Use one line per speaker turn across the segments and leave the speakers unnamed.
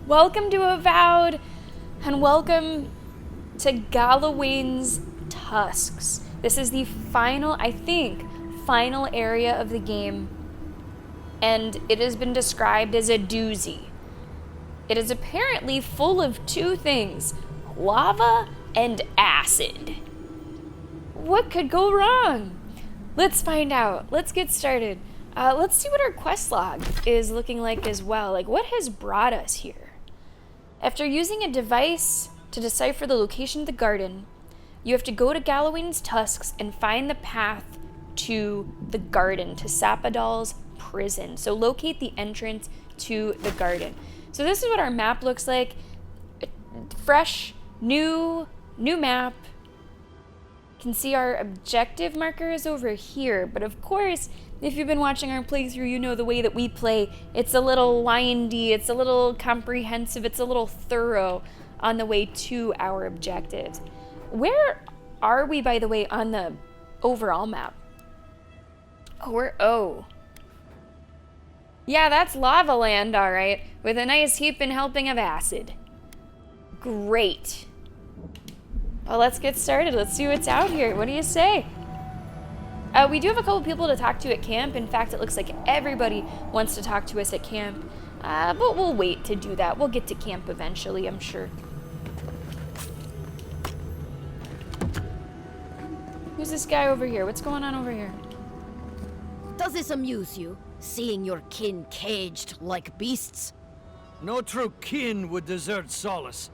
Welcome to Avowed, and welcome to Galawain'S Tusks. This is the final, I think, final area of the game, and it has been described as a doozy. It is apparently full of two things, lava and acid. What could go wrong? Let's find out. Let's get started. Let's see what our quest log is looking like as well. Like, what has brought us here? After using a device to decipher the location of the garden, you have to go to Galawain'S Tusks and find the path to the garden, to Sapadal's prison. So locate the entrance to the garden. So this is what our map looks like. Fresh, new map. You can see our objective marker is over here, but of course, if you've been watching our playthrough, you know the way that we play. It's a little windy, it's a little comprehensive, it's a little thorough on the way to our objectives. Where are we, by the way, on the overall map? Oh, we're O. Yeah, that's lava land, all right, with a nice heaping helping of acid. Great. Well, let's get started. Let's see what's out here. What do you say? We do have a couple people to talk to at camp. In fact, it looks like everybody wants to talk to us at camp. But we'll wait to do that. We'll get to camp eventually, I'm sure. Who's this guy over here? What's going on over here?
Does this amuse you, seeing your kin caged like beasts?
No true kin would desert Solace.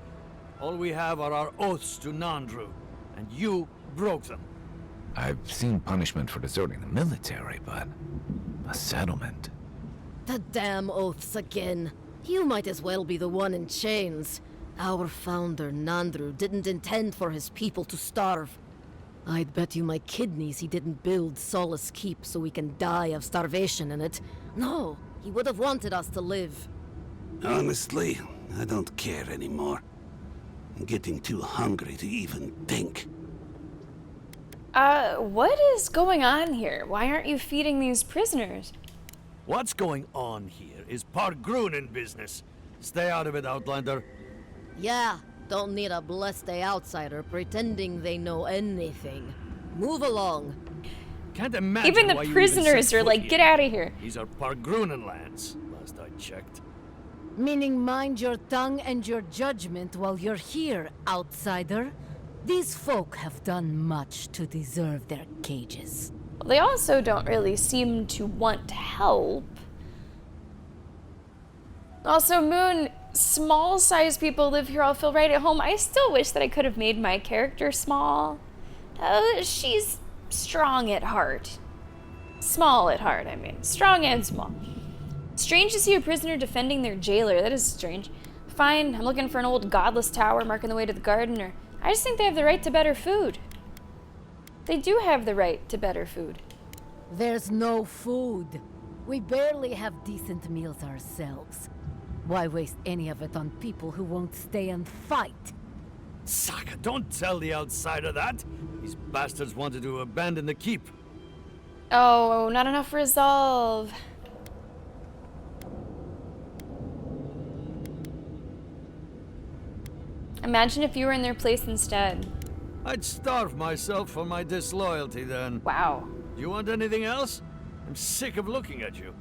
All we have are our oaths to Nandru, and you broke them.
I've seen punishment for deserting the military, but a settlement.
The damn oaths again. You might as well be the one in chains. Our founder, Nandru, didn't intend for his people to starve. I'd bet you my kidneys he didn't build Solace Keep so we can die of starvation in it. No, he would have wanted us to live.
Honestly, I don't care anymore. I'm getting too hungry to even think.
What is going on here? Why aren't you feeding these prisoners?
What's going on here is Pargrunen business. Stay out of it, Outlander.
Yeah, don't need a blessed outsider pretending they know anything. Move along.
Can't imagine
Even the
why you
prisoners
set
are
foot
like,
here.
get out of here.
These are Pargrunen lands, last I checked.
Meaning mind your tongue and your judgment while you're here, outsider. These folk have done much to deserve their cages.
They also don't really seem to want help. Also, Moon, small-sized people live here all feel right at home. I still wish that I could have made my character small. She's strong at heart. Small at heart, I mean. Strong and small. Strange to see a prisoner defending their jailer. That is strange. Fine, I'm looking for an old godless tower marking the way to the garden, or I just think they have the right to better food. They do have the right to better food.
There's no food. We barely have decent meals ourselves. Why waste any of it on people who won't stay and fight?
Saka, don't tell the outsider that. These bastards wanted to abandon the keep.
Oh, not enough resolve. Imagine if you were in their place instead.
I'd starve myself for my disloyalty then.
Wow.
Do you want anything else? I'm sick of looking at you.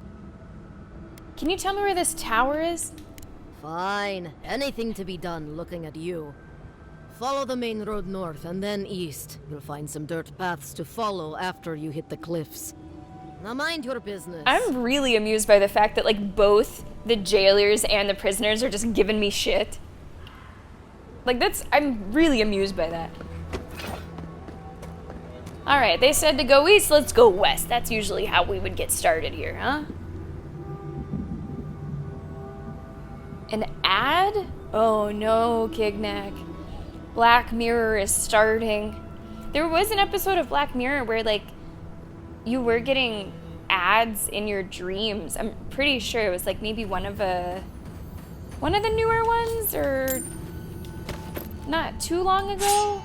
Can you tell me where this tower is?
Fine. Anything to be done looking at you. Follow the main road north and then east. You'll find some dirt paths to follow after you hit the cliffs. Now mind your business.
I'm really amused by the fact that, like, both the jailers and the prisoners are just giving me shit. Like, I'm really amused by that. Alright, they said to go east, let's go west. That's usually how we would get started here, huh? An ad? Oh no, Kignac. Black Mirror is starting. There was an episode of Black Mirror where, like, you were getting ads in your dreams. I'm pretty sure it was, like, maybe one of the newer ones, or not too long ago.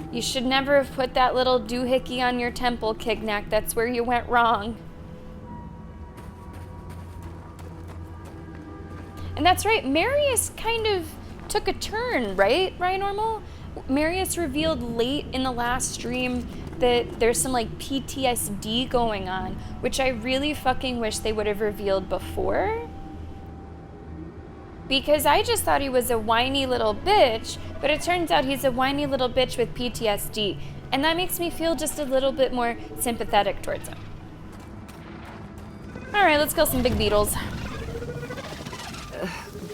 You should never have put that little doohickey on your temple, Kignac. That's where you went wrong. And that's right, Marius kind of took a turn, right, Normal? Marius revealed late in the last stream that there's some like PTSD going on, which I really fucking wish they would have revealed before. Because I just thought he was a whiny little bitch, but it turns out he's a whiny little bitch with PTSD. And that makes me feel just a little bit more sympathetic towards him. Alright, let's kill some big beetles.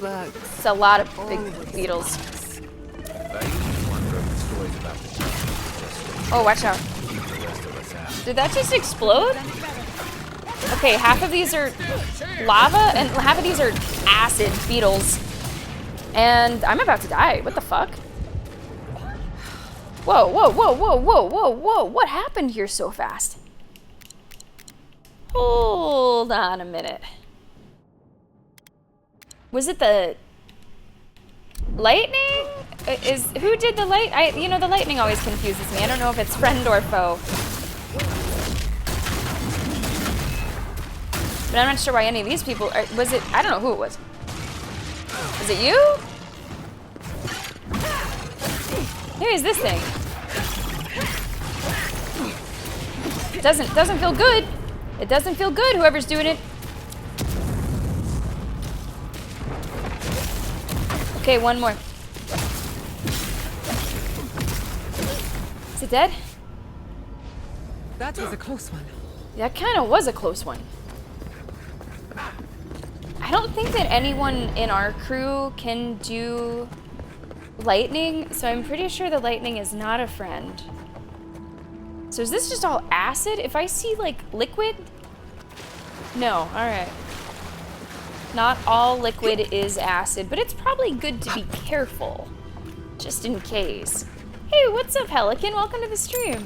It's a lot of big beetles. Oh, watch out. Did that just explode? Okay, half of these are lava and half of these are acid beetles. And I'm about to die. What the fuck? Whoa, whoa, whoa, whoa, whoa, whoa, whoa. What happened here so fast? Hold on a minute. Was it the lightning? Who did the light? You know, the lightning always confuses me. I don't know if it's friend or foe. But I'm not sure why any of these people was it? I don't know who it was. Is it you? Who is this thing? Doesn't feel good. It doesn't feel good, whoever's doing it. Okay, one more. Is it dead?
That was a close one.
That kind of was a close one. I don't think that anyone in our crew can do lightning, so I'm pretty sure the lightning is not a friend. So is this just all acid? If I see, like, liquid? No, alright. Not all liquid is acid, but it's probably good to be careful, just in case. Hey, what's up, Pelican? Welcome to the stream.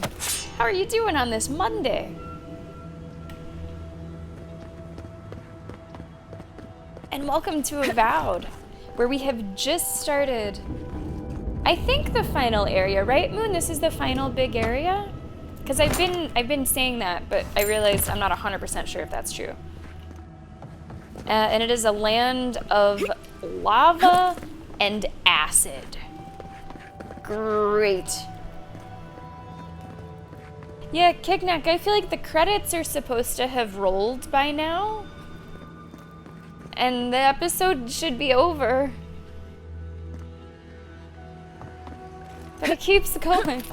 How are you doing on this Monday? And welcome to Avowed, where we have just started, I think, the final area, right, Moon? This is the final big area? Because I've been saying that, but I realize I'm not 100% sure if that's true. And it is a land of lava and acid. Great. Yeah, Kignak, I feel like the credits are supposed to have rolled by now. And the episode should be over. But it keeps going.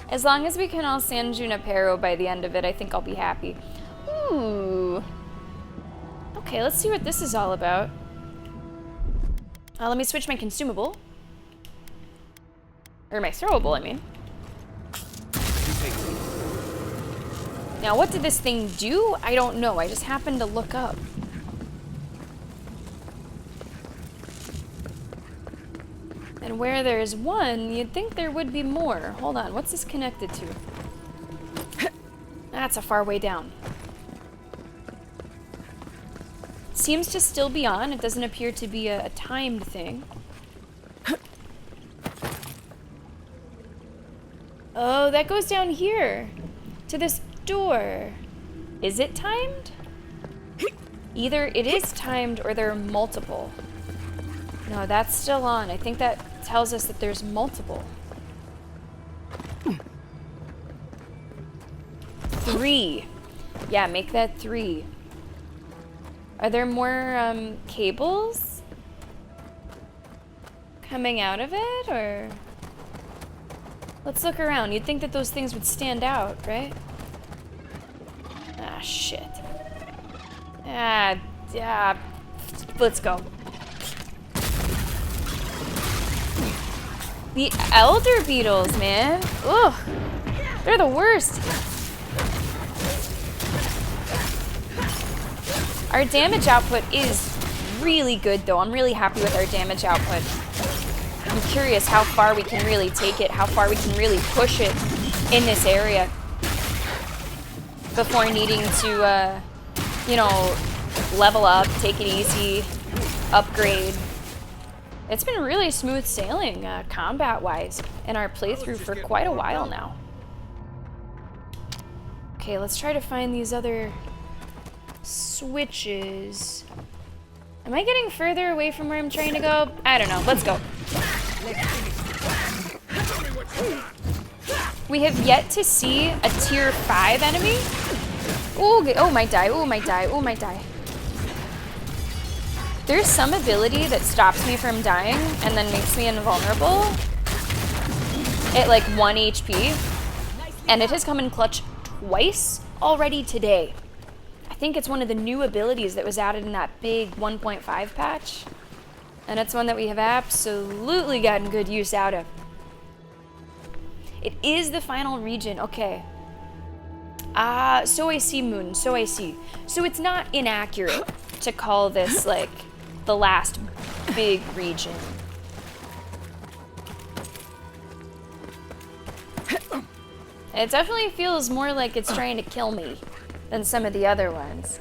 As long as we can all San Junipero by the end of it, I think I'll be happy. Ooh. Okay, let's see what this is all about. Let me switch my consumable. Or my throwable, I mean. Now, what did this thing do? I don't know. I just happened to look up. And where there's one, you'd think there would be more. Hold on, what's this connected to? That's a far way down. Seems to still be on. It doesn't appear to be a timed thing. Oh, that goes down here. To this door. Is it timed? Either it is timed or there are multiple. No, that's still on. I think that tells us that there's multiple. 3. Yeah, make that 3. Are there more cables coming out of it, or? Let's look around. You'd think that those things would stand out, right? Ah, shit. Yeah. Let's go. The elder beetles, man. Ugh. They're the worst. Our damage output is really good, though. I'm really happy with our damage output. I'm curious how far we can really take it, how far we can really push it in this area before needing to, you know, level up, take it easy, upgrade. It's been really smooth sailing, combat-wise, in our playthrough for quite a while now. Okay, let's try to find these other switches. Am I getting further away from where I'm trying to go? I don't know. Let's go. We have yet to see a tier 5 enemy. Ooh, oh, might die. Oh, might die. Oh, might die. There's some ability that stops me from dying and then makes me invulnerable at like 1 HP. And it has come in clutch twice already today. I think it's one of the new abilities that was added in that big 1.5 patch. And it's one that we have absolutely gotten good use out of. It is the final region, okay. So I see, Moon, so I see. So it's not inaccurate to call this like the last big region. It definitely feels more like it's trying to kill me than some of the other ones.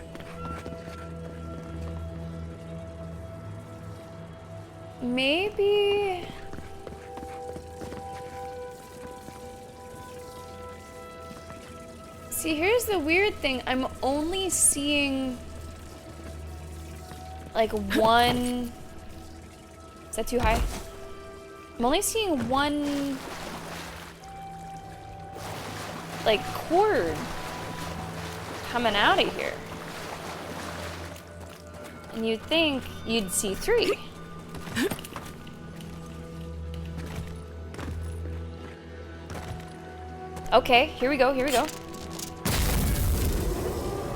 Maybe... See, here's the weird thing. I'm only seeing like one... Is that too high? I'm only seeing one like cord coming out of here. And you'd think you'd see 3. Okay, here we go, here we go.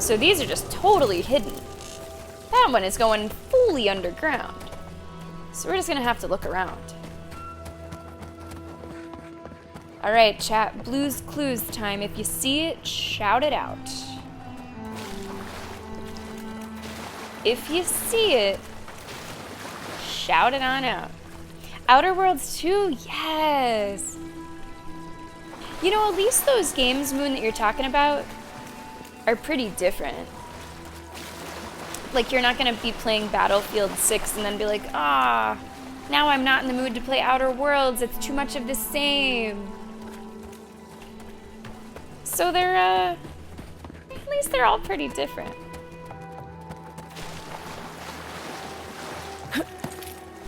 So these are just totally hidden. That one is going fully underground. So we're just gonna have to look around. All right, chat, Blues Clues time. If you see it, shout it out. If you see it, shout it on out. Outer Worlds 2, yes. You know, at least those games, Moon, that you're talking about are pretty different. Like, you're not gonna be playing Battlefield 6 and then be like, ah, now I'm not in the mood to play Outer Worlds, it's too much of the same. So they're, at least they're all pretty different.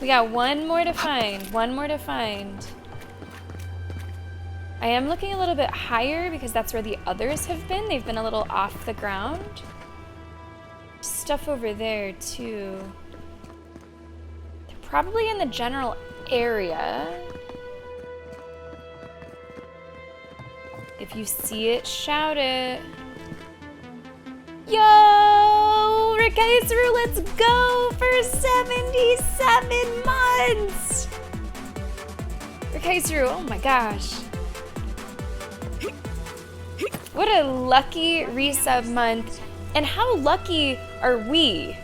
We got one more to find, one more to find. I am looking a little bit higher because that's where the others have been. They've been a little off the ground. Stuff over there too. They're probably in the general area. If you see it, shout it. Yo, Rikaisaru, let's go for 77 months. Rikaisaru, oh my gosh. What a lucky resub month. And how lucky are we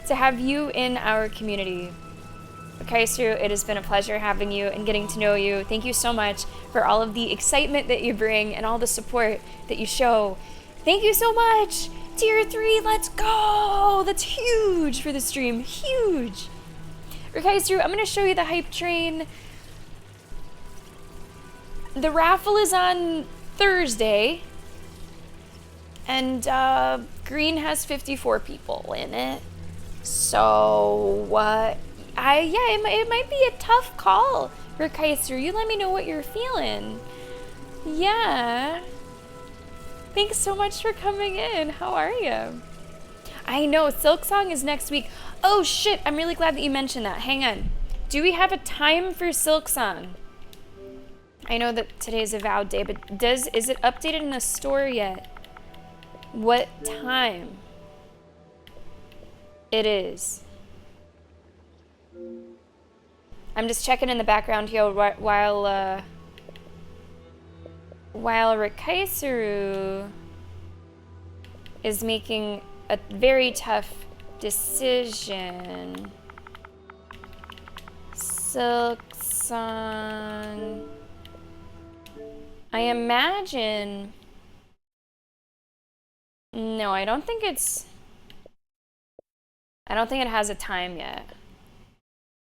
to have you in our community? Kaisu, it has been a pleasure having you and getting to know you. Thank you so much for all of the excitement that you bring and all the support that you show. Thank you so much. Tier 3, let's go. That's huge for the stream, huge. Kaisu, I'm gonna show you the hype train. The raffle is on Thursday. And green has 54 people in it. So it might be a tough call for Kaiser. You let me know what you're feeling. Yeah. Thanks so much for coming in. How are you? I know, Silk Song is next week. Oh shit, I'm really glad that you mentioned that. Hang on. Do we have a time for Silk Song? I know that today's Avowed day, but is it updated in the store yet? What time it is? I'm just checking in the background here while Rikaisaru is making a very tough decision. Silk Song. I imagine. No, I don't think it has a time yet.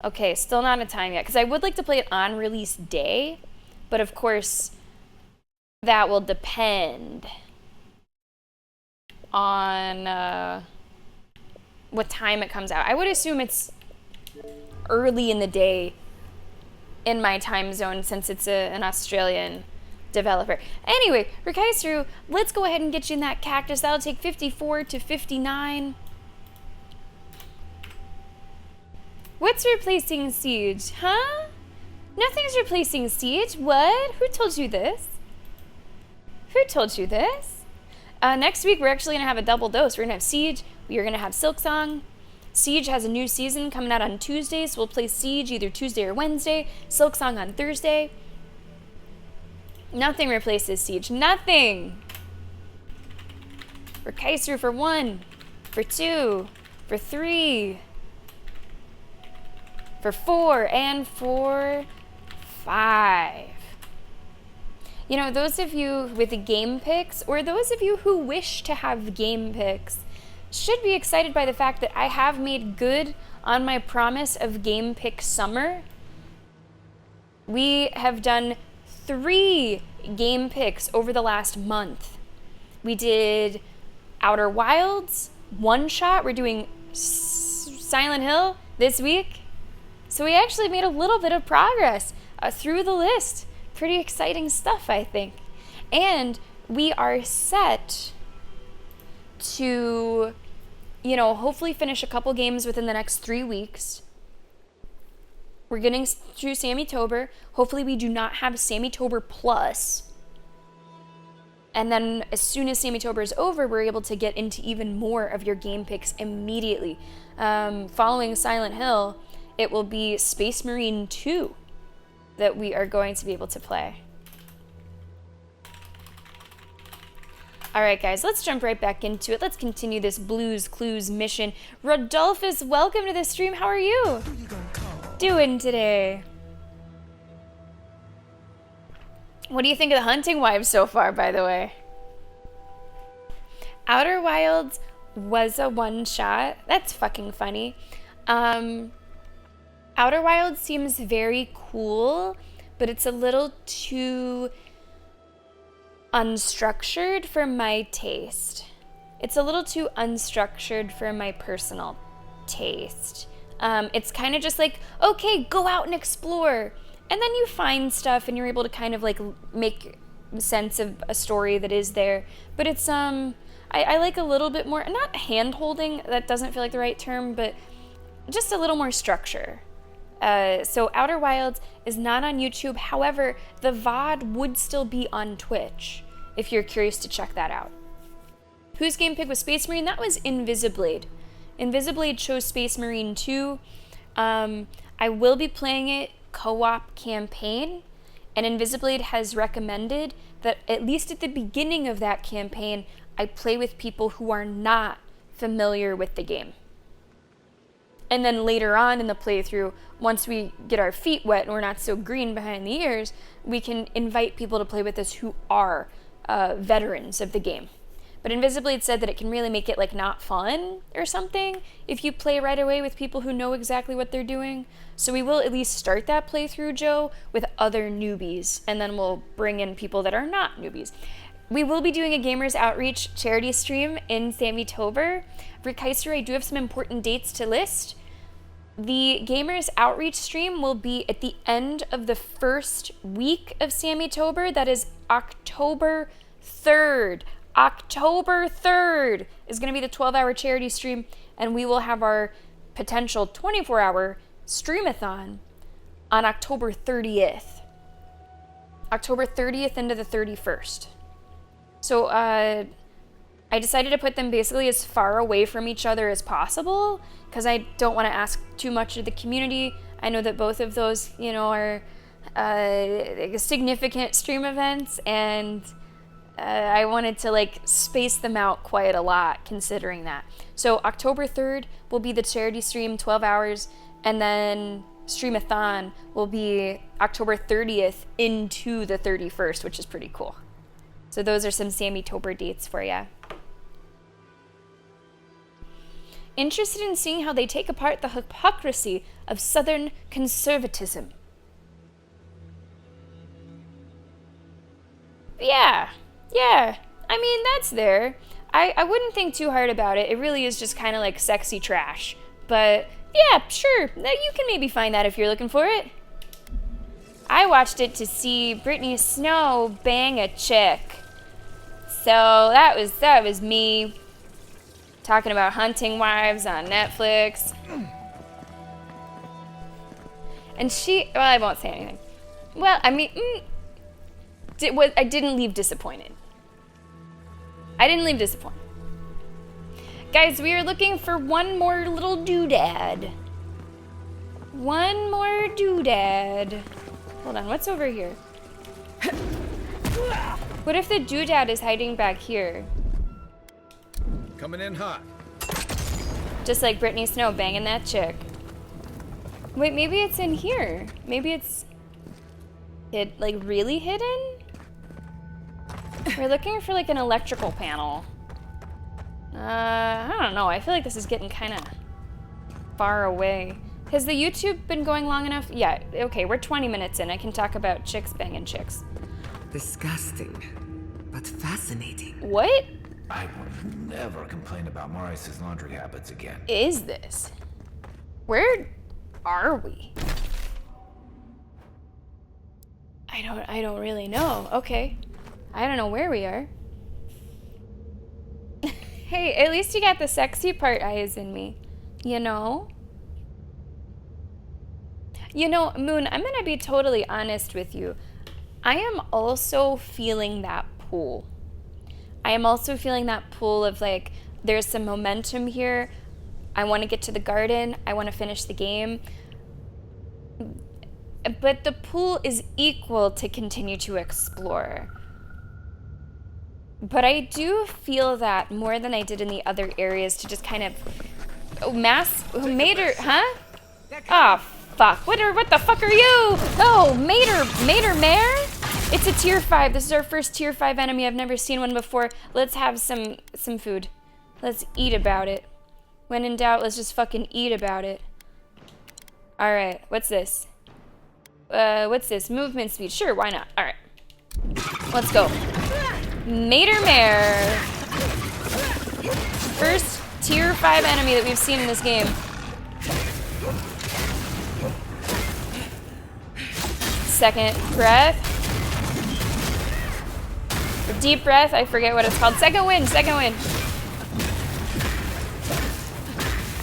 Okay, still not a time yet, because I would like to play it on release day, but of course, that will depend on what time it comes out. I would assume it's early in the day in my time zone since it's an Australian developer. Anyway, Rikaisru, let's go ahead and get you in that cactus. That'll take 54 to 59. What's replacing Siege, huh? Nothing's replacing Siege. What? Who told you this? Who told you this? Next week, we're actually going to have a double dose. We're going to have Siege. We are going to have Silksong. Siege has a new season coming out on Tuesday, so we'll play Siege either Tuesday or Wednesday. Silksong on Thursday. Nothing replaces Siege. Nothing! For Kaiser for 1. For 2. For 3. For 4. And for 5. You know, those of you with the game picks, or those of you who wish to have game picks, should be excited by the fact that I have made good on my promise of game pick summer. We have done 3 game picks over the last month. We did Outer Wilds, one shot. We're doing Silent Hill this week. So we actually made a little bit of progress through the list. Pretty exciting stuff, I think. And we are set to, you know, hopefully finish a couple games within the next 3 weeks. We're getting through Sammy-tober. Hopefully we do not have Sammy-tober Plus. And then as soon as Sammy-tober is over, we're able to get into even more of your game picks immediately. Following Silent Hill, it will be Space Marine 2 that we are going to be able to play. Alright guys, let's jump right back into it. Let's continue this Blues Clues mission. Rodolphus, welcome to the stream. How are you doing today? What do you think of the Hunting Wives so far, by the way? Outer Wilds was a one-shot. That's fucking funny. Outer Wilds seems very cool, but it's a little too unstructured for my taste. It's a little too unstructured for my personal taste. It's kind of just like, okay, go out and explore. And then you find stuff and you're able to kind of like make sense of a story that is there. But it's, I like a little bit more, not hand-holding, that doesn't feel like the right term, but just a little more structure. So Outer Wilds is not on YouTube. However, the VOD would still be on Twitch if you're curious to check that out. Whose game pick was Space Marine? That was Invisiblade. Invisiblade chose Space Marine 2. I will be playing it co-op campaign, and Invisiblade has recommended that at least at the beginning of that campaign, I play with people who are not familiar with the game. And then later on in the playthrough, once we get our feet wet and we're not so green behind the ears, we can invite people to play with us who are veterans of the game. But Invisiblade said that it can really make it like not fun or something if you play right away with people who know exactly what they're doing. So we will at least start that playthrough, Joe, with other newbies, and then we'll bring in people that are not newbies. We will be doing a Gamers Outreach charity stream in Sammy-tober. Rikaiser, I do have some important dates to list. The Gamers Outreach stream will be at the end of the first week of Sammy-tober. That is October 3rd. October 3rd is going to be the 12-hour charity stream, and we will have our potential 24-hour streamathon on October 30th. October 30th into the 31st. So I decided to put them basically as far away from each other as possible because I don't want to ask too much of the community. I know that both of those, you know, are significant stream events, and I wanted to like space them out quite a lot considering that. So October 3rd will be the charity stream, 12 hours, and then streamathon will be October 30th into the 31st, which is pretty cool. So those are some Sammy-tober dates for you. Interested in seeing how they take apart the hypocrisy of Southern conservatism. Yeah. I mean, that's there. I wouldn't think too hard about it. It really is just kind of like sexy trash. But yeah, sure. You can maybe find that if you're looking for it. I watched it to see Brittany Snow bang a chick. So that was me talking about hunting wives on Netflix. And well, I won't say anything. Well, I mean, I didn't leave disappointed. I didn't leave disappointed. Guys, we are looking for one more little doodad. One more doodad. Hold on, what's over here? What if the doodad is hiding back here?
Coming in hot.
Just like Brittany Snow banging that chick. Wait, maybe it's in here. Maybe it's like really hidden? We're looking for like an electrical panel. I don't know. I feel like this is getting kind of far away. Has the YouTube been going long enough? Yeah, okay, we're 20 minutes in. I can talk about chicks banging chicks.
Disgusting, but fascinating.
What
I will never complain about Maurice's laundry habits again.
is this? Where are we? I don't really know. Okay. I don't know where we are. Hey, at least you got the sexy part eyes in me. You know? You know, Moon, I'm gonna be totally honest with you. I am also feeling that pull. I am also feeling that pull of like, there's some momentum here. I want to get to the garden. I want to finish the game. But the pull is equal to continue to explore. But I do feel that more than I did in the other areas to just kind of... Oh, Mater, huh? Oh, fuck. What the fuck are you? Oh, Mater Mare? It's a tier 5. This is our first tier 5 enemy. I've never seen one before. Let's have some food. Let's eat about it. When in doubt, let's just fucking eat about it. Alright, what's this? What's this? Movement speed. Sure, why not? Alright. Let's go. Mater Mare. First tier 5 enemy that we've seen in this game. Second breath. Deep breath, I forget what it's called. Second wind.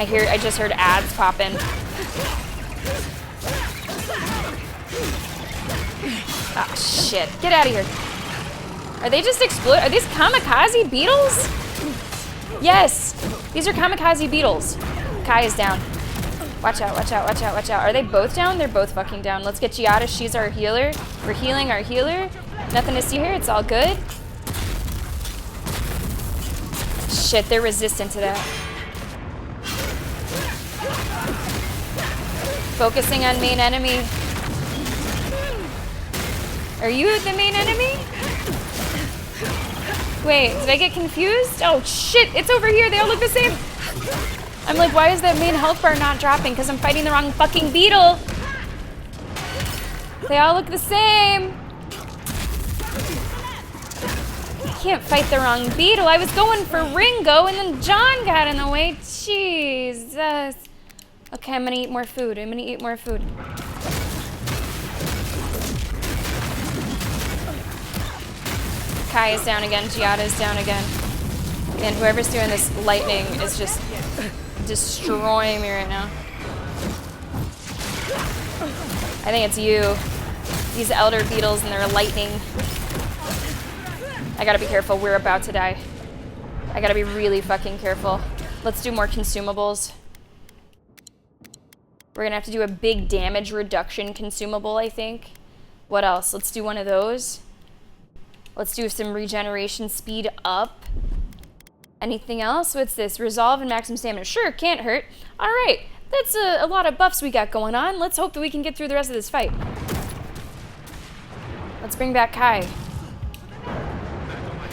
I just heard ads popping. Ah, shit. Get out of here. Are they just explode? Are these kamikaze beetles? Yes. These are kamikaze beetles. Kai is down. Watch out. Are they both down? They're both fucking down. Let's get Giada. She's our healer. We're healing our healer. Nothing to see here. It's all good. Shit, they're resistant to that. Focusing on main enemy. Are you the main enemy? Wait, did I get confused? Oh shit, it's over here. They all look the same. I'm like, why is that main health bar not dropping? Because I'm fighting the wrong fucking beetle. They all look the same. I can't fight the wrong beetle. I was going for Ringo and then John got in the way. Jesus. Okay, I'm gonna eat more food. Kai is down again. Giada is down again. And whoever's doing this lightning is just destroying me right now. I think it's you. These elder beetles and their lightning. I gotta be careful. We're about to die. I gotta be really fucking careful. Let's do more consumables. We're gonna have to do a big damage reduction consumable, I think. What else? Let's do one of those. Let's do some regeneration speed up. Anything else? What's this? Resolve and maximum stamina. Sure, can't hurt. All right, that's a lot of buffs we got going on. Let's hope that we can get through the rest of this fight. Let's bring back Kai.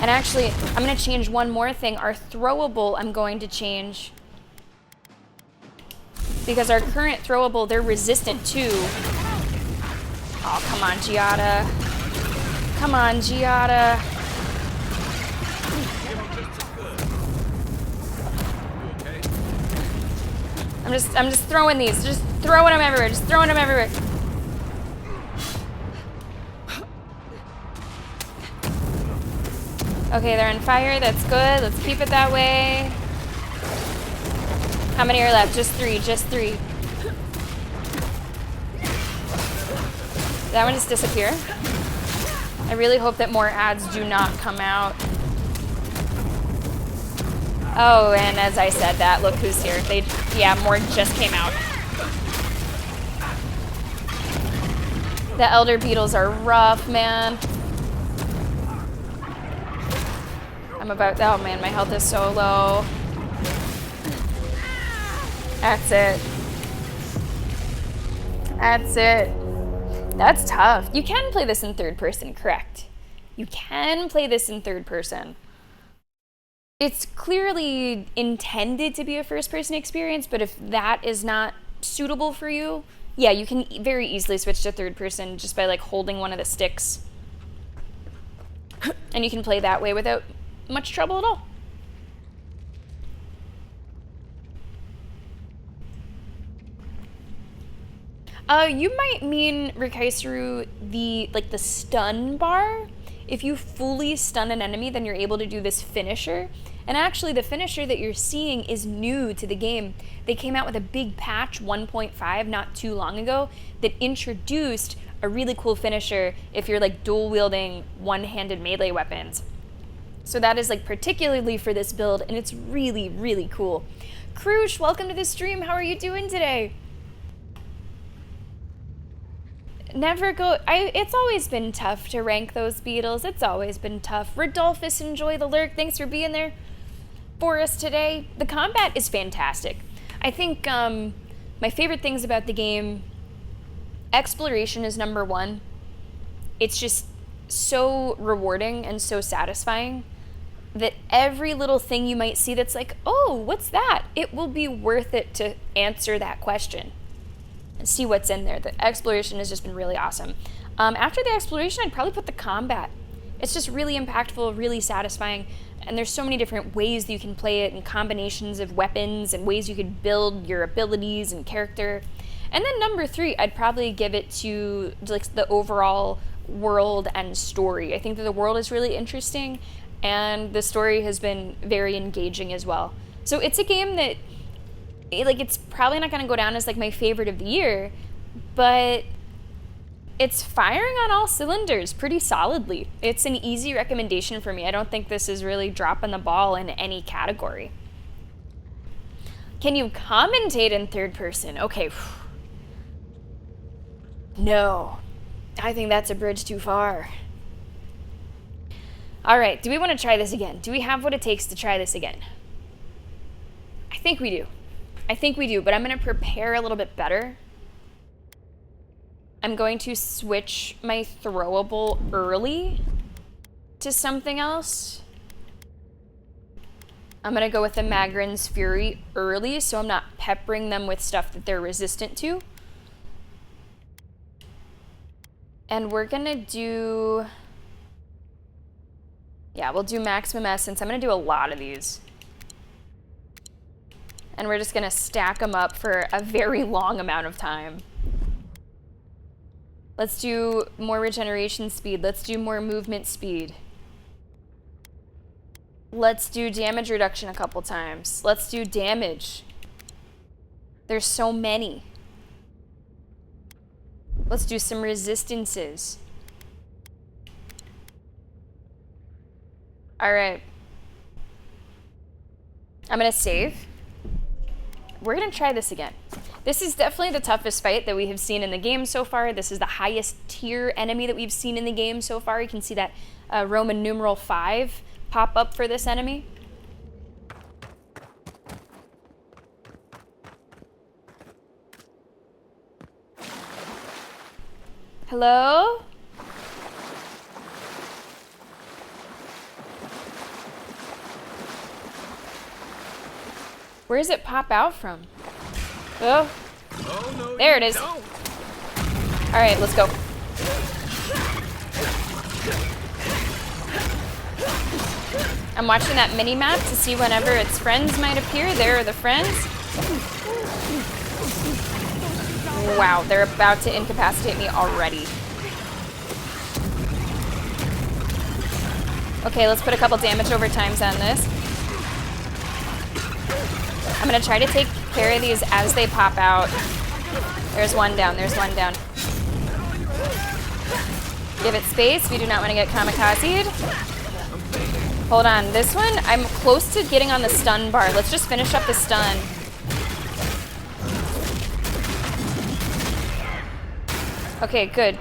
And actually, I'm gonna change one more thing. Our throwable, I'm going to change. Because our current throwable, they're resistant to. Oh, come on, Giada. Come on, Giada. I'm just throwing these. Just throwing them everywhere. Just throwing them everywhere. Okay, they're on fire. That's good. Let's keep it that way. How many are left? Just 3. Just 3. Did that one just disappear? I really hope that more ads do not come out. Oh, and as I said that, look who's here. Yeah, more just came out. The elder beetles are rough, man. Oh man, my health is so low. That's it. That's it. That's tough. You can play this in third person, correct? You can play this in third person. It's clearly intended to be a first person experience, but if that is not suitable for you, yeah, you can very easily switch to third person just by like holding one of the sticks. And you can play that way without much trouble at all. You might mean, Rikaisuru, the stun bar. If you fully stun an enemy, then you're able to do this finisher. And actually, the finisher that you're seeing is new to the game. They came out with a big patch 1.5 not too long ago that introduced a really cool finisher if you're like dual wielding one-handed melee weapons. So that is like particularly for this build, and it's really, really cool. Krush, welcome to the stream. How are you doing today? It's always been tough to rank those beetles. It's always been tough. Rodolphus, enjoy the lurk. Thanks for being there for us today. The combat is fantastic. I think my favorite things about the game, exploration is number 1. It's just so rewarding and so satisfying that every little thing you might see that's like, oh, what's that? It will be worth it to answer that question and see what's in there. The exploration has just been really awesome. After the exploration, I'd probably put the combat. It's just really impactful, really satisfying, and there's so many different ways that you can play it and combinations of weapons and ways you could build your abilities and character. And then number 3, I'd probably give it to like the overall world and story. I think that the world is really interesting and the story has been very engaging as well. So it's a game that it's probably not going to go down as like my favorite of the year, but it's firing on all cylinders pretty solidly. It's an easy recommendation for me. I don't think this is really dropping the ball in any category. Can you commentate in third person? Okay. No. I think that's a bridge too far. All right, do we want to try this again? Do we have what it takes to try this again? I think we do. But I'm going to prepare a little bit better. I'm going to switch my throwable early to something else. I'm going to go with the Magrin's Fury early, so I'm not peppering them with stuff that they're resistant to. And we're going to do... Yeah, we'll do Maximum Essence. I'm going to do a lot of these. And we're just going to stack them up for a very long amount of time. Let's do more regeneration speed. Let's do more movement speed. Let's do damage reduction a couple times. Let's do damage. There's so many. Let's do some resistances. All right. I'm going to save. We're going to try this again. This is definitely the toughest fight that we have seen in the game so far. This is the highest tier enemy that we've seen in the game so far. You can see that Roman numeral 5 pop up for this enemy. Hello? Where does it pop out from? Oh, no, there it is. All right, let's go. I'm watching that mini map to see whenever its friends might appear. There are the friends. Wow, they're about to incapacitate me already. Okay, let's put a couple damage over times on this. I'm gonna try to take care of these as they pop out. There's one down, there's one down. Give it space, we do not want to get kamikazed. Hold on, this one, I'm close to getting on the stun bar. Let's just finish up the stun. Okay, good.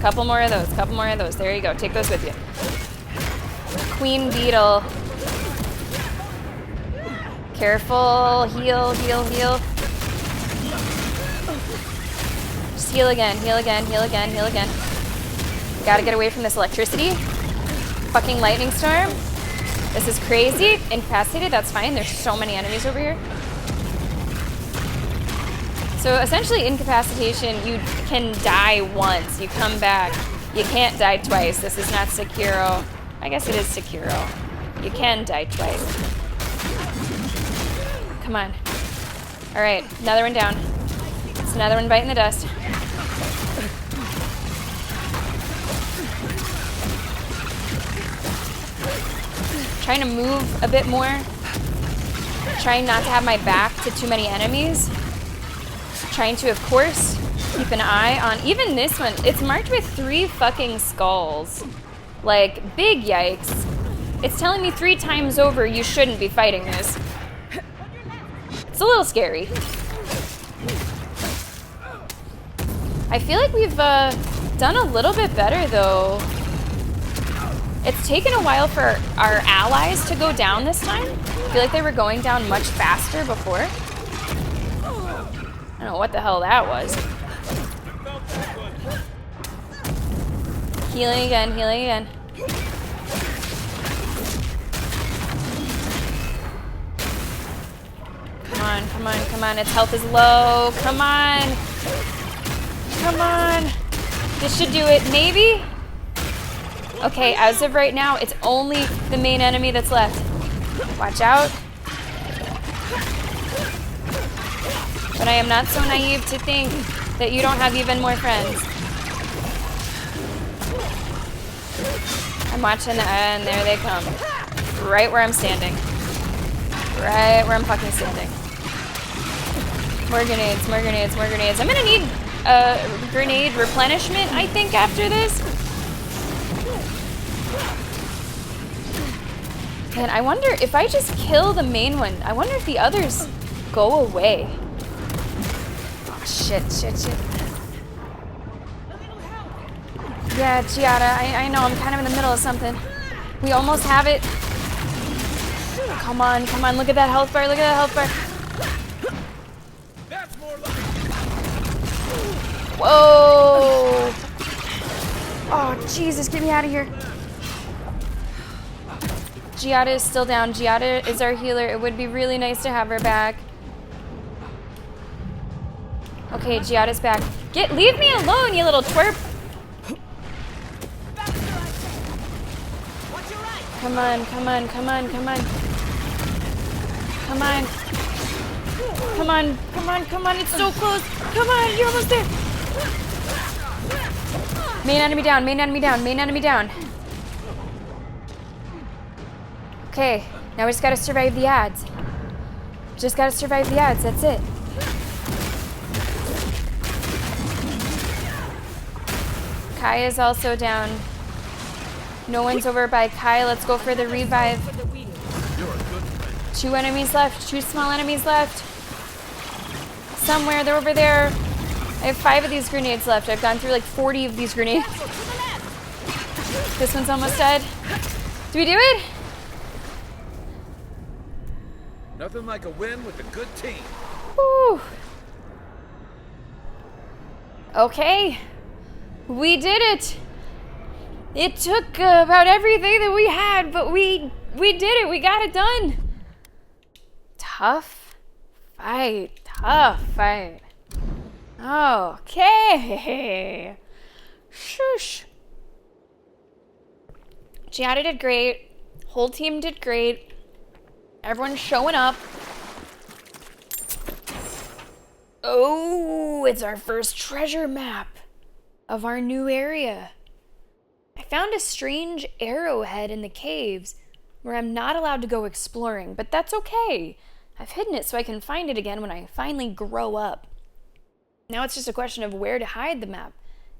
Couple more of those. There you go, take those with you. Queen Beetle. Careful, heal. Just heal again. Gotta get away from this electricity. Fucking lightning storm. This is crazy. Incapacitated, that's fine. There's so many enemies over here. So essentially incapacitation, you can die once. You come back. You can't die twice. This is not Sekiro. I guess it is Sekiro. You can die twice. Come on. All right, another one down. It's another one biting the dust. Trying to move a bit more. Trying not to have my back to too many enemies. Trying to, of course, keep an eye on even this one. It's marked with 3 fucking skulls. Like, big yikes. It's telling me 3 times over you shouldn't be fighting this. It's a little scary. I feel like we've done a little bit better, though. It's taken a while for our allies to go down this time. I feel like they were going down much faster before. I don't know what the hell that was. Healing again. Come on. Its health is low. Come on. This should do it, maybe? Okay, as of right now, it's only the main enemy that's left. Watch out. But I am not so naive to think that you don't have even more friends. I'm watching, and there they come. Right where I'm standing. Right where I'm fucking standing. More grenades. I'm gonna need grenade replenishment, I think, after this. And I wonder if I just kill the main one, I wonder if the others go away. Oh, shit. Yeah, Giada, I know, I'm kind of in the middle of something. We almost have it. Come on, look at that health bar, Whoa! Oh, Jesus, get me out of here. Giada is still down. Giada is our healer. It would be really nice to have her back. Okay, Giada's back. Leave me alone, you little twerp. Come on. It's so close. Come on, you're almost there. Main enemy down. Okay, now we just gotta survive the ads. That's it. Kai is also down. No one's over by Kai. Let's go for the revive. 2 enemies left. 2 small enemies left. Somewhere, they're over there. I have 5 of these grenades left. I've gone through like 40 of these grenades. This one's almost dead. Do we do it?
Nothing like a win with a good team.
Whew. Okay. We did it. It took about everything that we had, but we did it. We got it done. Tough fight. Okay. Shush. Giada did great. Whole team did great. Everyone's showing up. Oh, it's our first treasure map of our new area. I found a strange arrowhead in the caves where I'm not allowed to go exploring, but that's okay. I've hidden it so I can find it again when I finally grow up. Now it's just a question of where to hide the map.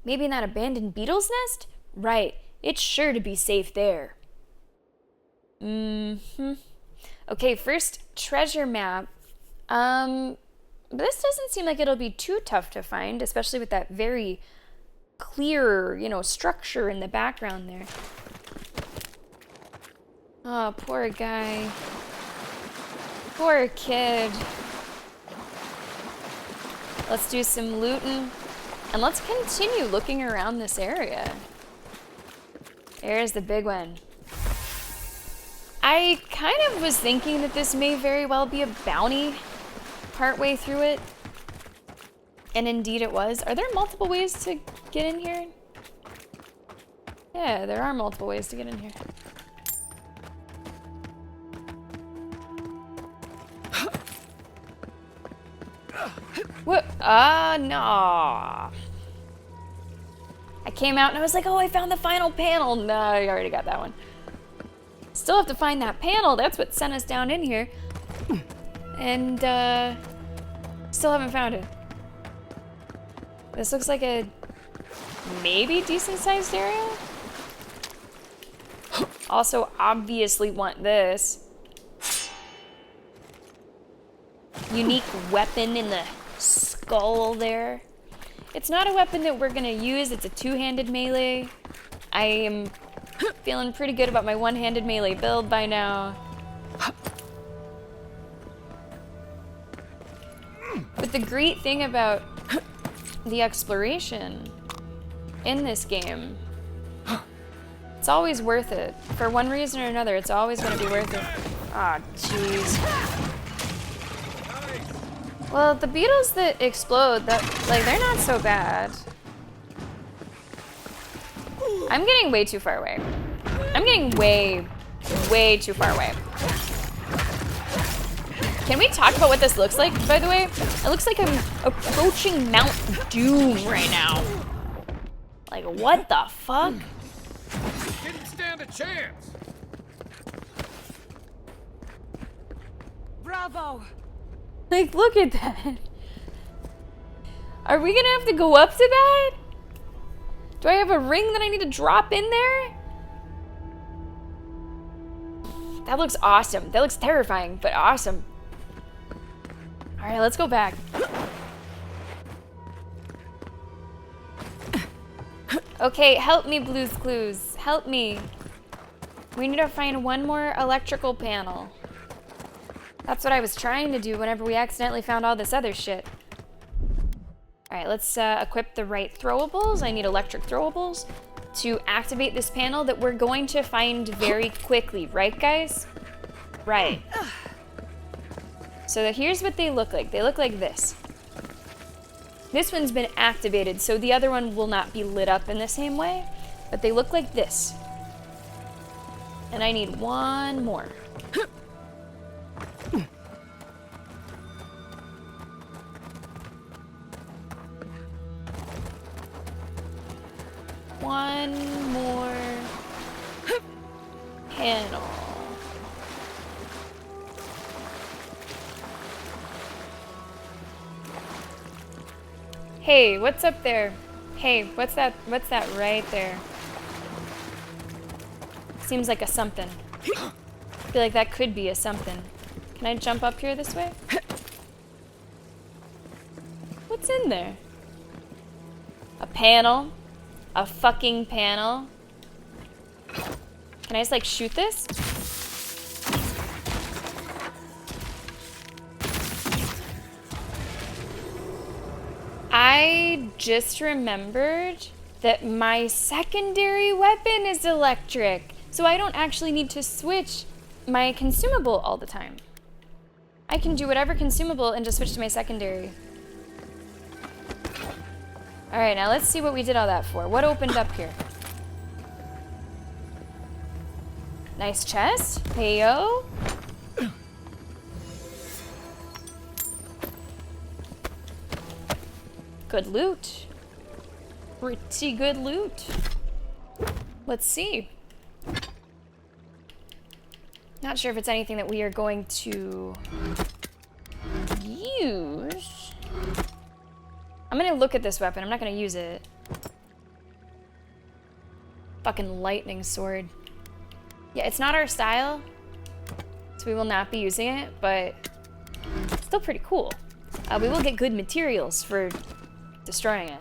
Maybe in that abandoned beetle's nest? Right, it's sure to be safe there. Okay, first treasure map. This doesn't seem like it'll be too tough to find, especially with that very clear, structure in the background there. Oh, poor guy. Poor kid. Let's do some looting, and let's continue looking around this area. There's the big one. I kind of was thinking that this may very well be a bounty partway through it. And indeed it was. Are there multiple ways to get in here? Yeah, there are multiple ways to get in here. What? No. I came out and I was like, oh, I found the final panel. No, I already got that one. Still have to find that panel. That's what sent us down in here. And, still haven't found it. This looks like a maybe decent sized area. Also, obviously want this. Unique weapon in the skull there. It's not a weapon that we're gonna use. It's a two-handed melee. I am feeling pretty good about my one-handed melee build by now. But the great thing about the exploration in this game, it's always worth it. For one reason or another, it's always gonna be worth it. Ah, jeez. Well, the beetles that explode, they're not so bad. I'm getting way too far away. I'm getting way, way too far away. Can we talk about what this looks like, by the way? It looks like I'm approaching Mount Doom right now. Like, what the fuck?
Didn't stand a chance.
Bravo!
Like, look at that. Are we gonna have to go up to that? Do I have a ring that I need to drop in there? That looks awesome. That looks terrifying, but awesome. All right, let's go back. Okay, help me, Blue's Clues. Help me. We need to find one more electrical panel. That's what I was trying to do whenever we accidentally found all this other shit. All right, let's equip the right throwables. I need electric throwables to activate this panel that we're going to find very quickly, right, guys? Right. So here's what they look like. They look like this. This one's been activated, so the other one will not be lit up in the same way, but they look like this. And I need one more. One more panel. Hey, what's up there? Hey, what's that right there? Seems like a something. I feel like that could be a something. Can I jump up here this way? What's in there? A panel? A fucking panel? Can I just like shoot this? I just remembered that my secondary weapon is electric, so I don't actually need to switch my consumable all the time. I can do whatever consumable and just switch to my secondary. All right, now let's see what we did all that for. What opened up here? Nice chest. Heyo. Good loot. Pretty good loot. Let's see. Not sure if it's anything that we are going to use. I'm gonna look at this weapon. I'm not gonna use it. Fucking lightning sword. Yeah, it's not our style, so we will not be using it, but it's still pretty cool. We will get good materials for destroying it.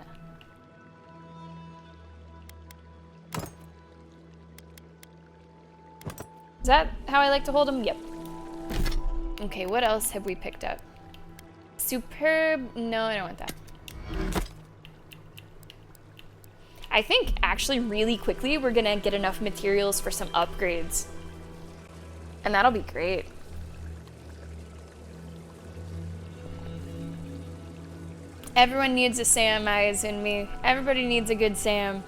Is that how I like to hold them? Yep. Okay, what else have we picked up? Superb. No, I don't want that. I think actually really quickly we're gonna get enough materials for some upgrades. And that'll be great. Everyone needs a Sam, eyes in me. Everybody needs a good Sam.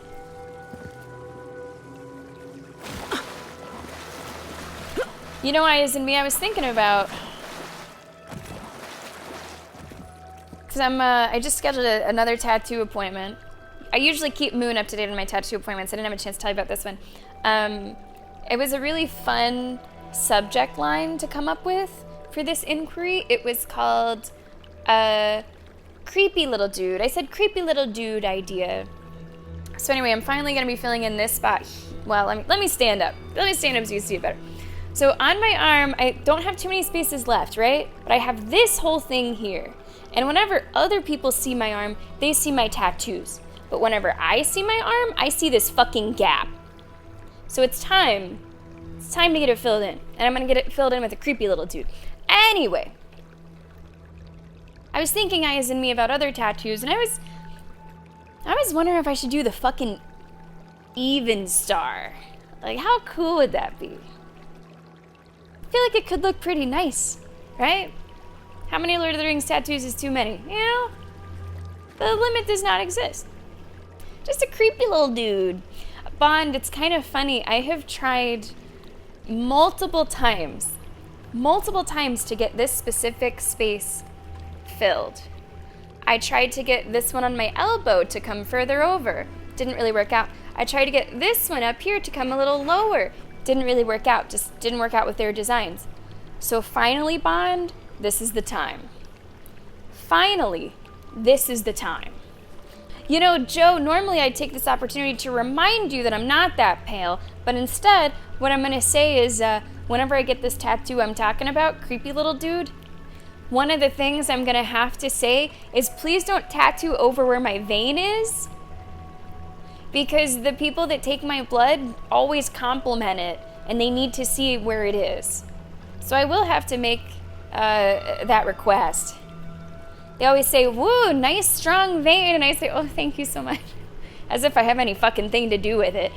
You know, eyes in me, I was thinking about, because I just scheduled another tattoo appointment. I usually keep Moon up to date on my tattoo appointments. I didn't have a chance to tell you about this one. It was a really fun subject line to come up with for this inquiry. It was called, creepy little dude. I said creepy little dude idea. So anyway, I'm finally gonna be filling in this spot. Well, let me stand up. Let me stand up so you see it better. So on my arm, I don't have too many spaces left, right? But I have this whole thing here. And whenever other people see my arm, they see my tattoos. But whenever I see my arm, I see this fucking gap. So it's time. It's time to get it filled in. And I'm gonna get it filled in with a creepy little dude. Anyway. I was thinking eyes in me about other tattoos, and I was wondering if I should do the fucking even star. Like, how cool would that be? I feel like it could look pretty nice, right? How many Lord of the Rings tattoos is too many? You know? The limit does not exist. Just a creepy little dude. Bond, it's kind of funny. I have tried multiple times to get this specific space filled. I tried to get this one on my elbow to come further over. Didn't really work out. I tried to get this one up here to come a little lower. Didn't really work out. Just didn't work out with their designs. So finally, Bond, this is the time. Finally, this is the time. You know, Joe, normally I take this opportunity to remind you that I'm not that pale, but instead, what I'm gonna say is, whenever I get this tattoo I'm talking about, creepy little dude, one of the things I'm gonna have to say is please don't tattoo over where my vein is, because the people that take my blood always compliment it, and they need to see where it is. So I will have to make that request. They always say, woo, nice strong vein, and I say, oh, thank you so much. As if I have any fucking thing to do with it.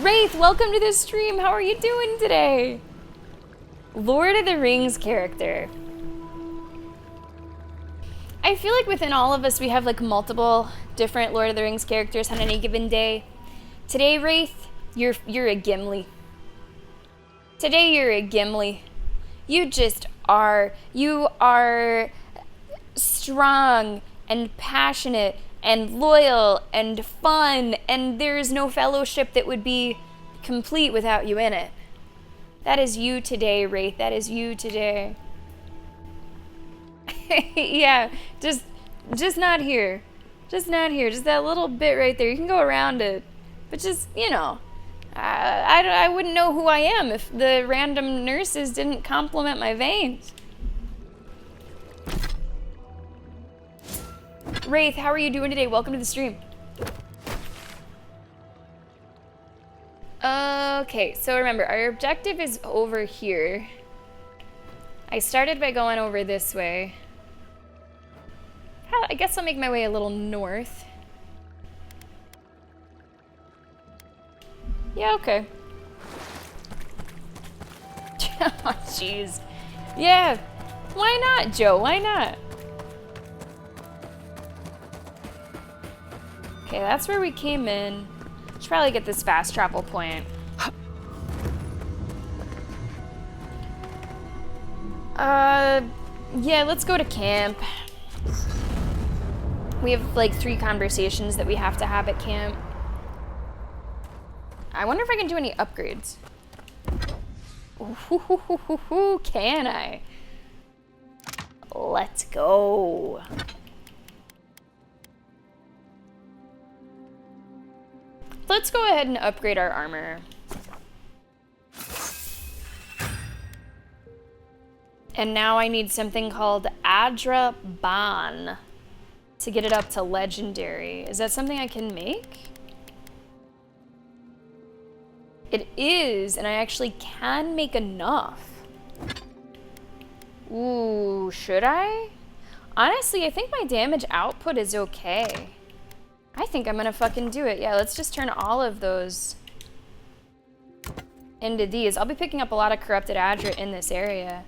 Wraith, welcome to the stream. How are you doing today? Lord of the Rings character. I feel like within all of us we have like multiple different Lord of the Rings characters on any given day. Today, Wraith, you're a Gimli. Today you're a Gimli. You just are. You are strong and passionate and loyal and fun, and there's no fellowship that would be complete without you in it. That is you today, Wraith. That is you today. Yeah, just not here. Just not here. Just that little bit right there. You can go around it. But just, you know, I wouldn't know who I am if the random nurses didn't compliment my veins. Wraith, how are you doing today? Welcome to the stream. Okay, so remember, our objective is over here. I started by going over this way. I guess I'll make my way a little north. Yeah, okay. Oh, jeez. Yeah, why not, Joe? Why not? Okay, that's where we came in. Should probably get this fast travel point. Yeah, let's go to camp. We have like 3 conversations that we have to have at camp. I wonder if I can do any upgrades. Ooh, can I? Let's go. Let's go ahead and upgrade our armor. And now I need something called Adra Ban to get it up to legendary. Is that something I can make? It is, and I actually can make enough. Ooh, should I? Honestly, I think my damage output is okay. I think I'm gonna fucking do it. Yeah, let's just turn all of those into these. I'll be picking up a lot of corrupted Adra in this area.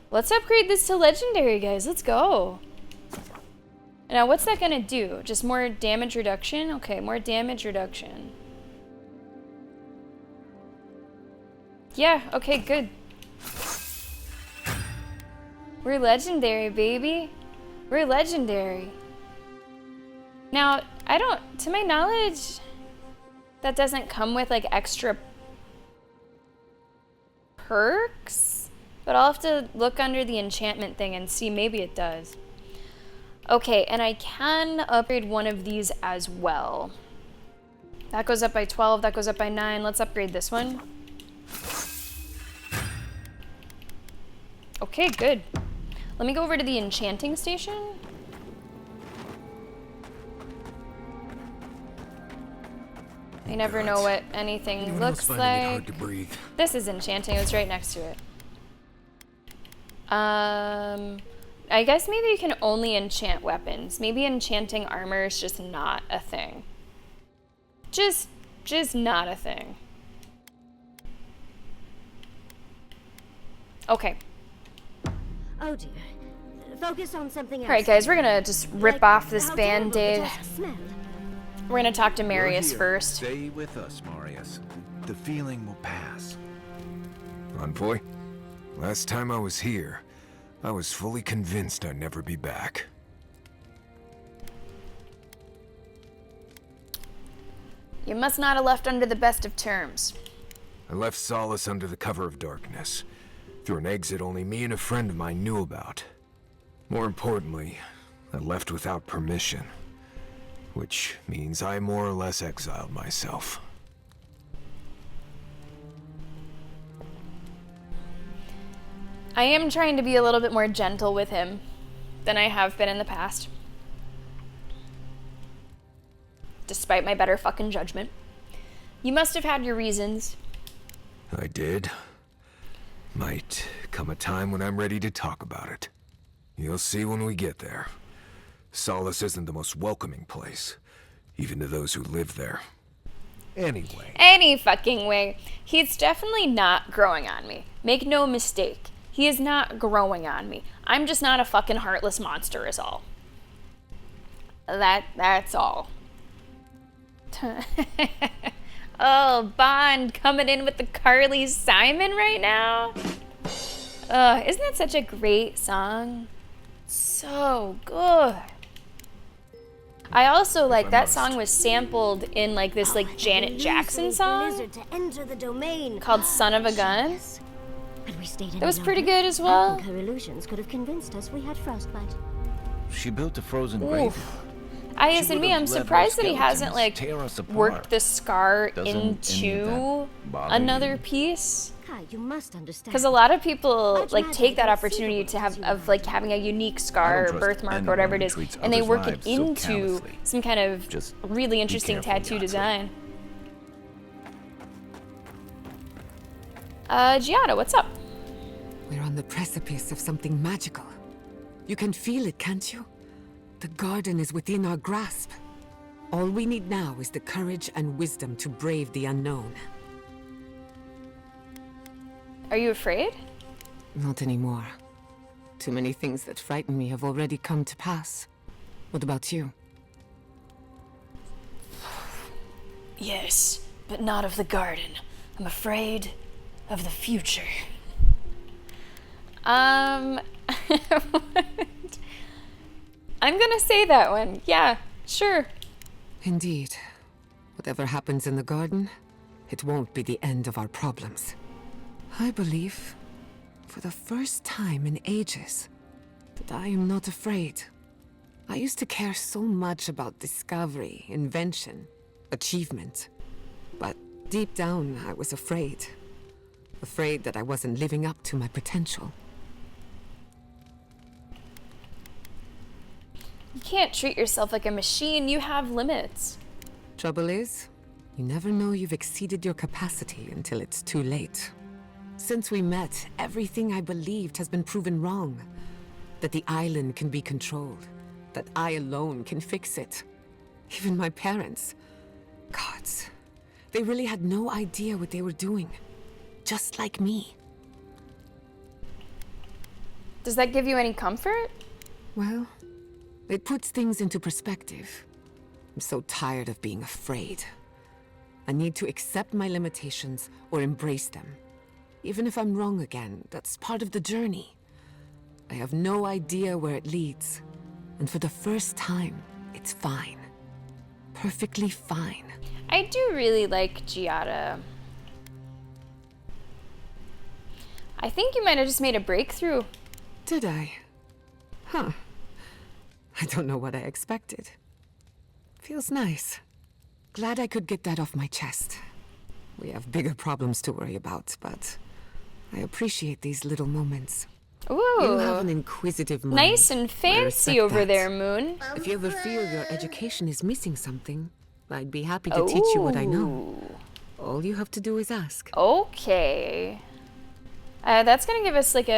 Let's upgrade this to legendary, guys. Let's go. Now, what's that gonna do? Just more damage reduction? Okay, more damage reduction. Yeah, okay, good. We're legendary, baby. We're legendary. Now, I don't, to my knowledge, that doesn't come with like extra perks, but I'll have to look under the enchantment thing and see, maybe it does. Okay, and I can upgrade one of these as well. That goes up by 12, that goes up by 9. Let's upgrade this one. Okay, good. Let me go over to the enchanting station. I never know what anything looks like.
Hard to breathe.
This is enchanting, it was right next to it. I guess maybe you can only enchant weapons. Maybe enchanting armor is just not a thing. Just not a thing. Okay.
Oh dear. Focus on something else.
Alright guys, we're gonna just rip off this
how terrible the
band-aid.
tusks smell.
We're gonna talk to
We're
Marius
here.
first.
Stay with us, Marius. The feeling will pass. Envoy, last time I was here, I was fully convinced I'd never be back.
You must not have left under the best of terms.
I left Solace under the cover of darkness, through an exit only me and a friend of mine knew about. More importantly, I left without permission, which means I more or less exiled myself.
I am trying to be a little bit more gentle with him than I have been in the past. Despite my better fucking judgment. You must have had your reasons.
I did. Might come a time when I'm ready to talk about it. You'll see when we get there. Solace isn't the most welcoming place, even to those who live there. Anyway.
Any fucking way. He's definitely not growing on me. Make no mistake. He is not growing on me. I'm just not a fucking heartless monster is all. That's all. Oh, Bond coming in with the Carly Simon right now. Isn't that such a great song? So good. I also like that song was sampled in like this like Janet Jackson song
To enter the domain.
called Son of a Gun.
Yes. Had we stayed any
That was pretty
longer,
good as well.
Her illusions could have convinced us we had frostbite.
She built a frozen grave.
I guess in me, I'm surprised that he hasn't like
tear us apart.
worked the scar
Doesn't any of
into
that bother
another
you?
piece.
Kai, you must understand.
Because a lot of people
I'd
like
imagine
take that
it's
opportunity to have
conceivable
of like having a unique
I
scar or
don't trust
birthmark or
anyone
whatever it
who
is,
treats
and they
others'
work it
lives so
into
callously.
some kind of
Just
really interesting
careful,
tattoo
Yatsu.
design. Giada, what's up?
We're on the precipice of something magical. You can feel it, can't you? The garden is within our grasp. All we need now is the courage and wisdom to brave the unknown.
Are you afraid?
Not anymore. Too many things that frighten me have already come to pass. What about you?
Yes, but not of the garden. I'm afraid of the future. I'm I'm gonna say that one. Yeah, sure.
Indeed. Whatever happens in the garden, it won't be the end of our problems. I believe, for the first time in ages, that I am not afraid. I used to care so much about discovery, invention, achievement. But deep down, I was afraid. Afraid that I wasn't living up to my potential.
You can't treat yourself like a machine. You have limits.
Trouble is, you never know you've exceeded your capacity until it's too late. Since we met, everything I believed has been proven wrong. That the island can be controlled. That I alone can fix it. Even my parents. Gods. They really had no idea what they were doing. Just like me.
Does that give you any comfort?
Well, it puts things into perspective. I'm so tired of being afraid. I need to accept my limitations or embrace them. Even if I'm wrong again, that's part of the journey. I have no idea where it leads. And for the first time, it's fine. Perfectly fine.
I do really like Giada. I think you might have just made a breakthrough.
Did I? Huh. I don't know what I expected. Feels nice. Glad I could get that off my chest. We have bigger problems to worry about, but I appreciate these little moments.
Ooh.
You have an inquisitive mind.
Nice and
I
fancy
respect
over
that.
there, Moon.
If you ever feel your education is missing something, I'd be happy to teach you what I know. All you have to do is ask.
Okay. That's gonna give us like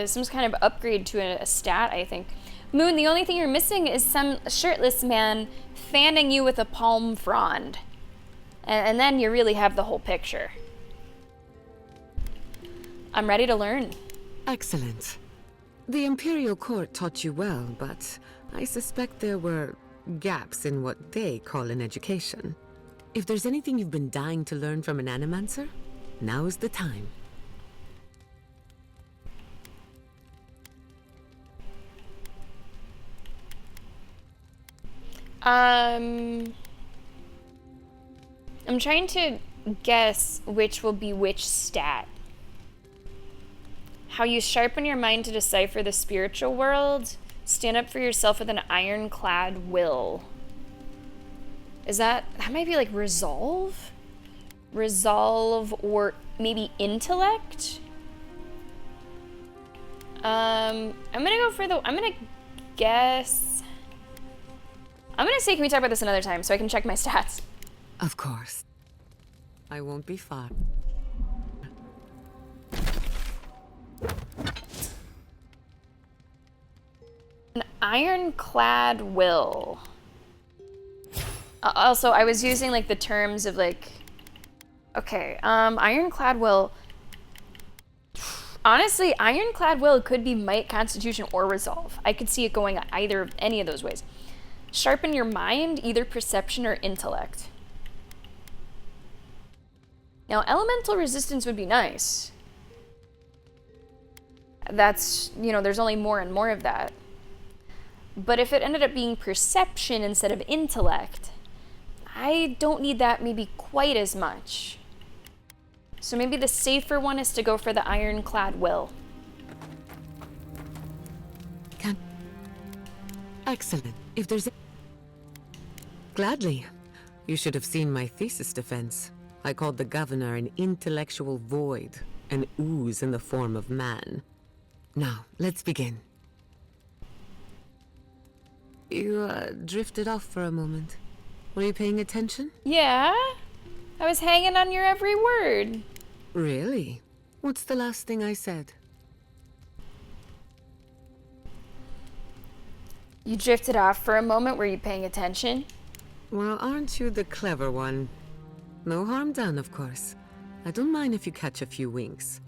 some kind of upgrade to a stat, I think. Moon, the only thing you're missing is some shirtless man fanning you with a palm frond. And then you really have the whole picture. I'm ready to learn.
Excellent. The Imperial Court taught you well, but I suspect there were gaps in what they call an education. If there's anything you've been dying to learn from an Animancer, now is the time.
I'm trying to guess which will be which stat. How you sharpen your mind to decipher the spiritual world. Stand up for yourself with an ironclad will. Is that might be like resolve? Resolve or maybe intellect? I'm gonna guess. I'm gonna say, can we talk about this another time so I can check my stats?
Of course. I won't be far.
An ironclad will. Also, I was using like the terms of like, okay, ironclad will. Honestly, ironclad will could be might, constitution, or resolve. I could see it going either, any of those ways. Sharpen your mind, either perception or intellect. Now, elemental resistance would be nice. That's, there's only more and more of that. But if it ended up being perception instead of intellect, I don't need that maybe quite as much. So maybe the safer one is to go for the ironclad will.
Excellent. If there's Gladly. You should have seen my thesis defense. I called the governor an intellectual void, an ooze in the form of man. Now, let's begin. You, drifted off for a moment. Were you paying attention?
Yeah, I was hanging on your every word.
Really? What's the last thing I said?
You drifted off for a moment. Were you paying attention?
Well, aren't you the clever one? No harm done, of course. I don't mind if you catch a few winks.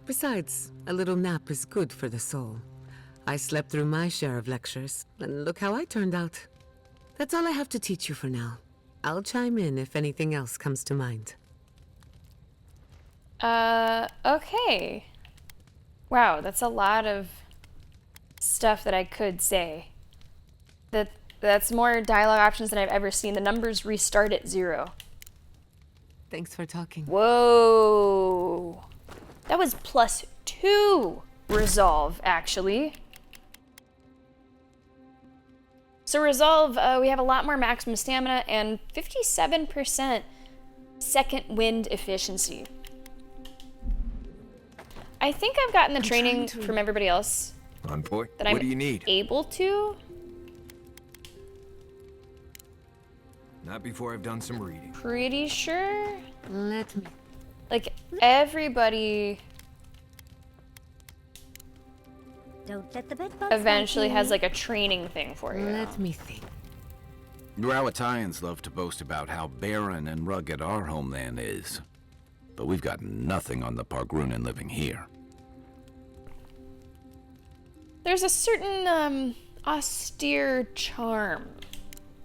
Besides, a little nap is good for the soul. I slept through my share of lectures, and look how I turned out. That's all I have to teach you for now. I'll chime in if anything else comes to mind.
Okay. Wow, that's a lot of stuff that I could say. That's more dialogue options than I've ever seen. The numbers restart at 0.
Thanks for talking.
Whoa. That was +2 resolve, actually. So resolve, we have a lot more maximum stamina and 57% second wind efficiency. I think I've gotten the training from everybody else
On point.
that
What
I'm
do you need?
able to.
Not before I've done some reading.
Pretty sure.
Let me.
Like, everybody
Don't let the bed bugs
eventually
bite
has,
you.
like, a training thing for you.
Let me think.
Galawain'S love to boast about how barren and rugged our homeland is. But we've got nothing on the Pargrunan living here.
There's a certain, austere charm.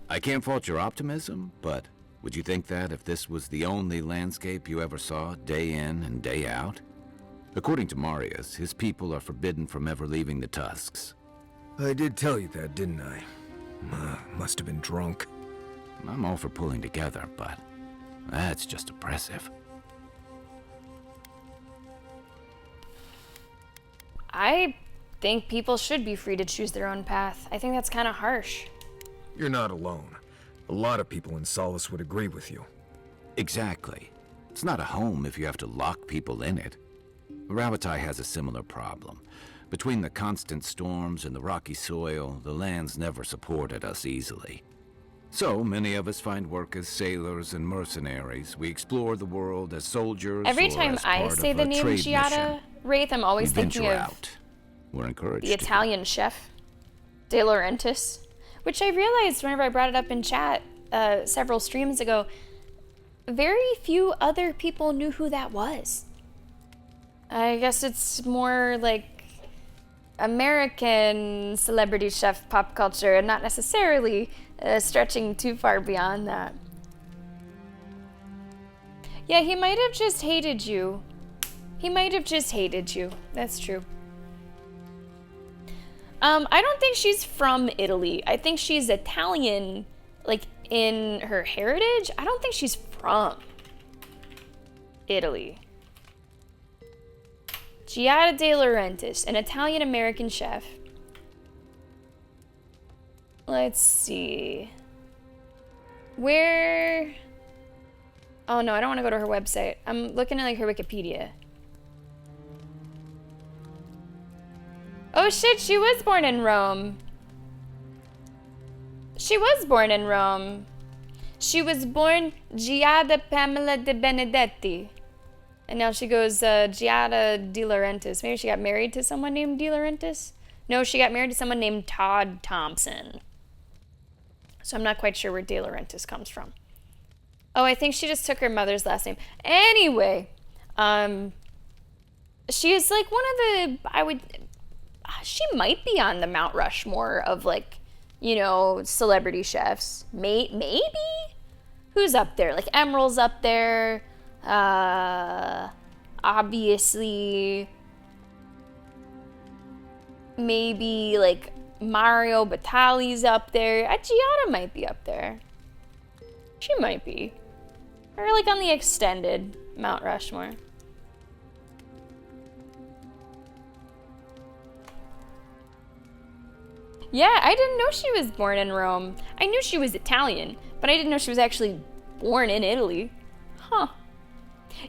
I can't fault your optimism, but would you think that if this was the only landscape you ever saw, day in and day out? According to Marius, his people are forbidden from ever leaving the Tusks.
I did tell you that, didn't I? Must have been drunk.
I'm all for pulling together, but that's just oppressive.
I think people should be free to choose their own path. I think that's kind of harsh.
You're not alone. A lot of people in Solace would agree with you.
Exactly. It's not a home if you have to lock people in it. Ravatai has a similar problem. Between the constant storms and the rocky soil, the land's never supported us easily. So many of us find work as sailors and mercenaries. We explore the world as soldiers.
Every
or
time
as
I
part
say
of
the
a
name
trade
Giada
mission.
Wraith, I'm always
We
thinking
venture
of
out. We're encouraged
the
to.
Italian chef, De Laurentiis, which I realized whenever I brought it up in chat several streams ago, very few other people knew who that was. I guess it's more like American celebrity chef pop culture and not necessarily stretching too far beyond that. Yeah, he might have just hated you. He might have just hated you. That's true. I don't think she's from Italy. I think she's Italian, like, in her heritage. I don't think she's from Italy. Giada De Laurentiis, an Italian-American chef. Let's see. Where... Oh no, I don't want to go to her website. I'm looking at, like, her Wikipedia. Oh shit, she was born in Rome. She was born in Rome. She was born Giada Pamela de Benedetti. And now she goes Giada De Laurentiis. Maybe she got married to someone named De Laurentiis? No, she got married to someone named Todd Thompson. So I'm not quite sure where De Laurentiis comes from. Oh, I think she just took her mother's last name. Anyway, she is like one of the, she might be on the Mount Rushmore of, like, you know, celebrity chefs. Maybe? Who's up there? Like, Emerald's up there. Obviously, maybe, like, Mario Batali's up there. Giada might be up there. She might be. Or, like, on the extended Mount Rushmore. Yeah, I didn't know she was born in Rome. I knew she was Italian, but I didn't know she was actually born in Italy. Huh.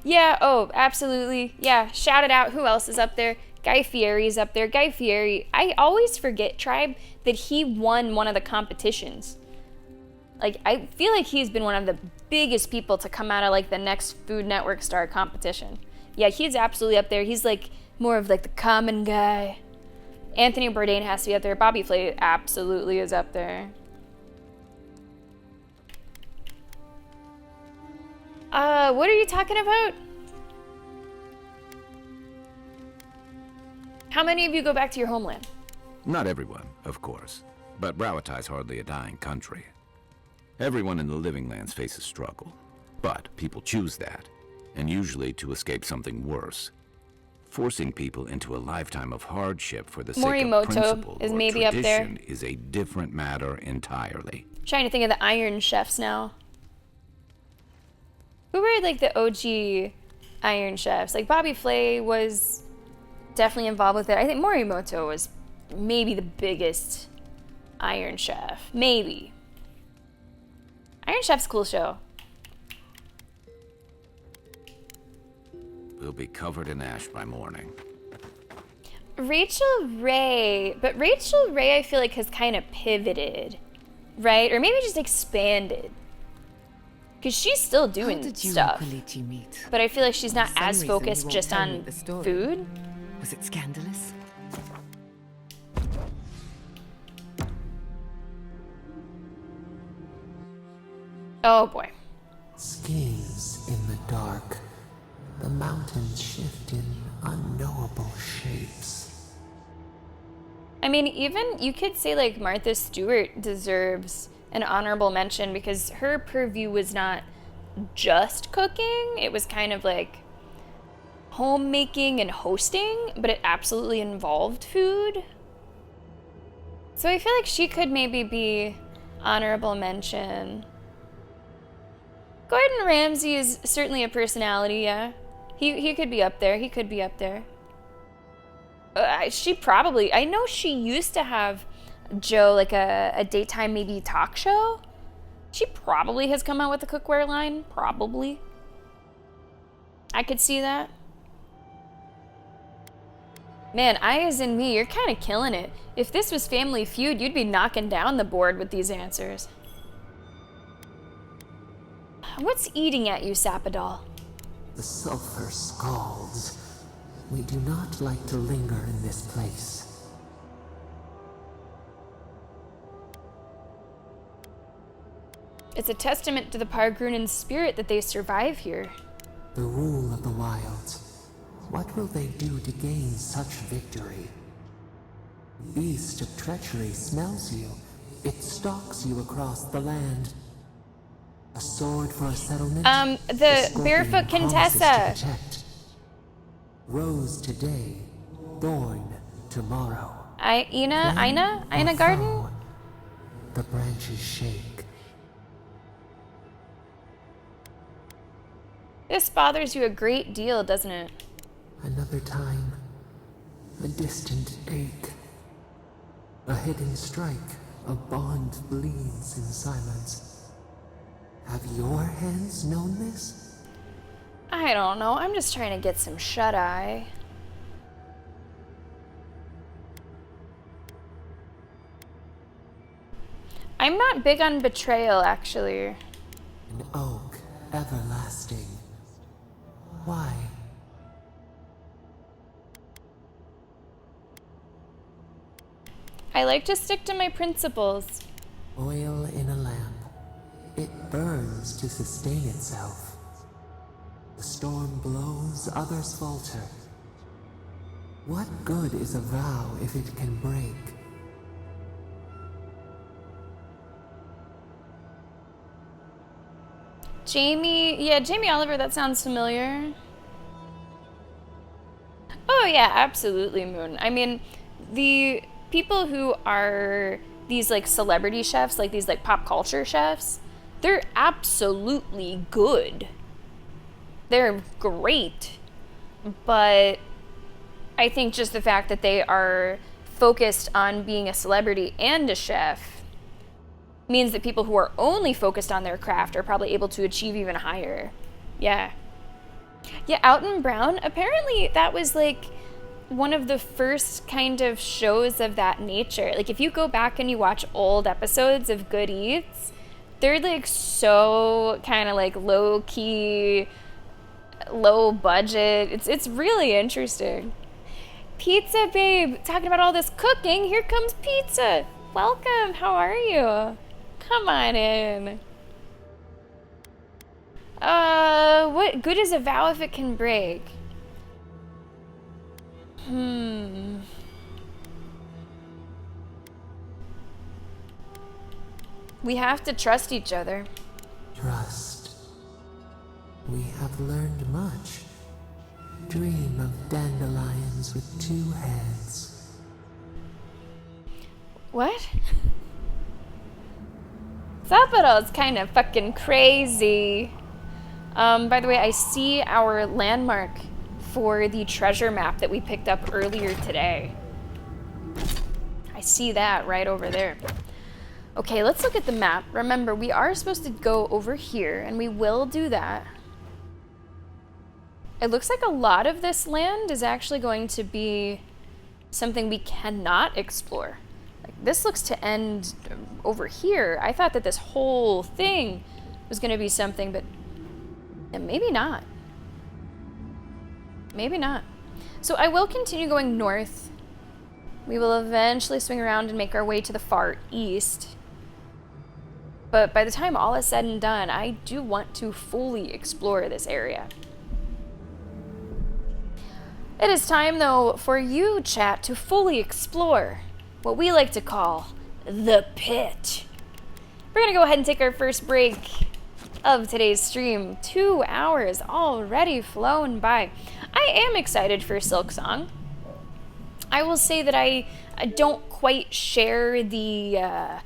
Yeah, oh, absolutely. Yeah, shout it out. Who else is up there? Guy Fieri's up there. Guy Fieri, I always forget, Tribe, that he won one of the competitions. Like, I feel like he's been one of the biggest people to come out of, like, the next Food Network star competition. Yeah, he's absolutely up there. He's, like, more of, like, the common guy. Anthony Bourdain has to be up there. Bobby Flay absolutely is up there. What are you talking about? How many of you go back to your homeland?
Not everyone, of course. But Rauatai's hardly a dying country. Everyone in the living lands faces struggle. But people choose that, and usually to escape something worse. Forcing people into a lifetime of hardship for the sake
Morimoto
of principle
is
or
maybe up there.
tradition is a different matter entirely.
Trying to think of the Iron Chefs now. Who were like the OG Iron Chefs? Like Bobby Flay was definitely involved with it. I think Morimoto was maybe the biggest Iron Chef. Maybe. Iron Chef's a cool show.
We'll be covered in ash by morning.
Rachel Ray, but Rachel Ray I feel like has kind of pivoted, right? Or maybe just expanded. Because she's still doing
How did you
stuff.
and Quilichi meet?
But I feel like she's not
For some
as
reason,
focused
you won't
just
tell me
on
the story.
food.
Was it scandalous?
Oh boy.
Schemes in the dark. The mountains shift in unknowable shapes.
I mean, even you could say like Martha Stewart deserves an honorable mention because her purview was not just cooking. It was kind of like homemaking and hosting, but it absolutely involved food. So I feel like she could maybe be honorable mention. Gordon Ramsay is certainly a personality, yeah. He could be up there. He could be up there. She probably... I know she used to have, Joe, like a daytime maybe talk show. She probably has come out with a cookware line. Probably. I could see that. Man, I as in me, you're kind of killing it. If this was Family Feud, you'd be knocking down the board with these answers. What's eating at you, Sapadol?
The sulfur scalds. We do not like to linger in this place.
It's a testament to the Pargrunan spirit that they survive here.
The rule of the wilds. What will they do to gain such victory? Beast of treachery smells you. It stalks you across the land. A sword for a settlement.
The Barefoot Contessa.
Rose today, thorn tomorrow.
Ina Garden?
The branches shake.
This bothers you a great deal, doesn't it?
Another time, a distant ache. A hidden strike, a bond bleeds in silence. Have your hands known this?
I don't know. I'm just trying to get some shut-eye. I'm not big on betrayal, actually.
An oak, everlasting. Why?
I like to stick to my principles.
Oil in a lamp. It burns to sustain itself. The storm blows, others falter. What good is a vow if it can break?
Jamie Oliver, that sounds familiar. Oh yeah, absolutely, Moon. I mean, the people who are these like celebrity chefs, like these like pop culture chefs, they're absolutely good. They're great. But I think just the fact that they are focused on being a celebrity and a chef means that people who are only focused on their craft are probably able to achieve even higher. Yeah. Yeah, Alton Brown, apparently that was like one of the first kind of shows of that nature. Like if you go back and you watch old episodes of Good Eats, they're like so kind of like low key, low budget. It's really interesting. Pizza Babe, talking about all this cooking, here comes pizza. Welcome, how are you? Come on in. What good is a vow if it can break? We have to trust each other.
Trust. We have learned much. dream of dandelions with two heads.
What? Zapparo's kind of fucking crazy. By the way, I see our landmark for the treasure map that we picked up earlier today. I see that right over there. Okay, let's look at the map. Remember, we are supposed to go over here, and we will do that. It looks like a lot of this land is actually going to be something we cannot explore. Like, this looks to end over here. I thought that this whole thing was going to be something, but maybe not. Maybe not. So I will continue going north. We will eventually swing around and make our way to the far east. But by the time all is said and done, I do want to fully explore this area. It is time, though, for you, chat, to fully explore what we like to call the pit. We're going to go ahead and take our first break of today's stream. 2 hours already flown by. I am excited for Silksong. I will say that I don't quite share the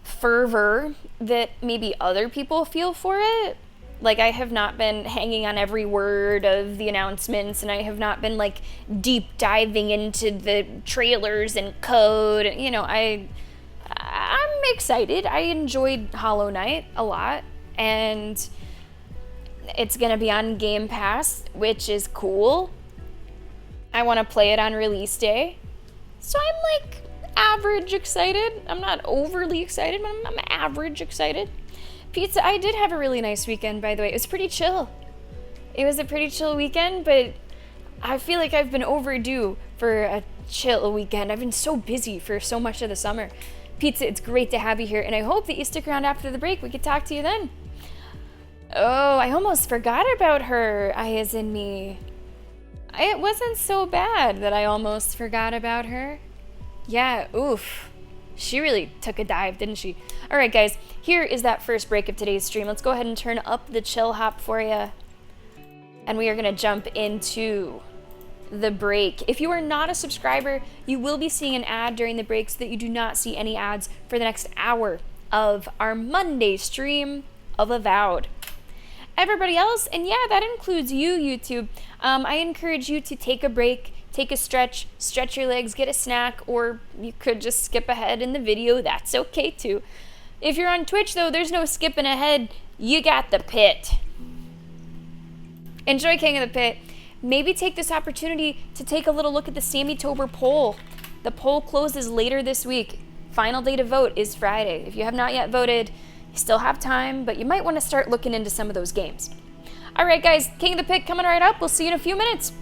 fervor that maybe other people feel for it. Like, I have not been hanging on every word of the announcements, and I have not been, like, deep diving into the trailers and code. You know, I'm excited. I enjoyed Hollow Knight a lot, and it's gonna be on Game Pass, which is cool. I want to play it on release day. So I'm, like, average excited. I'm not overly excited, but I'm average excited. Pizza, I did have a really nice weekend, by the way. It was pretty chill. It was a pretty chill weekend, but I feel like I've been overdue for a chill weekend. I've been so busy for so much of the summer. Pizza, it's great to have you here, and I hope that you stick around after the break. We could talk to you then. Oh, I almost forgot about her, I as in me. It wasn't so bad that I almost forgot about her. Yeah, oof. She really took a dive, didn't she? All right, guys, here is that first break of today's stream. Let's go ahead and turn up the chill hop for you. And we are going to jump into the break. If you are not a subscriber, you will be seeing an ad during the break so that you do not see any ads for the next hour of our Monday stream of Avowed. Everybody else, and yeah, that includes you, YouTube, I encourage you to take a break, take a stretch your legs, get a snack, or you could just skip ahead in the video. That's okay too. If you're on Twitch, though, there's no skipping ahead. You got the pit. Enjoy King of the Pit. Maybe take this opportunity to take a little look at the Sammy Tober poll. The poll closes later this week. Final day to vote is Friday. If you have not yet voted, you still have time, but you might want to start looking into some of those games. All right, guys, King of the Pit coming right up. We'll see you in a few minutes.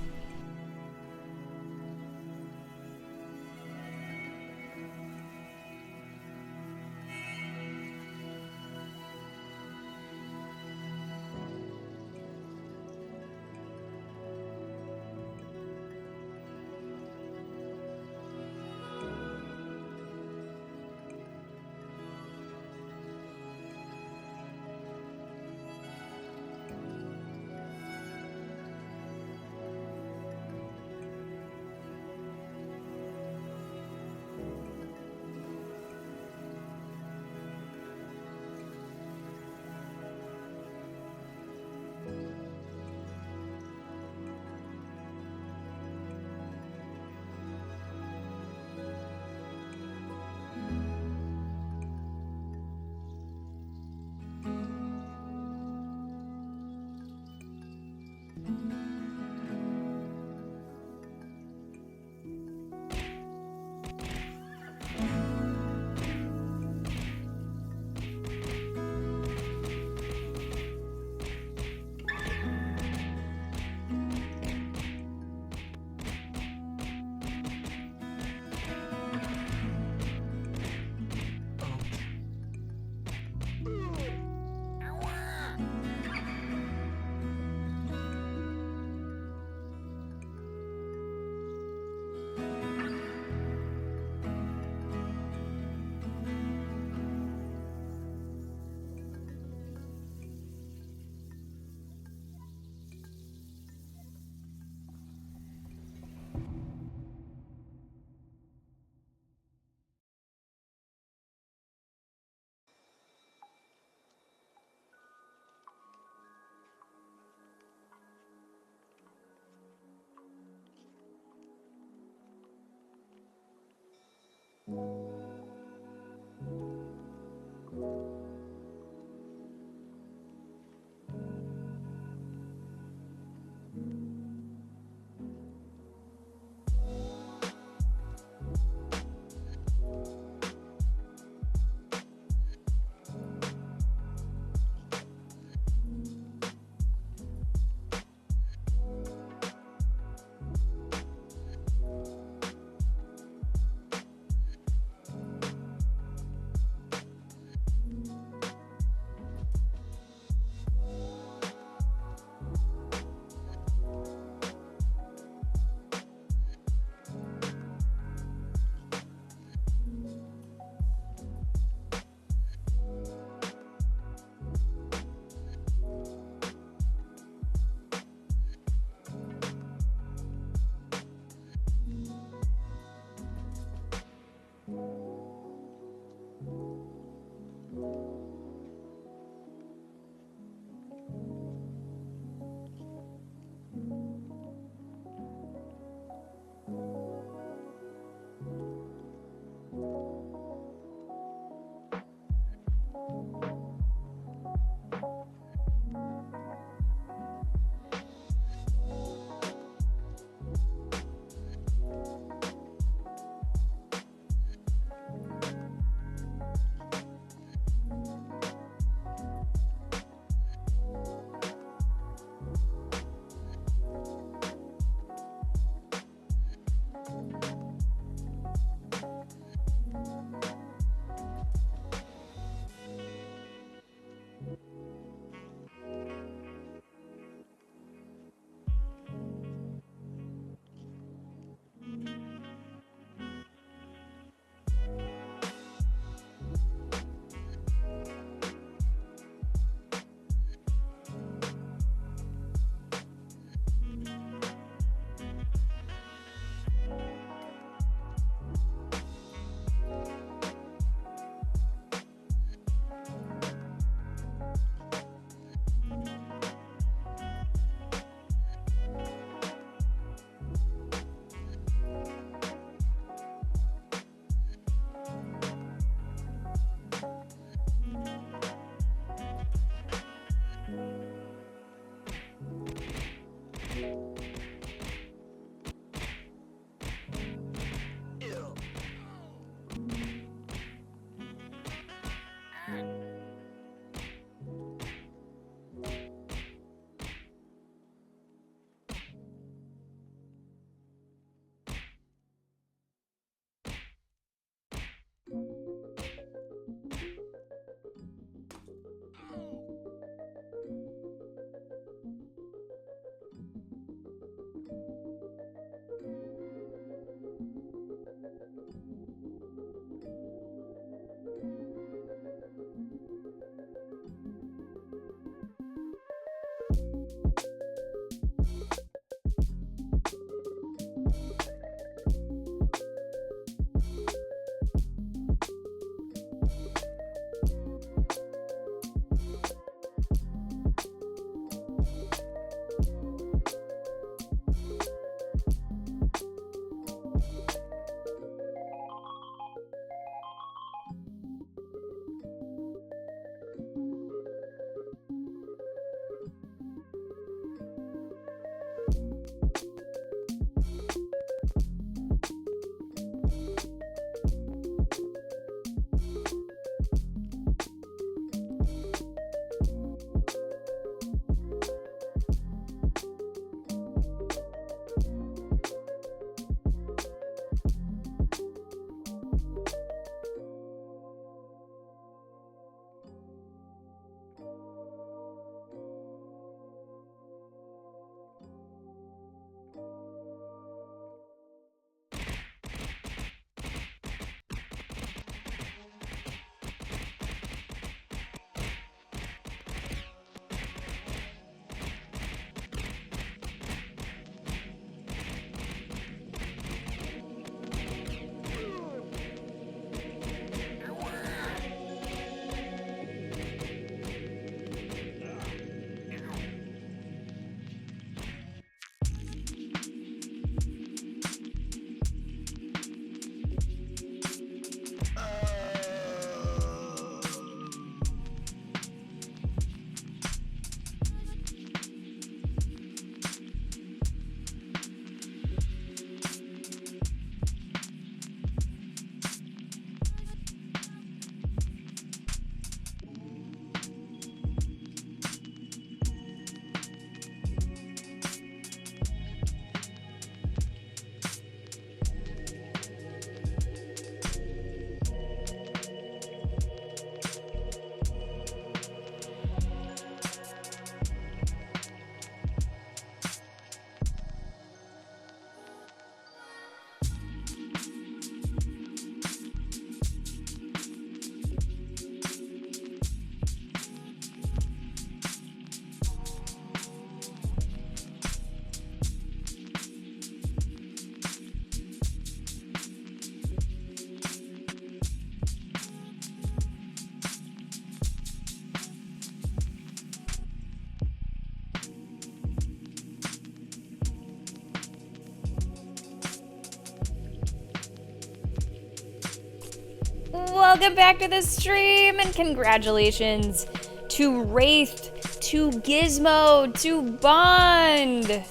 Welcome back to the stream, and congratulations to Wraith, to Gizmo, to Bond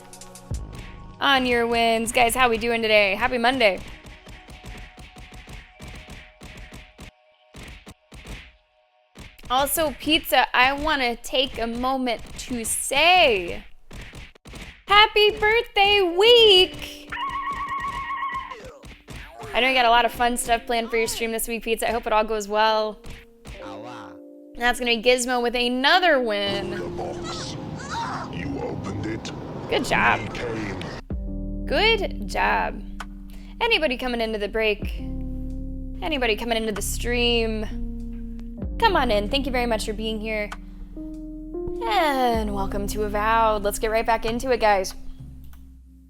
on your wins. Guys, how we doing today? Happy Monday. Also, Pizza, I want to take a moment to say happy birthday week! I know you got a lot of fun stuff planned for your stream this week, Pizza. I hope it all goes well. That's gonna be Gizmo with another win.
You opened it.
Good job. Good job. Anybody coming into the break? Anybody coming into the stream? Come on in. Thank you very much for being here. And welcome to Avowed. Let's get right back into it, guys.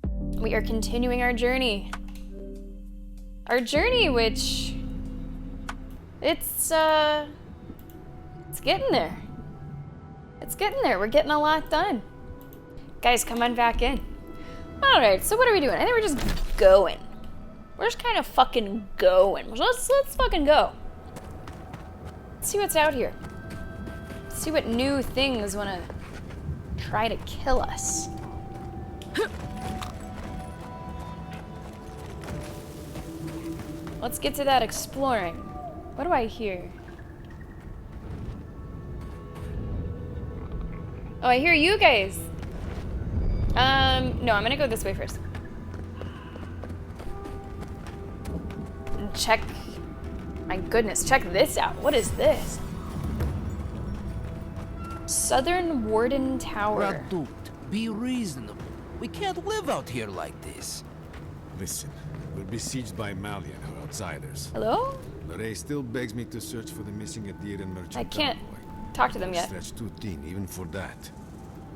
We are continuing our journey. Our journey, which it's getting there. It's getting there. We're getting a lot done. Guys, come on back in. All right, so what are we doing? I think we're just going. We're just kind of fucking going. Let's fucking go. Let's see what's out here. Let's see what new things want to try to kill us. Let's get to that exploring. What do I hear? Oh, I hear you guys. No, I'm gonna go this way first. And check. My goodness, check this out. What is this? Southern Warden Tower.
Radut, be reasonable. We can't live out here like this.
Listen, we're besieged by Malian or outsiders.
Hello?
Lorraine still begs me to search for the missing Adiran merchant.
I can't talk to them yet.
Stretched too thin, even for that.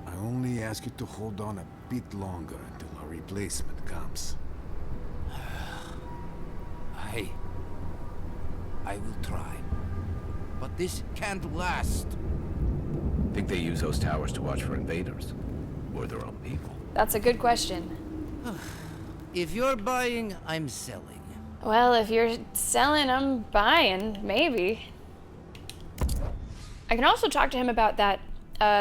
I only ask you to hold on a bit longer until our replacement comes.
I will try. But this can't last.
Think they use those towers to watch for invaders? Or their own people?
That's a good question.
If you're buying, I'm selling.
Well, if you're selling, I'm buying. Maybe. I can also talk to him about that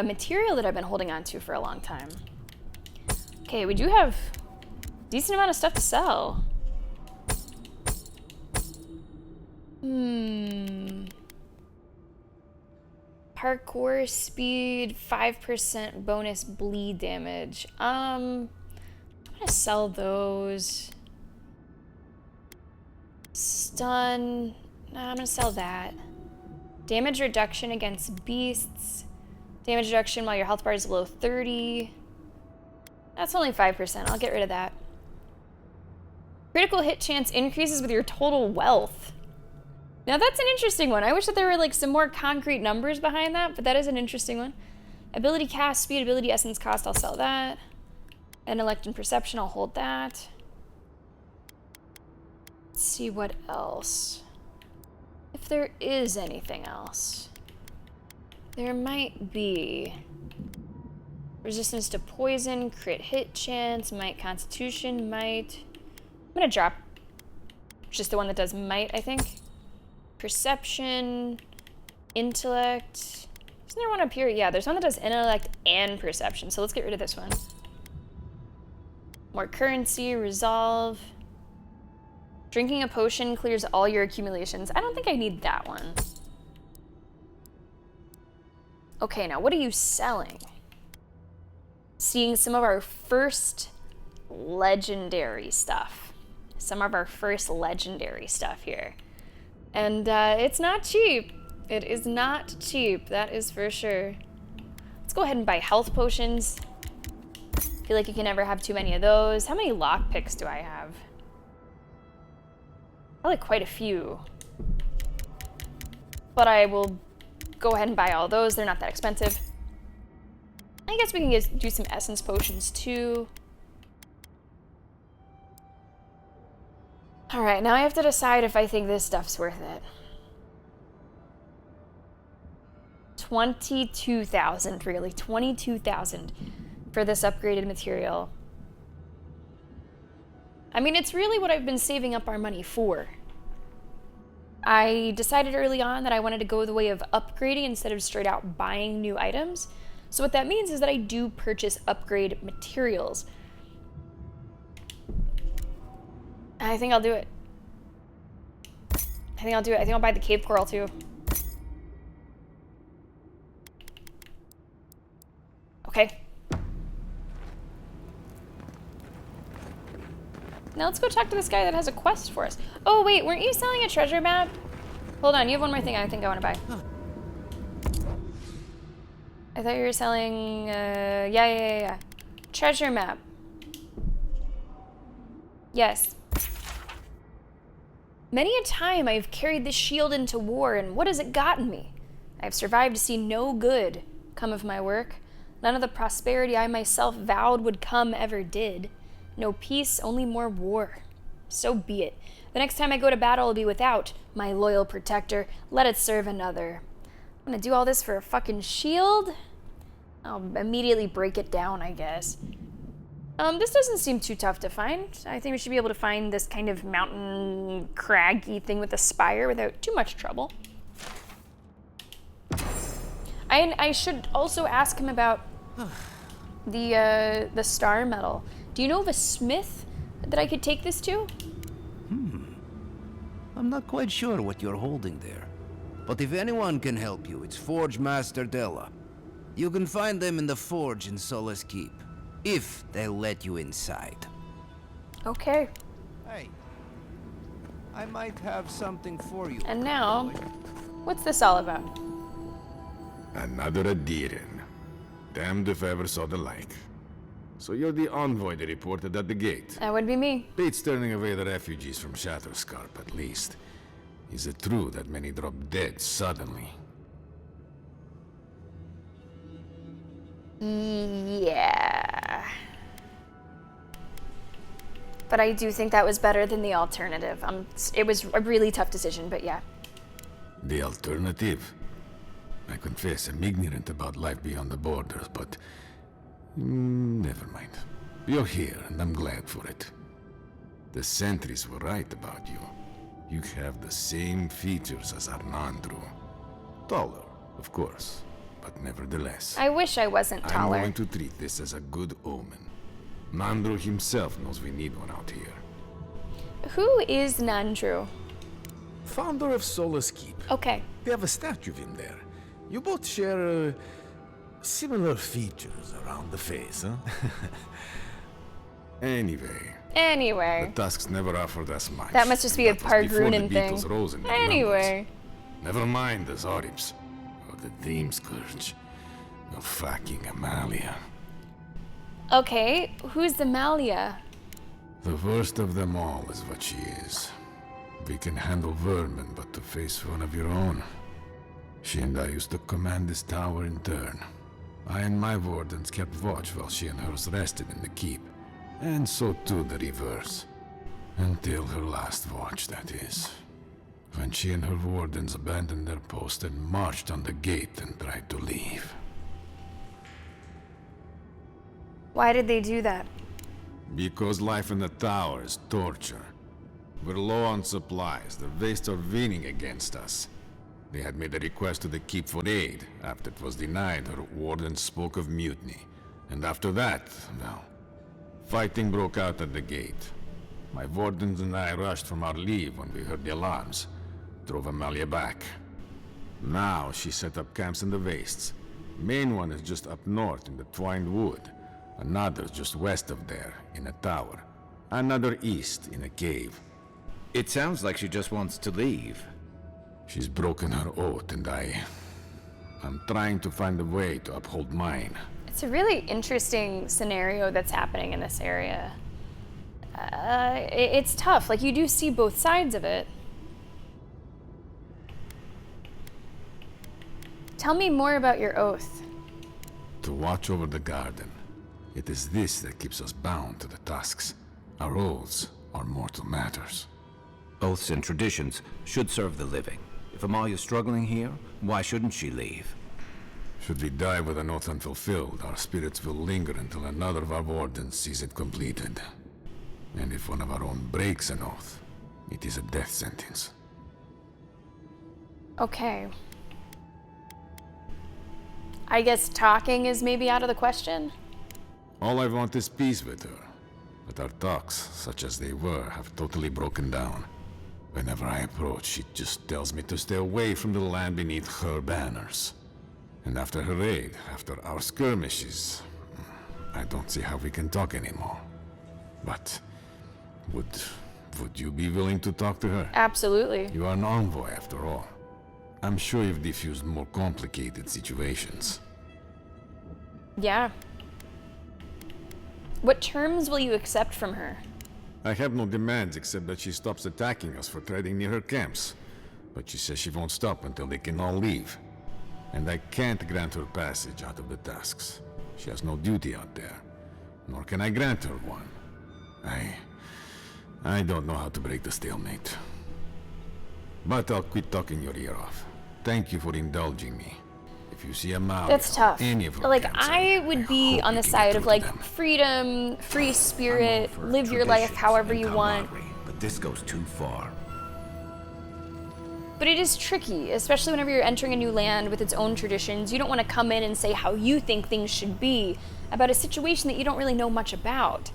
material that I've been holding on to for a long time. Okay, we do have a decent amount of stuff to sell. Parkour speed, 5% bonus bleed damage. I'm gonna sell those. Stun. No, I'm gonna sell that. Damage reduction against beasts. Damage reduction while your health bar is below 30. That's only 5%. I'll get rid of that. Critical hit chance increases with your total wealth. Now that's an interesting one. I wish that there were like some more concrete numbers behind that, but that is an interesting one. Ability cast speed, ability essence cost, I'll sell that. Intellect and perception, I'll hold that. Let's see what else. If there is anything else. There might be. Resistance to poison, crit hit chance, might constitution, might. I'm gonna drop just the one that does might, I think. Perception, intellect. Isn't there one up here? Yeah, there's one that does intellect and perception. So let's get rid of this one. More currency, resolve. Drinking a potion clears all your accumulations. I don't think I need that one. Okay, now what are you selling? Seeing some of our first legendary stuff. Some of our first legendary stuff here. And it's not cheap. It is not cheap, that is for sure. Let's go ahead and buy health potions. Feel like you can never have too many of those. How many lockpicks do I have? Probably quite a few. But I will go ahead and buy all those. They're not that expensive. I guess we can do some essence potions too. All right, now I have to decide if I think this stuff's worth it. 22,000, really, 22,000 for this upgraded material. I mean, it's really what I've been saving up our money for. I decided early on that I wanted to go the way of upgrading instead of straight out buying new items. So what that means is that I do purchase upgrade materials. I think I'll do it. I think I'll buy the cave coral too. Okay. Now let's go talk to this guy that has a quest for us. Oh wait, weren't you selling a treasure map? Hold on, you have one more thing I think I want to buy. I thought you were selling, yeah. Treasure map. Yes. Many a time I've carried this shield into war, and what has it gotten me? I have survived to see no good come of my work. None of the prosperity I myself vowed would come ever did. No peace, only more war. So be it. The next time I go to battle will be without my loyal protector. Let it serve another. I'm gonna do all this for a fucking shield? I'll immediately break it down, I guess. This doesn't seem too tough to find. I think we should be able to find this kind of mountain craggy thing with a spire without too much trouble. I should also ask him about the star metal. Do you know of a smith that I could take this to?
I'm not quite sure what you're holding there. But if anyone can help you, it's Forge Master Della. You can find them in the forge in Solace Keep, if they'll let you inside.
Okay.
Hey, I might have something for you.
And now, what's this all about?
Another Adiran. Damned if I ever saw the like. So you're the envoy they reported at the gate.
That would be me.
Beats turning away the refugees from Shatterscarp, at least. Is it true that many drop dead suddenly?
Yeah. But I do think that was better than the alternative. It was a really tough decision, but yeah.
The alternative? I confess I'm ignorant about life beyond the borders, but... never mind. You're here, and I'm glad for it. The sentries were right about you. You have the same features as Arnandru. Taller, of course, but nevertheless.
I wish I wasn't taller.
I'm going to treat this as a good omen. Nandru himself knows we need one out here.
Who is Nandru?
Founder of Solace Keep.
Okay.
We have a statue of him there. You both share similar features around the face, huh? Anyway. The Tusks never offered us much.
That must just be a Pargrunin thing.
Anyway. Never mind the Zoribs. Or the Dream Scourge. Or fucking Amalia.
Okay, who's the Malia?
The worst of them all is what she is. We can handle vermin, but to face one of your own. She and I used to command this tower in turn. I and my wardens kept watch while she and hers rested in the keep. And so too the reverse. Until her last watch, that is. When she and her wardens abandoned their post and marched on the gate and tried to leave.
Why did they do that?
Because life in the tower is torture. We're low on supplies. The Waste are winning against us. They had made a request to the keep for aid. After it was denied, her warden spoke of mutiny. And after that, well, fighting broke out at the gate. My wardens and I rushed from our leave when we heard the alarms. Drove Amalia back. Now she set up camps in the wastes. Main one is just up north in the Twined Wood. Another just west of there, in a tower. Another east, in a cave.
It sounds like she just wants to leave.
She's broken her oath, and I'm trying to find a way to uphold mine.
It's a really interesting scenario that's happening in this area. It's tough. Like, you do see both sides of it. Tell me more about your oath.
To watch over the garden. It is this that keeps us bound to the Tusks. Our oaths are mortal matters.
Oaths and traditions should serve the living. If Amalia's struggling here, why shouldn't she leave?
Should we die with an oath unfulfilled, our spirits will linger until another of our wardens sees it completed. And if one of our own breaks an oath, it is a death sentence.
Okay. I guess talking is maybe out of the question?
All I want is peace with her. But our talks, such as they were, have totally broken down. Whenever I approach, she just tells me to stay away from the land beneath her banners. And after her raid, after our skirmishes, I don't see how we can talk anymore. But would you be willing to talk to her?
Absolutely.
You are an envoy, after all. I'm sure you've diffused more complicated situations.
Yeah. What terms will you accept from her?
I have no demands except that she stops attacking us for treading near her camps. But she says she won't stop until they can all leave. And I can't grant her passage out of the Tusks. She has no duty out there. Nor can I grant her one. I don't know how to break the stalemate. But I'll quit talking your ear off. Thank you for indulging me. If you see a mouse,
that's tough.
Any of her
like,
camps,
I would be on the side of, like, freedom, free spirit, live your life however you want.
But this goes too far.
But it is tricky, especially whenever you're entering a new land with its own traditions. You don't want to come in and say how you think things should be about a situation that you don't really know much about.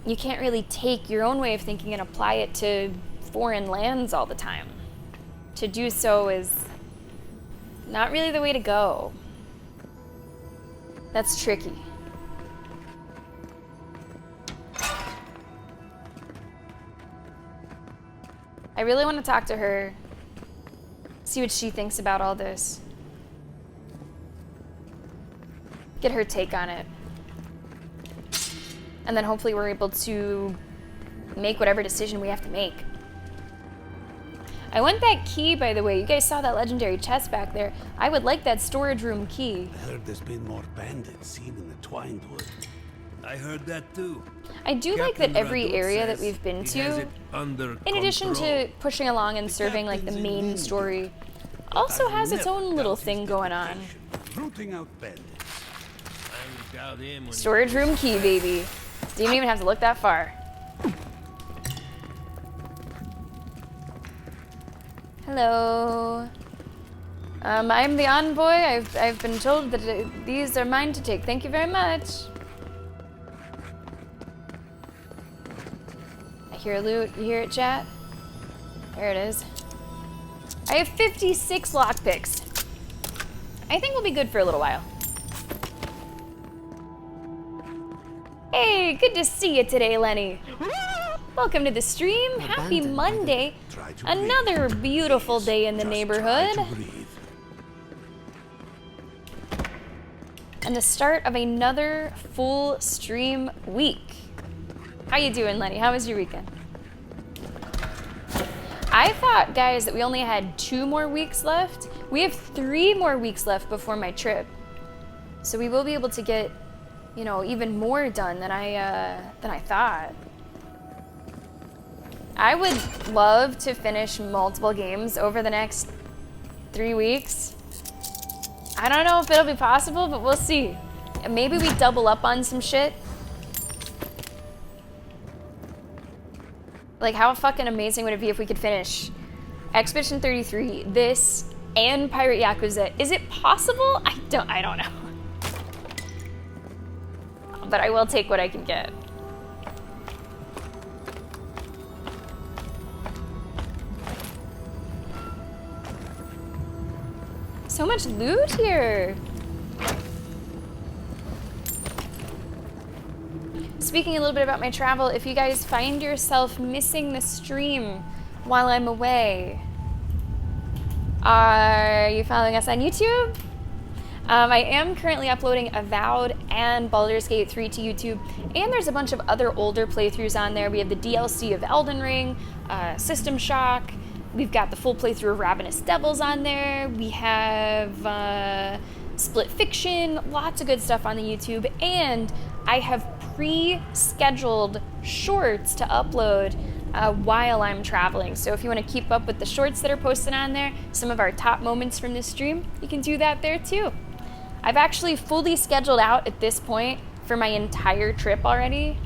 You can't really take your own way of thinking and apply it to foreign lands all the time. To do so is not really the way to go. That's tricky. I really want to talk to her, see what she thinks about all this. Get her take on it. And then hopefully we're able to make whatever decision we have to make. I want that key, by the way. You guys saw that legendary chest back there. I would like that storage room key.
I heard there's been more bandits seen in the Twined Wood. I heard that too.
I do like that every area that we've been to, in addition to pushing along and serving like the main story, also has its own little thing going on.
Rooting out bandits.
Storage room key, baby. Didn't even have to look that far. Hello. I'm the envoy. I've been told that these are mine to take. Thank you very much. I hear loot. You hear it, chat? There it is. I have 56 lockpicks. I think we'll be good for a little while. Hey, good to see you today, Lenny. Welcome to the stream. Happy Monday. Another beautiful day in the neighborhood. And the start of another full stream week. How you doing, Lenny? How was your weekend? I thought, guys, that we only had 2 more weeks left. We have 3 more weeks left before my trip. So we will be able to get, you know, even more done than I thought. I would love to finish multiple games over the next 3 weeks. I don't know if it'll be possible, but we'll see. And maybe we double up on some shit. Like, how fucking amazing would it be if we could finish Expedition 33, this, and Pirate Yakuza? Is it possible? I don't know. But I will take what I can get. So much loot here. Speaking a little bit about my travel, if you guys find yourself missing the stream while I'm away, are you following us on YouTube? I am currently uploading Avowed and Baldur's Gate 3 to YouTube, and there's a bunch of other older playthroughs on there. We have the DLC of Elden Ring, System Shock. We've got the full playthrough of Ravenous Devils on there. We have Split Fiction, lots of good stuff on the YouTube, and I have pre-scheduled shorts to upload while I'm traveling. So if you want to keep up with the shorts that are posted on there, some of our top moments from this stream, you can do that there too. I've actually fully scheduled out at this point for my entire trip already.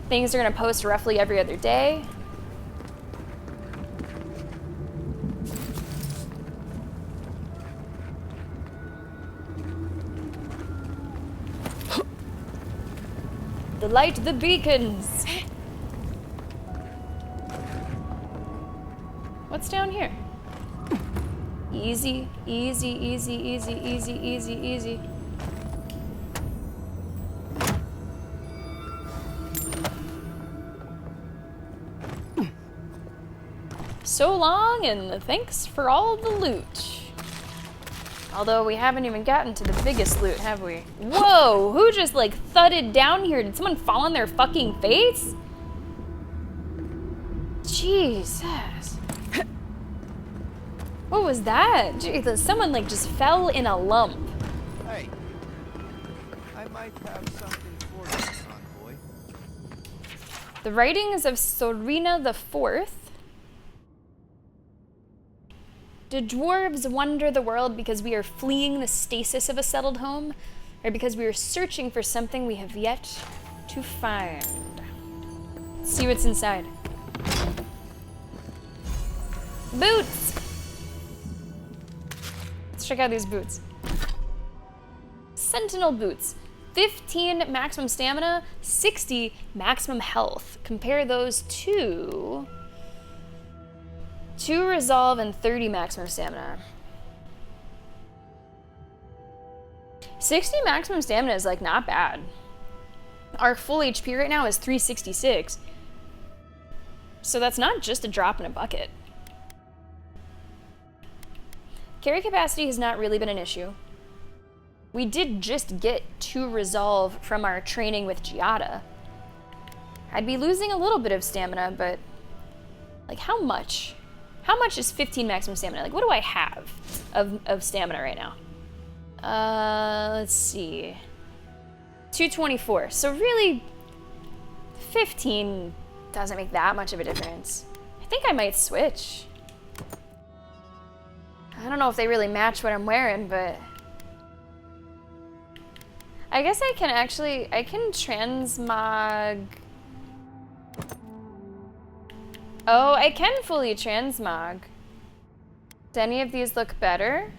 Things are going to post roughly every other day. Light the beacons. What's down here? Easy, easy, easy, easy, easy, easy, easy. So long, and thanks for all the loot. Although we haven't even gotten to the biggest loot, have we? Whoa, who just like thudded down here? Did someone fall on their fucking face? Jesus. What was that? Jesus, someone like just fell in a lump.
Hey, I might have something for you, convoy.
The writings of Sorina the Fourth. Do dwarves wander the world because we are fleeing the stasis of a settled home, or because we are searching for something we have yet to find? Let's see what's inside. Boots! Let's check out these boots. Sentinel boots. 15 maximum stamina, 60 maximum health. Compare those to 2 resolve and 30 maximum stamina. 60 maximum stamina is like not bad. Our full HP right now is 366. So that's not just a drop in a bucket. Carry capacity has not really been an issue. We did just get 2 resolve from our training with Giada. I'd be losing a little bit of stamina, but like how much? How much is 15 maximum stamina? Like what do I have of stamina right now? Let's see. 224. So really 15 doesn't make that much of a difference. I think I might switch. I don't know if they really match what I'm wearing, but I guess I can transmog. Oh, I can fully transmog. Do any of these look better?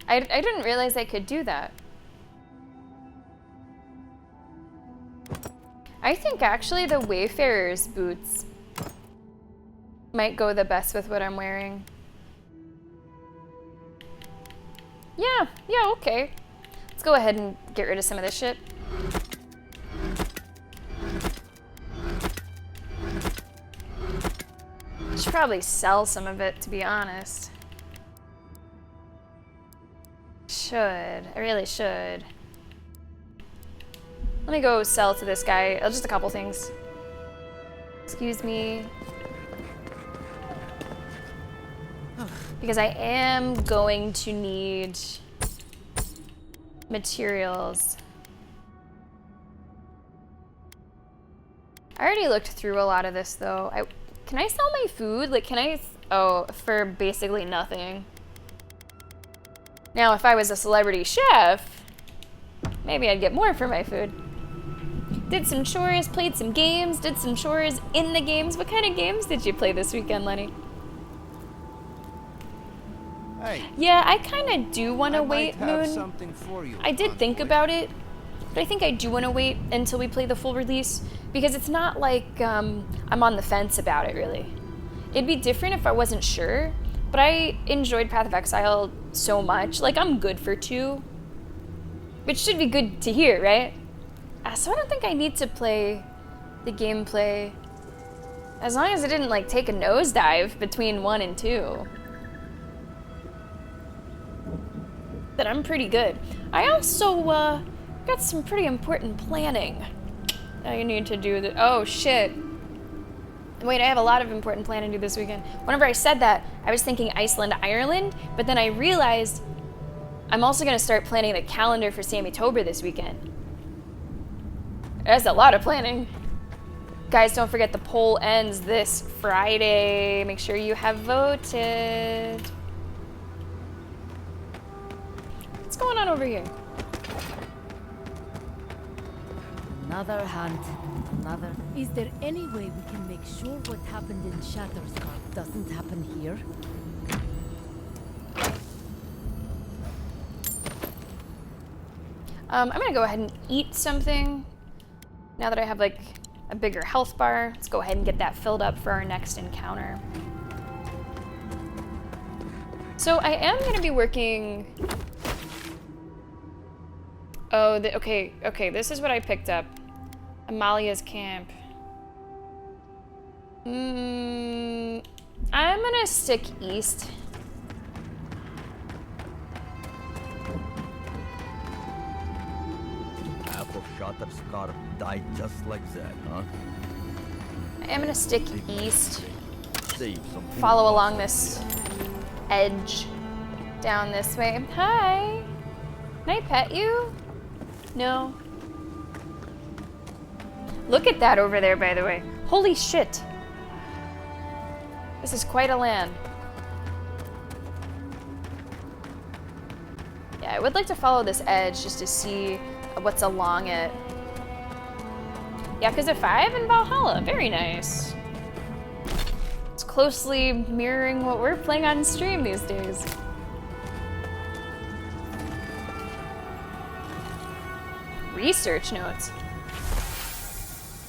I didn't realize I could do that. I think actually the Wayfarer's boots might go the best with what I'm wearing. Yeah, okay. Let's go ahead and get rid of some of this shit. Should probably sell some of it, to be honest. I really should. Let me go sell to this guy, just a couple things. Excuse me. Because I am going to need materials. I already looked through a lot of this though. Can I sell my food? Like oh, for basically nothing. Now if I was a celebrity chef, maybe I'd get more for my food. Did some chores, played some games, did some chores in the games. What kind of games did you play this weekend, Lenny?
Hey,
yeah, I kind of do want to wait, Moon.
Something for you,
I did think about it, but I think I do want to wait until we play the full release, because it's not like I'm on the fence about it, really. It'd be different if I wasn't sure, but I enjoyed Path of Exile so much. Like, I'm good for 2, which should be good to hear, right? So I don't think I need to play the gameplay as long as it didn't, like, take a nosedive between 1 and 2. Then I'm pretty good. I also got some pretty important planning I need to do. Oh shit. Wait, I have a lot of important planning to do this weekend. Whenever I said that, I was thinking Iceland, Ireland, but then I realized I'm also gonna start planning the calendar for Sammy-tober this weekend. That's a lot of planning. Guys, don't forget the poll ends this Friday. Make sure you have voted. What's going on over here?
Another hunt. Another. Is there any way we can make sure what happened in Shatterscarp doesn't happen here?
I'm gonna go ahead and eat something. Now that I have like a bigger health bar, let's go ahead and get that filled up for our next encounter. So I am gonna be working. Oh, okay, this is what I picked up. Amalia's camp. I'm gonna stick east.
Half of Shatterscarp died just like that, huh?
I am gonna stick east.
Save some food.
Follow along this edge down this way. Hi! Can I pet you? No. Look at that over there, by the way. Holy shit. This is quite a land. Yeah, I would like to follow this edge just to see what's along it. Yakuza 5 and Valhalla, very nice. It's closely mirroring what we're playing on stream these days. Research notes.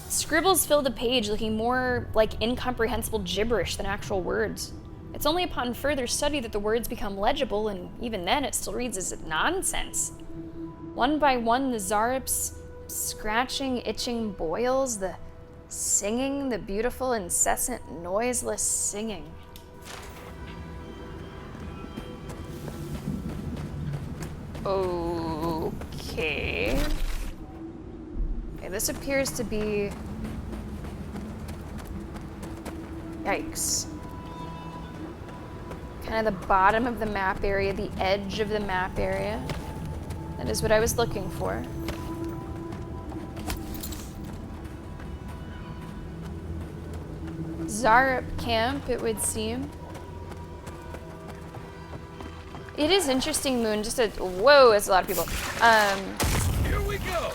Scribbles fill the page looking more like incomprehensible gibberish than actual words. It's only upon further study that the words become legible, and even then it still reads as nonsense. One by one, the Zarup's scratching, itching boils, the singing, the beautiful, incessant, noiseless singing. Okay. Okay, this appears to be... Yikes. Kind of the bottom of the map area, the edge of the map area. That is what I was looking for. Zarup camp, it would seem. It is interesting, Moon, just a... Whoa, it's a lot of people.
Here we go.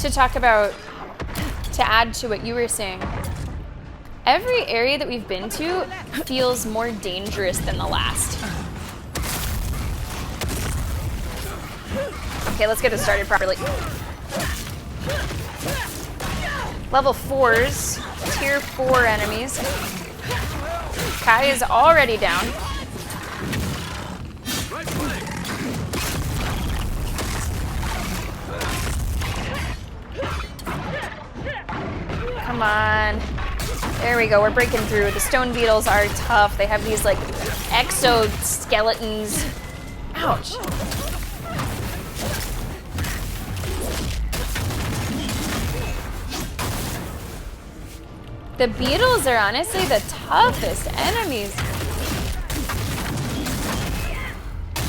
To talk about... To add to what you were saying. Every area that we've been to feels more dangerous than the last. Okay, let's get it started properly. Level 4s, tier 4 enemies. Kai is already down. Come on. There we go, we're breaking through. The stone beetles are tough. They have these like exoskeletons. Ouch. The beetles are honestly the toughest enemies.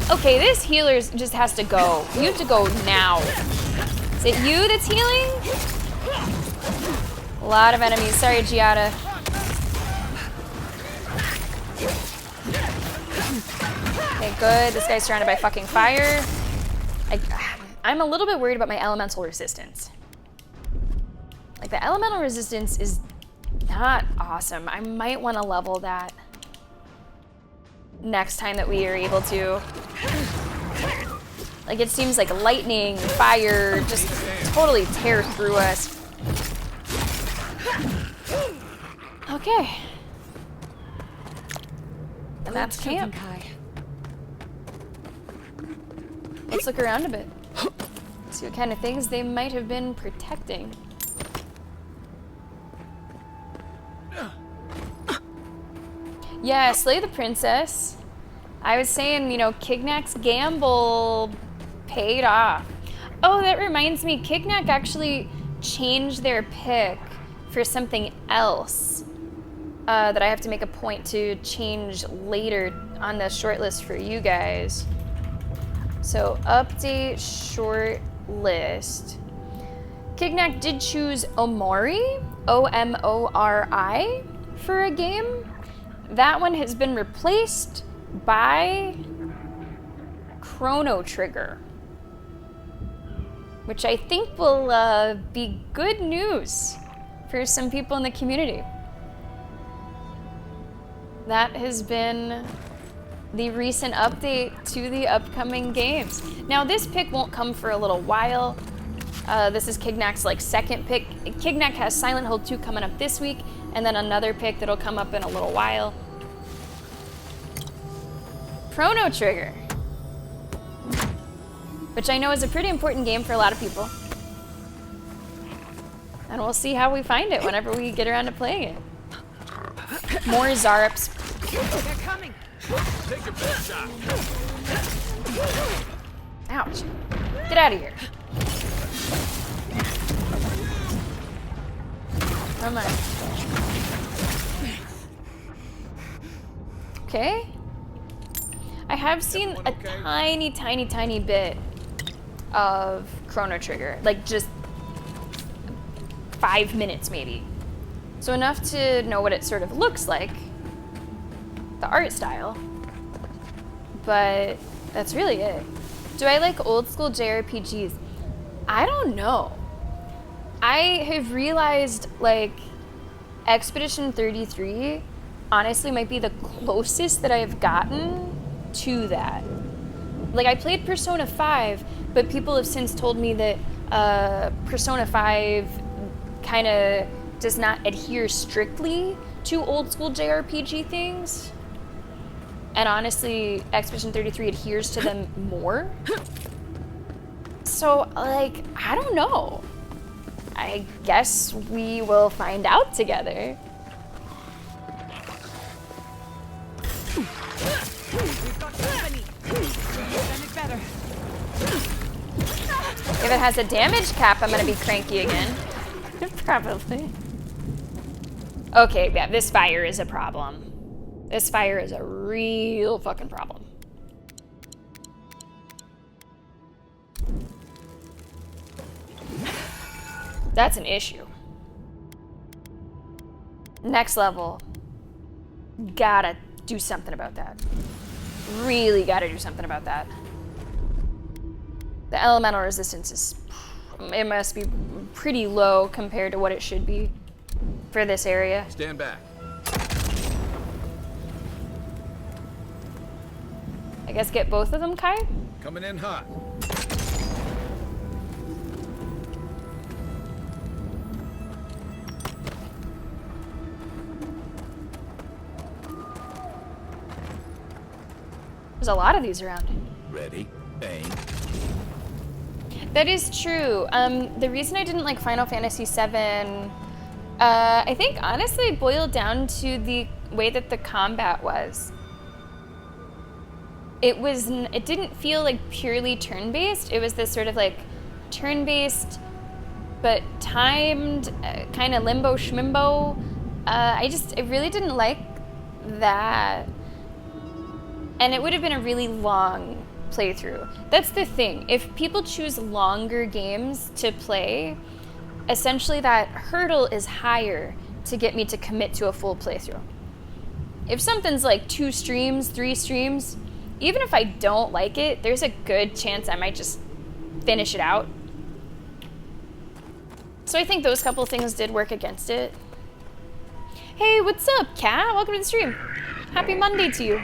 Okay, this healer just has to go. You have to go now. Is it you that's healing? A lot of enemies. Sorry, Giada. Okay, good. This guy's surrounded by fucking fire. I'm a little bit worried about my elemental resistance. Like, the elemental resistance is not awesome. I might want to level that next time that we are able to. Like, it seems like lightning, fire, just totally tear through us. Okay. And that's camp. Let's look around a bit. See what kind of things they might have been protecting. Yeah, slay the princess. I was saying, you know, Kignak's gamble paid off. Oh, that reminds me, Kignak actually changed their pick for something else that I have to make a point to change later on the shortlist for you guys. So, update short list. Kignak did choose Omori, O-M-O-R-I, for a game. That one has been replaced by Chrono Trigger. which I think will be good news for some people in the community. That has been the recent update to the upcoming games. Now, this pick won't come for a little while. This is Kignak's like second pick. Kignak has Silent Hill 2 coming up this week, and then another pick that'll come up in a little while. Chrono Trigger, which I know is a pretty important game for a lot of people. And we'll see how we find it whenever we get around to playing it. More Zarups.
They're coming. Take your best shot.
Ouch. Get out of here. Come on. Okay. I have seen a tiny bit of Chrono Trigger. Like just 5 minutes maybe. So enough to know what it sort of looks like. The art style. But that's really it. Do I like old school JRPGs? I don't know. I have realized like Expedition 33 honestly might be the closest that I've gotten to that. Like I played Persona 5, but people have since told me that Persona 5 kind of does not adhere strictly to old school JRPG things. And honestly, Expedition 33 adheres to them more. So, like, I don't know. I guess we will find out together.
We've got company. Done it better.
If it has a damage cap, I'm gonna be cranky again. Probably. Okay, yeah, this fire is a problem. This fire is a real fucking problem. That's an issue. Next level. Gotta do something about that. Really gotta do something about that. The elemental resistance is... It must be pretty low compared to what it should be for this area.
Stand back.
I guess get both of them, Kai?
Coming in hot.
There's a lot of these around.
Ready? Bang.
That is true. The reason I didn't like Final Fantasy VII, I think honestly it boiled down to the way that the combat was. It didn't feel like purely turn-based. It was this sort of like turn-based, but timed, kind of limbo schmimbo. I really didn't like that. And it would have been a really long playthrough. That's the thing. If people choose longer games to play, essentially that hurdle is higher to get me to commit to a full playthrough. If something's like 2 streams, 3 streams, even if I don't like it, there's a good chance I might just finish it out. So I think those couple things did work against it. Hey, what's up, Kat? Welcome to the stream. Happy Monday to you.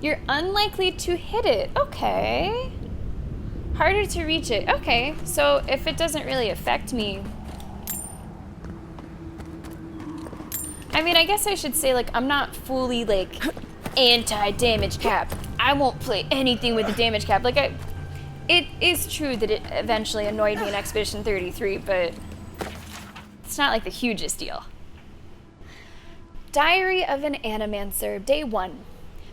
You're unlikely to hit it. Okay. Harder to reach it. Okay, so if it doesn't really affect me... I mean, I guess I should say, like, I'm not fully, like, anti-damage cap. I won't play anything with a damage cap. Like, it is true that it eventually annoyed me in Expedition 33, but it's not, like, the hugest deal. Diary of an Animancer, Day 1.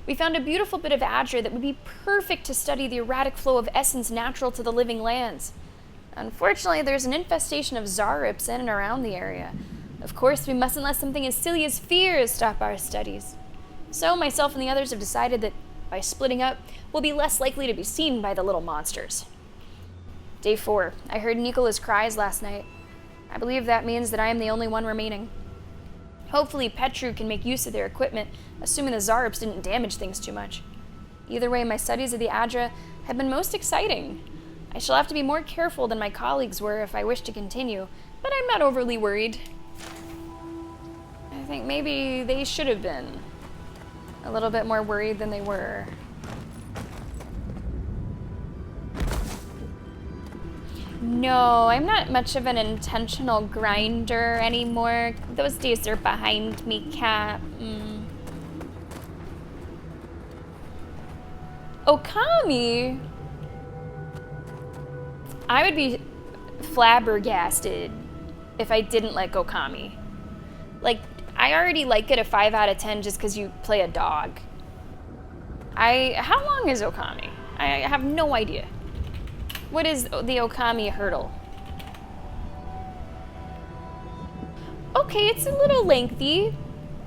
We found a beautiful bit of Adra that would be perfect to study the erratic flow of essence natural to the living lands. Unfortunately, there's an infestation of Zarups in and around the area. Of course, we mustn't let something as silly as fear stop our studies. So, myself and the others have decided that by splitting up, we'll be less likely to be seen by the little monsters. Day 4. I heard Nicola's cries last night. I believe that means that I am the only one remaining. Hopefully, Petru can make use of their equipment, assuming the Zarups didn't damage things too much. Either way, my studies of the Adra have been most exciting. I shall have to be more careful than my colleagues were if I wish to continue, but I'm not overly worried. I think maybe they should have been a little bit more worried than they were. No, I'm not much of an intentional grinder anymore. Those days are behind me, Cat. Okami? I would be flabbergasted if I didn't like Okami. Like, I already like it a 5 out of 10 just because you play a dog. How long is Okami? I have no idea. What is the Okami hurdle? Okay, it's a little lengthy.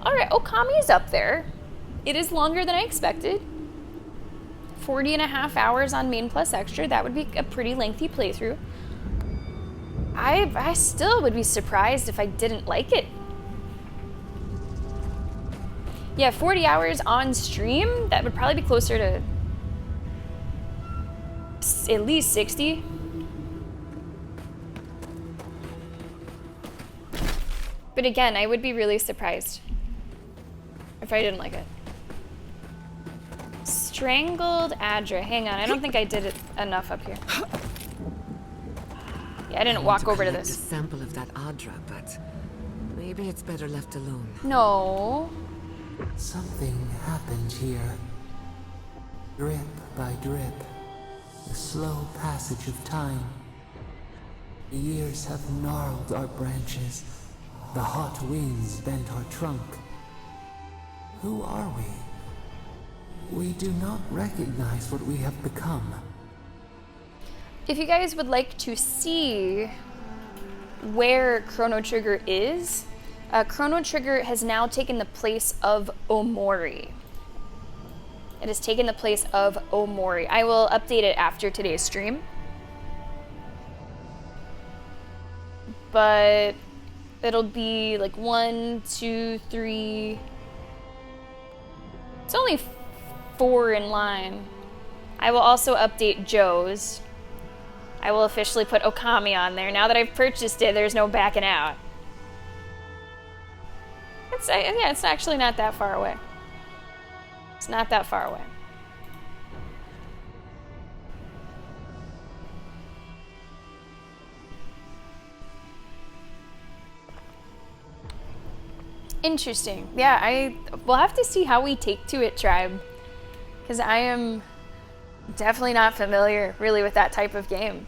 Alright, Okami is up there. It is longer than I expected. 40.5 hours on main plus extra. That would be a pretty lengthy playthrough. I still would be surprised if I didn't like it. Yeah, 40 hours on stream, that would probably be closer to at least 60. But again, I would be really surprised if I didn't like it. Strangled Adra. Hang on, I don't think I did it enough up here. Yeah, I didn't walk over to this.
A sample of that Adra, but maybe it's better left alone.
No.
Something happened here. Drip by drip. The slow passage of time. The years have gnarled our branches. The hot winds bent our trunk. Who are we? We do not recognize what we have become.
If you guys would like to see where Chrono Trigger is, Chrono Trigger has now taken the place of Omori. It has taken the place of Omori. I will update it after today's stream. But it'll be like 1, 2, 3. It's only 4 in line. I will also update Joe's. I will officially put Okami on there. Now that I've purchased it, there's no backing out. It's actually not that far away. It's not that far away. Interesting. Yeah, we'll have to see how we take to it, Tribe. Because I am definitely not familiar, really, with that type of game.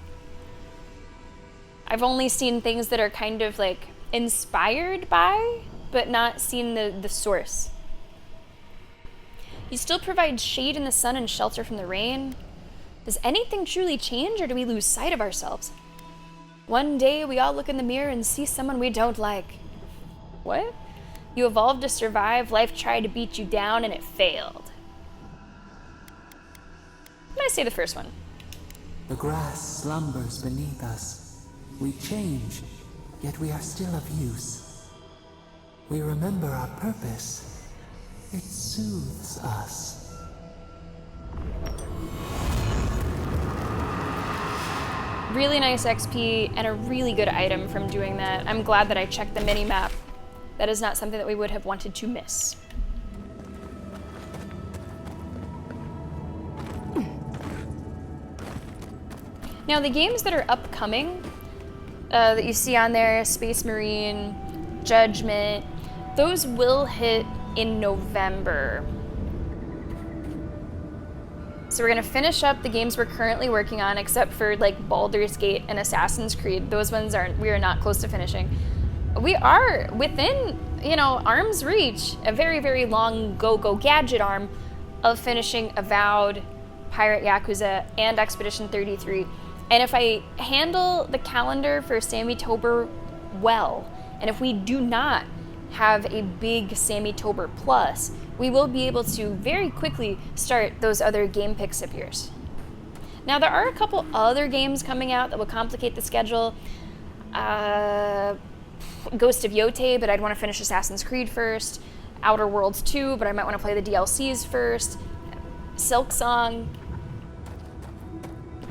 I've only seen things that are kind of, like, inspired by, but not seen the source. You still provide shade in the sun and shelter from the rain. Does anything truly change, or do we lose sight of ourselves? One day, we all look in the mirror and see someone we don't like. What? You evolved to survive, life tried to beat you down, and it failed. I'm gonna say the first one.
The grass slumbers beneath us. We change, yet we are still of use. We remember our purpose. It soothes us.
Really nice XP and a really good item from doing that. I'm glad that I checked the mini-map. That is not something that we would have wanted to miss. Now, the games that are upcoming, that you see on there, Space Marine, Judgment, those will hit in November. So we're gonna finish up the games we're currently working on, except for like Baldur's Gate and Assassin's Creed. Those ones we are not close to finishing. We are within, arm's reach, a very, very long go gadget arm of finishing Avowed, Pirate Yakuza, and Expedition 33. And if I handle the calendar for Sammy Tober well, and if we do not have a big Sammy Tober Plus, we will be able to very quickly start those other game picks of yours. Now, there are a couple other games coming out that will complicate the schedule. Ghost of Yote, but I'd want to finish Assassin's Creed first. Outer Worlds 2, but I might want to play the DLCs first. Silk Song.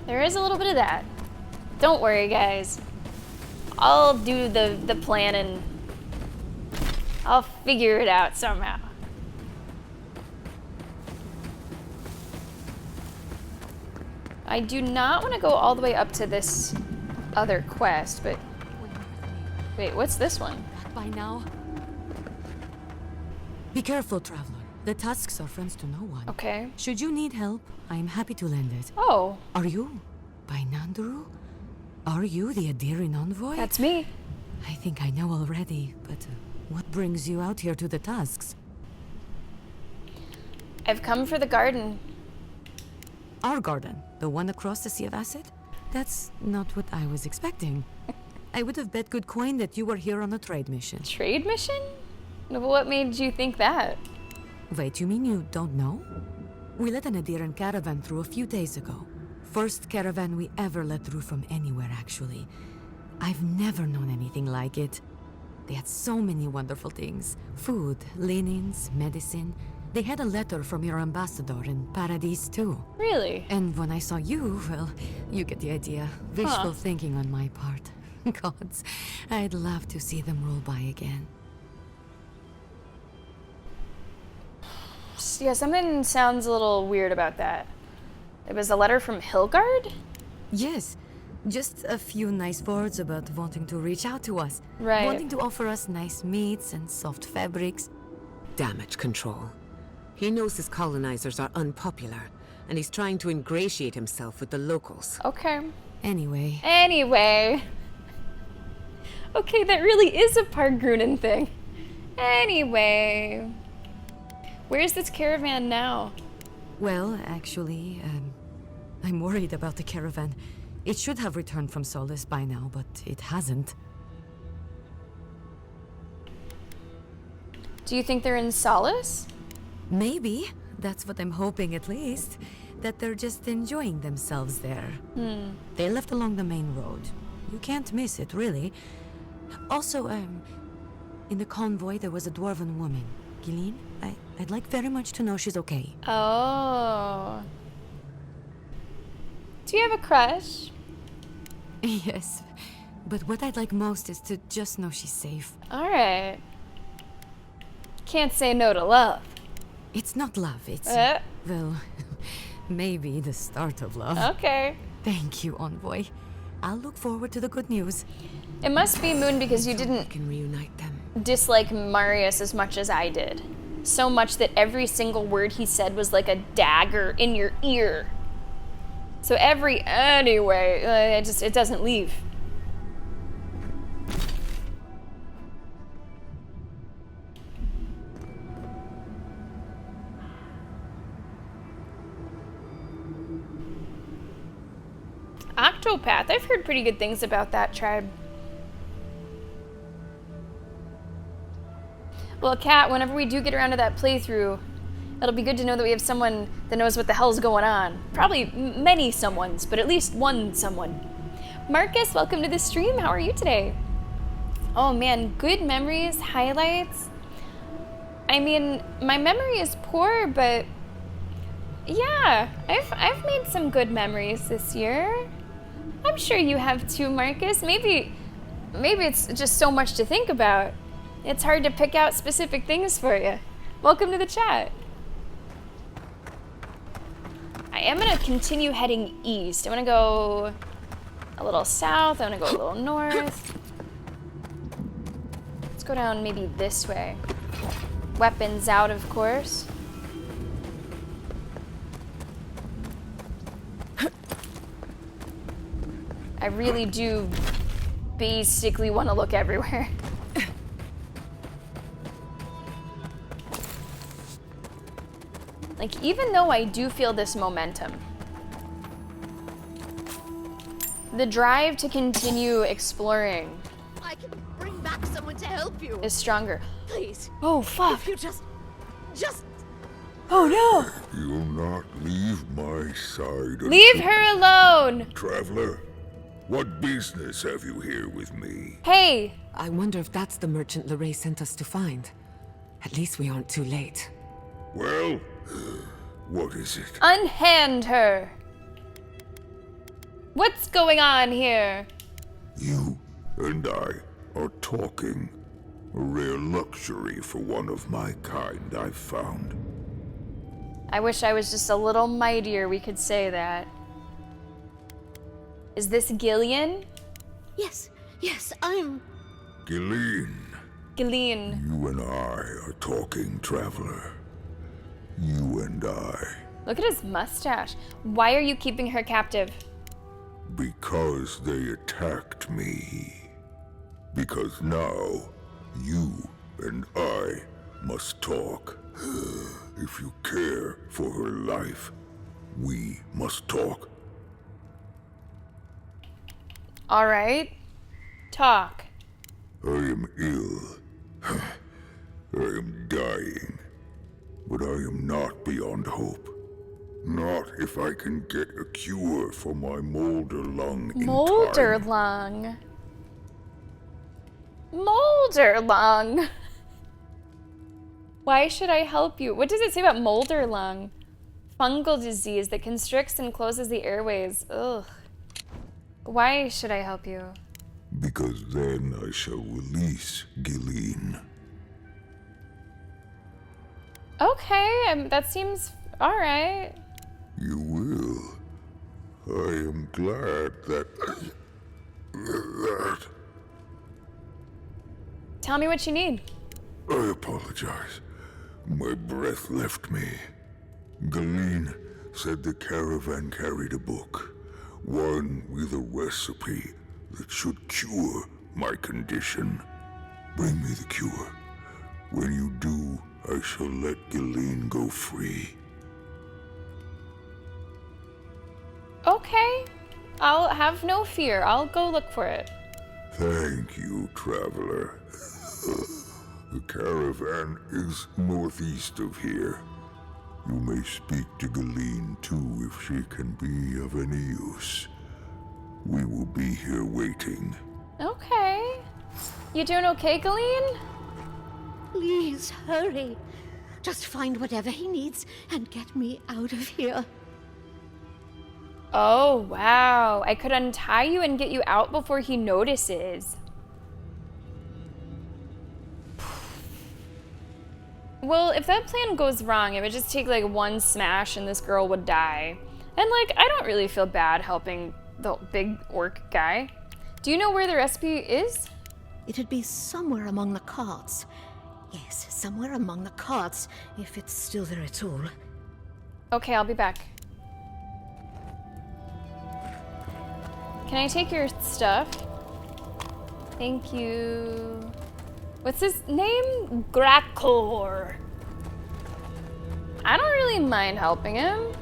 There is a little bit of that. Don't worry, guys. I'll do the plan and I'll figure it out somehow. I do not want to go all the way up to this other quest, but... Wait, what's this one?
By now. Be careful, traveler. The Tusks are friends to no one.
Okay.
Should you need help, I am happy to lend it.
Oh.
Are you by Nandru? Are you the Adiran envoy?
That's me.
I think I know already, but what brings you out here to the Tusks?
I've come for the garden.
Our garden? The one across the Sea of Acid? That's not what I was expecting. I would have bet good coin that you were here on a trade mission.
Trade mission? What made you think that?
Wait, you mean you don't know? We let an Adiran caravan through a few days ago. First caravan we ever let through from anywhere, actually. I've never known anything like it. They had so many wonderful things. Food, linens, medicine. They had a letter from your ambassador in Paradise, too.
Really?
And when I saw you, well, you get the idea. Wishful thinking on my part. Gods, I'd love to see them roll by again.
Yeah, something sounds a little weird about that. It was a letter from Hilgard?
Yes. Just a few nice words about wanting to reach out to us.
Right.
Wanting to offer us nice meats and soft fabrics.
Damage control. He knows his colonizers are unpopular, and he's trying to ingratiate himself with the locals.
Okay.
Anyway.
Okay, that really is a Pargrunen thing. Anyway. Where's this caravan now?
Well, actually, I'm worried about the caravan. It should have returned from Solace by now, but it hasn't.
Do you think they're in Solace?
Maybe. That's what I'm hoping, at least. That they're just enjoying themselves there. They left along the main road. You can't miss it, really. Also, in the convoy there was a dwarven woman. Gilleen, I'd like very much to know she's okay.
Oh. Do you have a crush?
Yes. But what I'd like most is to just know she's safe.
Alright. Can't say no to love.
It's not love, it's... well, maybe the start of love.
Okay.
Thank you, Envoy. I'll look forward to the good news.
It must be, Moon, because you didn't
reunite them.
Dislike Marius as much as I did. So much that every single word he said was like a dagger in your ear. So anyway, it doesn't leave. Octopath, I've heard pretty good things about that tribe. Well, Kat, whenever we do get around to that playthrough, it'll be good to know that we have someone that knows what the hell's going on. Probably many someones, but at least one someone. Marcus, welcome to the stream. How are you today? Oh man, good memories, highlights. I mean, my memory is poor, but yeah, I've made some good memories this year. I'm sure you have too, Marcus. Maybe it's just so much to think about. It's hard to pick out specific things for you. Welcome to the chat. I am gonna continue heading east. I'm gonna go a little south. I'm gonna go a little north. Let's go down maybe this way. Weapons out, of course. I really do basically want to look everywhere. Like, even though I do feel this momentum, the drive to continue exploring
I can bring back someone to help you.
is stronger.
Please.
Oh, fuck.
If you just...
Oh, no.
You'll not leave my side.
Leave her alone.
Traveler, what business have you here with me?
Hey.
I wonder if that's the merchant Lorraine sent us to find. At least we aren't too late.
Well, what is it?
Unhand her. What's going on here?
You and I are talking. A rare luxury for one of my kind, I've found.
I wish I was just a little mightier, we could say that. Is this Gillian?
Yes, I'm...
Gilleen.
Gilleen.
You and I are talking, traveler. You and I.
Look at his mustache. Why are you keeping her captive?
Because they attacked me. Because now, you and I must talk. If you care for her life, we must talk.
All right. Talk.
I am ill. I am dying. But I am not beyond hope. Not if I can get a cure for my molder lung in time.
Molder lung. Molder lung. Why should I help you? What does it say about molder lung? Fungal disease that constricts and closes the airways. Ugh. Why should I help you?
Because then I shall release Gilleen.
Okay, that seems alright.
You will. I am glad that...
Tell me what you need.
I apologize. My breath left me. Gilleen said the caravan carried a book. One with a recipe that should cure my condition. Bring me the cure. When you do, I shall let Gilleen go free.
Okay. I'll have no fear. I'll go look for it.
Thank you, traveler. The caravan is northeast of here. You may speak to Gilleen too if she can be of any use. We will be here waiting.
Okay. You doing okay, Gilleen?
Please, hurry. Just find whatever he needs and get me out of here.
Oh, wow. I could untie you and get you out before he notices. Well, if that plan goes wrong, it would just take like one smash and this girl would die. And like, I don't really feel bad helping the big orc guy. Do you know where the recipe is?
It'd be somewhere among the carts. Yes, somewhere among the carts, if it's still there at all.
Okay, I'll be back. Can I take your stuff? Thank you. What's his name? Grakor. I don't really mind helping him.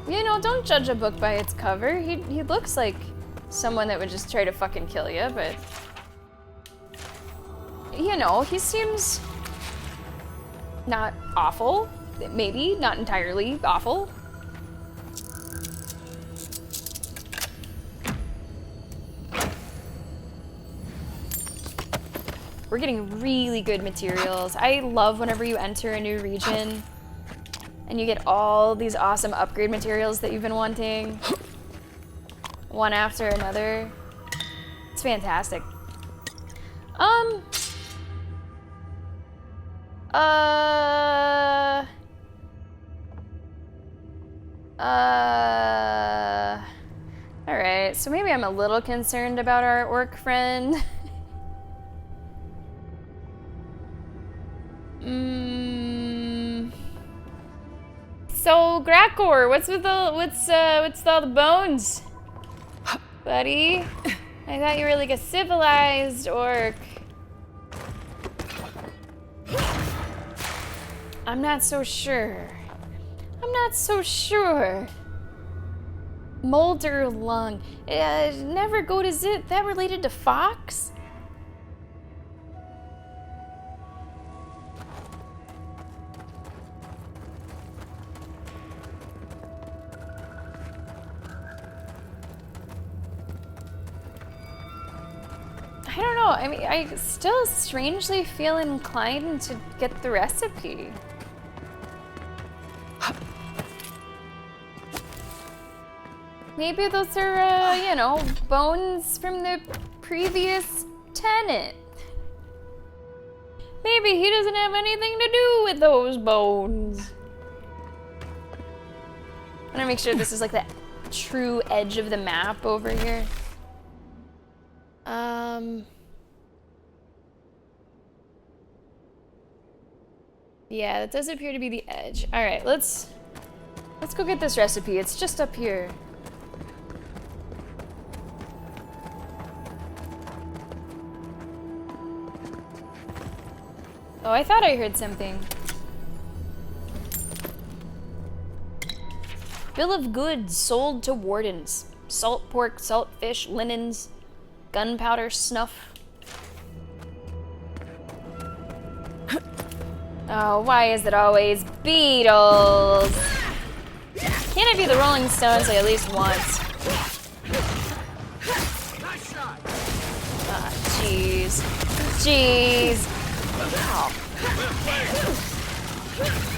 You know, don't judge a book by its cover. He looks like someone that would just try to fucking kill you, but... You know, he seems... not awful. Maybe, not entirely awful. We're getting really good materials. I love whenever you enter a new region and you get all these awesome upgrade materials that you've been wanting. One after another. It's fantastic. Alright, so maybe I'm a little concerned about our orc friend. So Grakor, what's with all the bones, buddy? I thought you were like a civilized orc. I'm not so sure. I'm not so sure. Molder lung. Never go to Zit. That related to Fox? I don't know. I mean, I still strangely feel inclined to get the recipe. Maybe those are, you know, bones from the previous tenant. Maybe he doesn't have anything to do with those bones. I'm gonna make sure this is like the true edge of the map over here. Yeah, that does appear to be the edge. All right, let's go get this recipe. It's just up here. Oh, I thought I heard something. Bill of goods sold to wardens. Salt pork, salt fish, linens, gunpowder, snuff. Oh, why is it always beetles? Can't it be the Rolling Stones like at least once? Ah, jeez. Jeez. Oh.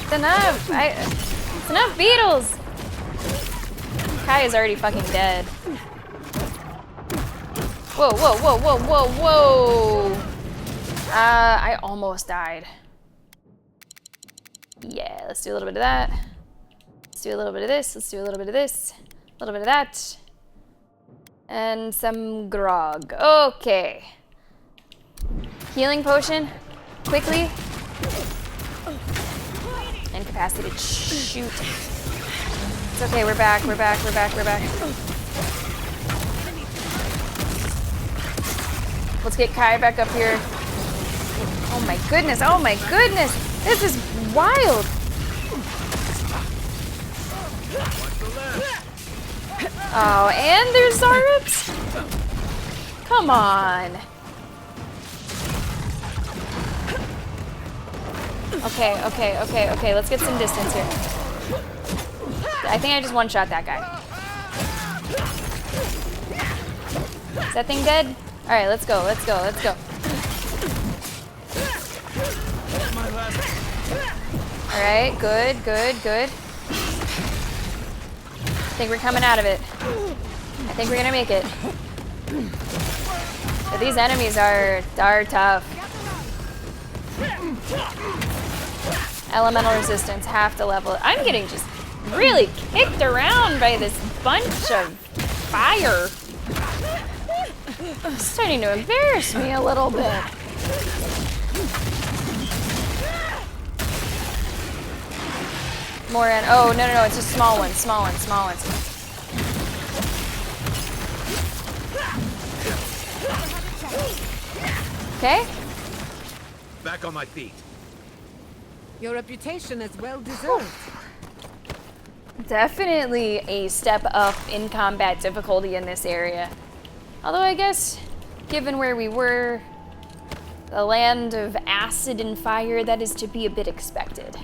It's enough. It's enough beetles. Kai is already fucking dead. Whoa, whoa, whoa, whoa, whoa, whoa. I almost died. Yeah, let's do a little bit of that. Let's do a little bit of this. Let's do a little bit of this. A little bit of that. And some grog. Okay. Healing potion. Quickly. Incapacitated. Shoot. It's okay, we're back, we're back, we're back, we're back. Let's get Kai back up here. Oh my goodness, oh my goodness! This is wild! Oh, and there's Zarets? Come on. Okay, okay, okay, okay, let's get some distance here. I think I just one-shot that guy. Is that thing dead? Alright, let's go, let's go, let's go. Alright, good, good, good. I think we're coming out of it. I think we're gonna make it. But these enemies are tough. Elemental resistance, half the level. I'm getting just really kicked around by this bunch of fire. It's starting to embarrass me a little bit. More in. Oh, no, no, no, it's just small ones, small ones, small ones. Okay.
Back on my feet.
Your reputation is well deserved.
Definitely a step up in combat difficulty in this area. Although I guess, given where we were, the land of acid and fire, that is to be a bit expected.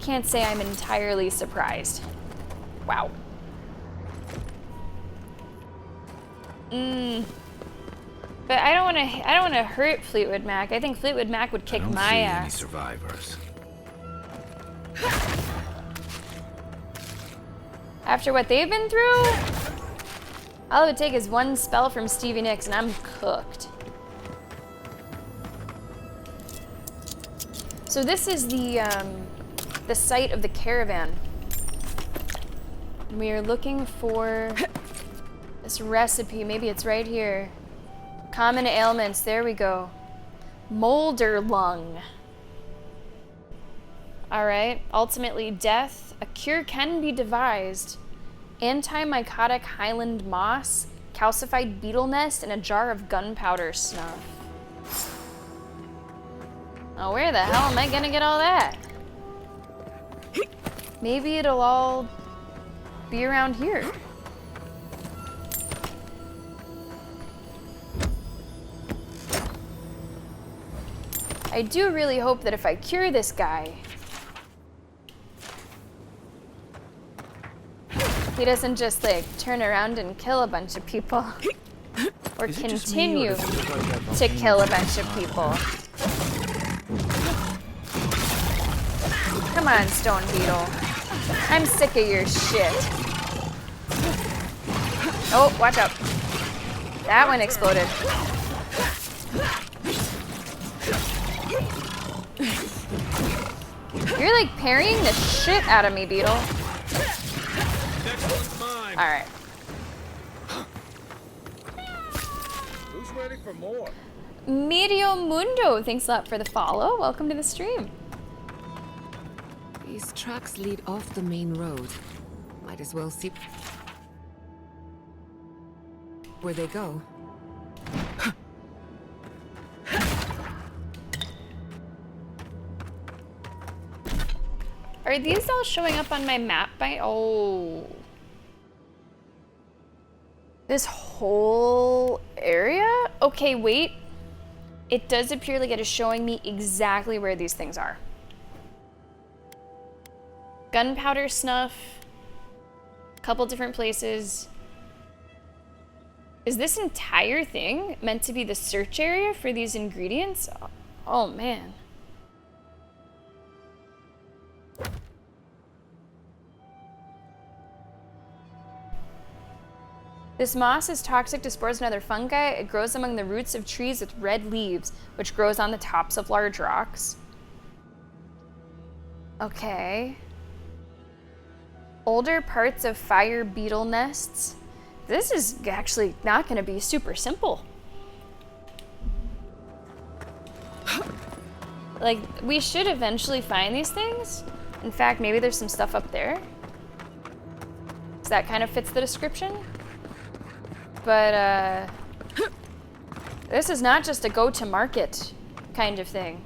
Can't say I'm entirely surprised. Wow. But I don't want to hurt Fleetwood Mac. I think Fleetwood Mac would kick my ass.
Any survivors.
After what they've been through, all it would take is one spell from Stevie Nicks and I'm cooked. So this is the site of the caravan. We are looking for this recipe. Maybe it's right here. Common ailments. There we go. Molder lung. All right. Ultimately, death. A cure can be devised. Antimycotic Highland moss, calcified beetle nest, and a jar of gunpowder snuff. Oh, where the hell am I gonna get all that? Maybe it'll all be around here. I do really hope that if I cure this guy, he doesn't just like turn around and kill a bunch of people. Or continue to kill a bunch of people. Come on, Stone Beetle. I'm sick of your shit. Oh, watch out. That one exploded. You're like parrying the shit out of me, Beetle. Alright.
Who's ready for more?
Medio Mundo, thanks a lot for the follow. Welcome to the stream.
These tracks lead off the main road. Might as well see where they go.
Are these all showing up on my map by... Oh. This whole area? Okay, wait. It does appear like it is showing me exactly where these things are. Gunpowder snuff. Couple different places. Is this entire thing meant to be the search area for these ingredients? Oh man. This moss is toxic to spores and other fungi. It grows among the roots of trees with red leaves, which grows on the tops of large rocks. Okay. Older parts of fire beetle nests. This is actually not going to be super simple. Like, we should eventually find these things. In fact, maybe there's some stuff up there. So that kind of fits the description. But, this is not just a go-to-market kind of thing.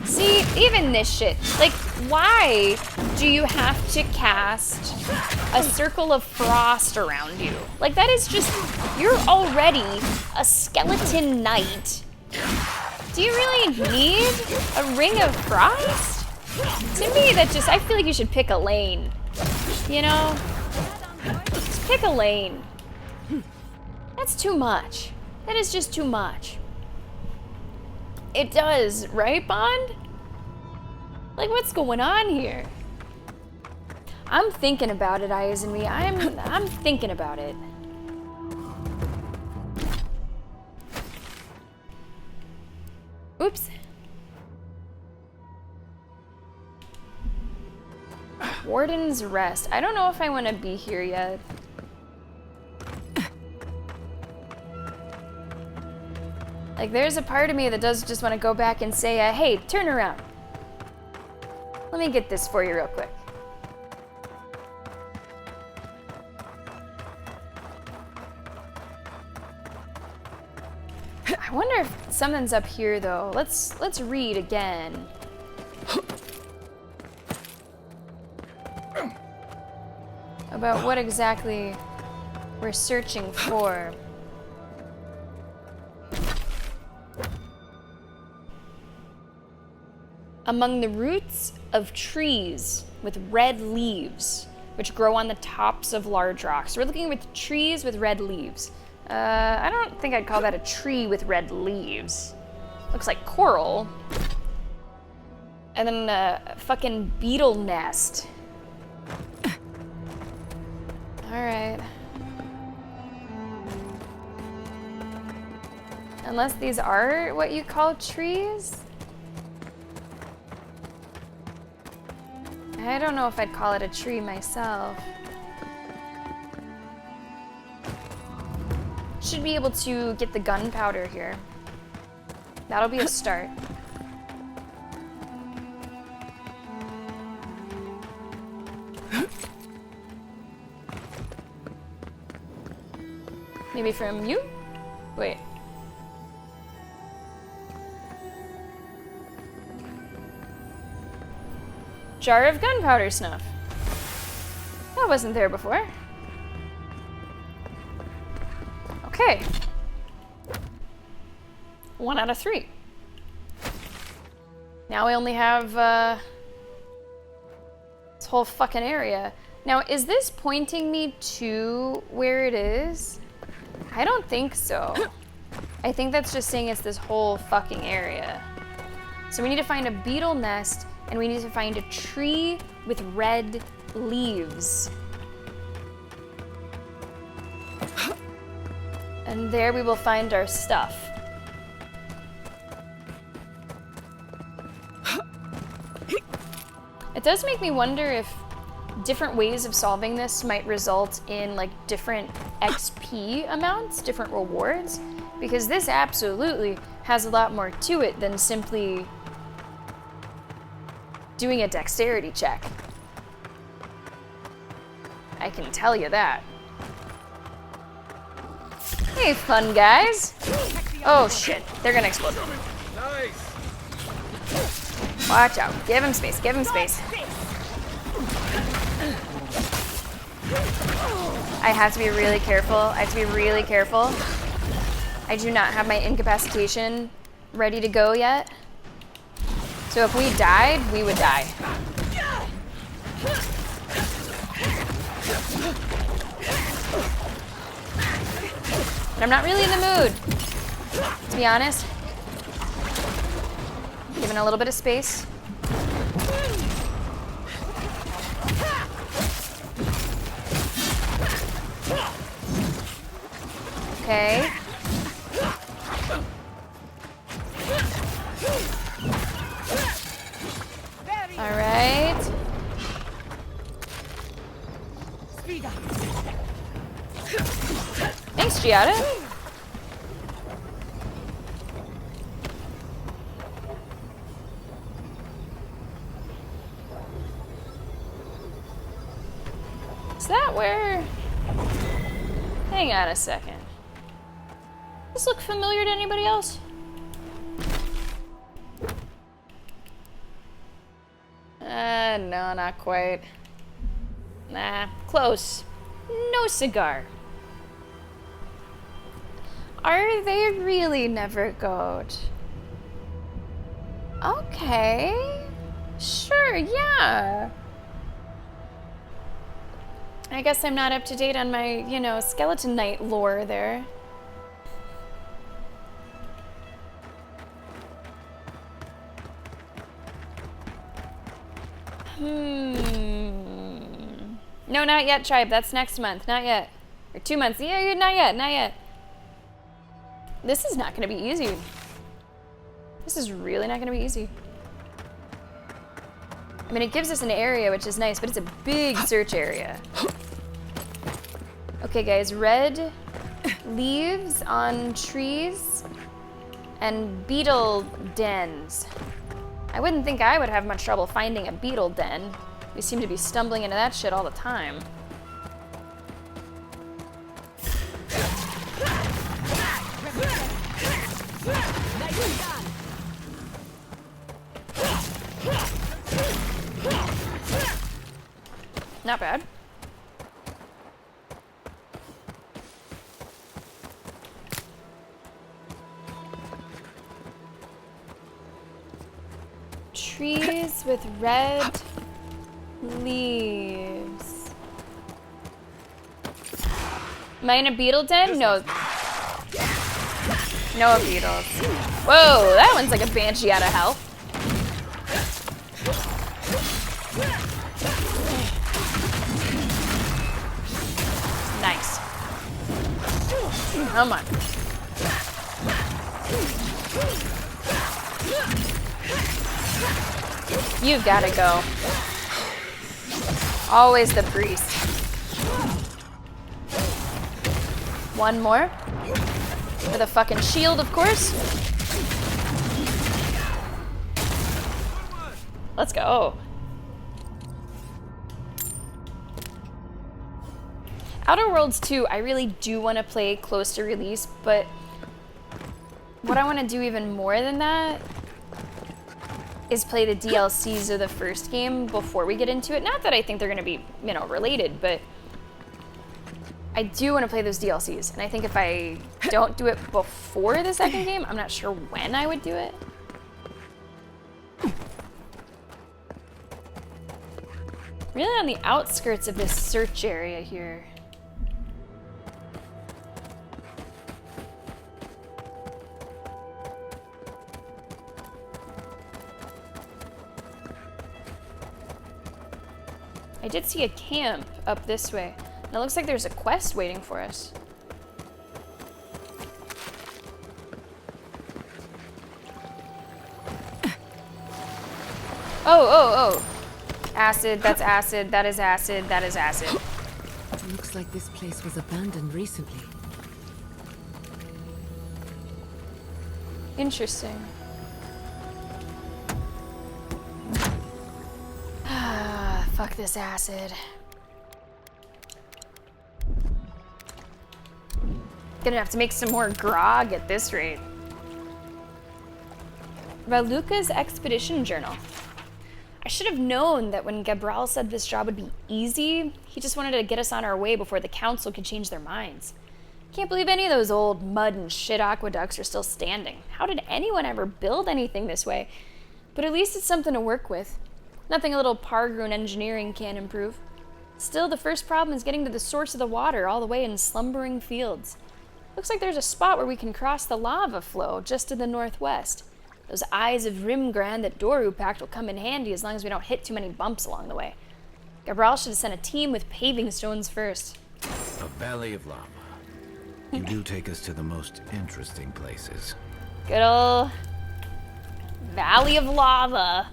See, even this shit. Like, why do you have to cast a circle of frost around you? Like, that is just... You're already a skeleton knight. Do you really need a ring of frost? To me, that just... I feel like you should pick a lane. You know? Just pick a lane. That's too much. That is just too much. It does, right, Bond? Like, what's going on here? I'm thinking about it, Eyes and me. I'm thinking about it. Oops. Warden's Rest. I don't know if I want to be here yet. Like, there's a part of me that does just want to go back and say, hey, turn around. Let me get this for you real quick. I wonder if something's up here, though. Let's read again. About what exactly we're searching for. Among the roots of trees with red leaves, which grow on the tops of large rocks. We're looking with trees with red leaves. I don't think I'd call that a tree with red leaves. Looks like coral. And then a fucking beetle nest. Alright. Unless these are what you call trees? I don't know if I'd call it a tree myself. Should be able to get the gunpowder here. That'll be a start. Maybe from you? Wait. Jar of gunpowder snuff. That wasn't there before. Okay. 1 out of 3. Now we only have this whole fucking area. Now, is this pointing me to where it is? I don't think so. I think that's just saying it's this whole fucking area. So we need to find a beetle nest, and we need to find a tree with red leaves. And there we will find our stuff. It does make me wonder if different ways of solving this might result in like different XP amounts, different rewards, because this absolutely has a lot more to it than simply doing a dexterity check. I can tell you that. Hey, fun guys. Oh shit, they're gonna explode. Watch out. Give him space, give him space. I have to be really careful. I have to be really careful. I do not have my incapacitation ready to go yet. So if we died, we would die. But I'm not really in the mood, to be honest. Giving a little bit of space. Okay. All right. Thanks, Giada. Is that where... Hang on a second. Does this look familiar to anybody else? No, not quite. Nah, close. No cigar. Are they really never goat? Okay. Sure, yeah. I guess I'm not up to date on my, you know, Skeleton Knight lore there. No, not yet, Tribe. That's next month. Not yet. Or 2 months. Yeah, not yet. Not yet. This is not going to be easy. This is really not going to be easy. I mean, it gives us an area, which is nice, but it's a big search area. Okay, guys. Red leaves on trees and beetle dens. I wouldn't think I would have much trouble finding a beetle den. We seem to be stumbling into that shit all the time. Not bad. Trees with red leaves. Am I in a beetle den? No. No beetles. Whoa, that one's like a banshee out of hell. Nice. Come on. You've got to go. Always the priest. One more. For the fucking shield, of course. Let's go. Outer Worlds 2, I really do want to play close to release, but what I want to do even more than that is play the DLCs of the first game before we get into it. Not that I think they're going to be, you know, related, but I do want to play those DLCs. And I think if I don't do it before the second game, I'm not sure when I would do it. Really on the outskirts of this search area here. I did see a camp up this way. And it looks like there's a quest waiting for us. Oh. Acid, that's acid, that is acid, that is acid.
Looks like this place was abandoned recently.
Interesting. Fuck this acid. Gonna have to make some more grog at this rate. Raluca's expedition journal. I should have known that when Gabriel said this job would be easy, he just wanted to get us on our way before the council could change their minds. Can't believe any of those old mud and shit aqueducts are still standing. How did anyone ever build anything this way? But at least it's something to work with. Nothing a little Pargroon engineering can't improve. Still, the first problem is getting to the source of the water all the way in slumbering fields. Looks like there's a spot where we can cross the lava flow just to the northwest. Those eyes of Rimgrand that Doru packed will come in handy as long as we don't hit too many bumps along the way. Gabriel should have sent a team with paving stones first.
A valley of lava. You do take us to the most interesting places.
Good ol' Valley of Lava.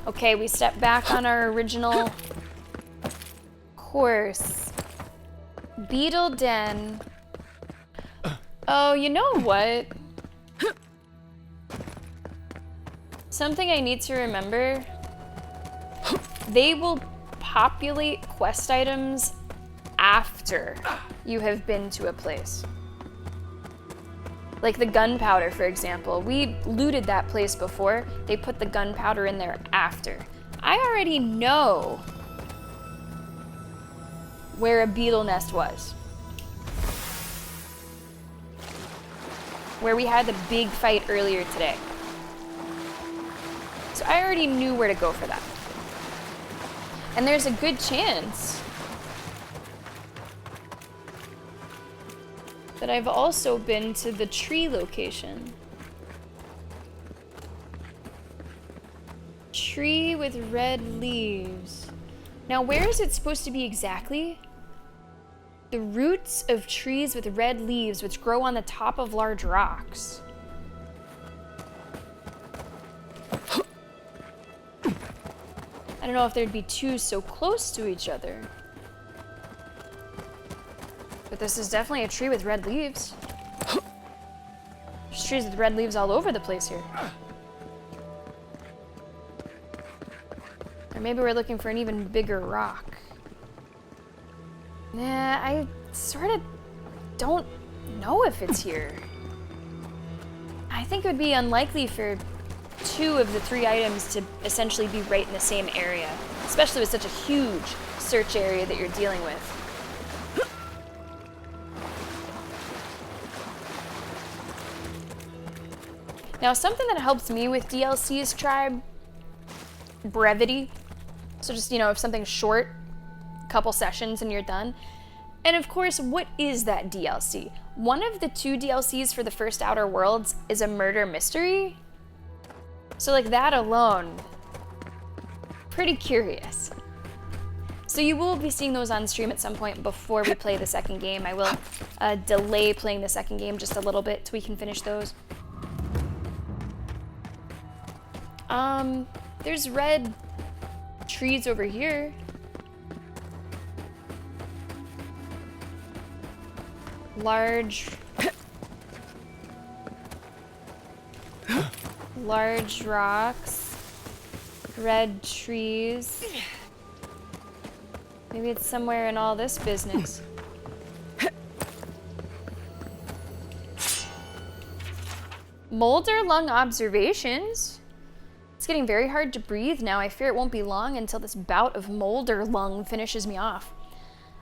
Okay, we step back on our original course. Beetle Den. Oh, you know what? Something I need to remember. They will populate quest items after you have been to a place. Like the gunpowder, for example. We looted that place before. They put the gunpowder in there after. I already know where a beetle nest was. Where we had the big fight earlier today. So I already knew where to go for that. And there's a good chance that I've also been to the tree location. Tree with red leaves. Now, where is it supposed to be exactly? The roots of trees with red leaves which grow on the top of large rocks. I don't know if there'd be two so close to each other. But this is definitely a tree with red leaves. There's trees with red leaves all over the place here. Or maybe we're looking for an even bigger rock. Nah, I sort of don't know if it's here. I think it would be unlikely for two of the three items to essentially be right in the same area, especially with such a huge search area that you're dealing with. Now, something that helps me with DLCs, Tribe, brevity. So just, you know, if something's short, couple sessions and you're done. And of course, what is that DLC? One of the two DLCs for the first Outer Worlds is a murder mystery. So like that alone, pretty curious. So you will be seeing those on stream at some point before we play the second game. I will delay playing the second game just a little bit so we can finish those. There's red trees over here. Large rocks, red trees. Maybe it's somewhere in all this business. Molder lung observations. It's getting very hard to breathe now. I fear it won't be long until this bout of molder lung finishes me off.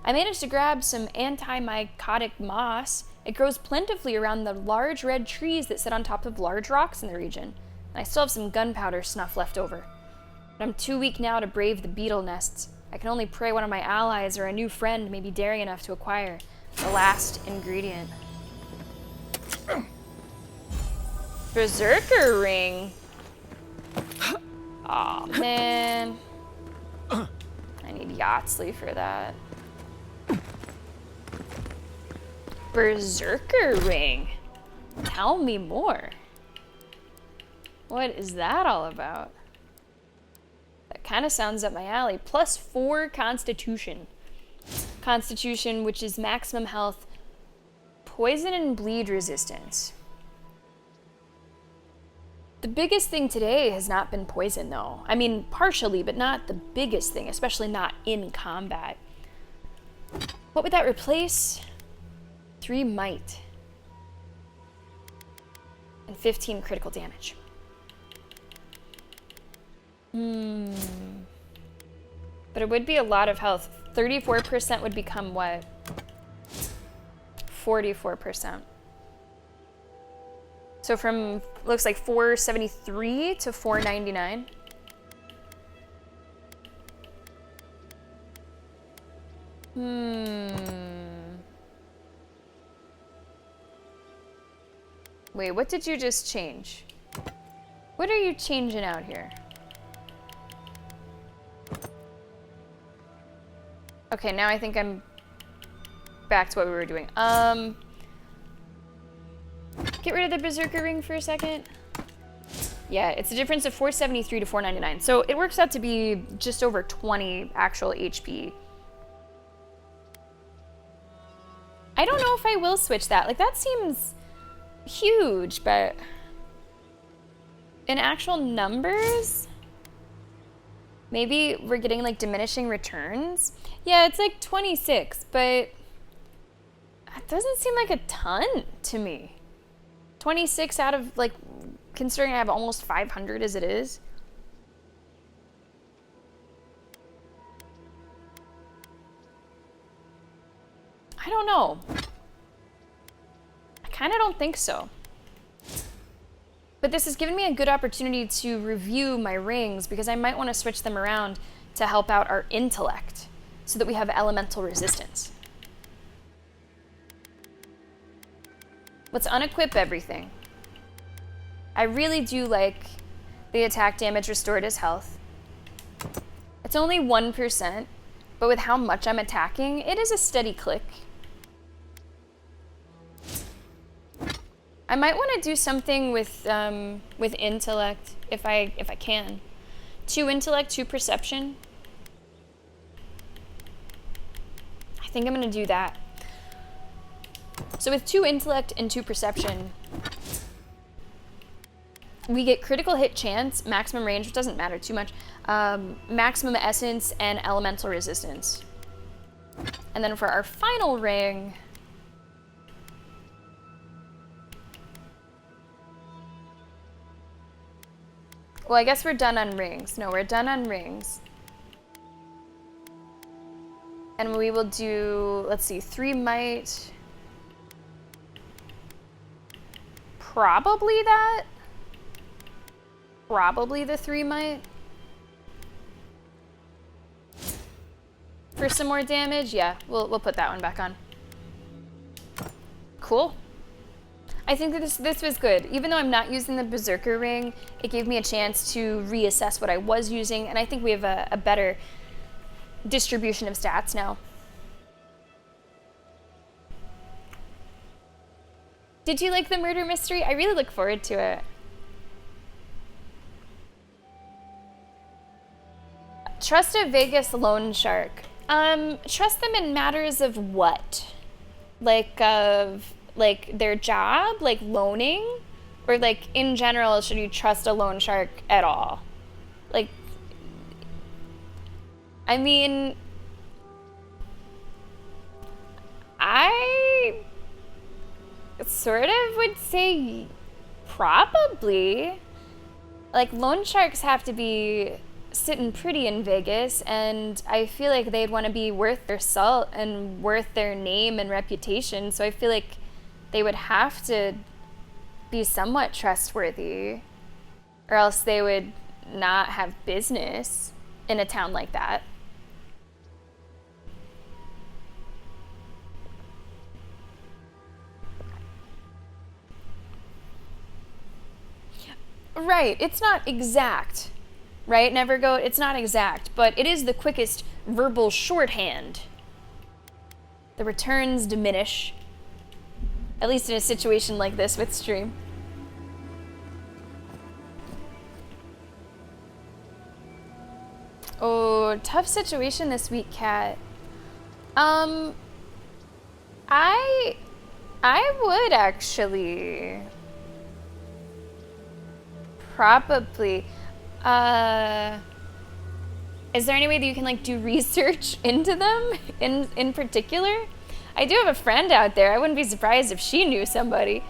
I managed to grab some anti-mycotic moss. It grows plentifully around the large red trees that sit on top of large rocks in the region. And I still have some gunpowder snuff left over. But I'm too weak now to brave the beetle nests. I can only pray one of my allies or a new friend may be daring enough to acquire the last ingredient. Berserker ring. Aw, man. I need Yahtzee for that. Berserker ring. Tell me more. What is that all about? That kind of sounds up my alley. +4 Constitution. Constitution, which is maximum health, poison and bleed resistance. The biggest thing today has not been poison, though. I mean, partially, but not the biggest thing, especially not in combat. What would that replace? 3 might. And 15 critical damage. But it would be a lot of health. 34% would become what? 44%. So from, looks like 473 to 499. Wait, what did you just change? What are you changing out here? Okay, now I think I'm back to what we were doing. Get rid of the Berserker ring for a second. Yeah, it's a difference of 473 to 499. So it works out to be just over 20 actual HP. I don't know if I will switch that. Like, that seems huge, but in actual numbers, maybe we're getting like diminishing returns. Yeah, it's like 26, but that doesn't seem like a ton to me. 26 out of, like, considering I have almost 500 as it is. I don't know. I kind of don't think so. But this has given me a good opportunity to review my rings because I might want to switch them around to help out our intellect so that we have elemental resistance. Let's unequip everything. I really do like the attack damage restored as health. It's only 1%, but with how much I'm attacking, it is a steady click. I might want to do something with intellect if I can. 2 intellect, 2 perception. I think I'm gonna do that. So with 2 intellect and 2 perception, we get critical hit chance, maximum range, which doesn't matter too much, maximum essence, and elemental resistance. And then for our final ring, well, I guess we're done on rings. No, we're done on rings. And we will do, let's see, 3 might. Probably that. Probably the 3 might. For some more damage, yeah, we'll put that one back on. Cool. I think that this was good. Even though I'm not using the Berserker ring, it gave me a chance to reassess what I was using, and I think we have a better distribution of stats now. Did you like the murder mystery? I really look forward to it. Trust a Vegas loan shark. Trust them in matters of what? Like their job, like loaning? Or like in general, should you trust a loan shark at all? Like, I mean, I sort of would say probably. Like, loan sharks have to be sitting pretty in Vegas, and I feel like they'd want to be worth their salt and worth their name and reputation, so I feel like they would have to be somewhat trustworthy, or else they would not have business in a town like that. Right, it's not exact. Right, Nevergoat? It's not exact, but it is the quickest verbal shorthand. The returns diminish. At least in a situation like this with stream. Oh, tough situation this week, Kat. I would actually probably. Is there any way that you can like do research into them in particular? I do have a friend out there. I wouldn't be surprised if she knew somebody.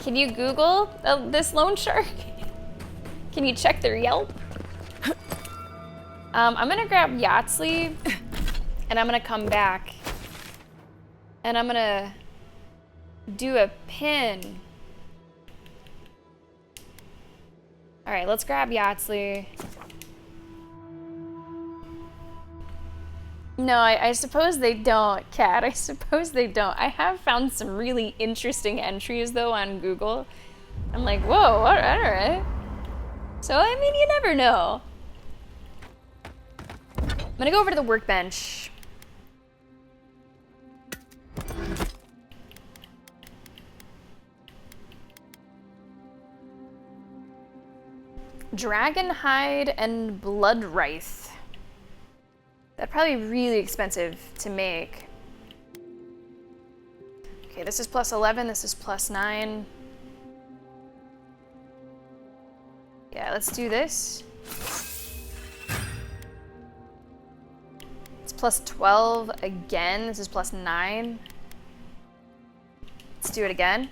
Can you Google this loan shark? Can you check their Yelp? I'm gonna grab Yahtzee and I'm gonna come back and I'm gonna do a pin. All right, let's grab Yahtzee. No, I suppose they don't, Kat. I suppose they don't. I have found some really interesting entries, though, on Google. I'm like, whoa, all right. So, I mean, you never know. I'm gonna go over to the workbench. Dragon hide and blood rice. That'd probably be really expensive to make. Okay, this is plus 11, this is plus 9. Yeah, let's do this. It's plus 12 again, this is plus 9. Let's do it again.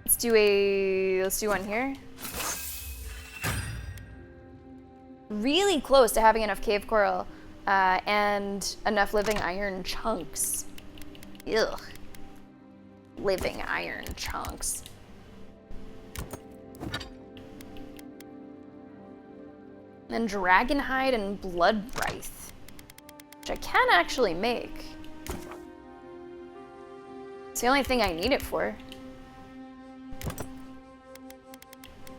Let's do one here. Really close to having enough cave coral and enough living iron chunks. Ugh. Living iron chunks. Then dragon hide and blood rice, which I can actually make. It's the only thing I need it for.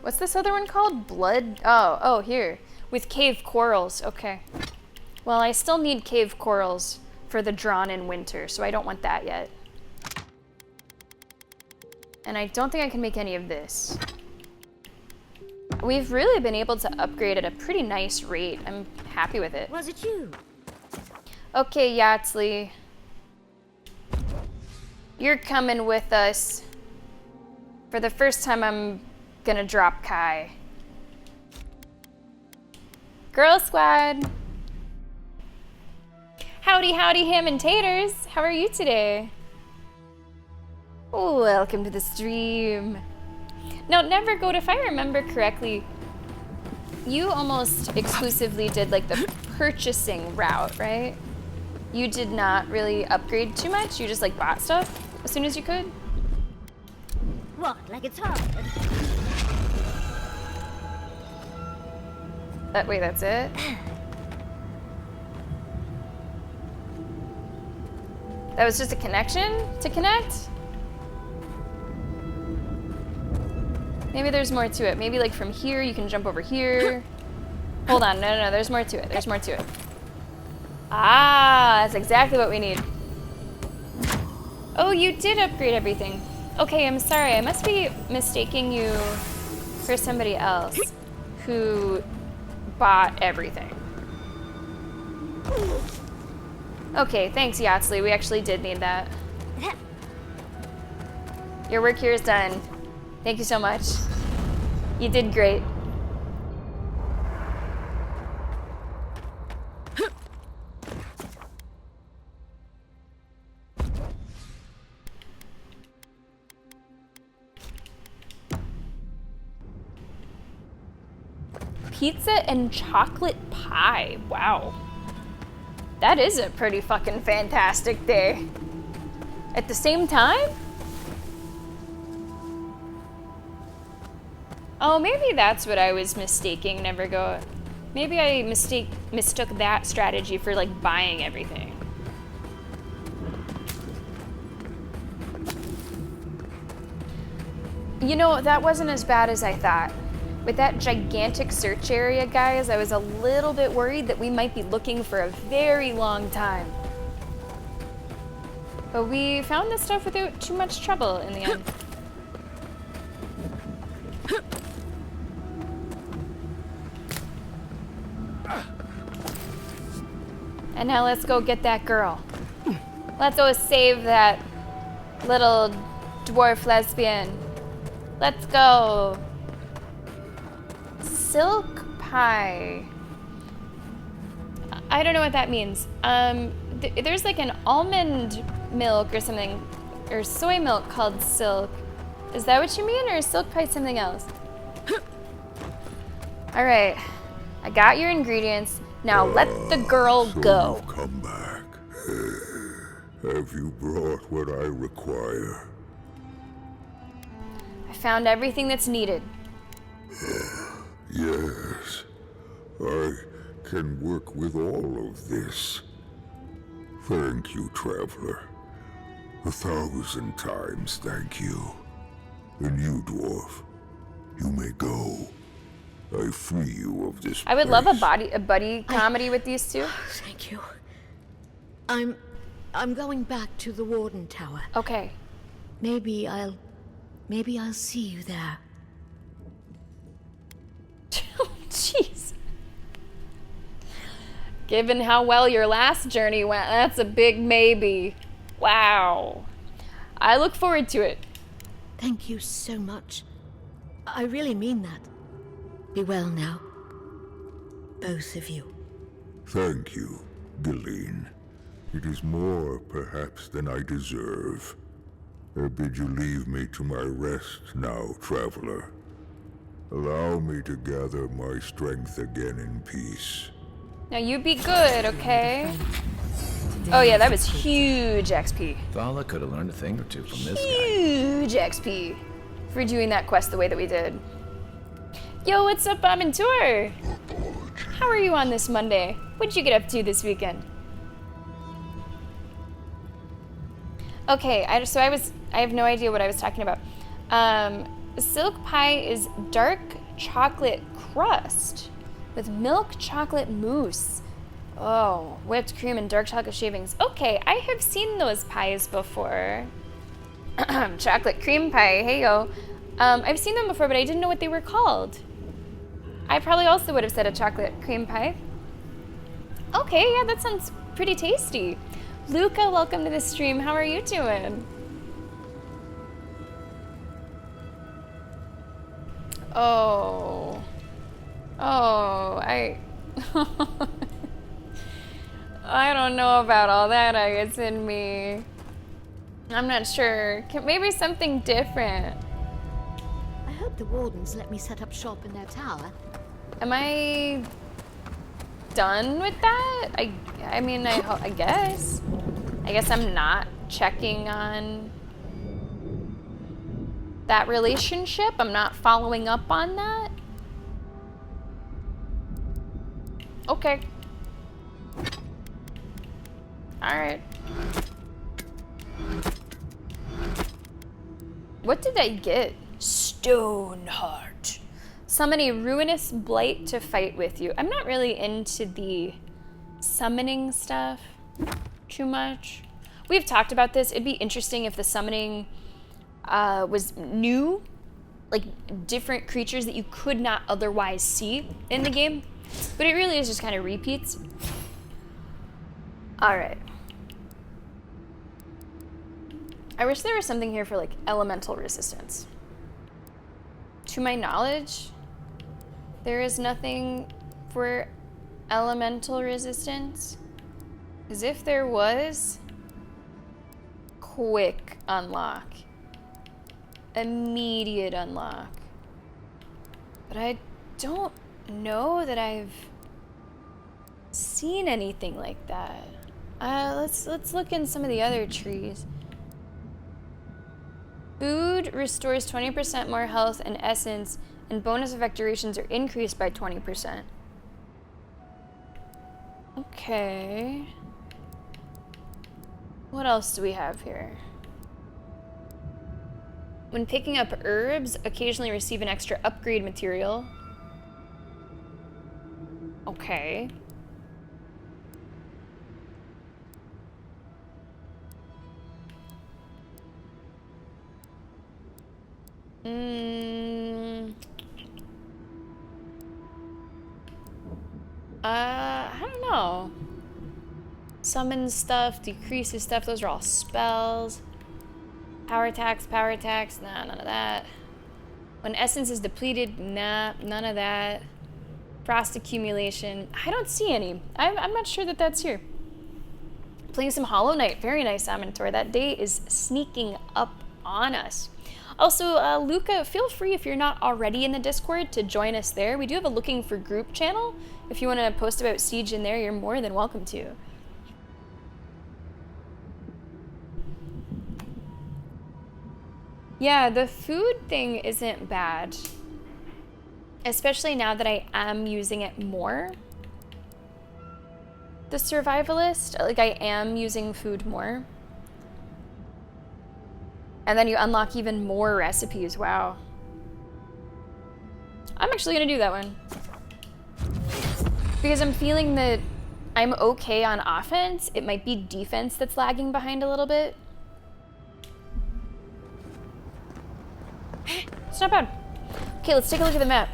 What's this other one called? Blood? Oh, here. With cave corals, okay. Well, I still need cave corals for the Drawn in Winter, so I don't want that yet. And I don't think I can make any of this. We've really been able to upgrade at a pretty nice rate. I'm happy with it.
Was it you?
Okay, Yahtzee. You're coming with us. For the first time, I'm gonna drop Kai. Girl Squad! Howdy, howdy, ham and taters! How are you today? Welcome to the stream. Now, Nevergoat, if I remember correctly, you almost exclusively did like the purchasing route, right? You did not really upgrade too much, you just like bought stuff as soon as you could?
What, like it's hard?
Wait, that's it? That was just a connection to connect? Maybe there's more to it. Maybe like from here, you can jump over here. Hold on, no, there's more to it. There's more to it. Ah, that's exactly what we need. Oh, you did upgrade everything. Okay, I'm sorry. I must be mistaking you for somebody else who bought everything. Okay, thanks, Yahtzee. We actually did need that. Your work here is done. Thank you so much. You did great. Pizza and chocolate pie. Wow. That is a pretty fucking fantastic day. At the same time? Oh, maybe that's what I was mistaking, Nevergoat. Maybe I mistook that strategy for like buying everything. You know, that wasn't as bad as I thought. With that gigantic search area, guys, I was a little bit worried that we might be looking for a very long time. But we found this stuff without too much trouble in the end. And now let's go get that girl. Let's go save that little dwarf lesbian. Let's go. Silk pie. I don't know what that means. There's like an almond milk or something, or soy milk called silk. Is that what you mean, or is silk pie something else? All right, I got your ingredients. Now let the girl go.
You've come back. Have you brought what I require?
I found everything that's needed.
Yes. I can work with all of this. Thank you, traveler. 1,000 times thank you. And you, dwarf, you may go. I free you of this
I would love
place.
a buddy comedy with these two.
Thank you. I'm going back to the Warden Tower.
Okay.
Maybe I'll see you there.
Jeez. Given how well your last journey went, that's a big maybe. Wow. I look forward to it.
Thank you so much. I really mean that. Be well now. Both of you.
Thank you, Galeen. It is more, perhaps, than I deserve. I bid you leave me to my rest now, traveler. Allow me to gather my strength again in peace.
Now you be good, okay? Oh yeah, that was huge XP.
Thala could have learned a thing or two from this guy.
Huge XP for doing that quest the way that we did. Yo, what's up, Aventur? How are you on this Monday? What'd you get up to this weekend? Okay, I have no idea what I was talking about. Silk pie is dark chocolate crust with milk chocolate mousse. Oh, whipped cream and dark chocolate shavings. Okay, I have seen those pies before. Chocolate cream pie, hey yo. I've seen them before, but I didn't know what they were called. I probably also would have said a chocolate cream pie. Okay, yeah, that sounds pretty tasty. Luca, welcome to the stream. How are you doing? Oh, I I don't know about all that it's in me. I'm not sure. Maybe something different.
I hope the Wardens let me set up shop in their tower.
Am I done with that? I mean, I guess. I guess I'm not checking on that relationship. I'm not following up on that. Okay. All right. What did I get? Stoneheart. Summon a ruinous blight to fight with you. I'm not really into the summoning stuff too much. We've talked about this. It'd be interesting if the summoning was new, like different creatures that you could not otherwise see in the game. But it really is just kind of repeats. All right. I wish there was something here for like elemental resistance. To my knowledge, there is nothing for elemental resistance. As if there was, quick unlock. Immediate unlock. But I don't know that I've seen anything like that. Let's look in some of the other trees. Food restores 20% more health and essence, and bonus effect durations are increased by 20%. Okay. What else do we have here? When picking up herbs, occasionally receive an extra upgrade material. Okay. I don't know. Summons stuff, decreases stuff, those are all spells. Power attacks, nah, none of that. When essence is depleted, nah, none of that. Frost accumulation, I don't see any. I'm not sure that that's here. Playing some Hollow Knight, very nice, Amintor. That day is sneaking up on us. Also, Luca, feel free if you're not already in the Discord to join us there. We do have a Looking for Group channel. If you want to post about Siege in there, you're more than welcome to. Yeah, the food thing isn't bad. Especially now that I am using it more. The Survivalist, like I am using food more. And then you unlock even more recipes, wow. I'm actually gonna do that one. Because I'm feeling that I'm okay on offense. It might be defense that's lagging behind a little bit. It's not bad. Okay, let's take a look at the map.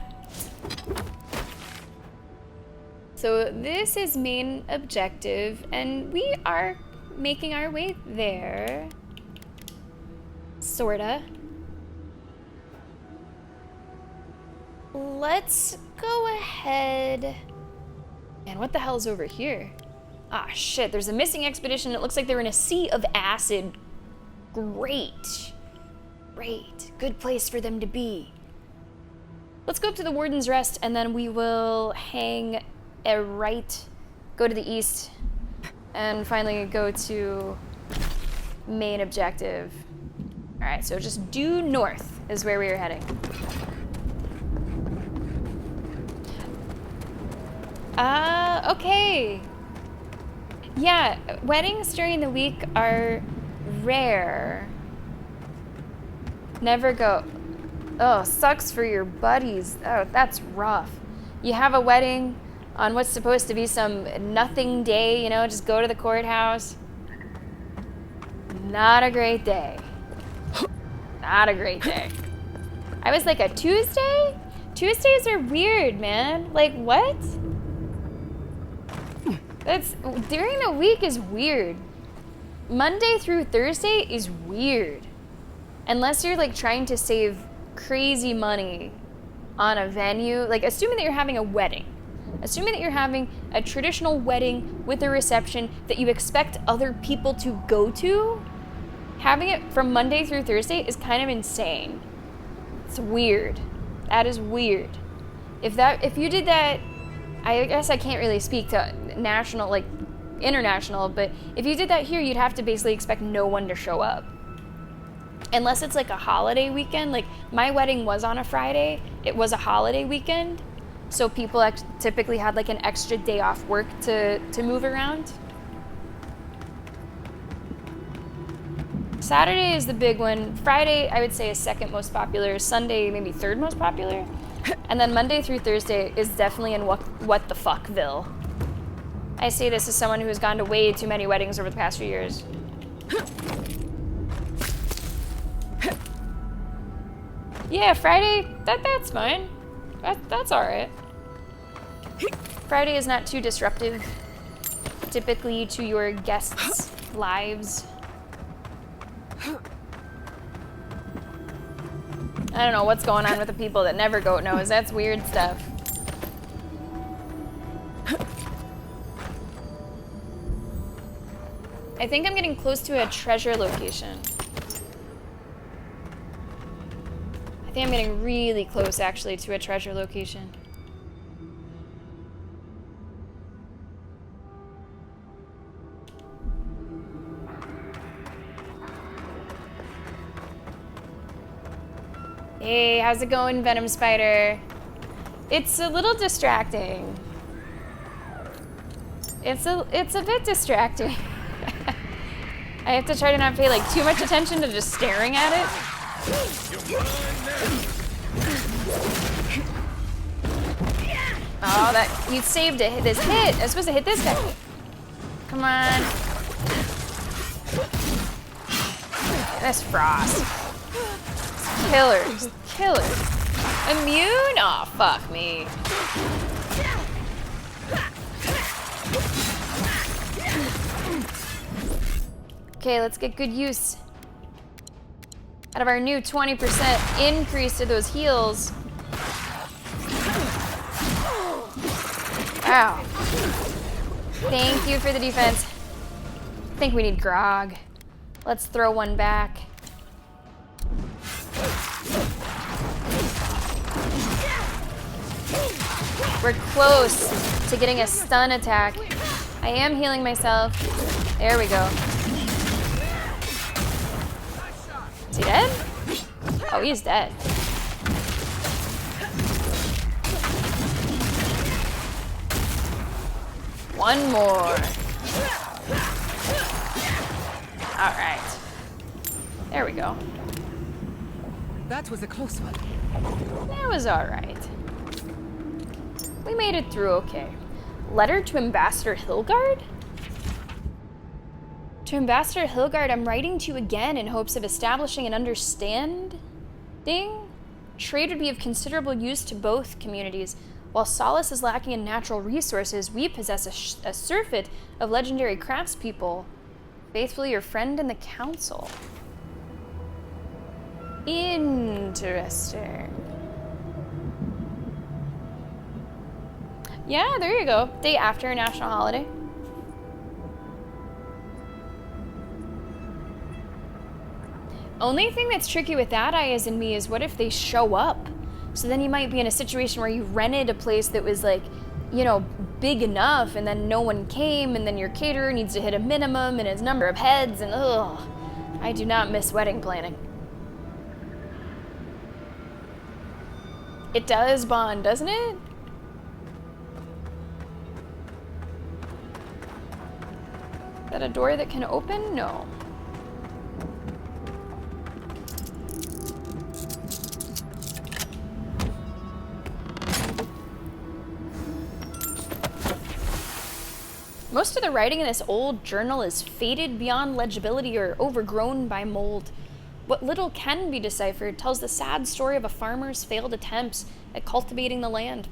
So this is main objective, and we are making our way there. Sorta. Let's go ahead. Man, what the hell is over here? Ah, shit, there's a missing expedition. It looks like they're in a sea of acid. Great. Great. Good place for them to be. Let's go up to the Warden's Rest, and then we will hang a right, go to the east, and finally go to main objective. Alright, so just due north is where we are heading. Okay. Yeah, weddings during the week are rare. Never go. Oh, sucks for your buddies. Oh, that's rough. You have a wedding on what's supposed to be some nothing day, you know, just go to the courthouse. Not a great day. Not a great day. I was like, a Tuesday? Tuesdays are weird, man. Like, what? That's, during the week is weird. Monday through Thursday is weird. Unless you're like trying to save crazy money on a venue, like assuming that you're having a wedding. Assuming that you're having a traditional wedding with a reception that you expect other people to go to, having it from Monday through Thursday is kind of insane. It's weird. That is weird. If you did that, I guess I can't really speak to national, like international, but if you did that here, you'd have to basically expect no one to show up. Unless it's like a holiday weekend. Like my wedding was on a Friday. It was a holiday weekend. So people typically had like an extra day off work to move around. Saturday is the big one. Friday, I would say, is second most popular. Sunday, maybe third most popular. And then Monday through Thursday is definitely in what the fuckville. I say this as someone who has gone to way too many weddings over the past few years. Yeah, Friday, that's fine. That's alright. Friday is not too disruptive, typically, to your guests' lives. I don't know what's going on with the people that never goat nose. That's weird stuff. I think I'm getting close to a treasure location. I think I'm getting really close, actually, to a treasure location. Hey, how's it going, Venom Spider? It's a little distracting. It's a bit distracting. I have to try to not pay like too much attention to just staring at it. Oh, that you saved it. This hit. I was supposed to hit this guy. Come on. That's Frost. Killers. Killers. Immune? Aw, oh, fuck me. Okay, let's get good use out of our new 20% increase to those heals. Wow. Thank you for the defense. I think we need grog. Let's throw one back. We're close to getting a stun attack. I am healing myself. There we go. Is he dead? Oh, he's dead. One more. All right. There we go.
That was a close one.
That was all right. We made it through okay. Letter to Ambassador Hilgard? To Ambassador Hilgard, I'm writing to you again in hopes of establishing an understanding. Trade would be of considerable use to both communities. While Solace is lacking in natural resources, we possess a surfeit of legendary craftspeople. Faithfully, your friend in the council. Interesting. Yeah, there you go. Day after a national holiday. Only thing that's tricky with that eye as in me is what if they show up? So then you might be in a situation where you rented a place that was like, you know, big enough and then no one came and then your caterer needs to hit a minimum and its number of heads and ugh. I do not miss wedding planning. It does bond, doesn't it? Is that a door that can open? No. Most of the writing in this old journal is faded beyond legibility or overgrown by mold. What little can be deciphered tells the sad story of a farmer's failed attempts at cultivating the land.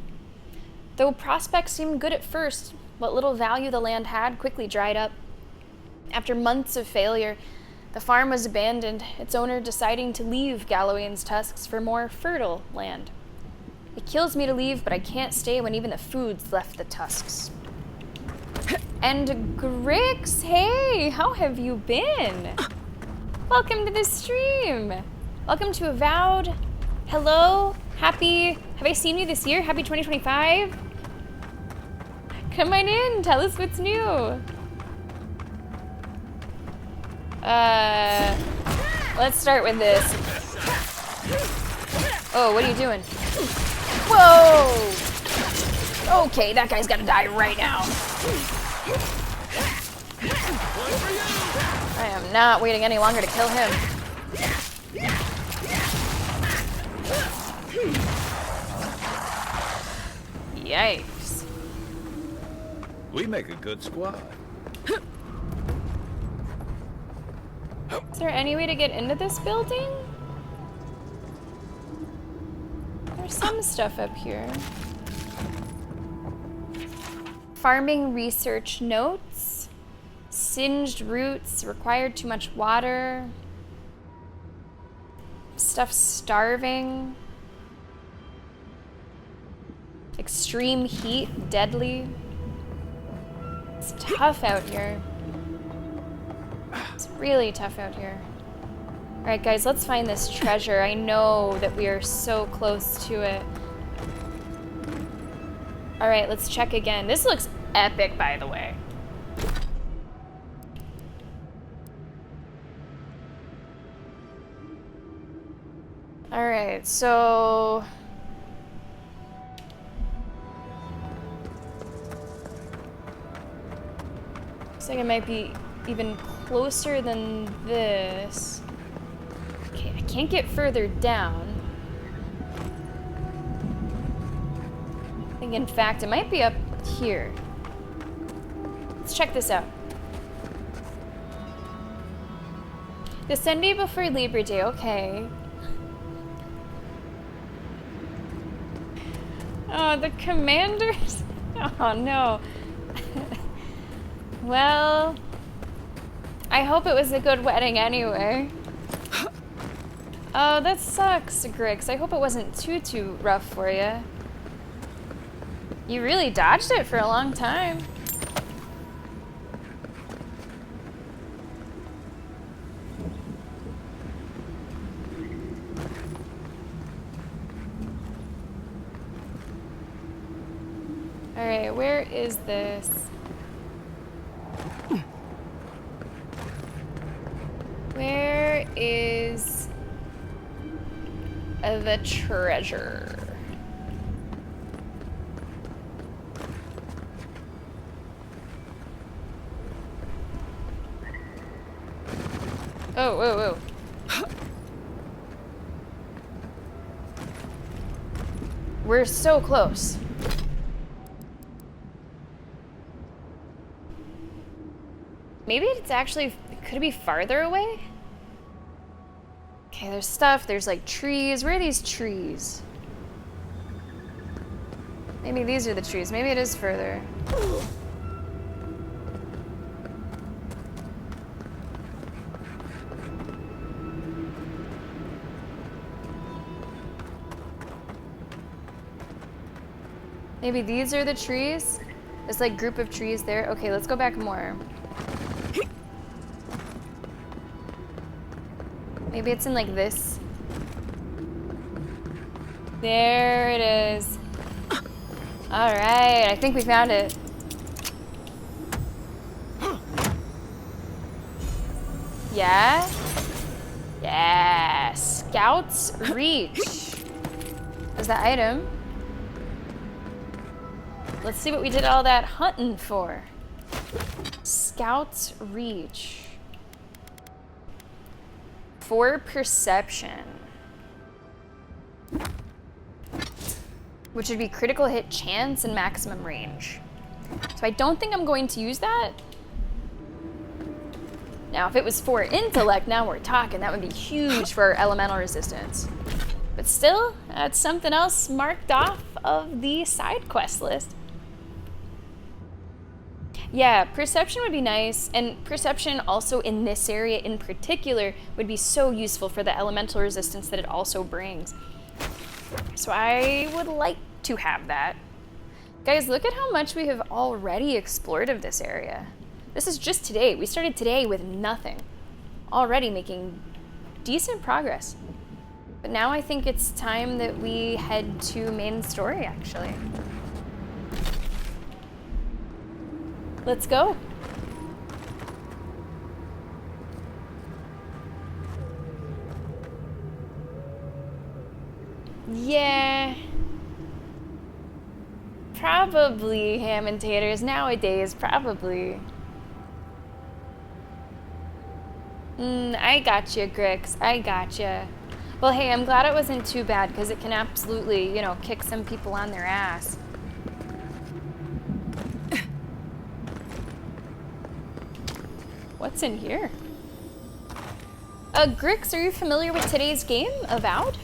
Though prospects seemed good at first, what little value the land had quickly dried up. After months of failure, the farm was abandoned, its owner deciding to leave Galawain'S Tusks for more fertile land. It kills me to leave, but I can't stay when even the food's left the tusks. And Grix, hey, how have you been? Welcome to the stream. Welcome to Avowed. Hello, happy, have I seen you this year? Happy 2025. Come on in, tell us what's new. Let's start with this. Oh, what are you doing? Whoa! Okay, that guy's gotta die right now. I am not waiting any longer to kill him. Yikes.
We make a good squad.
Is there any way to get into this building? There's some stuff up here. Farming research notes. Singed roots, required too much water. Stuff starving. Extreme heat, deadly. It's tough out here. It's really tough out here. Alright guys, let's find this treasure. I know that we are so close to it. Alright, let's check again. This looks epic, by the way. Alright, so... looks like it might be even closer than this. Okay, I can't get further down. I think, in fact, it might be up here. Let's check this out. The Sunday before Labor Day, okay. Oh, the commanders? Oh, no. Well, I hope it was a good wedding anyway. Oh, that sucks, Grix. I hope it wasn't too rough for you. You really dodged it for a long time. Alright, where is this? Where is the treasure? Oh, whoa, whoa. We're so close. Maybe it's actually, could it be farther away? Okay, there's stuff, there's like trees. Where are these trees? Maybe these are the trees. Maybe it is further. Maybe these are the trees? This like group of trees there. Okay, let's go back more. Maybe it's in like this. There it is. All right, I think we found it. Yeah? Yeah, Scout's Reach. Is that item? Let's see what we did all that hunting for. Scout's Reach. For perception. Which would be critical hit chance and maximum range. So I don't think I'm going to use that. Now, if it was for intellect, now we're talking. That would be huge for our elemental resistance. But still, that's something else marked off of the side quest list. Yeah, perception would be nice, and perception also in this area in particular would be so useful for the elemental resistance that it also brings. So I would like to have that. Guys, look at how much we have already explored of this area. This is just today. We started today with nothing. Already making decent progress. But now I think it's time that we head to main story, actually. Let's go. Yeah. Probably ham and taters nowadays, probably. I gotcha, Grix. I gotcha. Well, hey, I'm glad it wasn't too bad, because it can absolutely, you know, kick some people on their ass. What's in here? Grix, are you familiar with today's game, Avowed?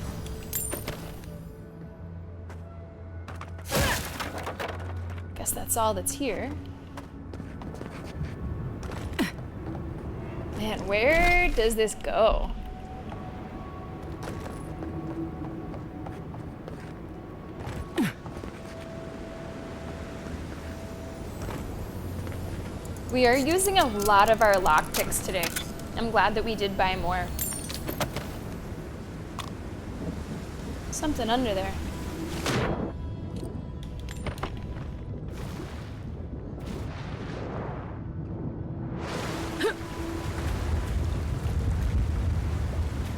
Guess that's all that's here. Man, where does this go? We are using a lot of our lockpicks today. I'm glad that we did buy more. Something under there.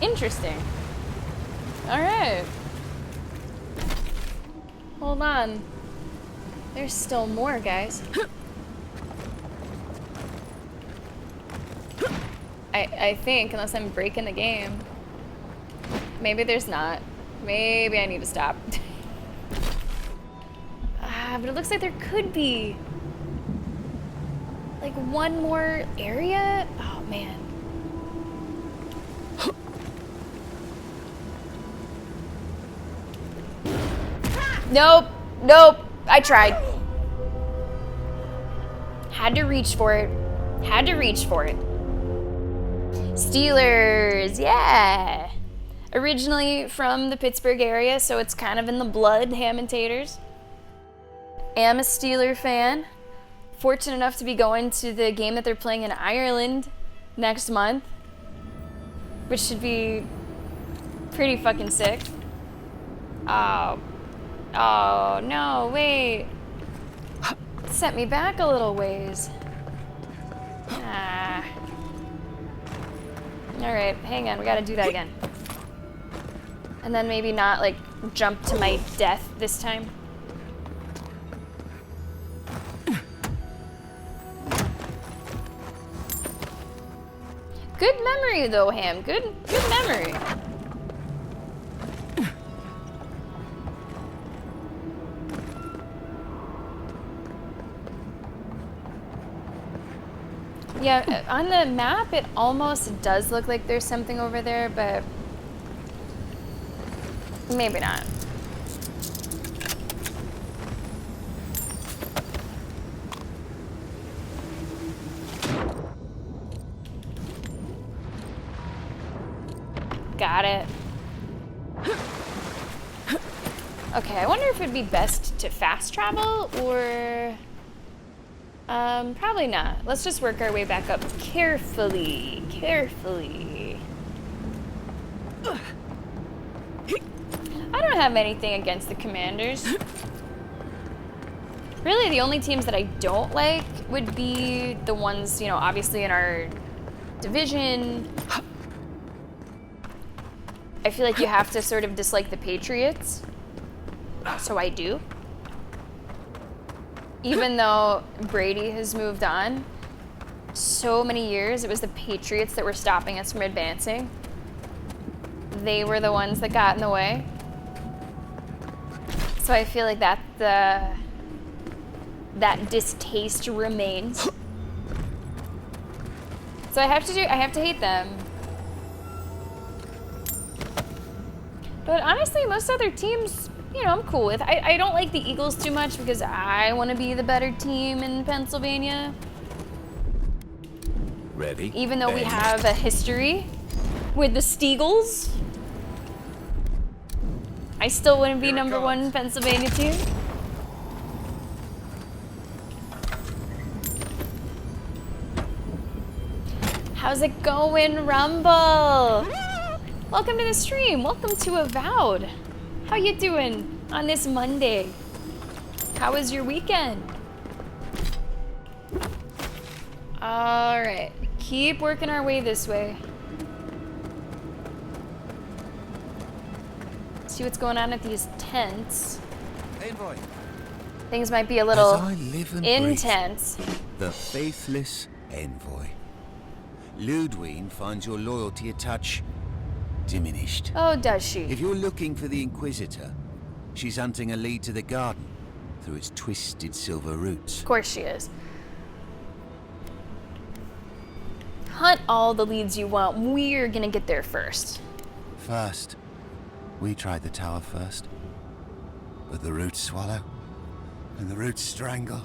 Interesting. All right. Hold on. There's still more, guys. I think, unless I'm breaking the game. maybe there's not. Maybe I need to stop. But it looks like there could be like one more area. Oh man. Nope. Nope. I tried. Had to reach for it. Had to reach for it. Steelers. Yeah. Originally from the Pittsburgh area, so it's kind of in the blood, ham and taters. Am a Steeler fan. Fortunate enough to be going to the game that they're playing in Ireland next month, which should be pretty fucking sick. Oh. Oh, no, wait. It sent me back a little ways. Ah. Alright, hang on, we gotta do that again. And then maybe not, like, jump to my death this time. Good memory, though, Ham. Good memory. Yeah, on the map, it almost does look like there's something over there, but maybe not. Got it. Okay, I wonder if it'd be best to fast travel or... probably not. Let's just work our way back up carefully. Carefully. I don't have anything against the Commanders. Really, the only teams that I don't like would be the ones, you know, obviously in our division. I feel like you have to sort of dislike the Patriots. So I do. Even though Brady has moved on so many years, it was the Patriots that were stopping us from advancing. They were the ones that got in the way. So I feel like that distaste remains. So I have to hate them. But honestly, most other teams, you know, I'm cool with. I don't like the Eagles too much because I want to be the better team in Pennsylvania.
Ready?
Even though we have a history with the Steagles, I still wouldn't be number one in Pennsylvania team. How's it going, Rumble? Welcome to the stream. Welcome to Avowed. How you doing on this Monday? How was your weekend? All right, keep working our way this way. See what's going on at these tents.
Envoy.
Things might be a little
As I live and
intense.
breathe, the faithless envoy. Ludwine finds your loyalty a touch diminished.
Oh, does she?
If you're looking for the Inquisitor, she's hunting a lead to the garden through its twisted silver roots.
Of course she is. Hunt all the leads you want. We're gonna get there first.
First, we tried the tower first. But the roots swallow, and the roots strangle,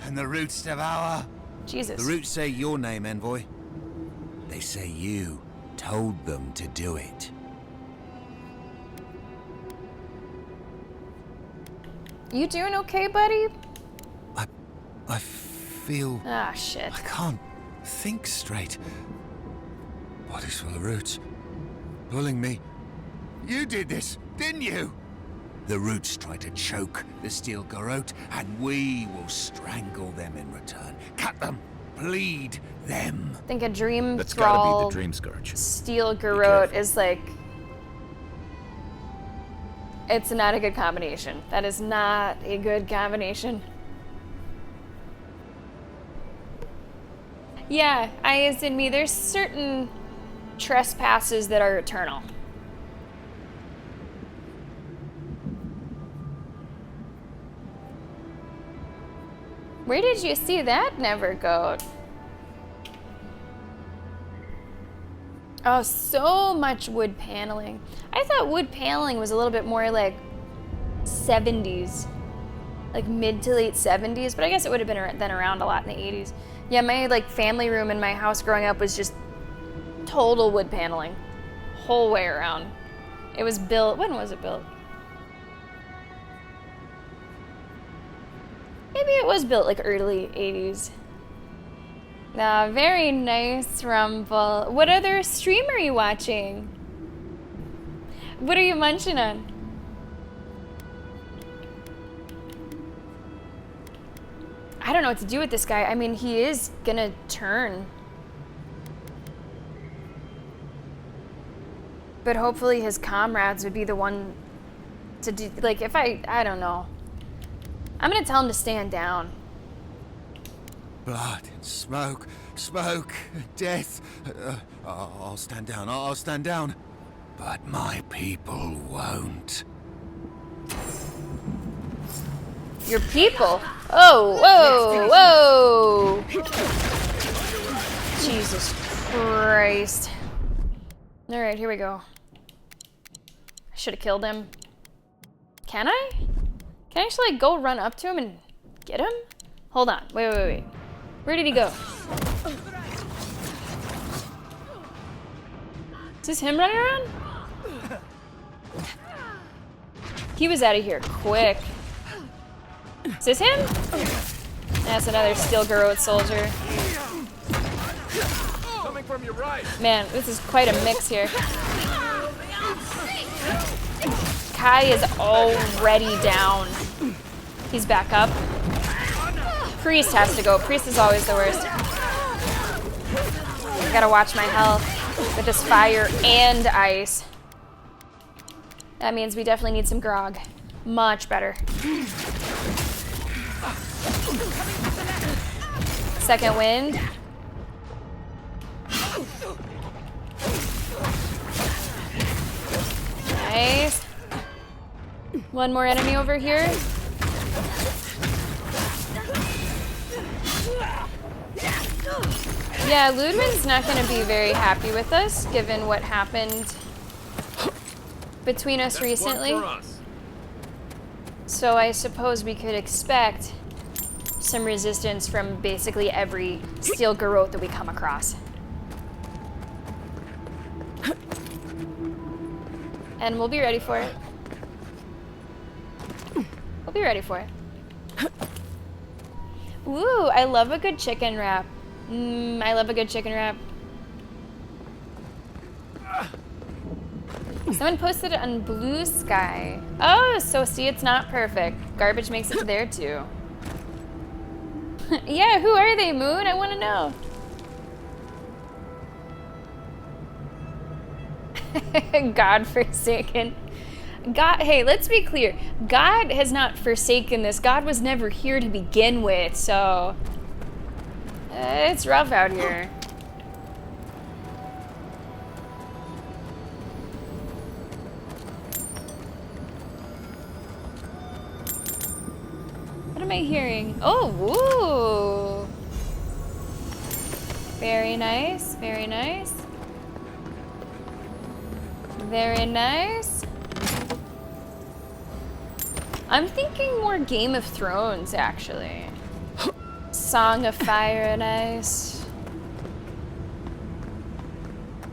and the roots devour.
Jesus.
The roots say your name, Envoy. They say you told them to do it.
You doing okay, buddy?
I feel...
Ah, shit.
I can't think straight. Body's full of roots. Pulling me. You did this, didn't you? The roots try to choke the steel garrote, and we will strangle them in return. Cut them, bleed them.
I think a dream
That's
thrall,
gotta be the dream scourge.
steel garrote is like... It's not a good combination. That is not a good combination. Yeah, as in me, there's certain trespasses that are eternal. Where did you see that never goat? Oh, so much wood paneling. I thought wood paneling was a little bit more like 70s. Like mid to late 70s, but I guess it would have been around a lot in the 80s. Yeah, my like family room in my house growing up was just total wood paneling. Whole way around. It was built, when was it built? Maybe it was built like early 80s. Very nice, Rumble. What other stream are you watching? What are you munching on? I don't know what to do with this guy. I mean, he is gonna turn. But hopefully his comrades would be the one to do, like, if I don't know. I'm gonna tell him to stand down.
Blood, smoke, smoke, death. I'll stand down, I'll stand down. But my people won't.
Your people? Oh, whoa, whoa! Jesus Christ. Alright, here we go. I should have killed him. Can I? Can I actually like, go run up to him and get him? Hold on, wait. Where did he go? Is this him running around? He was out of here quick. Is this him? That's another steel garrote soldier.
Coming from your right.
Man, this is quite a mix here. Kai is already down. He's back up. Priest has to go. Priest is always the worst. I gotta watch my health with this fire and ice. That means we definitely need some grog. Much better. Second wind. Nice. One more enemy over here. Yeah, Ludwig's not going to be very happy with us, given what happened between us recently. So I suppose we could expect some resistance from basically every steel garrote that we come across. And we'll be ready for it. We'll be ready for it. Ooh, I love a good chicken wrap. I love a good chicken wrap. Someone posted it on Blue Sky. Oh, so see, it's not perfect. Garbage makes it to there too. Yeah, who are they, Moon? I want to know. God-forsaken. God, hey, let's be clear. God has not forsaken this. God was never here to begin with, so it's rough out here. What am I hearing? Oh, woo! Very nice, very nice. Very nice. I'm thinking more Game of Thrones, actually. Song of Fire and Ice.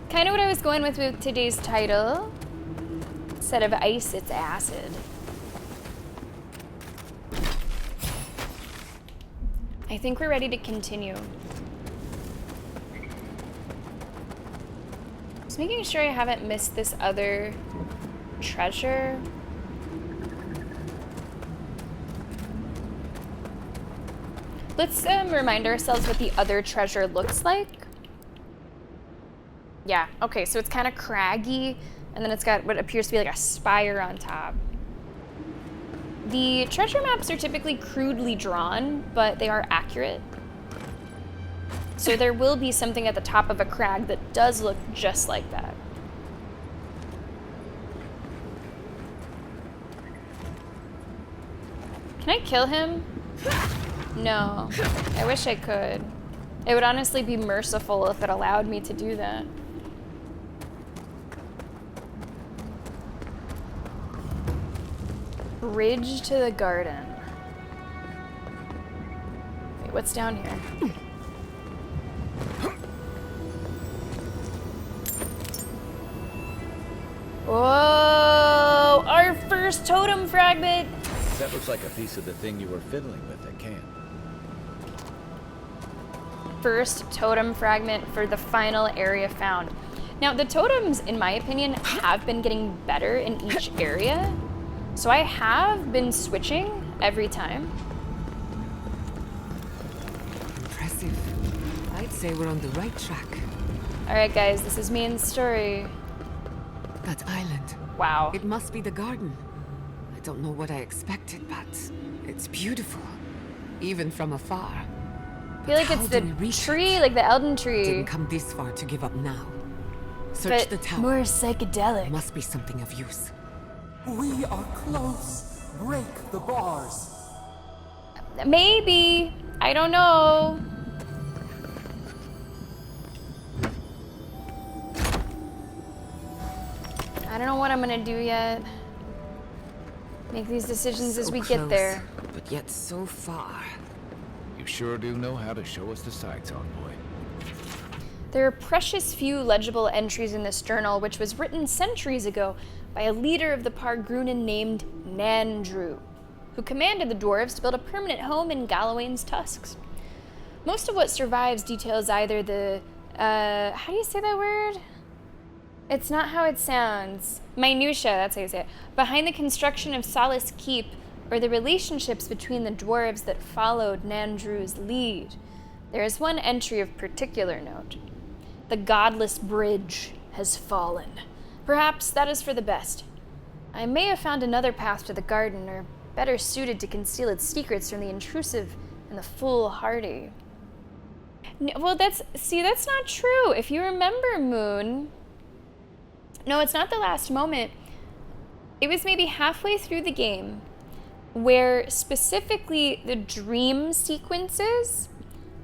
Kind of what I was going with today's title. Instead of ice, it's acid. I think we're ready to continue. Just making sure I haven't missed this other treasure. Let's remind ourselves what the other treasure looks like. Yeah, okay, so it's kind of craggy, and then it's got what appears to be like a spire on top. The treasure maps are typically crudely drawn, but they are accurate. So there will be something at the top of a crag that does look just like that. Can I kill him? No. I wish I could. It would honestly be merciful if it allowed me to do that. Bridge to the garden. Wait, what's down here? Whoa! Our first totem fragment!
That looks like a piece of the thing you were fiddling with at camp.
First totem fragment for the final area found. Now, the totems, in my opinion, have been getting better in each area. So I have been switching every time.
Impressive. I'd say we're on the right track.
Alright guys, this is main story.
That island.
Wow.
It must be the garden. I don't know what I expected, but it's beautiful. Even from afar.
I feel like it's the tree, like the Elden tree.
Didn't come this far to give up now. Search the tower.
More psychedelic.
Must be something of use.
We are close. Break the bars.
Maybe. I don't know. I don't know what I'm gonna do yet. Make these decisions as we get there.
But yet so far.
You sure do know how to show us the sights, envoy.
There are precious few legible entries in this journal, which was written centuries ago by a leader of the Pargrunan named Nandru, who commanded the dwarves to build a permanent home in Galawain'S Tusks. Most of what survives details either the, how do you say that word? It's not how it sounds. Minutia, that's how you say it. Behind the construction of Solace Keep, or the relationships between the dwarves that followed Nandru's lead. There is one entry of particular note. The godless bridge has fallen. Perhaps that is for the best. I may have found another path to the garden, or better suited to conceal its secrets from the intrusive and the foolhardy. Well, that's not true. If you remember, Moon... No, it's not the last moment. It was maybe halfway through the game where specifically the dream sequences,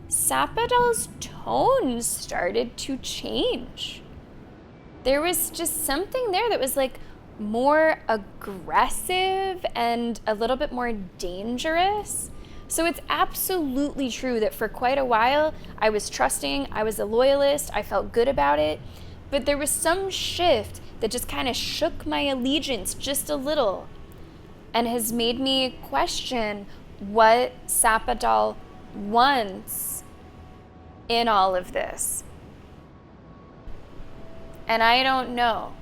Sapadal's tone started to change. There was just something there that was like more aggressive and a little bit more dangerous. So it's absolutely true that for quite a while I was trusting, I was a loyalist, I felt good about it, but there was some shift that just kind of shook my allegiance just a little and has made me question what Sapadal wants in all of this. And I don't know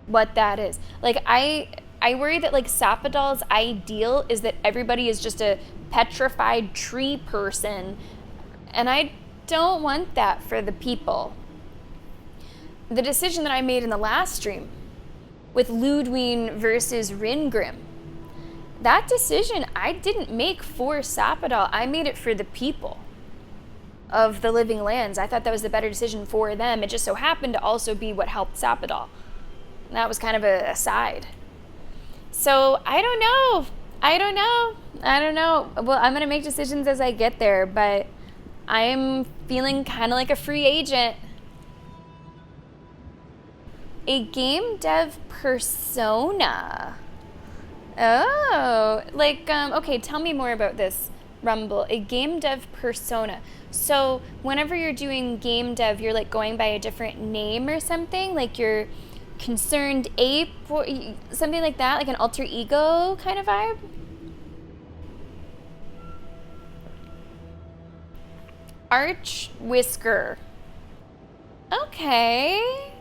what that is. Like, I worry that, like, Sapadal's ideal is that everybody is just a petrified tree person, and I don't want that for the people. The decision that I made in the last stream with Ludwig versus Ringrim, that decision I didn't make for Sapadal. I made it for the people of the Living Lands. I thought that was the better decision for them. It just so happened to also be what helped Sapadal. That was kind of a aside. So I don't know. Well, I'm going to make decisions as I get there, but I'm feeling kind of like a free agent. A game dev persona. Oh, like, okay, tell me more about this, Rumble. A game dev persona. So whenever you're doing game dev, you're like going by a different name or something? Like you're Concerned Ape, or something like that? Like an alter ego kind of vibe? Arch Whisker. Okay.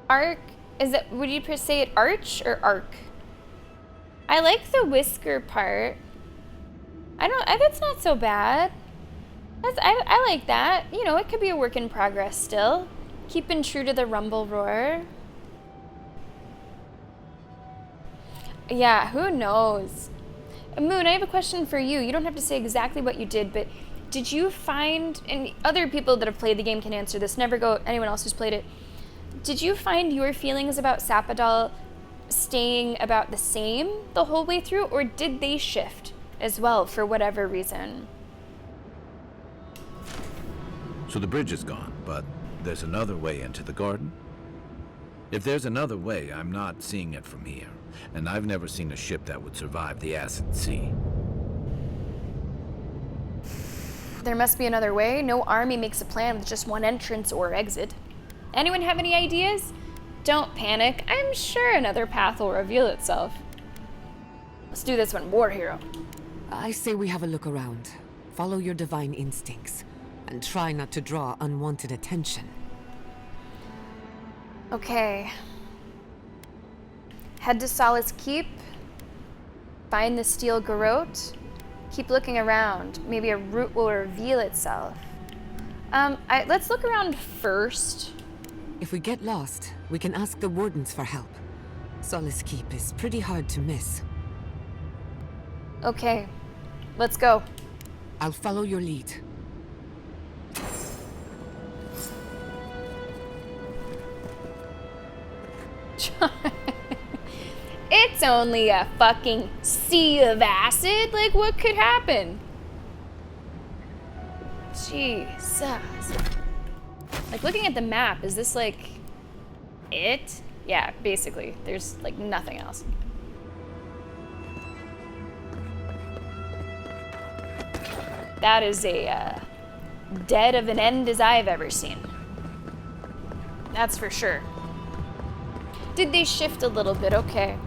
Arc, is it, would you say it arch or arc? I like the whisker part. That's not so bad. I like that. You know, it could be a work in progress still. Keeping true to the rumble roar. Yeah, who knows? Moon, I have a question for you. You don't have to say exactly what you did, but did you find, and other people that have played the game can answer this, never go anyone else who's played it, did you find your feelings about Sapadal staying about the same the whole way through, or did they shift? as well, for whatever reason.
So the bridge is gone, but there's another way into the garden? If there's another way, I'm not seeing it from here. And I've never seen a ship that would survive the acid sea.
There must be another way. No army makes a plan with just one entrance or exit. Anyone have any ideas? Don't panic. I'm sure another path will reveal itself. Let's do this one, war hero.
I say we have a look around. Follow your divine instincts. And try not to draw unwanted attention.
Okay. Head to Solace Keep. Find the steel garrote. Keep looking around. Maybe a route will reveal itself. Let's look around first.
If we get lost, we can ask the wardens for help. Solace Keep is pretty hard to miss.
Okay, let's go.
I'll follow your lead.
It's only a fucking sea of acid. Like, what could happen? Jesus. Like, looking at the map, is this like it? Yeah, basically. There's like nothing else. That is a dead of an end as I've ever seen. That's for sure. Did they shift a little bit? Okay.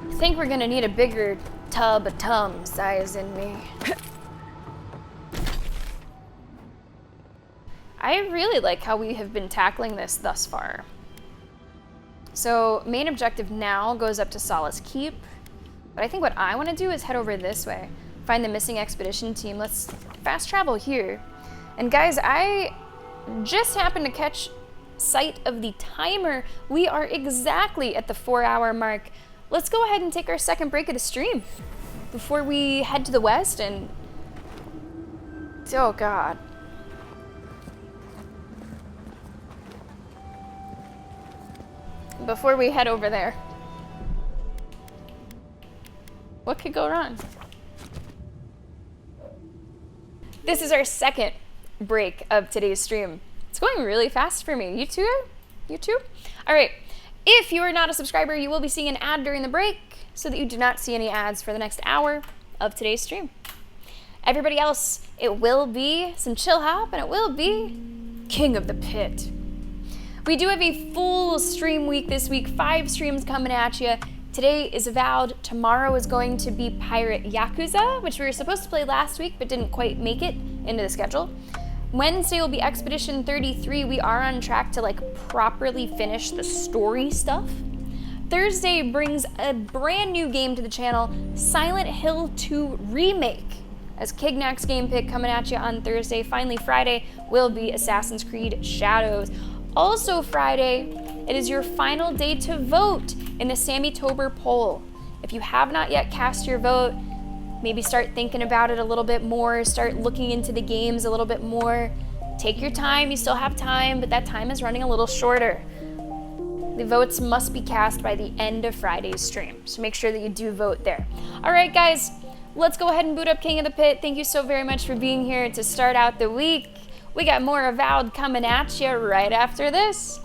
I think we're gonna need a bigger tub of Tums, eyes in me. I really like how we have been tackling this thus far. So main objective now goes up to Solace Keep, but I think what I want to do is head over this way, find the missing expedition team. Let's fast travel here. And guys, I just happened to catch sight of the timer. We are exactly at the 4-hour mark. Let's go ahead and take our second break of the stream before we head to the west and... oh God. Before we head over there. What could go wrong? This is our second break of today's stream. It's going really fast for me. You too? You too? All right. If you are not a subscriber, you will be seeing an ad during the break so that you do not see any ads for the next hour of today's stream. Everybody else, it will be some chill hop and it will be King of the Pit. We do have a full stream week this week, 5 streams coming at you. Today is Avowed. Tomorrow is going to be Pirate Yakuza, which we were supposed to play last week but didn't quite make it into the schedule. Wednesday will be Expedition 33. We are on track to like properly finish the story stuff. Thursday brings a brand new game to the channel, Silent Hill 2 Remake, as Kignak's game pick coming at you on Thursday. Finally, Friday will be Assassin's Creed Shadows. Also Friday, it is your final day to vote in the Sammy Tober poll. If you have not yet cast your vote, maybe start thinking about it a little bit more, start looking into the games a little bit more. Take your time, you still have time, but that time is running a little shorter. The votes must be cast by the end of Friday's stream, so make sure that you do vote there. All right, guys, let's go ahead and boot up King of the Pit. Thank you so very much for being here to start out the week. We got more Avowed coming at you right after this.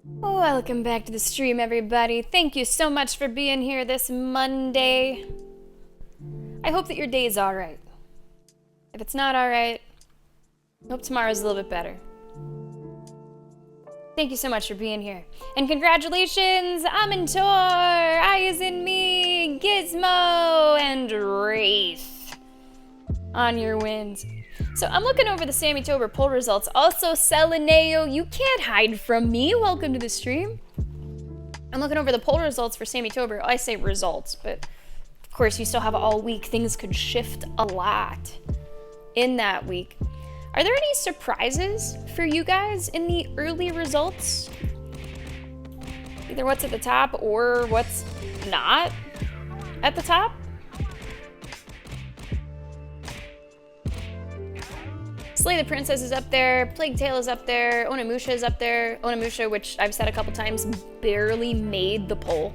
Welcome back to the stream, everybody. Thank you so much for being here this Monday. I hope that your day is alright. If it's not alright, I hope tomorrow's a little bit better. Thank you so much for being here. And congratulations, Amintor, Eyes in Me, Gizmo, and Wraith on your wins. So I'm looking over the Sammy-tober poll results. Also, Seleneo, you can't hide from me. Welcome to the stream. I'm looking over the poll results for Sammy-tober. I say results, but of course you still have all week. Things could shift a lot in that week. Are there any surprises for you guys in the early results? Either what's at the top or what's not at the top? Slay the Princess is up there, Plague Tale is up there, Onimusha is up there. Onimusha, which I've said a couple times, barely made the poll.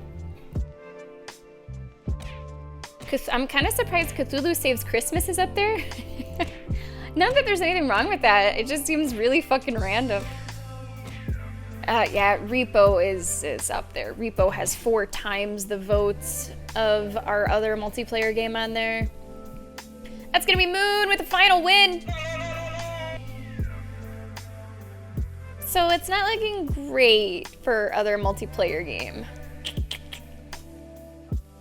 I'm kind of surprised Cthulhu Saves Christmas is up there. Not that there's anything wrong with that, it just seems really fucking random. Yeah, Repo is up there. Repo has 4 times the votes of our other multiplayer game on there. That's gonna be Moon with the final win! So it's not looking great for other multiplayer game.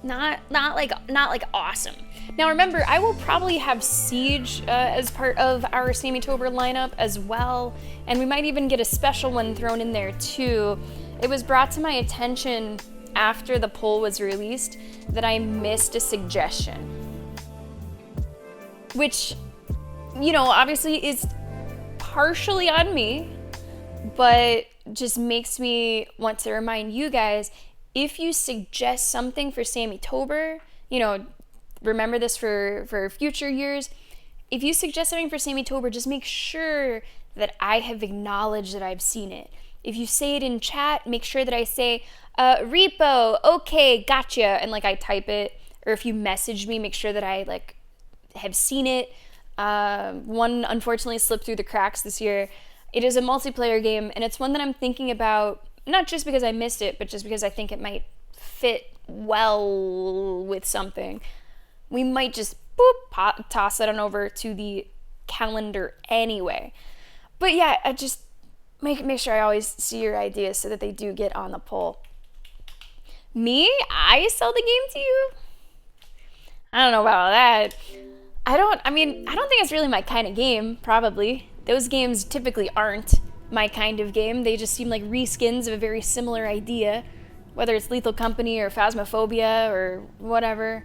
Not like awesome. Now remember, I will probably have Siege as part of our Sammy-tober lineup as well, and we might even get a special one thrown in there too. It was brought to my attention after the poll was released that I missed a suggestion. Which, you know, obviously is partially on me, but just makes me want to remind you guys, if you suggest something for Sammy-tober, you know, remember this for future years. If you suggest something for Sammy-tober, just make sure that I have acknowledged that I've seen it. If you say it in chat, make sure that I say, Repo, okay, gotcha, and like I type it. Or if you message me, make sure that I like have seen it. One unfortunately slipped through the cracks this year. It is a multiplayer game, and it's one that I'm thinking about, not just because I missed it, but just because I think it might fit well with something. We might just toss it on over to the calendar anyway. But yeah, I just make sure I always see your ideas so that they do get on the poll. Me? I sell the game to you? I don't know about that. I don't think it's really my kind of game, probably. Those games typically aren't my kind of game. They just seem like reskins of a very similar idea, whether it's Lethal Company or Phasmophobia or whatever.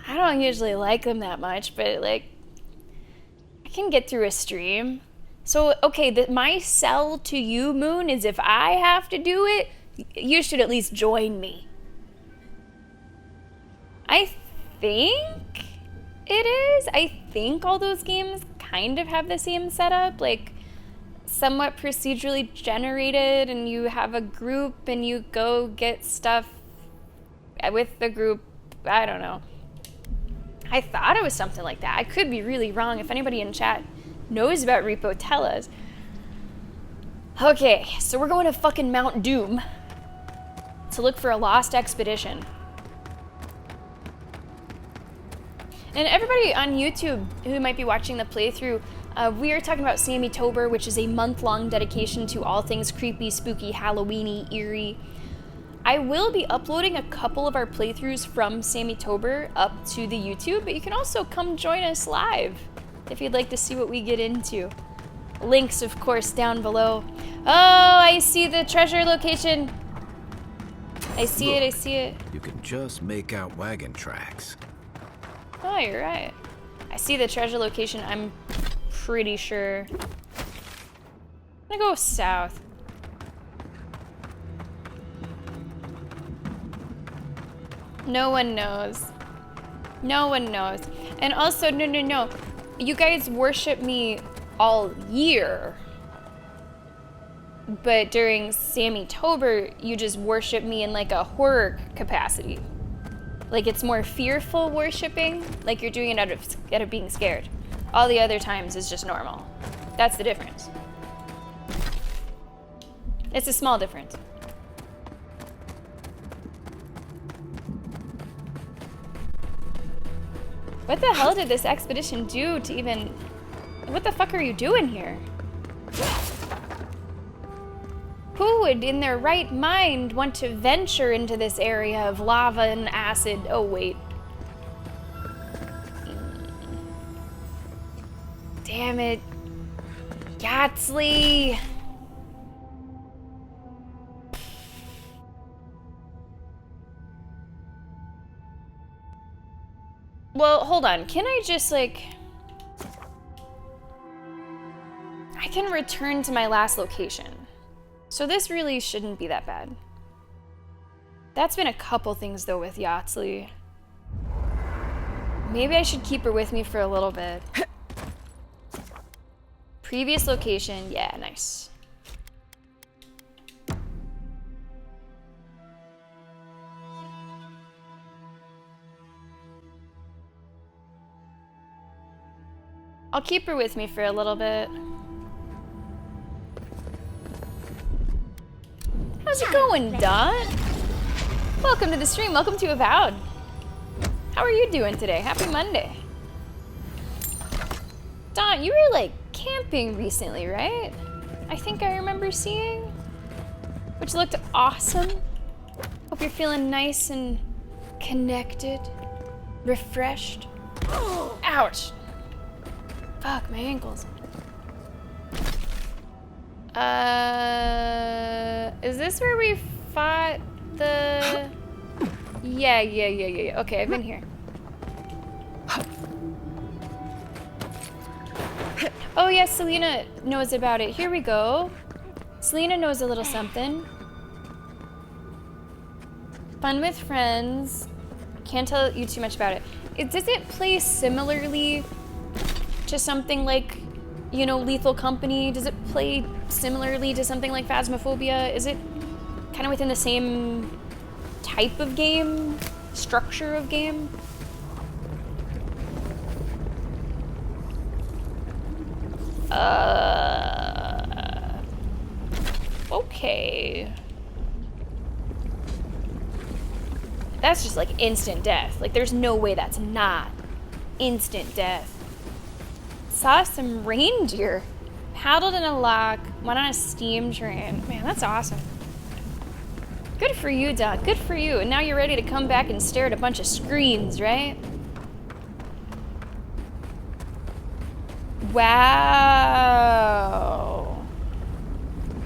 I don't usually like them that much, but like, I can get through a stream. So, okay, my sell to you, Moon, is if I have to do it, you should at least join me. I think it is. I think all those games kind of have the same setup, like somewhat procedurally generated, and you have a group and you go get stuff with the group. I don't know. I thought it was something like that. I could be really wrong. If anybody in chat knows about Repo, tell us. Okay, so we're going to fucking Mount Doom to look for a lost expedition. And everybody on YouTube who might be watching the playthrough, we are talking about Sammy-tober, which is a month-long dedication to all things creepy, spooky, Halloween-y, eerie. I will be uploading a couple of our playthroughs from Sammy-tober up to the YouTube, but you can also come join us live if you'd like to see what we get into. Links, of course, down below. Oh, I see the treasure location. I see it, I see it.
You can just make out wagon tracks.
Oh, you're right. I see the treasure location, I'm pretty sure. I'm gonna go south. No one knows. No one knows. And also, no. You guys worship me all year. But during Sammy-tober, you just worship me in like a horror capacity. Like it's more fearful worshiping, like you're doing it out of being scared. All the other times is just normal. That's the difference. It's a small difference. What the hell did this expedition do to even... What the fuck are you doing here? Who would, in their right mind, want to venture into this area of lava and acid? Oh, wait. Damn it. Yatsley! Well, hold on. Can I just, like... I can return to my last location. So this really shouldn't be that bad. That's been a couple things, though, with Yatsley. Maybe I should keep her with me for a little bit. Previous location. Yeah, nice. I'll keep her with me for a little bit. How's it going, Dot? Welcome to the stream. Welcome to Avowed. How are you doing today? Happy Monday. Dot, you were like camping recently, right? I think I remember seeing. Which looked awesome. Hope you're feeling nice and connected. Refreshed. Ouch. Fuck, my ankles. Is this where we fought the... Yeah. Okay, I've been here. Oh yeah, Selena knows about it. Here we go. Selena knows a little something. Fun with friends. Can't tell you too much about it. Does it play similarly to something like, you know, Lethal Company? Does it play similarly to something like Phasmophobia? Is it kind of within the same type of game? Structure of game? Okay. That's just like instant death. Like there's no way that's not instant death. Saw some reindeer. Paddled in a lock. Went on a steam train. Man, that's awesome. Good for you, Doc. Good for you. And now you're ready to come back and stare at a bunch of screens, right? Wow.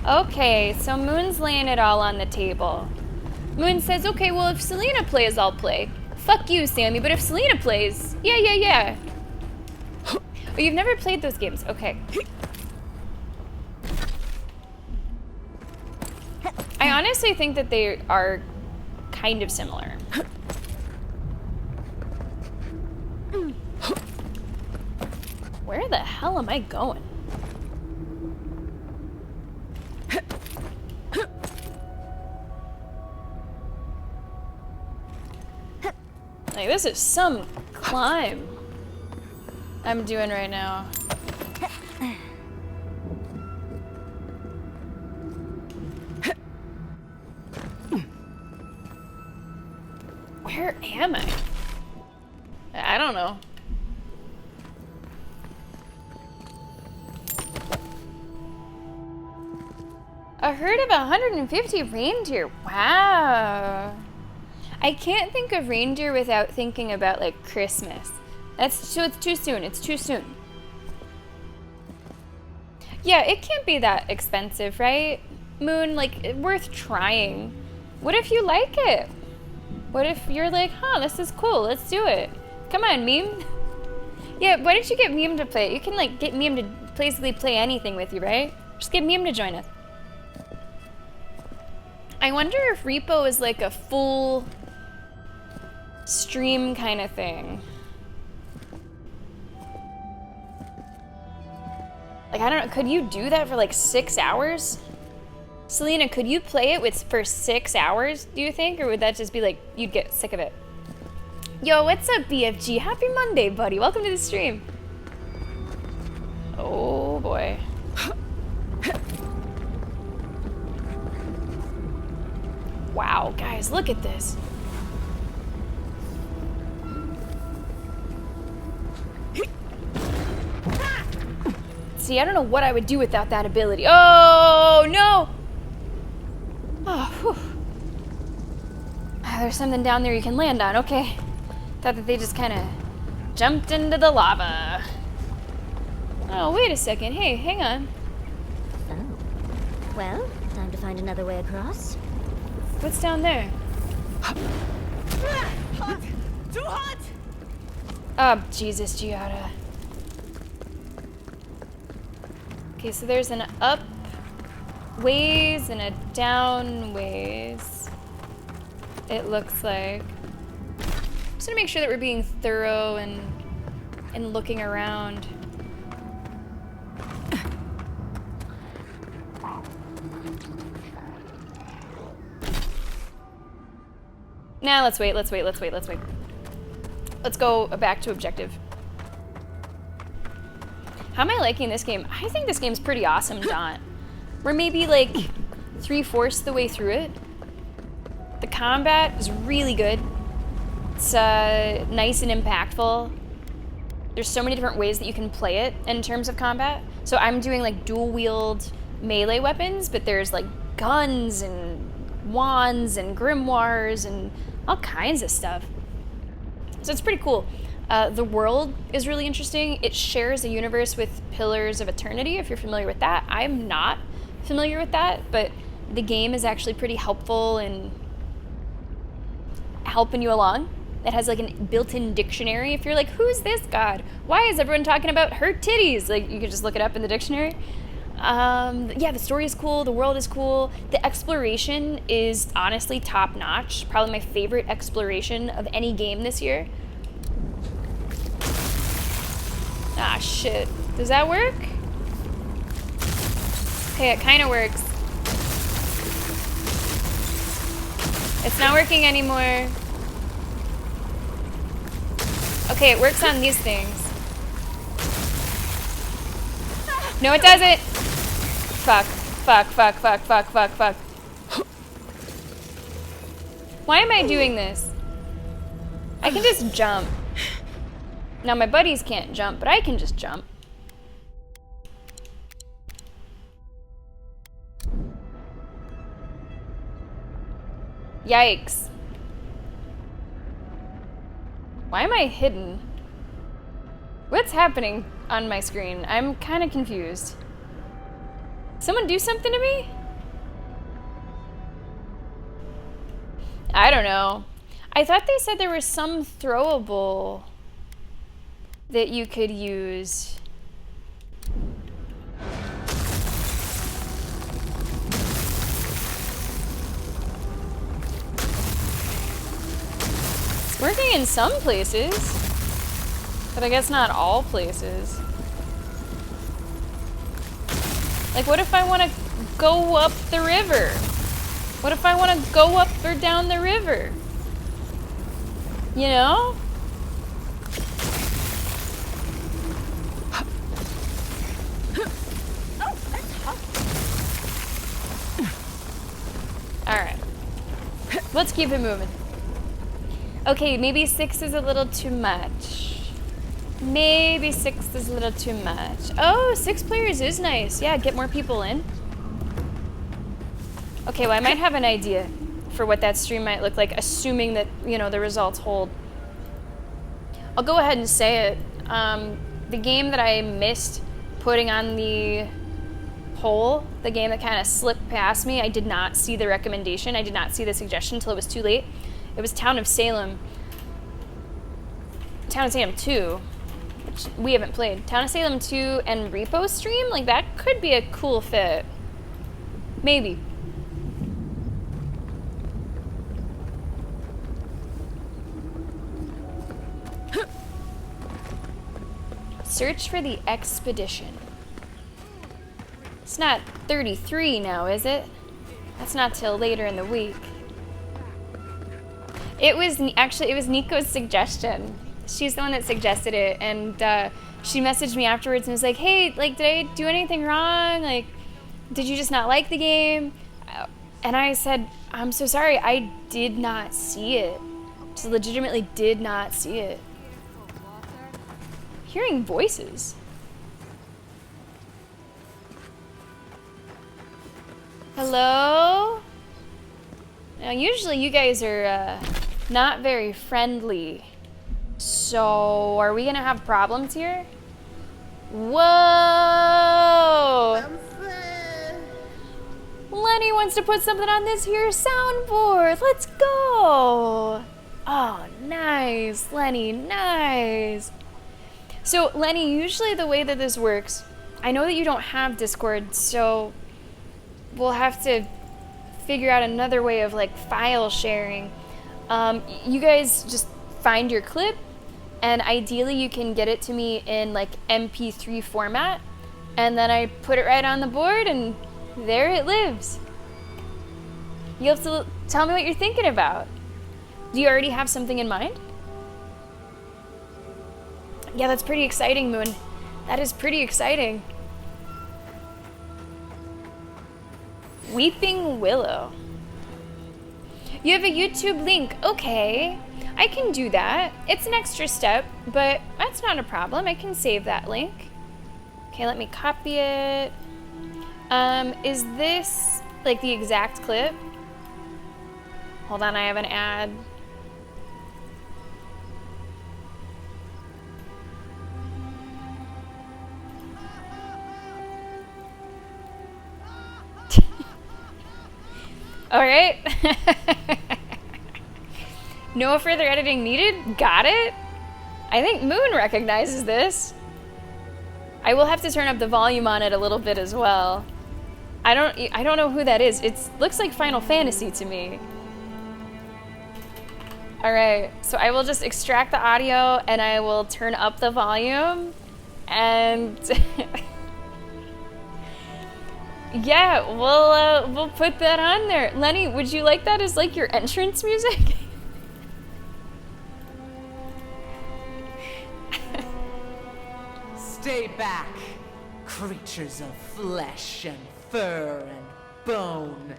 Okay, so Moon's laying it all on the table. Moon says, okay, well, if Selena plays, I'll play. Fuck you, Sammy, but if Selena plays, yeah. Oh, you've never played those games. Okay. I honestly think that they are kind of similar. Where the hell am I going? Like, this is some climb I'm doing right now. Where am I? I don't know. A herd of 150 reindeer. Wow. I can't think of reindeer without thinking about like Christmas. So it's too soon. It's too soon. Yeah, it can't be that expensive, right? Moon, like, worth trying. What if you like it? What if you're like, huh, this is cool, let's do it. Come on, Meme. Yeah, why don't you get Meme to play it? You can, like, get Meme to basically play anything with you, right? Just get Meme to join us. I wonder if Repo is, like, a full stream kind of thing. Like, I don't know, could you do that for, like, 6 hours? Selena, could you play it for 6 hours, do you think? Or would that just be like, you'd get sick of it? Yo, what's up, BFG? Happy Monday, buddy. Welcome to the stream. Oh, boy. Wow, guys, look at this. See, I don't know what I would do without that ability. Oh, no! Oh, whew. There's something down there you can land on. Okay. Thought that they just kind of jumped into the lava. Oh, wait a second. Hey, hang on.
Oh. Well, time to find another way across.
What's down there?
Hot! Too hot!
Oh, Jesus, Giada. Okay, so there's an up ways and a down ways. It looks like. Just gonna make sure that we're being thorough and looking around. Nah, let's wait. Let's go back to objective. How am I liking this game? I think this game's pretty awesome, Dot. We're maybe like 3/4 the way through it. The combat is really good. It's nice and impactful. There's so many different ways that you can play it in terms of combat. So I'm doing like dual wield melee weapons, but there's like guns and wands and grimoires and all kinds of stuff. So it's pretty cool. The world is really interesting. It shares a universe with Pillars of Eternity, if you're familiar with that. I'm not familiar with that, but the game is actually pretty helpful in helping you along. It has like a built-in dictionary. If you're like, who's this god? Why is everyone talking about her titties? Like, you can just look it up in the dictionary. Yeah, the story is cool. The world is cool. The exploration is honestly top-notch. Probably my favorite exploration of any game this year. Ah, shit. Does that work? Okay, it kind of works. It's not working anymore. Okay, it works on these things. No, it doesn't. Fuck. Why am I doing this? I can just jump. Now, my buddies can't jump, but I can just jump. Yikes. Why am I hidden? What's happening on my screen? I'm kind of confused. Someone do something to me? I don't know. I thought they said there was some throwable that you could use. It's working in some places, but I guess not all places. Like, what if I want to go up the river? What if I want to go up or down the river? You know? Alright. Let's keep it moving. Okay, maybe 6 is a little too much. Maybe 6 is a little too much. Oh, 6 players is nice. Yeah, get more people in. Okay, well, I might have an idea for what that stream might look like, assuming that, you know, the results hold. I'll go ahead and say it. The game that I missed putting on the poll, the game that kind of slipped past me, I did not see the recommendation. I did not see the suggestion until it was too late. It was Town of Salem. Town of Salem 2, which we haven't played. Town of Salem 2 and Repo stream? Like, that could be a cool fit. Maybe. Search for the expedition. It's not 33 now, is it? That's not till later in the week. It was Nico's suggestion. She's the one that suggested it, and she messaged me afterwards and was like, hey, like, did I do anything wrong? Like, did you just not like the game? And I said, I'm so sorry, I did not see it. Just legitimately did not see it. Hearing voices. Hello? Now, usually you guys are not very friendly. So, are we gonna have problems here? Whoa! Lenny wants to put something on this here soundboard. Let's go! Oh, nice, Lenny, nice. So, Lenny, usually the way that this works, I know that you don't have Discord, so we'll have to figure out another way of like file sharing. You guys just find your clip, and ideally you can get it to me in like MP3 format, and then I put it right on the board, and there it lives. You have to tell me what you're thinking about. Do you already have something in mind? Yeah, that's pretty exciting, Moon. That is pretty exciting. Weeping Willow. You have a YouTube link. Okay, I can do that. It's an extra step, but that's not a problem. I can save that link. Okay, let me copy it. Is this like the exact clip? Hold on, I have an ad. All right. No further editing needed. Got it. I think Moon recognizes this. I will have to turn up the volume on it a little bit as well. I don't know who that is. It looks like Final Fantasy to me. All right. So I will just extract the audio and I will turn up the volume and yeah, we'll put that on there. Lenny, would you like that as like your entrance music?
Stay back, creatures of flesh and fur and bone.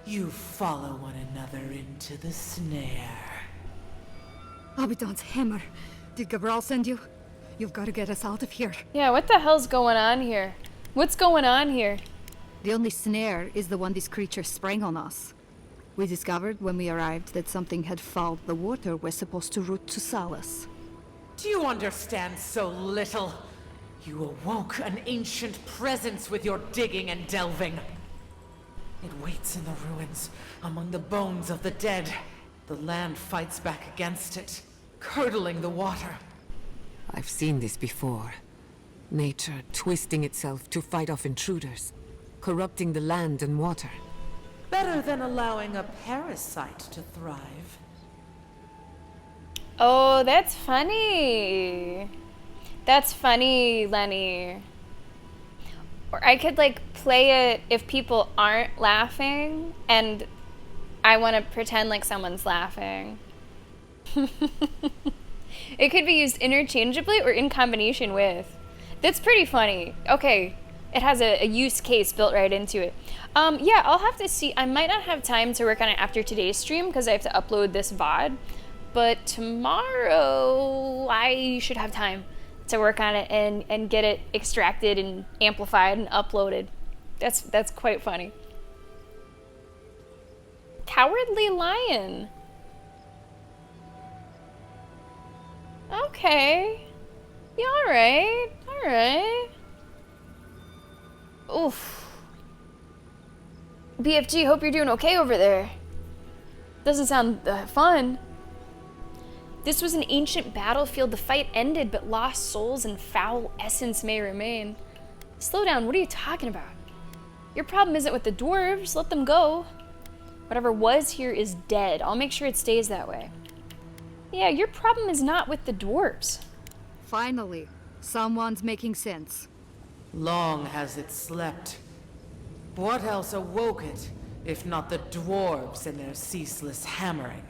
You follow one another into the snare.
Abaddon's hammer. Did Gabral send you? You've got to get us out of here.
Yeah, what the hell's going on here? What's going on here?
The only snare is the one this creature sprang on us. We discovered when we arrived that something had fouled the water we're supposed to route to Solace.
Do you understand so little? You awoke an ancient presence with your digging and delving. It waits in the ruins, among the bones of the dead. The land fights back against it, curdling the water.
I've seen this before. Nature twisting itself to fight off intruders, corrupting the land and water.
Better than allowing a parasite to thrive.
Oh, that's funny. That's funny, Lenny. Or I could like play it if people aren't laughing and I want to pretend like someone's laughing. It could be used interchangeably or in combination with. That's pretty funny. Okay, it has a use case built right into it. Yeah, I'll have to see. I might not have time to work on it after today's stream because I have to upload this VOD. But tomorrow I should have time to work on it and get it extracted and amplified and uploaded. That's quite funny. Cowardly Lion. Okay. Yeah, alright. Alright. Oof. BFG, hope you're doing okay over there. Doesn't sound fun. This was an ancient battlefield. The fight ended, but lost souls and foul essence may remain. Slow down, what are you talking about? Your problem isn't with the dwarves, let them go. Whatever was here is dead. I'll make sure it stays that way. Yeah, your problem is not with the dwarves.
Finally, someone's making sense.
Long has it slept. What else awoke it, if not the dwarves and their ceaseless hammering?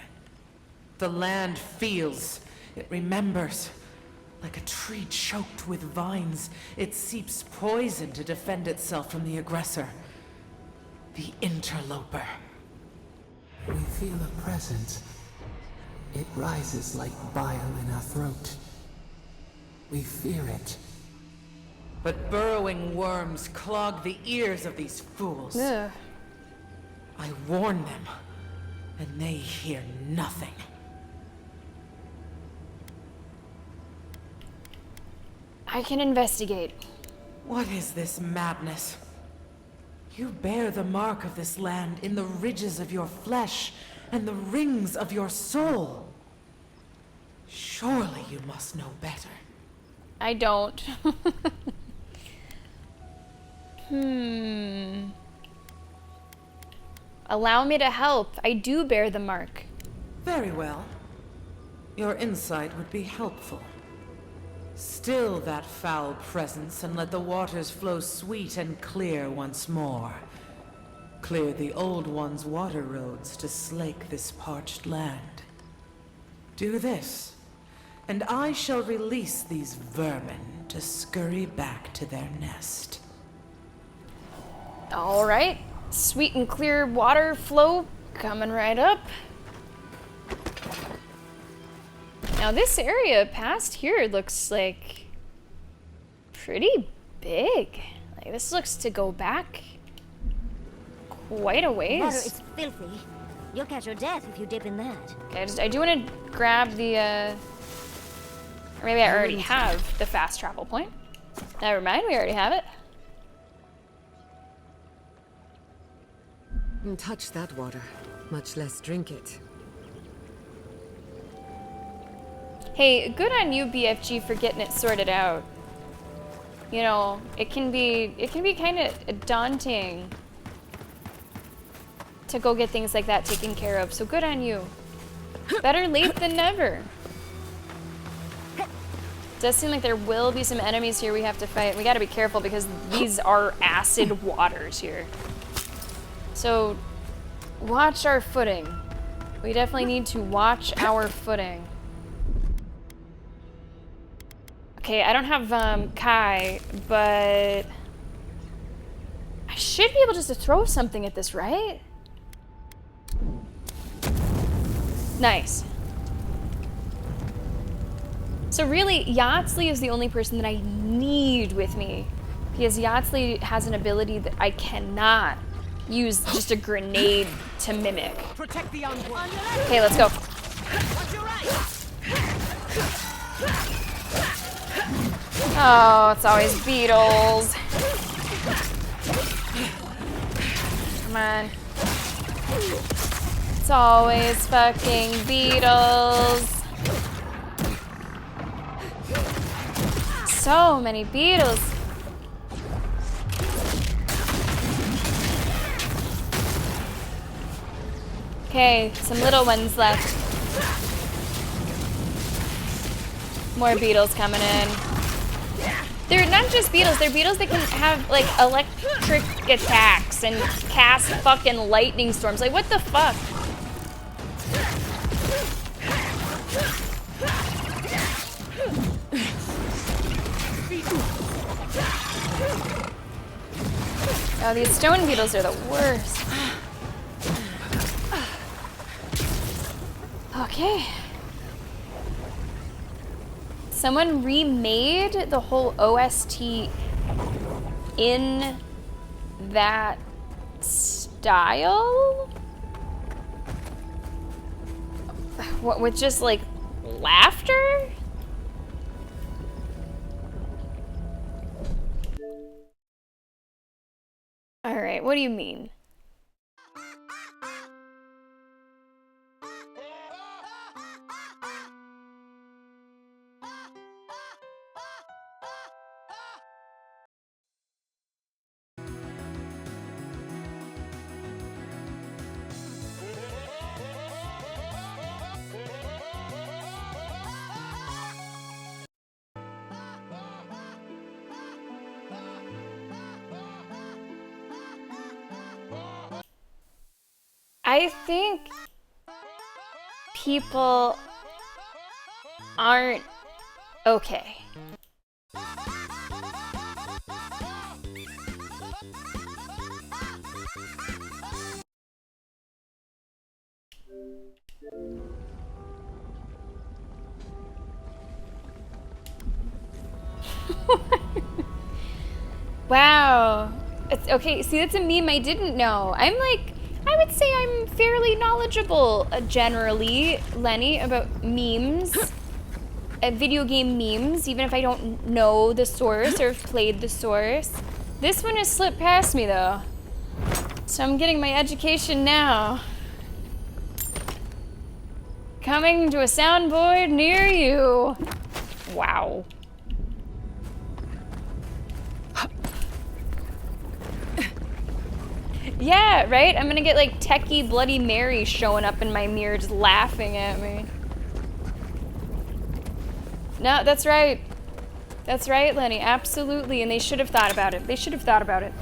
The land feels, it remembers. Like a tree choked with vines, it seeps poison to defend itself from the aggressor. The interloper.
We feel a presence. It rises like bile in our throat. We fear it.
But burrowing worms clog the ears of these fools.
Ugh.
I warn them, and they hear nothing.
I can investigate.
What is this madness? You bear the mark of this land in the ridges of your flesh and the rings of your soul. Surely you must know better.
I don't. Allow me to help. I do bear the mark.
Very well. Your insight would be helpful. Still that foul presence and let the waters flow sweet and clear once more. Clear the old one's water roads to slake this parched land. Do this, and I shall release these vermin to scurry back to their nest.
All right. Sweet and clear water flow coming right up. Now this area past here looks like pretty big. Like this looks to go back quite a ways.
Water is filthy. You'll catch your death if you dip in that.
Okay, I do want to grab the, or maybe I already have the fast travel point. Never mind, we already have it.
Touch that water, much less drink it.
Hey, good on you, BFG, for getting it sorted out. You know, it can be kind of daunting to go get things like that taken care of, so good on you. Better late than never. Does seem like there will be some enemies here we have to fight. We gotta be careful because these are acid waters here. So, watch our footing. We definitely need to watch our footing. Okay, I don't have Kai, but I should be able just to throw something at this, right? Nice. So really, Yahtzee is the only person that I need with me, because Yahtzee has an ability that I cannot use just a grenade to mimic.
Protect the envoy.
Okay, let's go.
Watch your right.
Oh, it's always beetles. Come on. It's always fucking beetles. So many beetles. Okay, some little ones left. More beetles coming in. They're not just beetles, they're beetles that can have, like, electric attacks and cast fucking lightning storms. Like, what the fuck? Oh, these stone beetles are the worst. Okay. Someone remade the whole OST in that style? What, with just like laughter? All right, what do you mean? I think people aren't okay. Wow. It's, okay, see, that's a meme I didn't know. I'm like, I would say I'm fairly knowledgeable, generally, Lenny, about memes. Video game memes, even if I don't know the source or have played the source. This one has slipped past me, though. So I'm getting my education now. Coming to a soundboard near you. Wow. Yeah, right? I'm gonna get like techie Bloody Mary showing up in my mirror just laughing at me. No, that's right. That's right, Lenny. Absolutely. And they should have thought about it. They should have thought about it.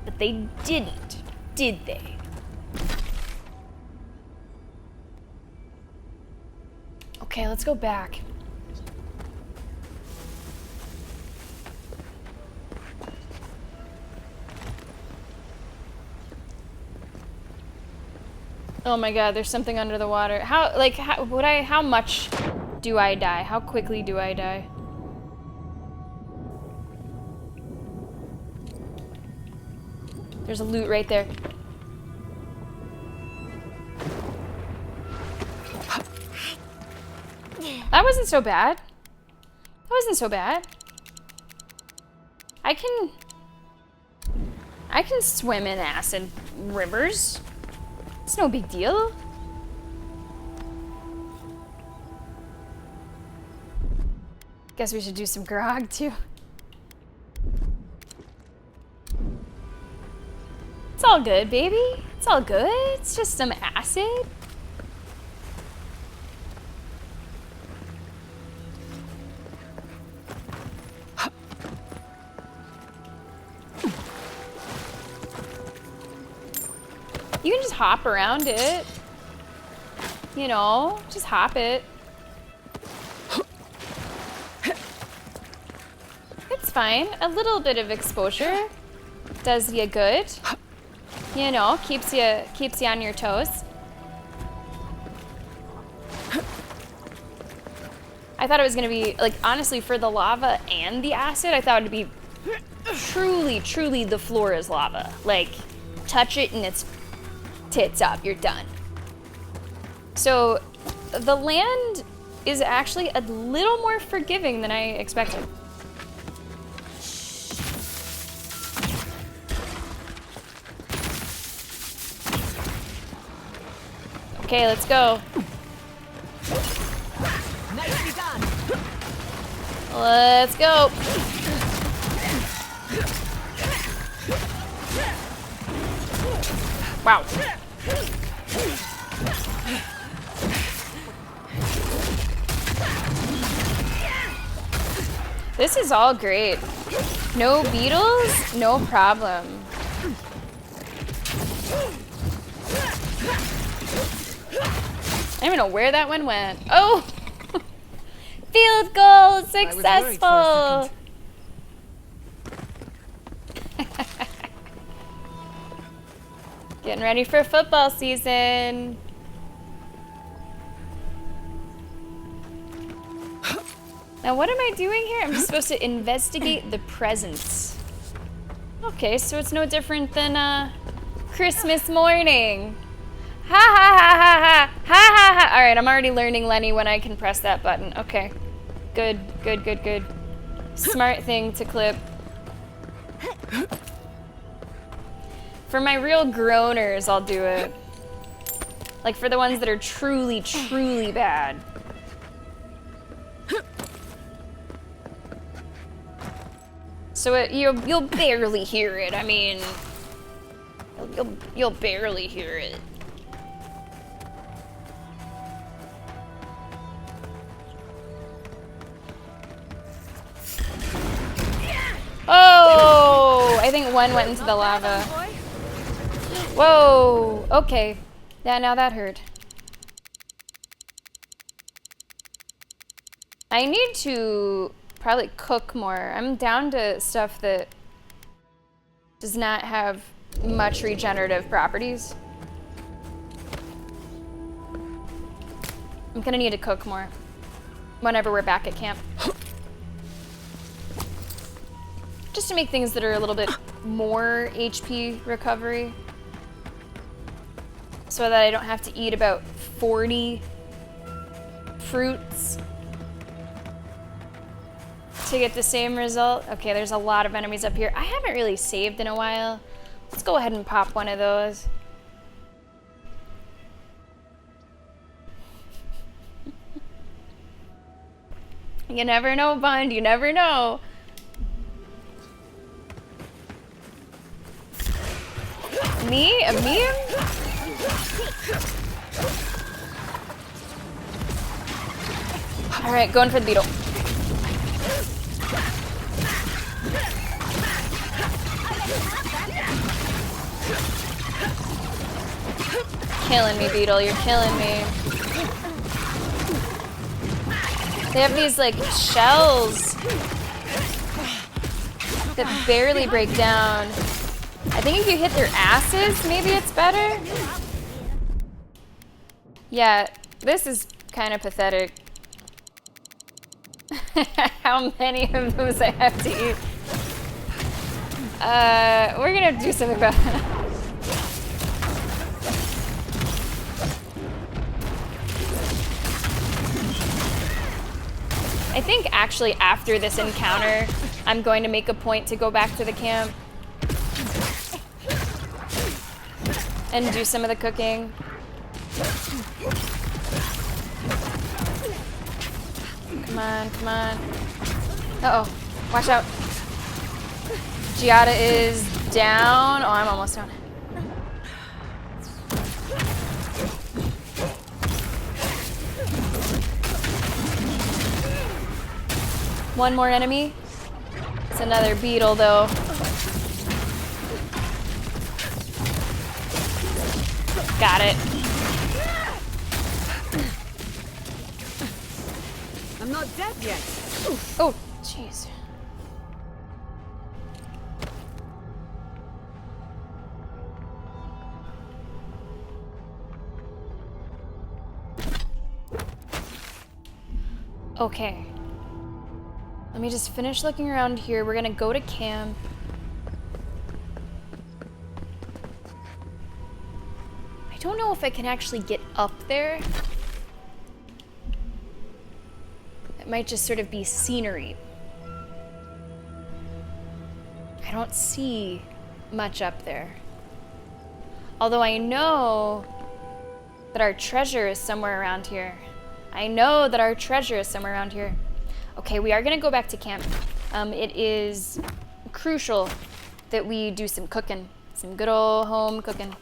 But they didn't, did they? Okay, let's go back. Oh my god, there's something under the water. How much do I die? How quickly do I die? There's a loot right there. That wasn't so bad. That wasn't so bad. I can swim in acid rivers. It's no big deal. Guess we should do some grog too. It's all good, baby. It's all good. It's just some acid. You can just hop around it. You know, just hop it. It's fine. A little bit of exposure does you good. You know, keeps you on your toes. I thought it was gonna be like, honestly, for the lava and the acid, I thought it'd be truly the floor is lava. Like, touch it and it's tits up, you're done. So the land is actually a little more forgiving than I expected. Okay, let's go.
Nicely done.
Let's go. Wow. This is all great. No beetles, no problem. I don't even know where that one went. Oh! Field goal successful! Getting ready for football season. Now what am I doing here? I'm just supposed to investigate the presents. Okay, so it's no different than Christmas morning. Ha ha ha ha ha ha ha ha. All right, I'm already learning, Lenny, when I can press that button. Okay, good. Smart thing to clip. For my real groaners, I'll do it. Like for the ones that are truly bad. So you'll barely hear it. I mean, you'll barely hear it. Oh, I think one went into the lava. Whoa, okay. Yeah, now that hurt. I need to probably cook more. I'm down to stuff that does not have much regenerative properties. I'm gonna need to cook more whenever we're back at camp. Just to make things that are a little bit more HP recovery. So that I don't have to eat about 40 fruits to get the same result. Okay, there's a lot of enemies up here. I haven't really saved in a while. Let's go ahead and pop one of those. You never know, Bond. You never know. Me? A meme? Alright, going for the beetle. Killing me, beetle. You're killing me. They have these, like, shells that barely break down. I think if you hit their asses, maybe it's better. Yeah, this is kind of pathetic. How many of those I have to eat. We're gonna do something about that. I think actually after this encounter, I'm going to make a point to go back to the camp and do some of the cooking. Come on, come on. Uh-oh, watch out. Giada is down. Oh, I'm almost down. One more enemy. It's another beetle, though. Got it.
I'm not dead yet.
Oh, jeez. Okay. Let me just finish looking around here. We're gonna go to camp. I don't know if I can actually get up there. It might just sort of be scenery. I don't see much up there. Although I know that our treasure is somewhere around here. I know that our treasure is somewhere around here. Okay, we are gonna go back to camp. It is crucial that we do some cooking. Some good old home cooking.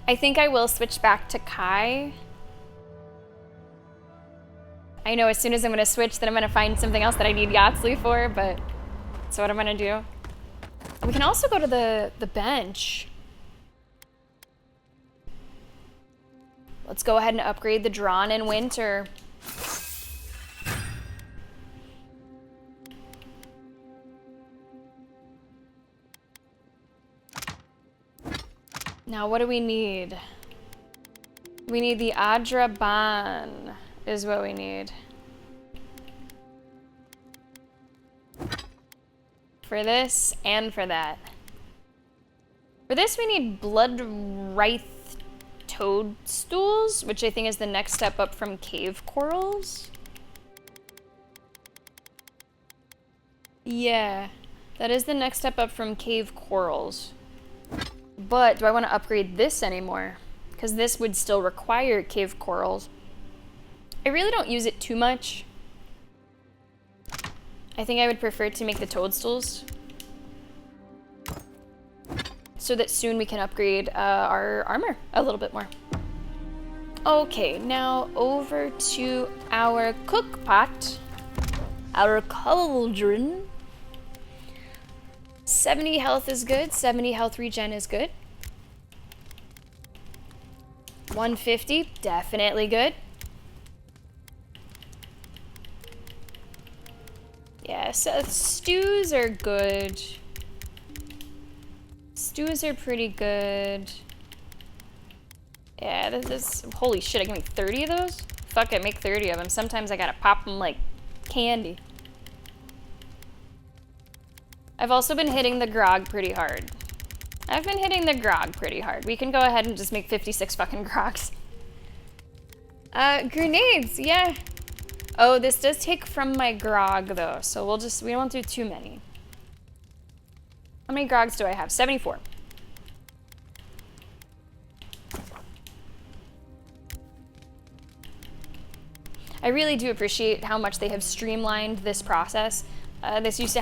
I think I will switch back to Kai. I know as soon as I'm gonna switch, then I'm gonna find something else that I need Yatsley for, but that's what I'm gonna do. We can also go to the bench. Let's go ahead and upgrade the Drawn in Winter. Now, what do we need? We need the Adraban, is what we need. For this and for that. For this, we need Blood Wraith Toadstools, which I think is the next step up from Cave Corals. Yeah, that is the next step up from Cave Corals. But do I want to upgrade this anymore? Because this would still require Cave Corals. I really don't use it too much. I think I would prefer to make the Toadstools, so that soon we can upgrade our armor a little bit more. Okay, now over to our cook pot, our cauldron. 70 health is good, 70 health regen is good. 150, definitely good. Yeah, Yeah, so stews are good. Stews are pretty good. Yeah, this holy shit, I can make 30 of those? Fuck it, make 30 of them. Sometimes I gotta pop them like candy. I've also been hitting the grog pretty hard. We can go ahead and just make 56 fucking grogs. Grenades, yeah. Oh, this does take from my grog though, so we won't do too many. How many grogs do I have? 74. I really do appreciate how much they have streamlined this process. It used to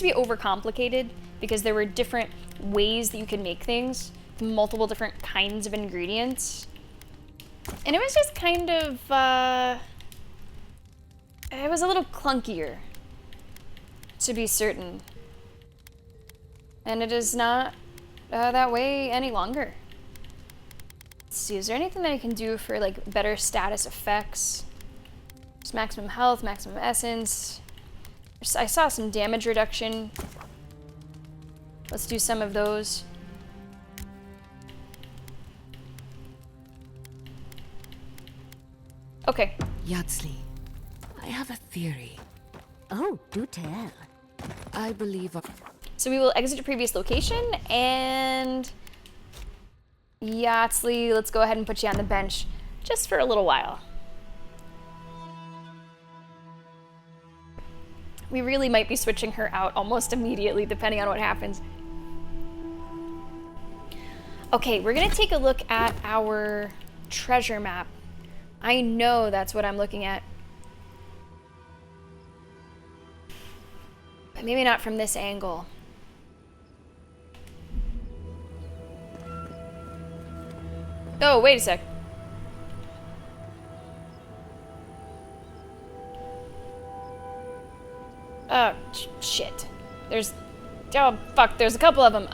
be overcomplicated because there were different ways that you could make things, multiple different kinds of ingredients. And it was just kind of, it was a little clunkier, to be certain. And it is not that way any longer. Let's see, is there anything that I can do for like better status effects? Just maximum health, maximum essence. I saw some damage reduction. Let's do some of those. Okay.
Yardsley, I have a theory.
Oh, do tell.
I believe...
So we will exit your previous location, and... Yardsley, let's go ahead and put you on the bench just for a little while. We really might be switching her out almost immediately, depending on what happens. Okay, we're gonna take a look at our treasure map. I know that's what I'm looking at. But maybe not from this angle. Oh, wait a sec. Oh, shit. Oh, fuck, there's a couple of them.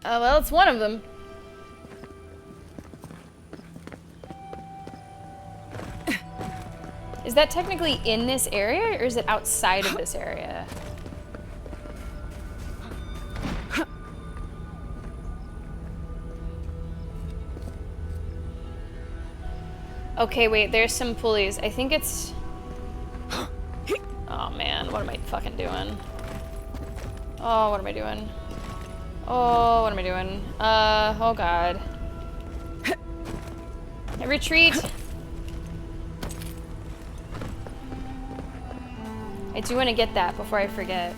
Well, it's one of them. Is that technically in this area, or is it outside of this area? Okay, wait, there's some pulleys. I think it's... Oh man, what am I fucking doing? Oh, what am I doing? Oh, what am I doing? Oh god. Retreat! I do want to get that before I forget.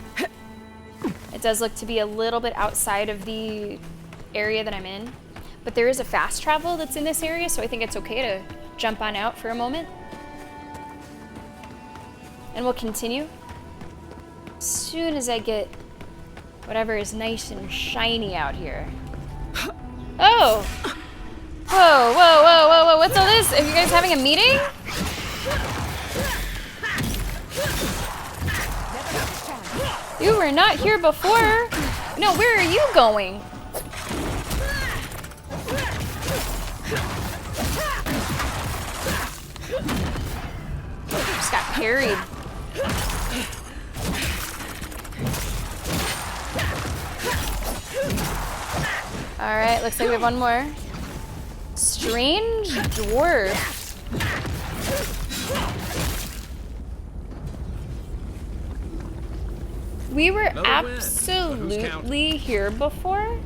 It does look to be a little bit outside of the area that I'm in. But there is a fast travel that's in this area, so I think it's okay to jump on out for a moment. And we'll continue. As soon as I get whatever is nice and shiny out here. Oh! Whoa, whoa, whoa, whoa, whoa, what's all this? Are you guys having a meeting? You were not here before. No, where are you going? Just got parried. Alright, looks like we have one more. Strange dwarf. We were absolutely here before.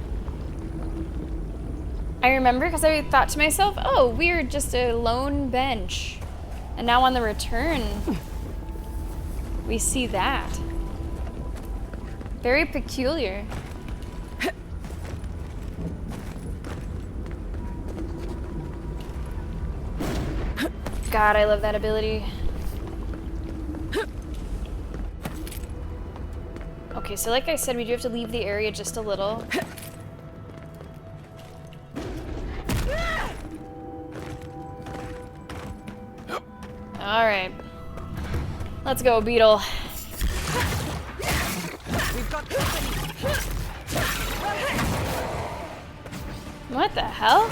I remember because I thought to myself, oh, we're just a lone bench. And now on the return, we see that. Very peculiar. God, I love that ability. Okay, so like I said, we do have to leave the area just a little. Alright. Let's go, Beetle. What the hell?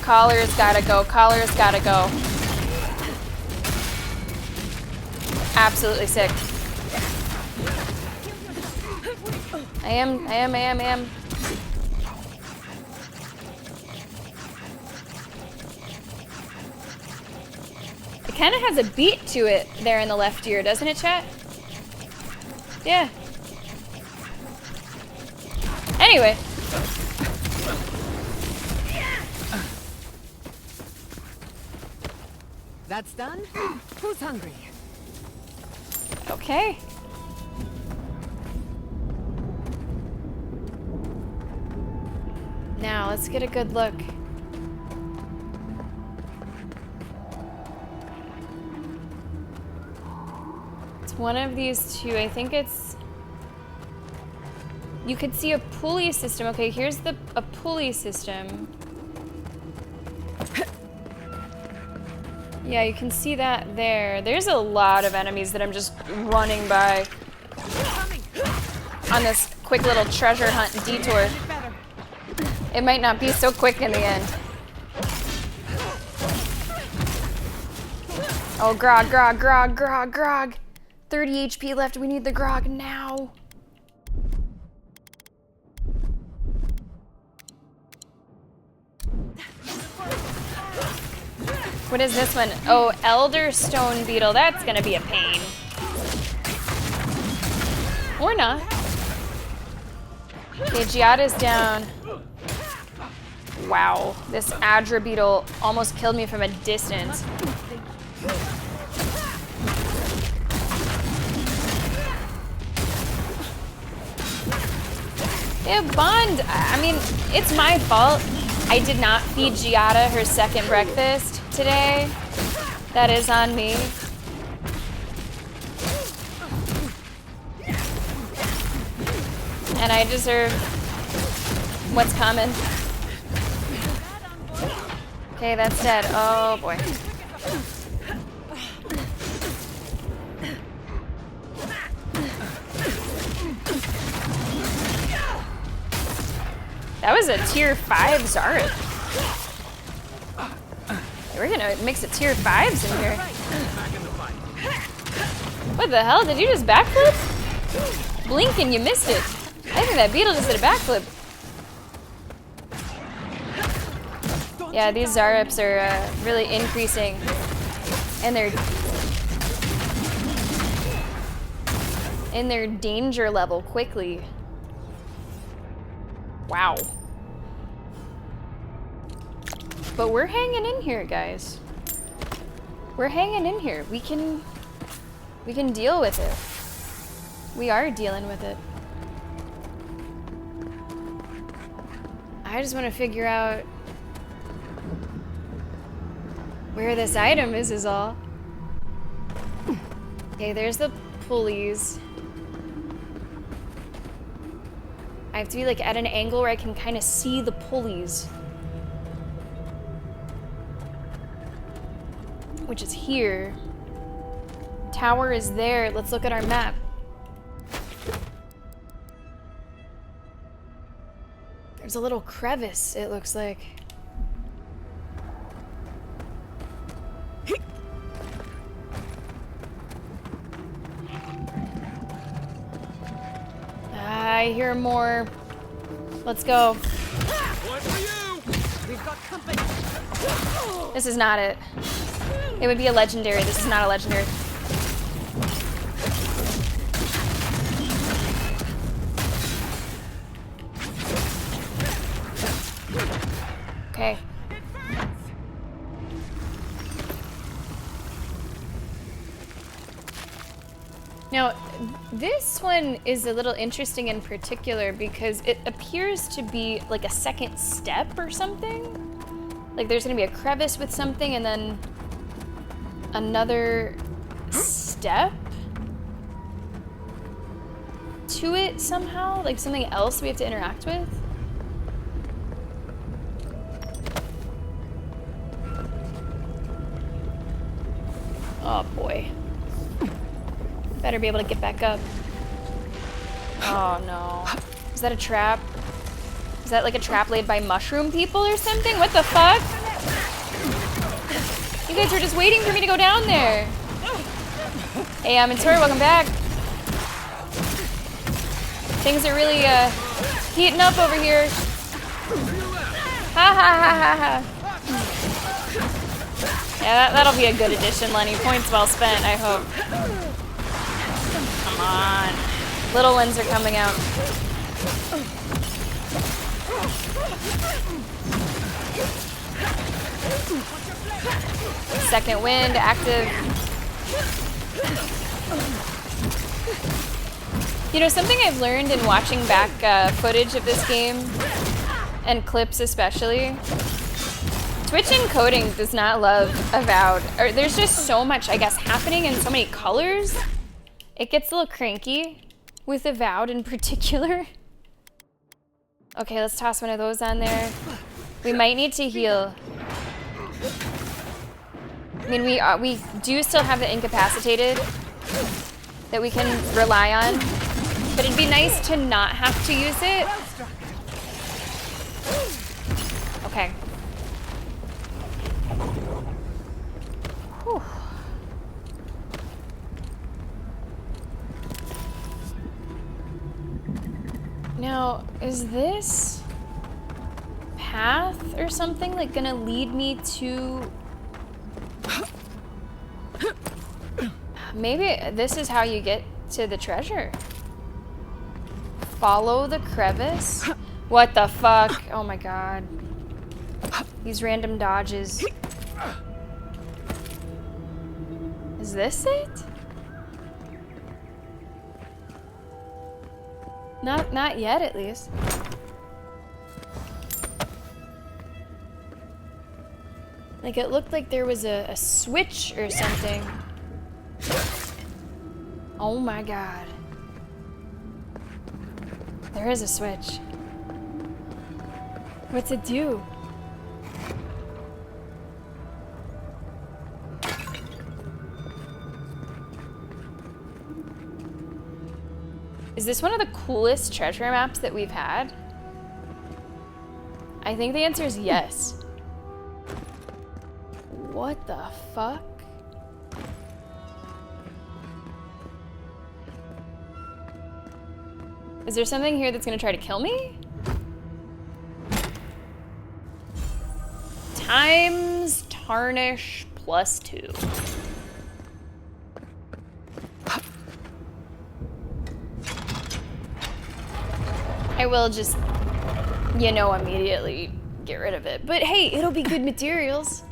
Collar's gotta go. Collar's gotta go. Absolutely sick. I am. It kind of has a beat to it there in the left ear, doesn't it, chat? Yeah. Anyway.
That's done? Who's hungry?
Okay. Now, let's get a good look. It's one of these two. I think it's... You could see a pulley system. Okay, here's a pulley system. Yeah, you can see that there. There's a lot of enemies that I'm just running by on this quick little treasure hunt detour. It might not be so quick in the end. Oh, grog, grog, grog, grog, grog. 30 HP left. We need the grog now. What is this one? Oh, Elder Stone Beetle. That's gonna be a pain. Or not. Okay, Giada's down. Wow, this Adra Beetle almost killed me from a distance. Yeah, Bond, I mean, it's my fault. I did not feed Giada her second breakfast today. That is on me. And I deserve what's coming. Okay, that's dead. Oh boy. That was a tier 5 Zareth. We're gonna mix a tier 5s in here. What the hell? Did you just backflip? Blink and you missed it. I think that beetle just did a backflip. Yeah, these Zareths are really increasing in their danger level quickly. Wow. But we're hanging in here, guys. We're hanging in here. We can deal with it. We are dealing with it. I just want to figure out where this item is all. Okay, there's the pulleys. I have to be like at an angle where I can kind of see the pulleys. Which is here. Tower is there. Let's look at our map. There's a little crevice, it looks like. I hear more. Let's go.
What for you? We've got company.
This is not it. It would be a legendary. This is not a legendary. Okay. Now, this one is a little interesting in particular because it appears to be like a second step or something. Like there's gonna be a crevice with something and then another step to it somehow, like something else we have to interact with. Oh boy. Better be able to get back up. Oh no. Is that a trap? Is that like a trap laid by mushroom people or something? What the fuck? You guys were just waiting for me to go down there. Hey, I'm Tori, welcome back. Things are really heating up over here. Ha ha ha ha ha. Yeah, that'll be a good addition, Lenny. Points well spent, I hope. Come on. Little ones are coming out. Second wind, active. You know, something I've learned in watching back footage of this game, and clips especially, Twitch encoding does not love Avowed. Or there's just so much, I guess, happening and so many colors. It gets a little cranky with Avowed in particular. Okay, let's toss one of those on there. We might need to heal. I mean, we do still have the incapacitated that we can rely on, but it'd be nice to not have to use it. Okay. Whew. Now, is this path or something like gonna lead me to... Maybe this is how you get to the treasure. Follow the crevice? What the fuck? Oh my god. These random dodges. Is this it? Not yet, at least. Like, it looked like there was a switch or something. Oh my god. There is a switch. What's it do? Is this one of the coolest treasure maps that we've had? I think the answer is yes. What the fuck? Is there something here that's gonna try to kill me? Times tarnish +2. I will just, you know, immediately get rid of it. But hey, it'll be good materials.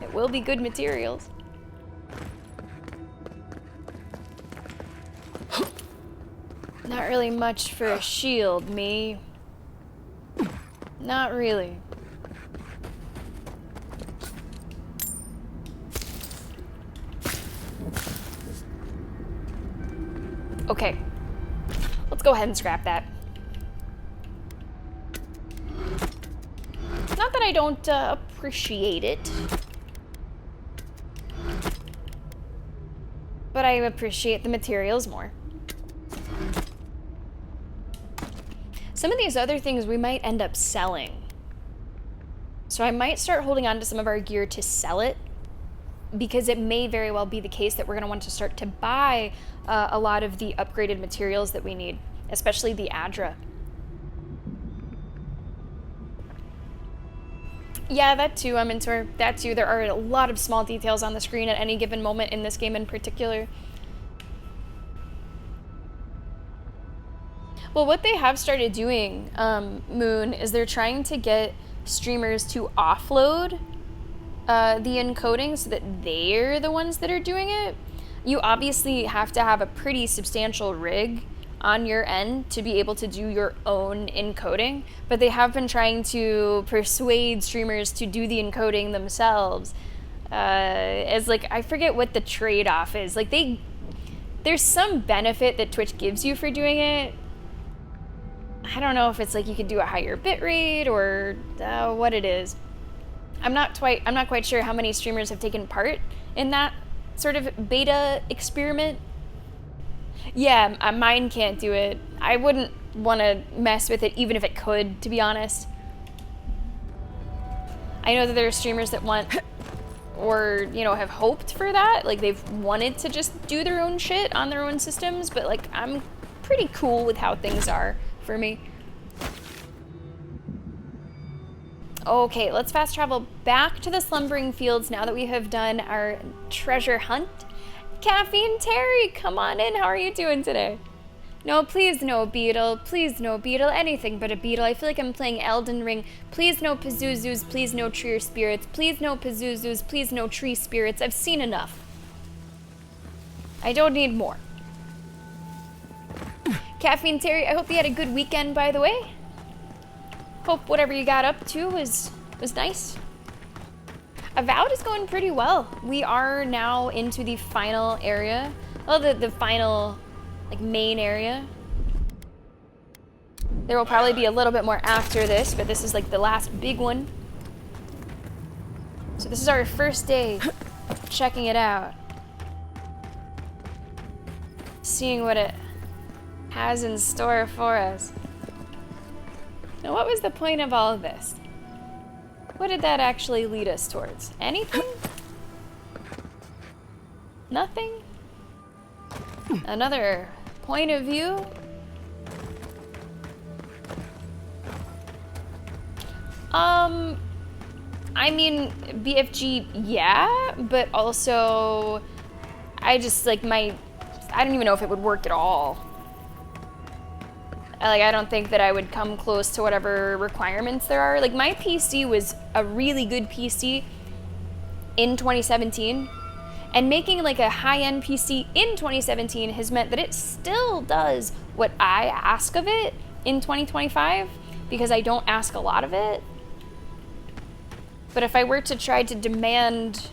It will be good materials. Not really much for a shield, me. Not really. Okay. Let's go ahead and scrap that. Not that I don't appreciate it. But I appreciate the materials more. Some of these other things we might end up selling. So I might start holding on to some of our gear to sell it, because it may very well be the case that we're going to want to start to buy a lot of the upgraded materials that we need, especially the Adra. Yeah, that too, I'm into that too. There are a lot of small details on the screen at any given moment in this game in particular. Well, what they have started doing, Moon, is they're trying to get streamers to offload the encoding so that they're the ones that are doing it. You obviously have to have a pretty substantial rig on your end to be able to do your own encoding, but they have been trying to persuade streamers to do the encoding themselves. As like, I forget what the trade-off is. Like, there's some benefit that Twitch gives you for doing it. I don't know if it's like you could do a higher bitrate or what it is. I'm not quite sure how many streamers have taken part in that sort of beta experiment. Yeah, mine can't do it. I wouldn't want to mess with it even if it could, to be honest. I know that there are streamers that want or, you know, have hoped for that. Like, they've wanted to just do their own shit on their own systems, but, like, I'm pretty cool with how things are for me. Okay, let's fast travel back to the slumbering fields now that we have done our treasure hunt. Caffeine Terry, come on in. How are you doing today? No, please no beetle. Please no beetle. Anything but a beetle. I feel like I'm playing Elden Ring. Please no Pazuzus. Please no tree spirits. Please no Pazuzus. Please no tree spirits. I've seen enough. I don't need more. Caffeine Terry, I hope you had a good weekend, by the way. Hope whatever you got up to was nice. Avowed is going pretty well. We are now into the final area. Well, the final, like, main area. There will probably be a little bit more after this, but this is like the last big one. So this is our first day checking it out. Seeing what it has in store for us. Now, what was the point of all of this? What did that actually lead us towards? Anything? Nothing? Another point of view? I mean, BFG, yeah, but also, I just, like, I don't even know if it would work at all. Like, I don't think that I would come close to whatever requirements there are. Like, my PC was a really good PC in 2017, and making, like, a high-end PC in 2017 has meant that it still does what I ask of it in 2025, because I don't ask a lot of it. But if I were to try to demand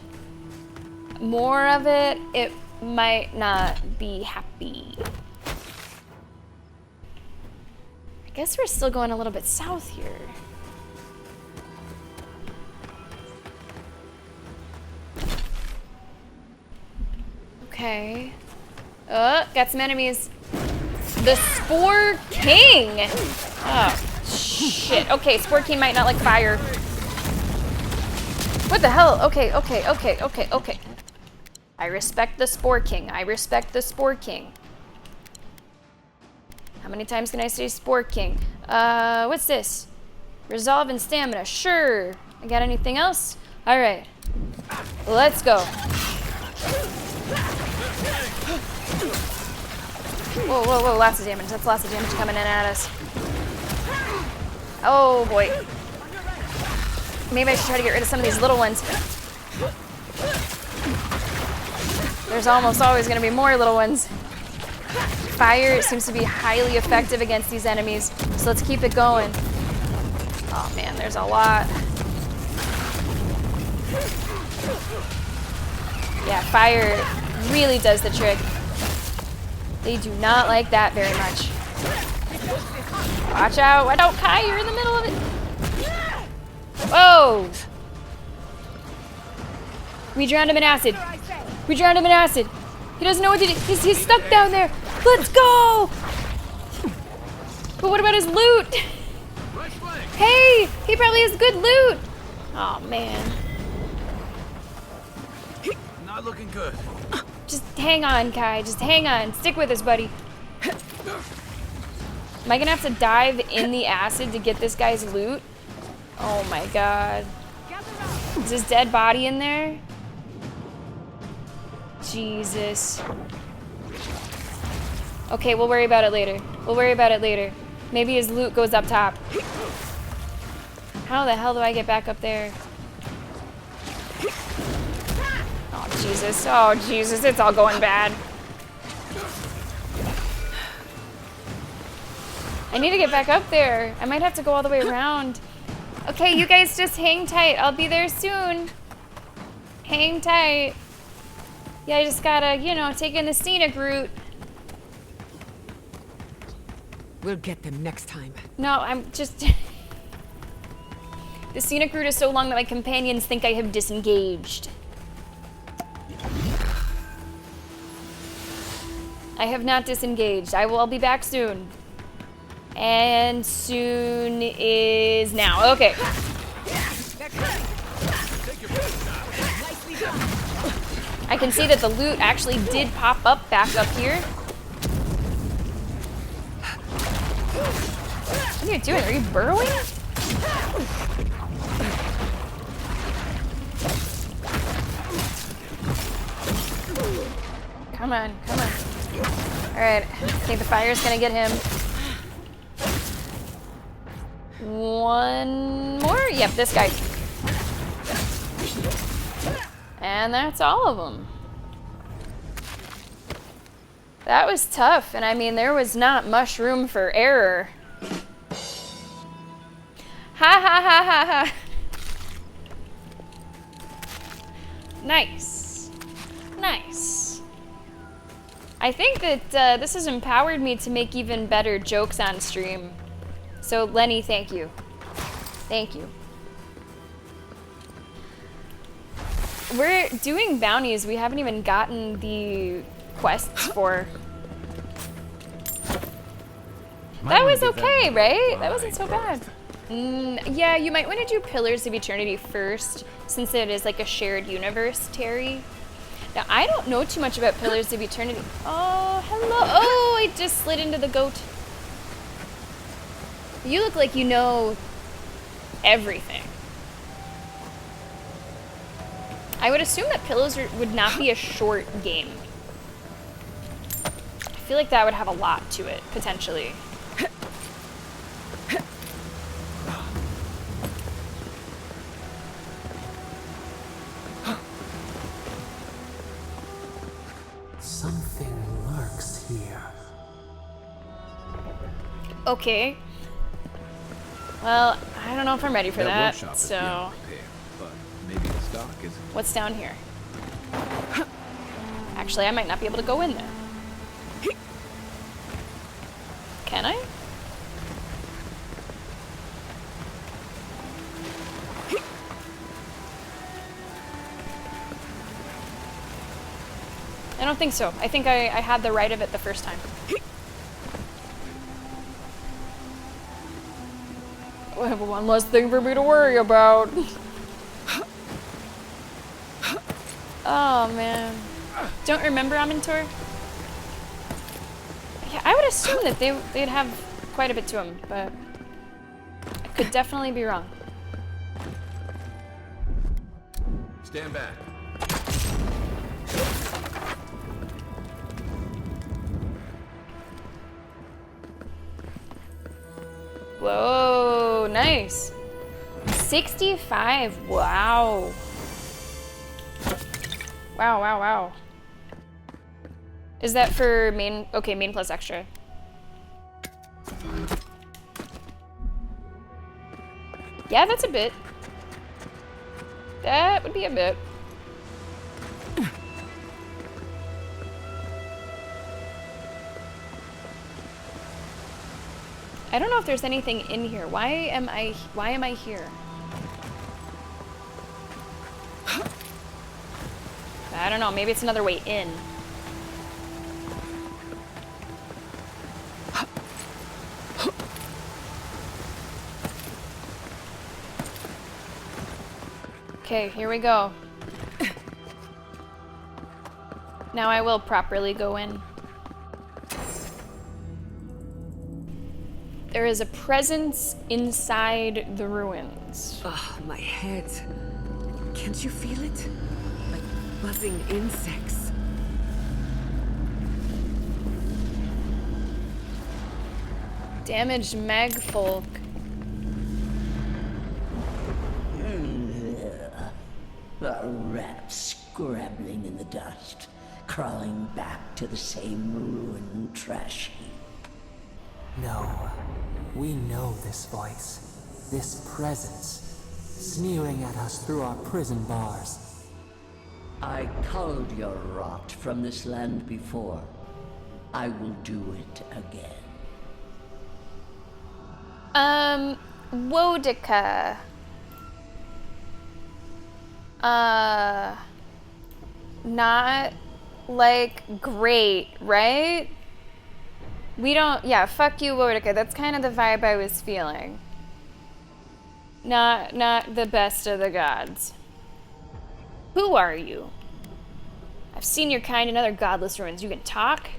more of it, it might not be happy. I guess we're still going a little bit south here. Okay. Got some enemies. The Spore King! Oh, shit. Okay, Spore King might not like fire. What the hell? Okay. I respect the Spore King. I respect the Spore King. How many times can I say Spore King? What's this? Resolve and stamina. Sure. I got anything else? All right. Let's go. Whoa. Lots of damage. That's lots of damage coming in at us. Oh, boy. Maybe I should try to get rid of some of these little ones. There's almost always going to be more little ones. Fire seems to be highly effective against these enemies, so let's keep it going. Oh man, there's a lot. Yeah, fire really does the trick. They do not like that very much. Watch out, watch out, Kai, you're in the middle of it. Whoa! We drowned him in acid. We drowned him in acid. He doesn't know what to do. He's stuck down there. Let's go! But what about his loot? Hey, he probably has good loot. Oh man.
Not looking good.
Just hang on, Kai. Just hang on. Stick with us, buddy. Am I gonna have to dive in the acid to get this guy's loot? Oh my god. Is his dead body in there? Jesus. Okay, we'll worry about it later. We'll worry about it later. Maybe his loot goes up top. How the hell do I get back up there? Oh, Jesus. Oh, Jesus. It's all going bad. I need to get back up there. I might have to go all the way around. Okay, you guys just hang tight. I'll be there soon. Hang tight. Yeah, I just gotta, you know, take in the scenic route.
We'll get them next time.
No, I'm just... The scenic route is so long that my companions think I have disengaged. I have not disengaged. I'll be back soon. And soon is now. Okay. I can see that the loot actually did pop up back up here. What are you doing? Are you burrowing? Come on, come on. Alright, I think the fire's gonna get him. One more? Yep, this guy. And that's all of them. That was tough, and I mean, there was not much room for error. Ha ha ha ha ha. Nice. Nice. I think that this has empowered me to make even better jokes on stream. So, Lenny, thank you. Thank you. We're doing bounties we haven't even gotten the quests for. That was okay, right? That wasn't so bad. Yeah, you might want to do Pillars of Eternity first, since it is like a shared universe, Terry. Now, I don't know too much about Pillars of Eternity. Oh, hello. Oh, I just slid into the goat. You look like you know everything. I would assume that Pillars would not be a short game. I feel like that would have a lot to it, potentially.
Something lurks here.
Okay. Well, I don't know if I'm ready for that,
workshop is
so...
beyond repair, but maybe the stock isn't.
What's down here? Actually, I might not be able to go in there. Can I? I don't think so. I think I had the right of it the first time. I have one less thing for me to worry about. Oh, man. Don't remember Amintor? Yeah, I would assume that they'd have quite a bit to them, but I could definitely be wrong.
Stand back.
Whoa, nice. 65, wow. Wow, wow, wow. Is that for main? Okay, main plus extra. Yeah, that's a bit. That would be a bit. I don't know if there's anything in here. Why am I here? I don't know, maybe it's another way in. Okay, here we go. Now I will properly go in. There is a presence inside the ruins.
Oh, my head. Can't you feel it? Like buzzing insects.
Damaged magfolk.
A rat scrabbling in the dust, crawling back to the same ruined trash heap.
No, we know this voice, this presence, sneering at us through our prison bars.
I culled your rot from this land before. I will do it again.
Wodica. Not, like, great, right? We don't, yeah, fuck you, Wodica. That's kind of the vibe I was feeling. Not the best of the gods. Who are you? I've seen your kind in other godless ruins. You can talk?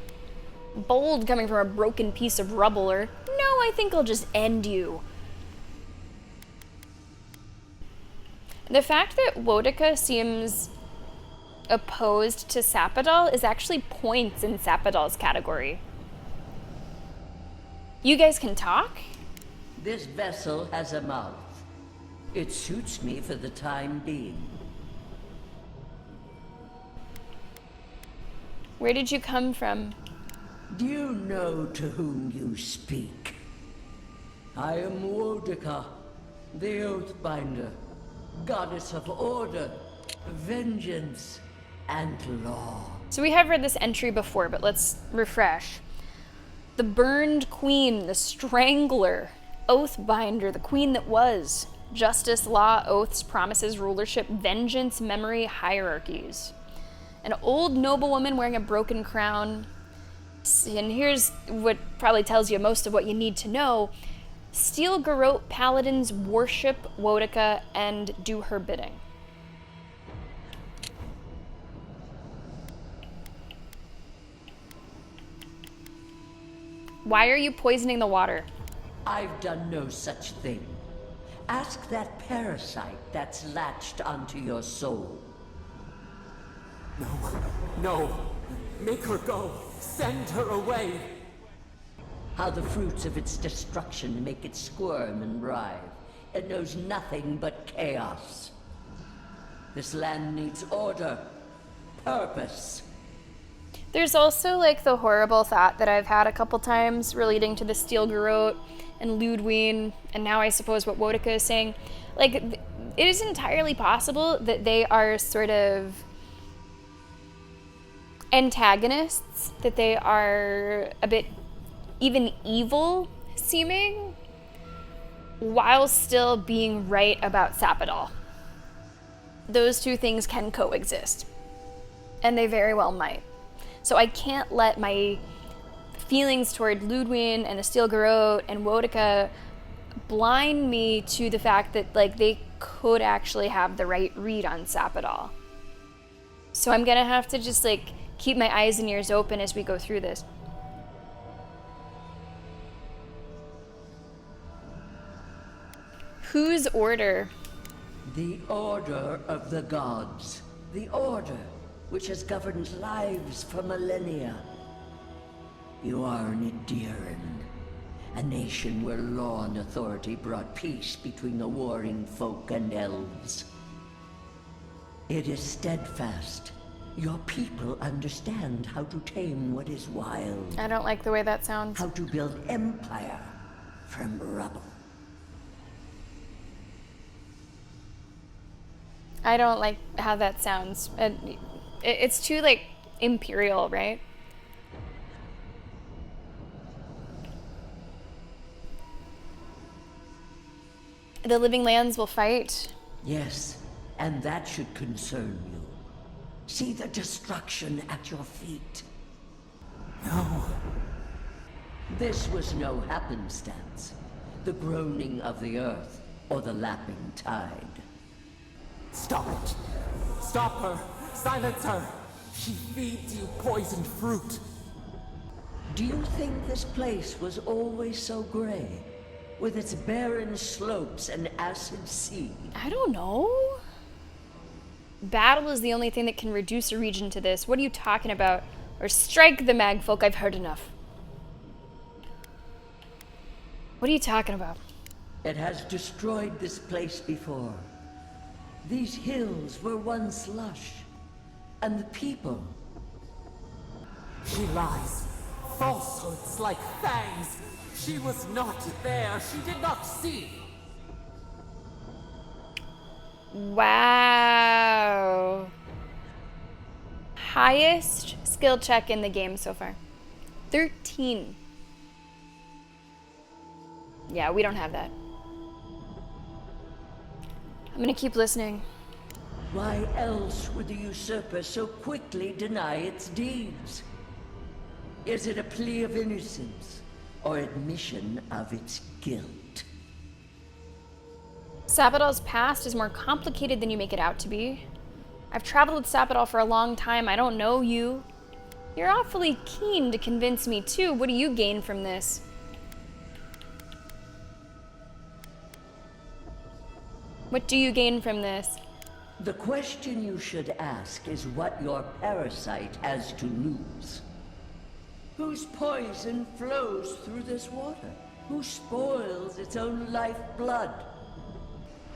Bold coming from a broken piece of rubble, or no, I think I'll just end you. The fact that Wodica seems opposed to Sappadal is actually points in Sappadal's category. You guys can talk?
This vessel has a mouth. It suits me for the time being.
Where did you come from?
Do you know to whom you speak? I am Wodica, the Oathbinder, goddess of order, vengeance, and law.
So we have read this entry before, but let's refresh. The burned queen, the strangler, Oathbinder, the queen that was. Justice, law, oaths, promises, rulership, vengeance, memory, hierarchies. An old noblewoman wearing a broken crown. And here's what probably tells you most of what you need to know. Steel Garrote paladins worship Wodica and do her bidding. Why are you poisoning the water?
I've done no such thing. Ask that parasite that's latched onto your soul.
No. Make her go. Send her away.
How the fruits of its destruction make it squirm and writhe. It knows nothing but chaos. This land needs order, purpose.
There's also like the horrible thought that I've had a couple times relating to the Steel Garrote and Ludwig, and now I suppose what Wodica is saying. Like, it is entirely possible that they are sort of antagonists, that they are a bit even evil seeming, while still being right about Sappadal. Those two things can coexist, and they very well might. So I can't let my feelings toward Ludwig and the Steel Garrote and Wodica blind me to the fact that like they could actually have the right read on Sappadal. So I'm gonna have to just like keep my eyes and ears open as we go through this. Whose order?
The Order of the Gods. The Order which has governed lives for millennia. You are an Ediran, a nation where law and authority brought peace between the warring folk and elves. It is steadfast. Your people understand how to tame what is wild.
I don't like the way that sounds.
How to build empire from rubble.
I don't like how that sounds. It's too, like, imperial, right? The living lands will fight.
Yes, and that should concern you. See the destruction at your feet.
No.
This was no happenstance. The groaning of the earth, or the lapping tide.
Stop it. Stop her. Silence her. She feeds you poisoned fruit.
Do you think this place was always so gray? With its barren slopes and acid sea?
I don't know. Battle is the only thing that can reduce a region to this. What are you talking about? Or strike the magfolk, I've heard enough. What are you talking about?
It has destroyed this place before. These hills were once lush. And the people.
She lies. Falsehoods like fangs. She was not there. She did not see.
Wow. Highest skill check in the game so far. 13. Yeah, we don't have that. I'm gonna keep listening.
Why else would the usurper so quickly deny its deeds? Is it a plea of innocence, or admission of its guilt?
Sappadal's past is more complicated than you make it out to be. I've traveled with Sapodal for a long time. I don't know you. You're awfully keen to convince me too. What do you gain from this? What do you gain from this?
The question you should ask is what your parasite has to lose. Whose poison flows through this water? Who spoils its own lifeblood?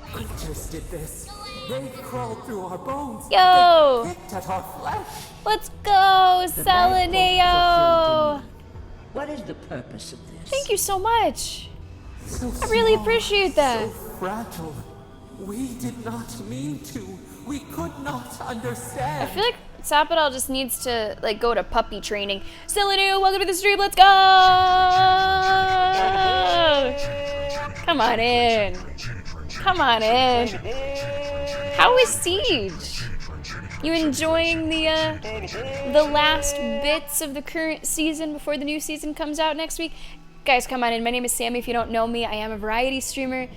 Creatures did this. They crawled through our bones.
Yo!
They picked at our flesh.
Let's go, Seleneo!
What is the purpose of this?
Thank you so much.
So
I really
small,
appreciate that.
So fragile. We did not mean to. We could not understand.
I feel like Sapodal just needs to like go to puppy training. Seleneo, welcome to the stream. Let's go! Come on in. Come on in. How is Siege? You enjoying the last bits of the current season before the new season comes out next week? Guys, come on in. My name is Sammy. If you don't know me, I am a variety streamer.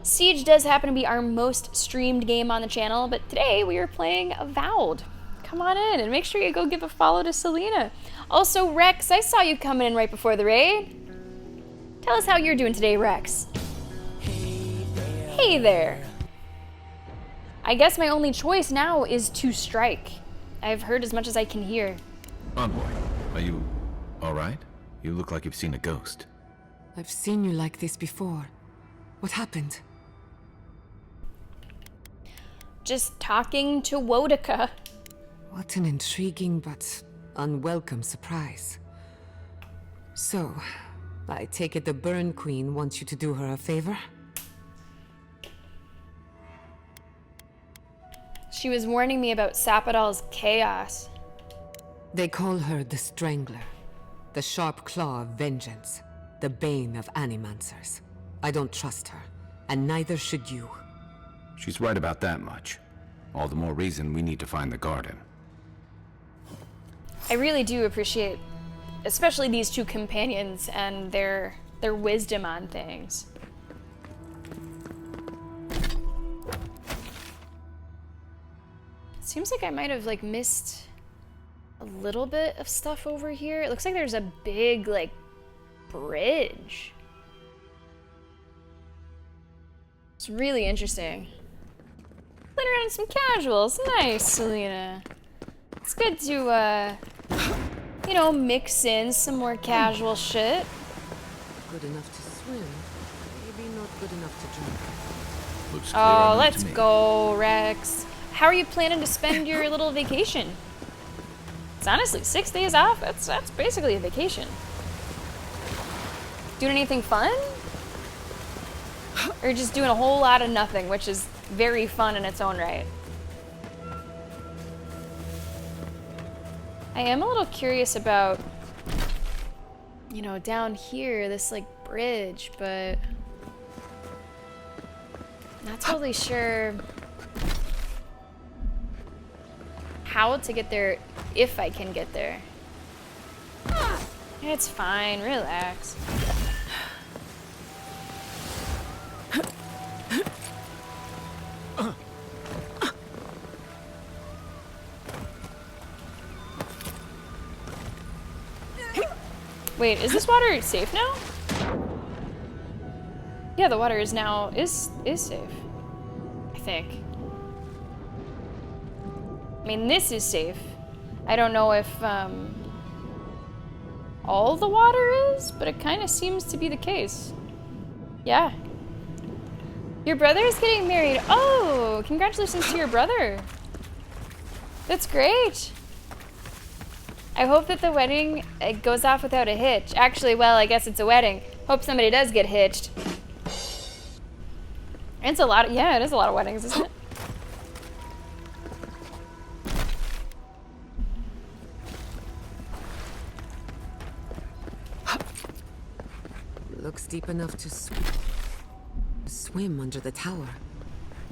Siege does happen to be our most streamed game on the channel, but today we are playing Avowed. Come on in and make sure you go give a follow to Selena. Also, Rex, I saw you coming in right before the raid. Tell us how you're doing today, Rex. Hey there. I guess my only choice now is to strike. I've heard as much as I can hear.
Envoy, are you alright? You look like you've seen a ghost.
I've seen you like this before. What happened?
Just talking to Wodica.
What an intriguing but unwelcome surprise. So, I take it the Burn Queen wants you to do her a favor?
She was warning me about Sapodal's chaos.
They call her the Strangler, the sharp claw of vengeance, the bane of animancers. I don't trust her, and neither should you.
She's right about that much. All the more reason we need to find the garden.
I really do appreciate, especially these two companions and their wisdom on things. Seems like I might have like missed a little bit of stuff over here. It looks like there's a big like bridge. It's really interesting. Playing around with some casuals. Nice, Selena. It's good to, you know, mix in some more casual shit.
Good enough to swim, maybe not good enough to drink.
Looks clear
Oh,
enough
let's
to me.
go, Rex. How are you planning to spend your little vacation? It's honestly 6 days off. That's basically a vacation. Doing anything fun? Or just doing a whole lot of nothing, which is very fun in its own right. I am a little curious about, you know, down here, this like bridge, but not totally sure how to get there, if I can get there. It's fine, relax. Wait, is this water safe now? Yeah, the water is now is safe. I think. I mean, this is safe. I don't know if all the water is, but it kind of seems to be the case. Yeah. Your brother is getting married. Oh, congratulations to your brother. That's great. I hope that the wedding goes off without a hitch. Actually, well, I guess it's a wedding. Hope somebody does get hitched. It's a lot of, yeah, it is a lot of weddings, isn't it?
Looks deep enough to swim under the tower.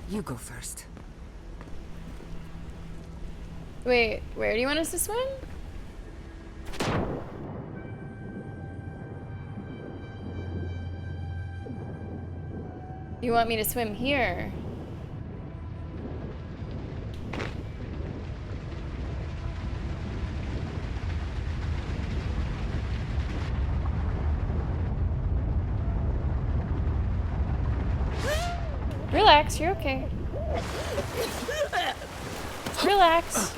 You go first.
Wait, where do you want us to swim? You want me to swim here? Relax, you're okay. Relax.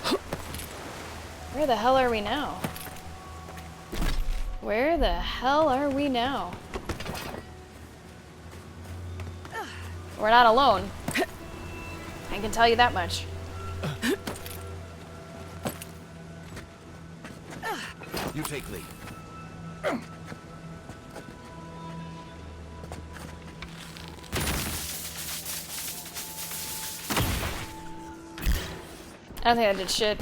Where the hell are we now? Where the hell are we now? We're not alone. I can tell you that much.
You take lead.
I don't think I did shit.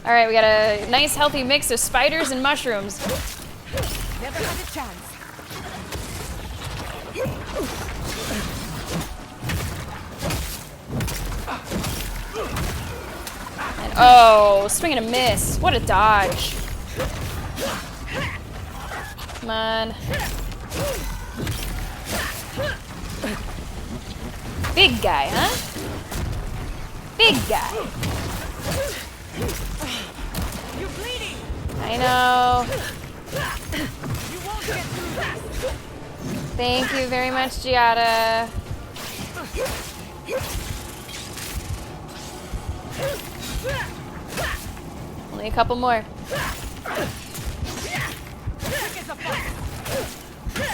Alright, we got a nice healthy mix of spiders and mushrooms.
Never had a chance.
And, oh, swing and a miss. What a dodge. Come on. Big guy, huh? Big guy.
You're bleeding.
I know.
You won't get through this.
Thank you very much, Giada. Only a couple more.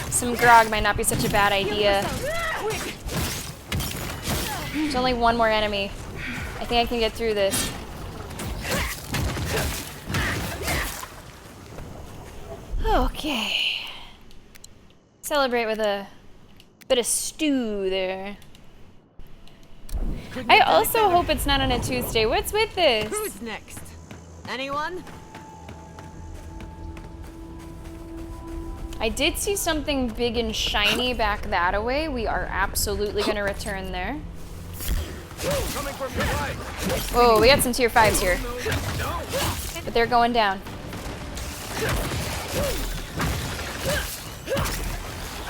Some grog might not be such a bad idea. There's only one more enemy. I think I can get through this. Okay. Celebrate with a bit of stew there. I also hope it's not on a Tuesday. What's with this?
Who's next? Anyone?
I did see something big and shiny back that away. We are absolutely going to return there. Whoa, we got some tier 5s here. But they're going down.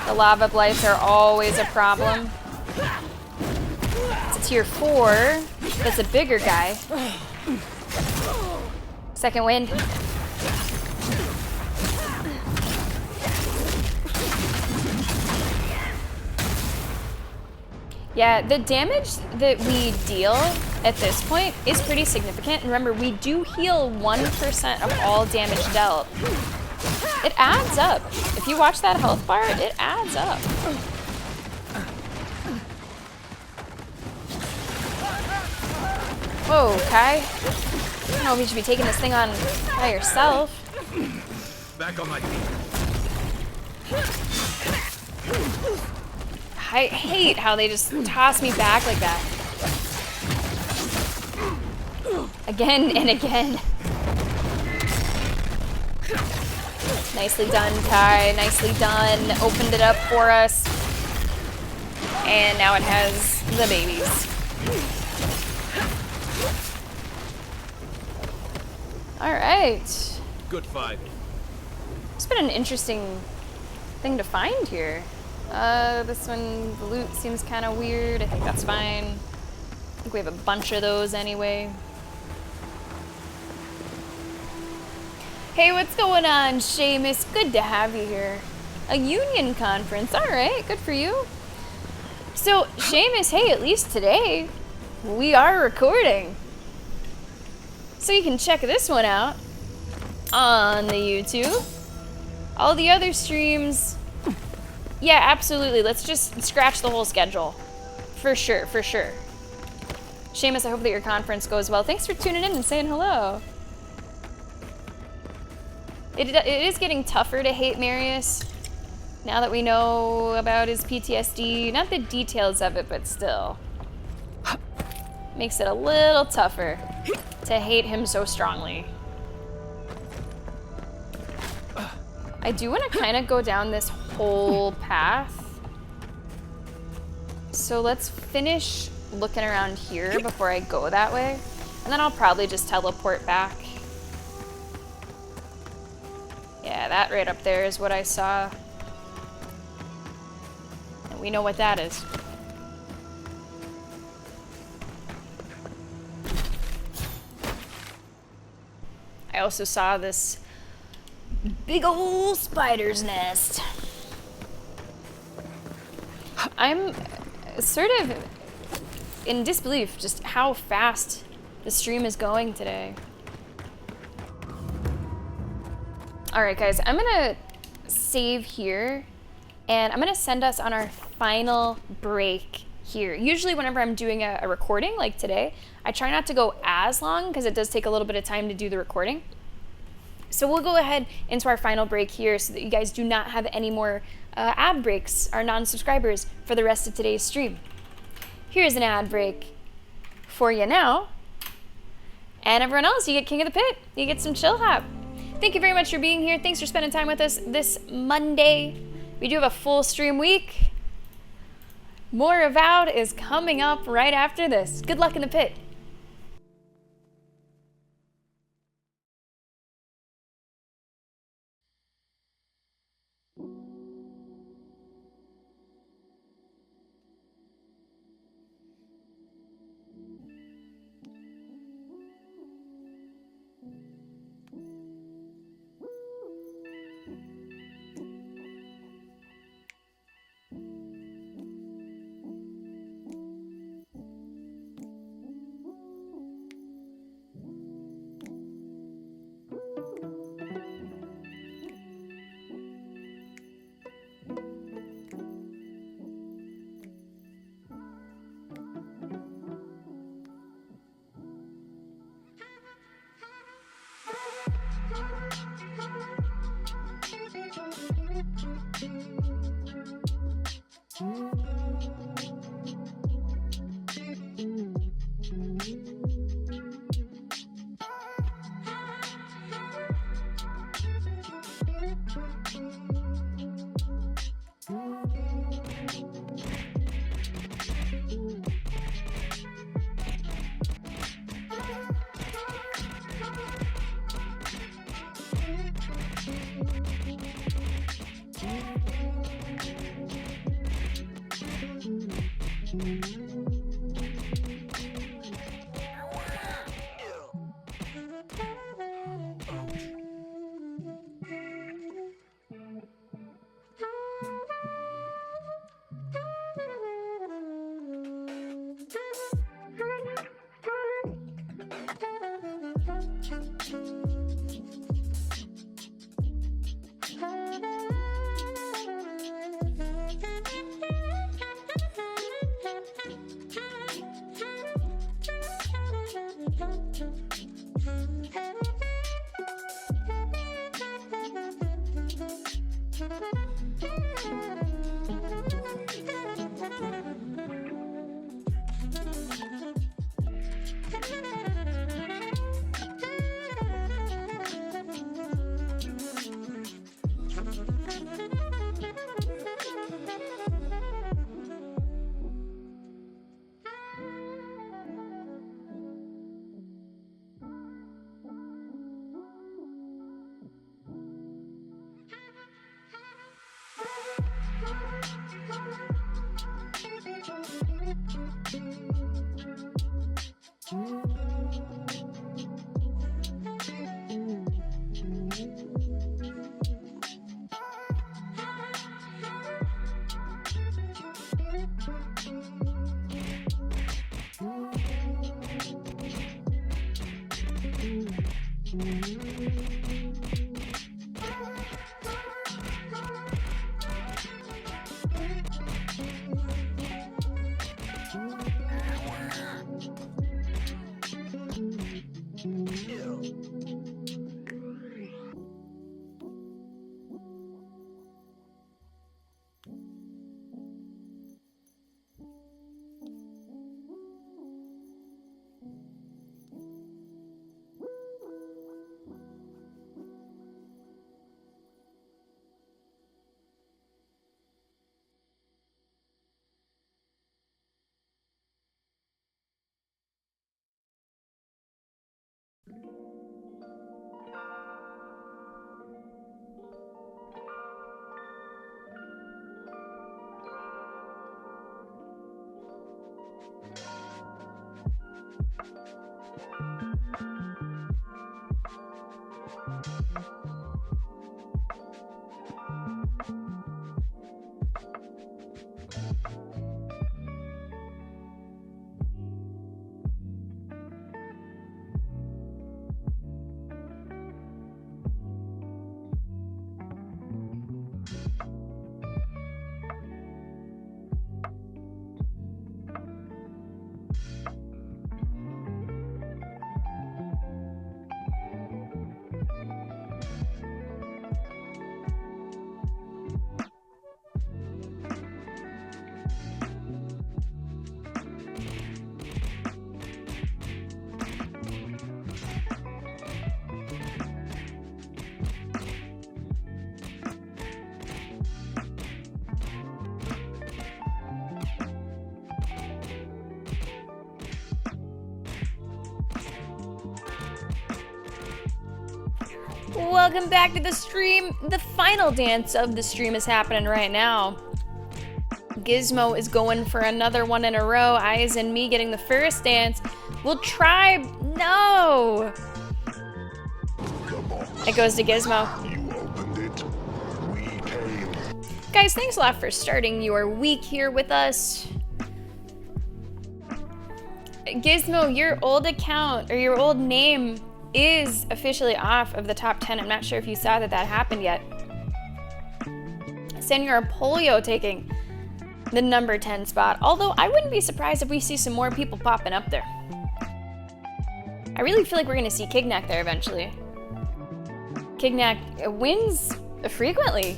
The lava blights are always a problem. It's a tier 4. That's a bigger guy. Second wind. Yeah, the damage that we deal at this point is pretty significant. And remember, we do heal 1% of all damage dealt. It adds up. If you watch that health bar, it adds up. Whoa, Kai. I don't know if you should be taking this thing on by yourself.
Back on my feet.
I hate how they just toss me back like that. Again and again. Nicely done, Kai. Nicely done. Opened it up for us. And now it has the babies. Alright.
Good fight.
It's been an interesting thing to find here. This one, the loot seems kind of weird. I think that's fine. I think we have a bunch of those anyway. Hey, what's going on, Seamus? Good to have you here. A union conference. Alright, good for you. So, Seamus, hey, at least today, we are recording. So you can check this one out on the YouTube. All the other streams, yeah, absolutely. Let's just scratch the whole schedule. For sure, for sure. Seamus, I hope that your conference goes well. Thanks for tuning in and saying hello. It is getting tougher to hate Marius now that we know about his PTSD. Not the details of it, but still. Makes it a little tougher to hate him so strongly. I do want to kind of go down this whole path. So let's finish looking around here before I go that way. And then I'll probably just teleport back. Yeah, that right up there is what I saw. And we know what that is. I also saw this big ol' spider's nest. I'm sort of in disbelief just how fast the stream is going today. Alright guys, I'm gonna save here and I'm gonna send us on our final break here. Usually whenever I'm doing a recording like today, I try not to go as long because it does take a little bit of time to do the recording. So we'll go ahead into our final break here so that you guys do not have any more ad breaks, our non-subscribers, for the rest of today's stream. Here's an ad break for you now. And everyone else, you get King of the Pit. You get some chill hop. Thank you very much for being here. Thanks for spending time with us this Monday. We do have a full stream week. More Avowed is coming up right after this. Good luck in the pit. Welcome back to the stream. The final dance of the stream is happening right now. Gizmo is going for another one in a row. Eyes and me getting the first dance. We'll try. No! It goes to Gizmo. Guys, thanks a lot for starting your week here with us. Gizmo, your old account or your old name is officially off of the top 10. I'm not sure if you saw that happened yet. Senor Polio taking the number 10 spot. Although I wouldn't be surprised if we see some more people popping up there. I really feel like we're gonna see Kignac there eventually. Kignac wins frequently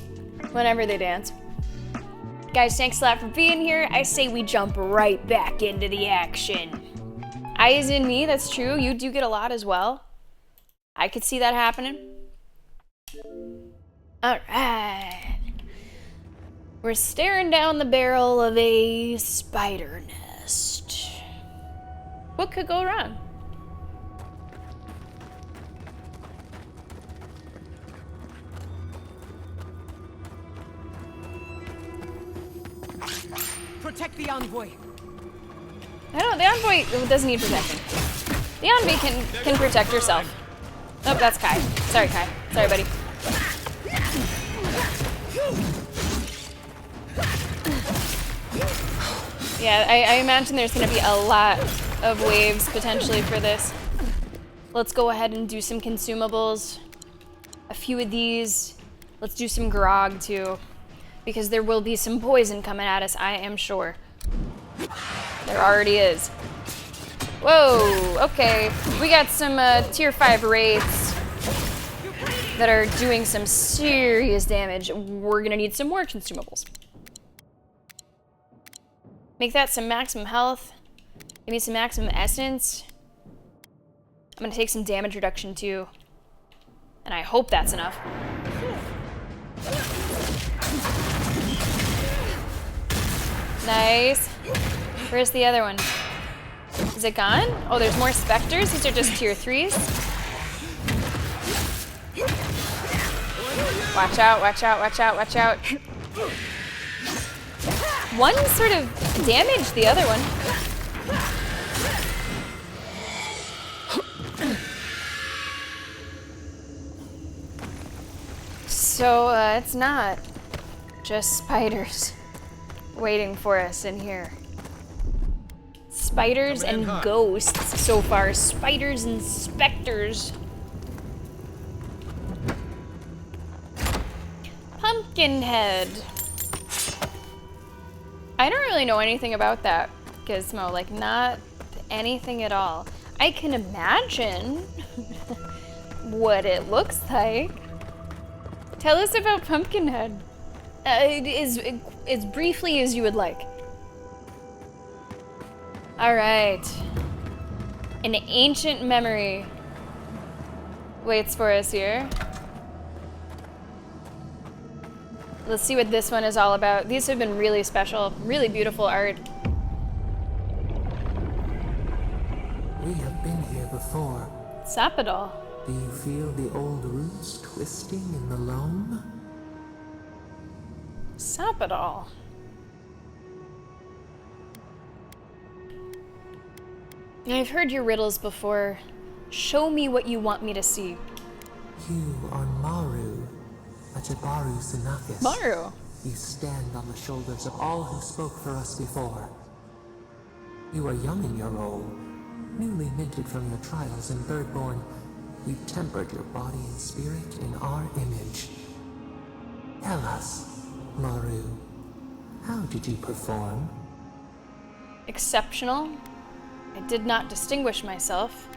whenever they dance. Guys, thanks a lot for being here. I say we jump right back into the action. Eyes in me, that's true. You do get a lot as well. I could see that happening. All right. We're staring down the barrel of a spider nest. What could go wrong?
Protect the envoy.
I don't. The envoy doesn't need protection. The envoy can protect herself. Oh, that's Kai. Sorry, Kai. Sorry, buddy. Yeah, I imagine there's going to be a lot of waves potentially for this. Let's go ahead and do some consumables. A few of these. Let's do some grog too, because there will be some poison coming at us, I am sure. There already is. Whoa, okay. We got some tier 5 raids that are doing some serious damage. We're gonna need some more consumables. Make that some maximum health. Give me some maximum essence. I'm gonna take some damage reduction too. And I hope that's enough. Nice. Where's the other one? Is it gone? Oh, there's more specters? These are just tier 3s. Watch out, watch out, watch out, watch out. One sort of damaged the other one. So, it's not just spiders waiting for us in here. Spiders and ghosts so far. Spiders and specters. Pumpkinhead. I don't really know anything about that gizmo, like not anything at all. I can imagine what it looks like. Tell us about Pumpkinhead. As briefly as you would like. All right. An ancient memory waits for us here. Let's see what this one is all about. These have been really special, really beautiful art.
We have been here before.
Sapadol.
Do you feel the old roots twisting in the loam?
Sapadol. I've heard your riddles before. Show me what you want me to see.
You are Maru, a Jabaru Sinakis.
Maru.
You stand on the shoulders of all who spoke for us before. You are young in your role, newly minted from your trials in Birdborn. You tempered your body and spirit in our image. Tell us, Maru, how did you perform?
Exceptional. I did not distinguish myself.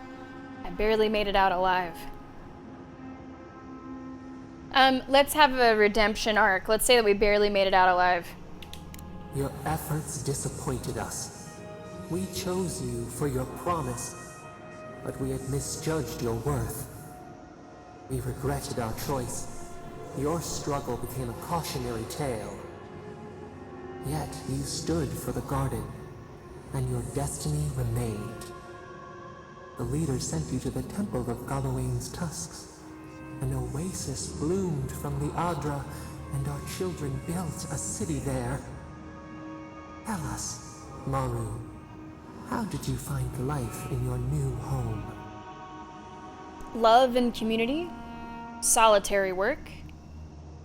I barely made it out alive. Let's have a redemption arc. Let's say that we barely made it out alive.
Your efforts disappointed us. We chose you for your promise, but we had misjudged your worth. We regretted our choice. Your struggle became a cautionary tale. Yet you stood for the garden, and your destiny remained. The leader sent you to the temple of Galawain'S Tusks. An oasis bloomed from the Adra, and our children built a city there. Tell us, Maru, how did you find life in your new home?
Love and community, solitary work,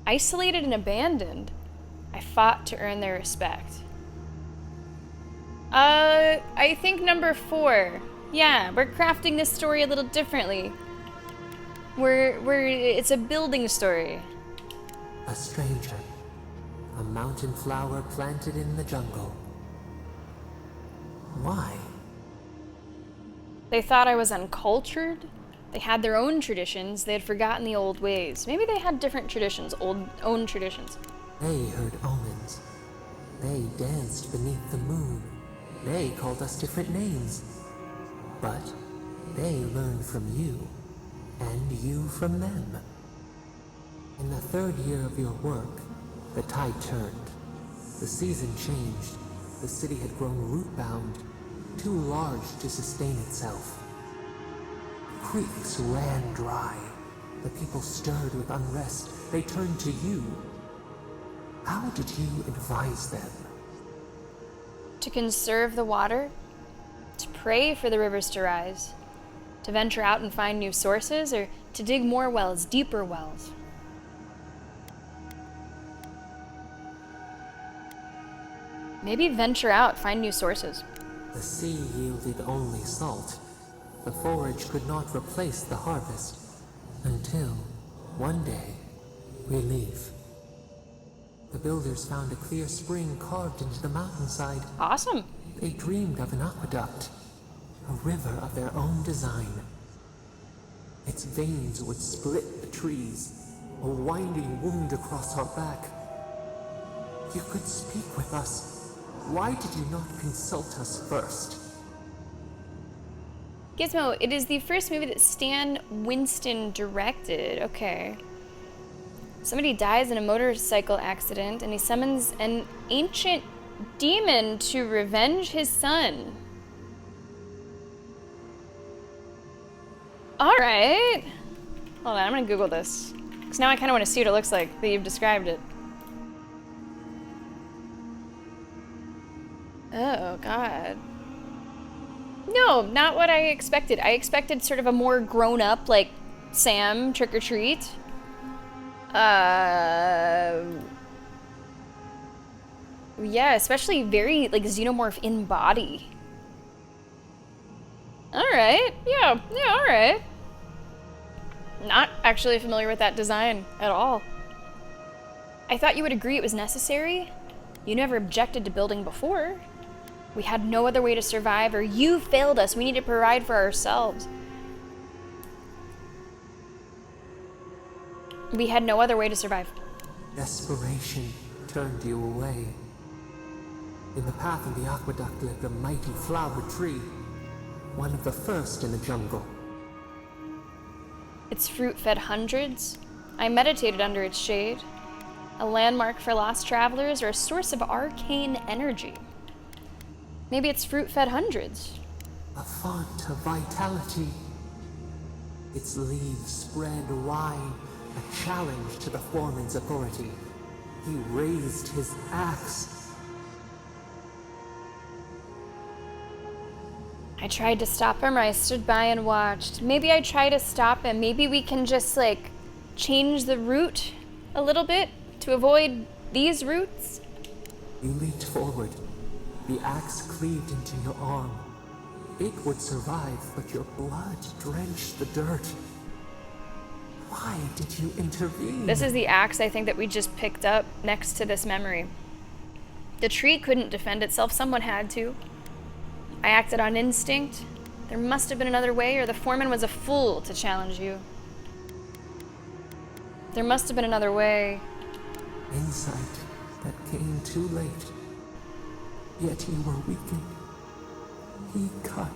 isolated and abandoned. I fought to earn their respect. I think number 4. Yeah, we're crafting this story a little differently. It's a building story.
A stranger. A mountain flower planted in the jungle. Why?
They thought I was uncultured. They had their own traditions. They had forgotten the old ways. Maybe they had different traditions, own traditions.
They heard omens. They danced beneath the moon. They called us different names. But they learned from you, and you from them. In the 3rd year of your work, the tide turned. The season changed. The city had grown root-bound, too large to sustain itself. Creeks ran dry. The people stirred with unrest. They turned to you. How did you advise them?
To conserve the water, to pray for the rivers to rise, to venture out and find new sources, or to dig more wells, deeper wells. Maybe venture out, find new sources.
The sea yielded only salt. The forage could not replace the harvest. Until, one day, relief. The builders found a clear spring carved into the mountainside.
Awesome.
They dreamed of an aqueduct, a river of their own design. Its veins would split the trees, a winding wound across our back. You could speak with us. Why did you not consult us first?
Gizmo, it is the first movie that Stan Winston directed. Okay. Somebody dies in a motorcycle accident, and he summons an ancient demon to revenge his son. Alright. Hold on, I'm gonna Google this. Because now I kind of want to see what it looks like that you've described it. Oh, God. No, not what I expected. I expected sort of a more grown-up, like, Sam, Trick or Treat. Yeah, especially very, like, xenomorph in body. Alright, yeah, alright. Not actually familiar with that design at all. I thought you would agree it was necessary. You never objected to building before. We had no other way to survive, or you failed us. We need to provide for ourselves. We had no other way to survive.
Desperation turned you away. In the path of the aqueduct lived a mighty flower tree, one of the first in the jungle.
Its fruit fed hundreds. I meditated under its shade. A landmark for lost travelers, or a source of arcane energy. Maybe its fruit fed hundreds.
A font of vitality. Its leaves spread wide, a challenge to the foreman's authority. He raised his axe.
I tried to stop him, or I stood by and watched. Maybe I try to stop him. Maybe we can just, like, change the route a little bit to avoid these routes.
You leaped forward. The axe cleaved into your arm. It would survive, but your blood drenched the dirt. Why did you intervene?
This is the axe, I think, that we just picked up next to this memory. The tree couldn't defend itself. Someone had to. I acted on instinct. There must have been another way, or the foreman was a fool to challenge you. There must have been another way.
Insight that came too late. Yet you were weakened. He cut.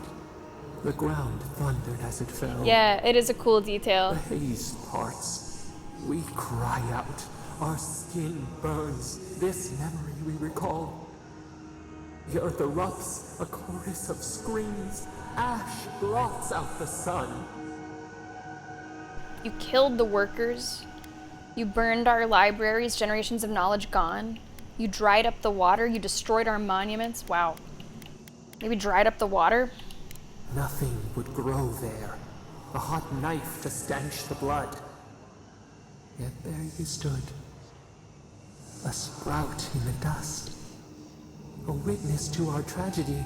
The ground thundered as it fell.
Yeah, it is a cool detail.
The haze parts. We cry out. Our skin burns. This memory we recall. The earth erupts, a chorus of screams. Ash blots out the sun.
You killed the workers. You burned our libraries, generations of knowledge gone. You dried up the water. You destroyed our monuments. Wow. Maybe dried up the water?
Nothing would grow there. A hot knife to stench the blood. Yet there you stood. A sprout in the dust. A witness to our tragedy.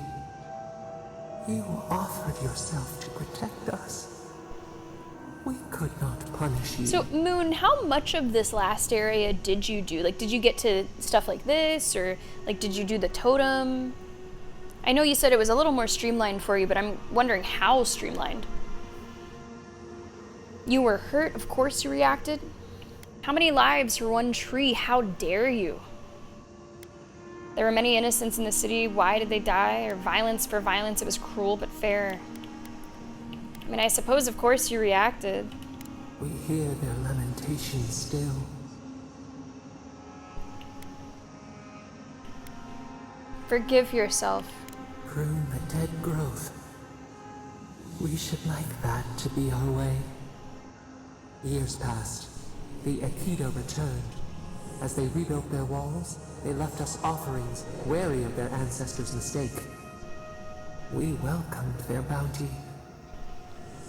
You offered yourself to protect us. We could not punish you.
So, Moon, how much of this last area did you do? Like, did you get to stuff like this? Or, like, did you do the totem? I know you said it was a little more streamlined for you, but I'm wondering how streamlined. You were hurt, of course you reacted. How many lives for one tree? How dare you? There were many innocents in the city. Why did they die? Or violence for violence. It was cruel but fair. I mean, I suppose, of course, you reacted.
We hear their lamentations still.
Forgive yourself.
Prune a dead growth. We should like that to be our way. Years passed. The Aikido returned. As they rebuilt their walls, they left us offerings, wary of their ancestors' mistake. We welcomed their bounty.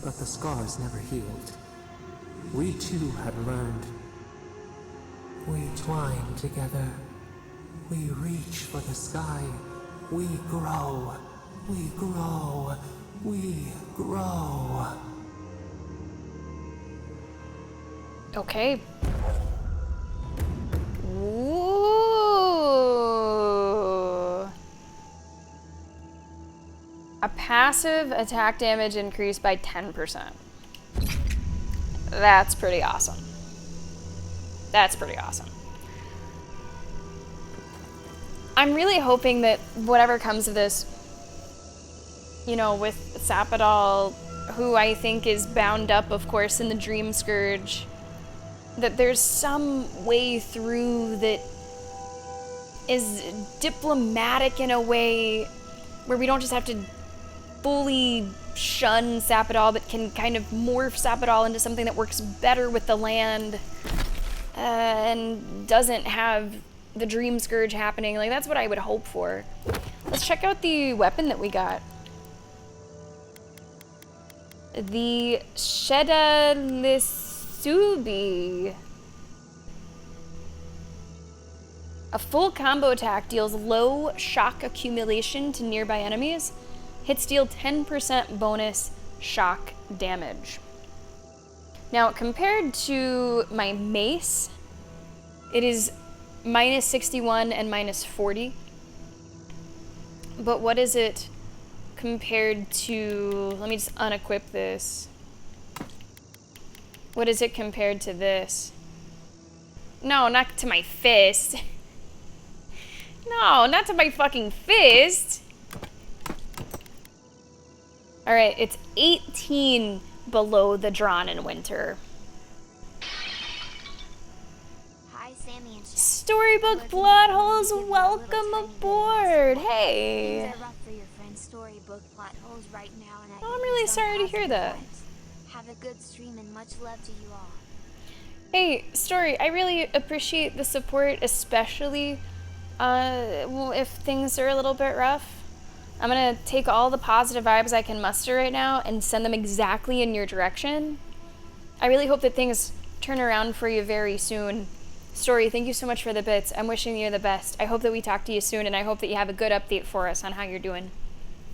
But the scars never healed. We too had learned. We twine together. We reach for the sky. We grow. We grow. We grow.
Okay. Ooh. A passive attack damage increased by 10%. That's pretty awesome. That's pretty awesome. I'm really hoping that whatever comes of this, you know, with Sapadal, who I think is bound up, of course, in the Dream Scourge, that there's some way through that is diplomatic in a way where we don't just have to fully shun Sapadal, but can kind of morph Sapadal into something that works better with the land and doesn't have the Dream Scourge happening. Like, that's what I would hope for. Let's check out the weapon that we got. The Sheda Lisubi. A full combo attack deals low shock accumulation to nearby enemies. Hits deal 10% bonus shock damage. Now, compared to my mace, it is minus 61 and minus 40. But what is it compared to... Let me just unequip this. What is it compared to this? No, not to my fist. No, not to my fucking fist. Alright, it's 18 below the Drawn in Winter.
Hi, Sammy and Chef.
Storybook Plot Holes, welcome aboard. Hey.
Things are rough for your friend's Storybook Plot Holes right now, and
I'm really sorry to hear that.
Have a good stream and much love to you all.
Hey, Story, I really appreciate the support, especially if things are a little bit rough. I'm gonna take all the positive vibes I can muster right now and send them exactly in your direction. I really hope that things turn around for you very soon. Story, thank you so much for the bits. I'm wishing you the best. I hope that we talk to you soon, and I hope that you have a good update for us on how you're doing.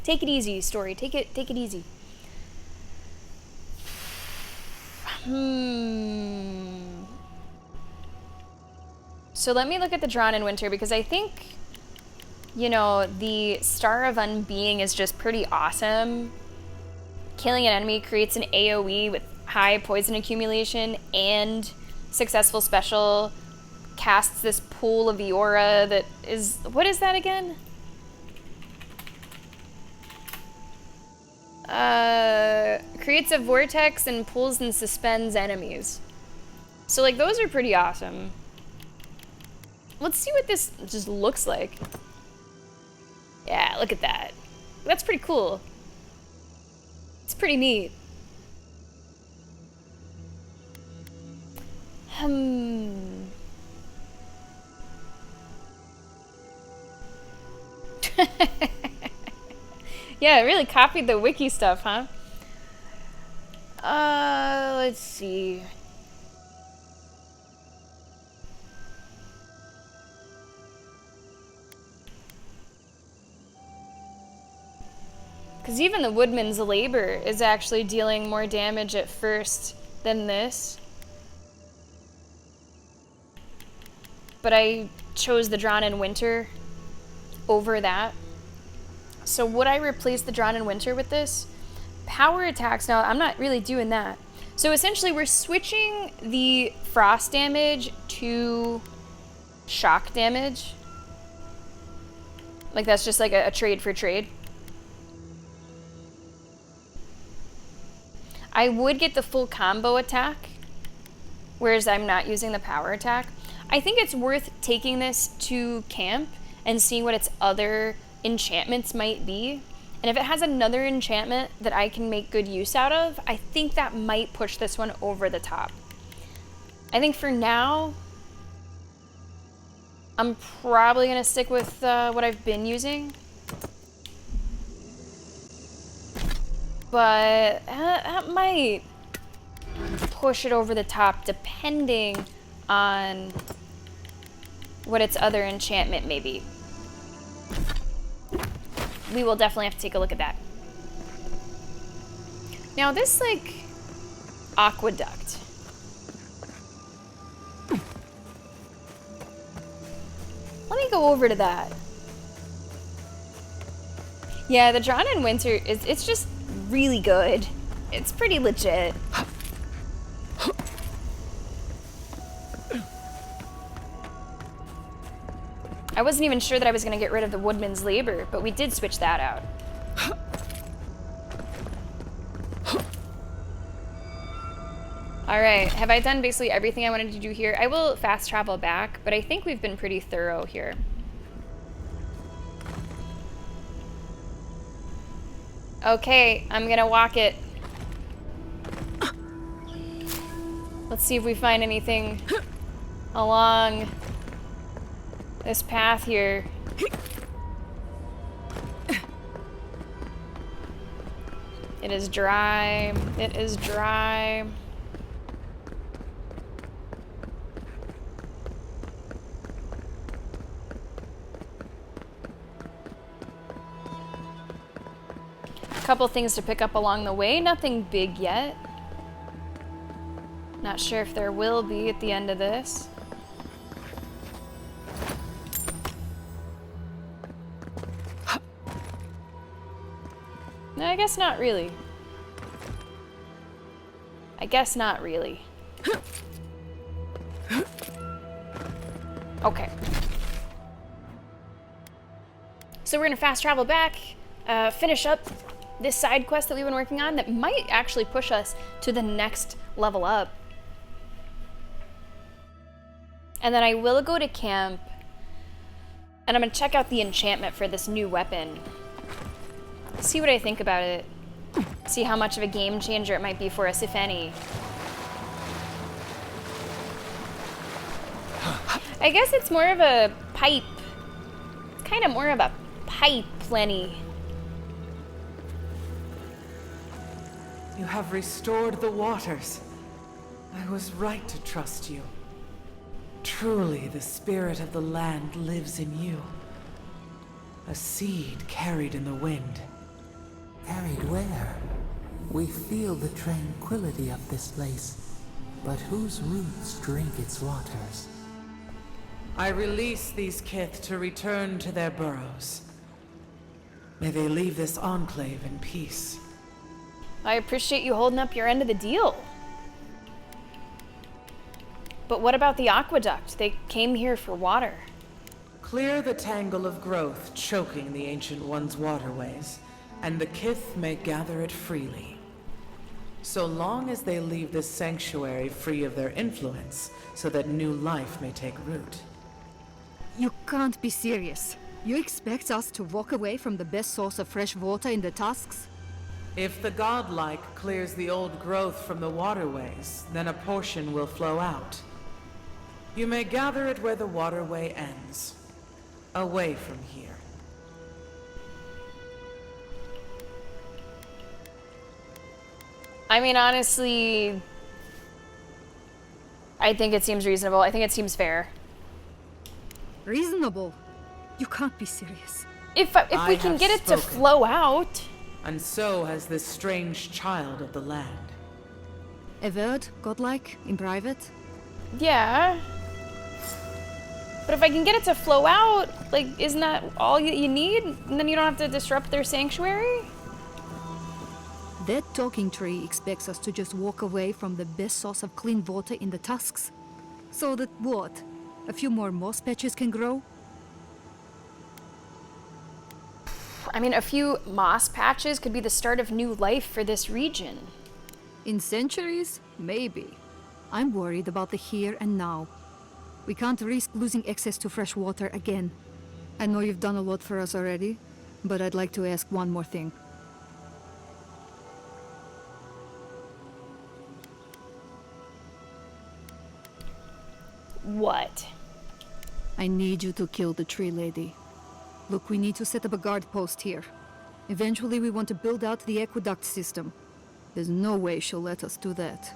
Take it easy, Story. Take it easy. So let me look at the Drawn in Winter, because I think, you know, the Star of Unbeing is just pretty awesome. Killing an enemy creates an AoE with high poison accumulation and successful special. Casts this pool of Eora that is... What is that again? Creates a vortex and pulls and suspends enemies. So, like, those are pretty awesome. Let's see what this just looks like. Yeah, look at that. That's pretty cool. It's pretty neat. Yeah, it really copied the wiki stuff, huh? Let's see. Because even the woodman's labor is actually dealing more damage at first than this. But I chose the Drawn in Winter over that. So would I replace the Drawn in Winter with this? Power attacks, now I'm not really doing that. So essentially we're switching the frost damage to shock damage. Like that's just like a trade for trade. I would get the full combo attack, whereas I'm not using the power attack. I think it's worth taking this to camp and seeing what its other enchantments might be. And if it has another enchantment that I can make good use out of, I think that might push this one over the top. I think for now, I'm probably gonna stick with what I've been using. But that might push it over the top depending on what its other enchantment may be. We will definitely have to take a look at that. Now this, like, aqueduct. Let me go over to that. Yeah, the Drawn in Winter, it's just really good. It's pretty legit. I wasn't even sure that I was going to get rid of the woodman's labor, but we did switch that out. Alright, have I done basically everything I wanted to do here? I will fast travel back, but I think we've been pretty thorough here. Okay, I'm gonna walk it. Let's see if we find anything along this path here. It is dry. It is dry. A couple things to pick up along the way. Nothing big yet. Not sure if there will be at the end of this. No, I guess not really. I guess not really. Okay. So we're gonna fast travel back, finish up this side quest that we've been working on that might actually push us to the next level up. And then I will go to camp and I'm gonna check out the enchantment for this new weapon. See what I think about it. See how much of a game changer it might be for us, if any. I guess it's more of a pipe. It's kind of more of a pipe, Lenny.
You have restored the waters. I was right to trust you. Truly, the spirit of the land lives in you. A seed carried in the wind.
Carried where? We feel the tranquility of this place, but whose roots drink its waters?
I release these kith to return to their burrows. May they leave this enclave in peace.
I appreciate you holding up your end of the deal. But what about the aqueduct? They came here for water.
Clear the tangle of growth choking the Ancient One's waterways, and the kith may gather it freely. So long as they leave this sanctuary free of their influence, so that new life may take root.
You can't be serious. You expect us to walk away from the best source of fresh water in the Tusks?
If the godlike clears the old growth from the waterways, then a portion will flow out. You may gather it where the waterway ends. Away from here.
I mean, honestly, I think it seems reasonable. I think it seems fair.
Reasonable? You can't be serious.
If we can get it to flow out.
And so has this strange child of the land.
Avowed, godlike, in private?
Yeah. But if I can get it to flow out, like, isn't that all you need? And then you don't have to disrupt their sanctuary?
That talking tree expects us to just walk away from the best source of clean water in the Tusks. So that what? A few more moss patches can grow?
I mean, a few moss patches could be the start of new life for this region.
In centuries? Maybe. I'm worried about the here and now. We can't risk losing access to fresh water again. I know you've done a lot for us already, but I'd like to ask one more thing.
What?
I need you to kill the tree lady. Look, we need to set up a guard post here. Eventually we want to build out the aqueduct system. There's no way she'll let us do that.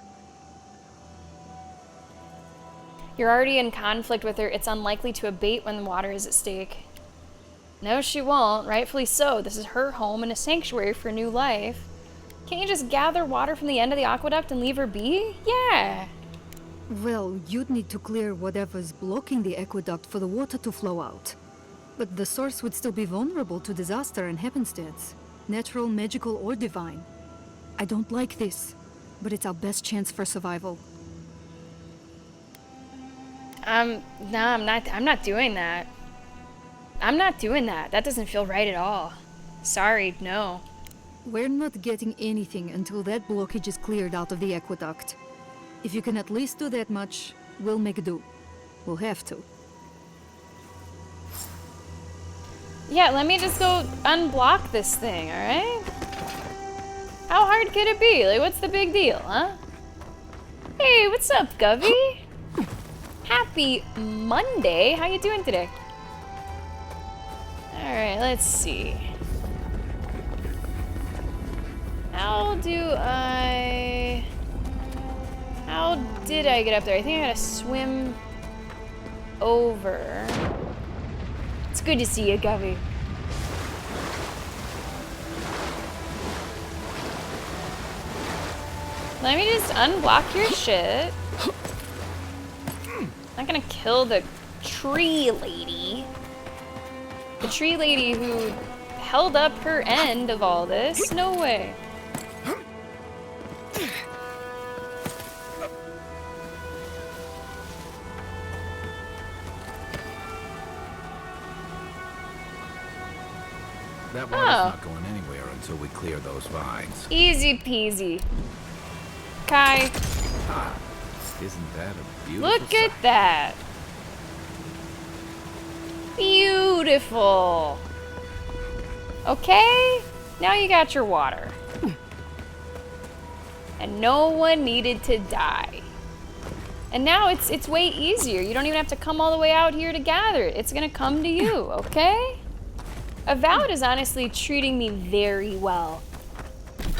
You're already in conflict with her. It's unlikely to abate when the water is at stake. No, she won't. Rightfully so. This is her home and a sanctuary for new life. Can't you just gather water from the end of the aqueduct and leave her be? Yeah.
Well, you'd need to clear whatever's blocking the aqueduct for the water to flow out. But the source would still be vulnerable to disaster and happenstance. Natural, magical, or divine. I don't like this, but it's our best chance for survival.
No, I'm not doing that. I'm not doing that. That doesn't feel right at all. Sorry, no.
We're not getting anything until that blockage is cleared out of the aqueduct. If you can at least do that much, we'll make do. We'll have to.
Yeah, let me just go unblock this thing, alright? How hard could it be? Like, what's the big deal, huh? Hey, what's up, Govey? Happy Monday. How you doing today? Alright, let's see. How did I get up there? I think I gotta swim over. It's good to see you, Govey. Let me just unblock your shit. I'm not gonna kill the tree lady. The tree lady who held up her end of all this? No way.
That water's not going anywhere until we clear those vines.
Easy peasy. Kai.
Ah, isn't that a beautiful
Look at that. Beautiful. Okay, now you got your water. And no one needed to die. And now it's way easier. You don't even have to come all the way out here to gather it. It's gonna come to you, okay? Avowed is honestly treating me very well.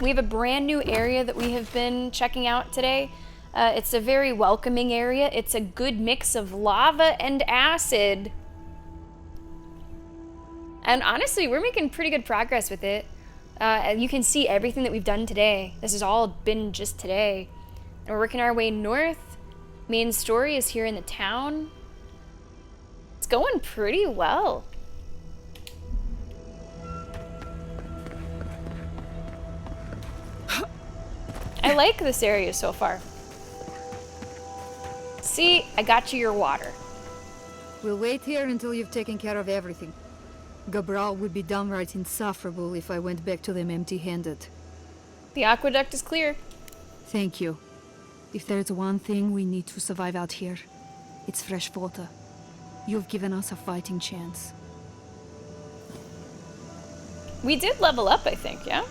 We have a brand new area that we have been checking out today. It's a very welcoming area. It's a good mix of lava and acid. And honestly, we're making pretty good progress with it. You can see everything that we've done today. This has all been just today. And we're working our way north. Main story is here in the town. It's going pretty well. I like this area so far. See, I got you your water.
We'll wait here until you've taken care of everything. Gabral would be downright insufferable if I went back to them empty-handed.
The aqueduct is clear.
Thank you. If there's one thing we need to survive out here, it's fresh water. You've given us a fighting chance.
We did level up, I think, yeah?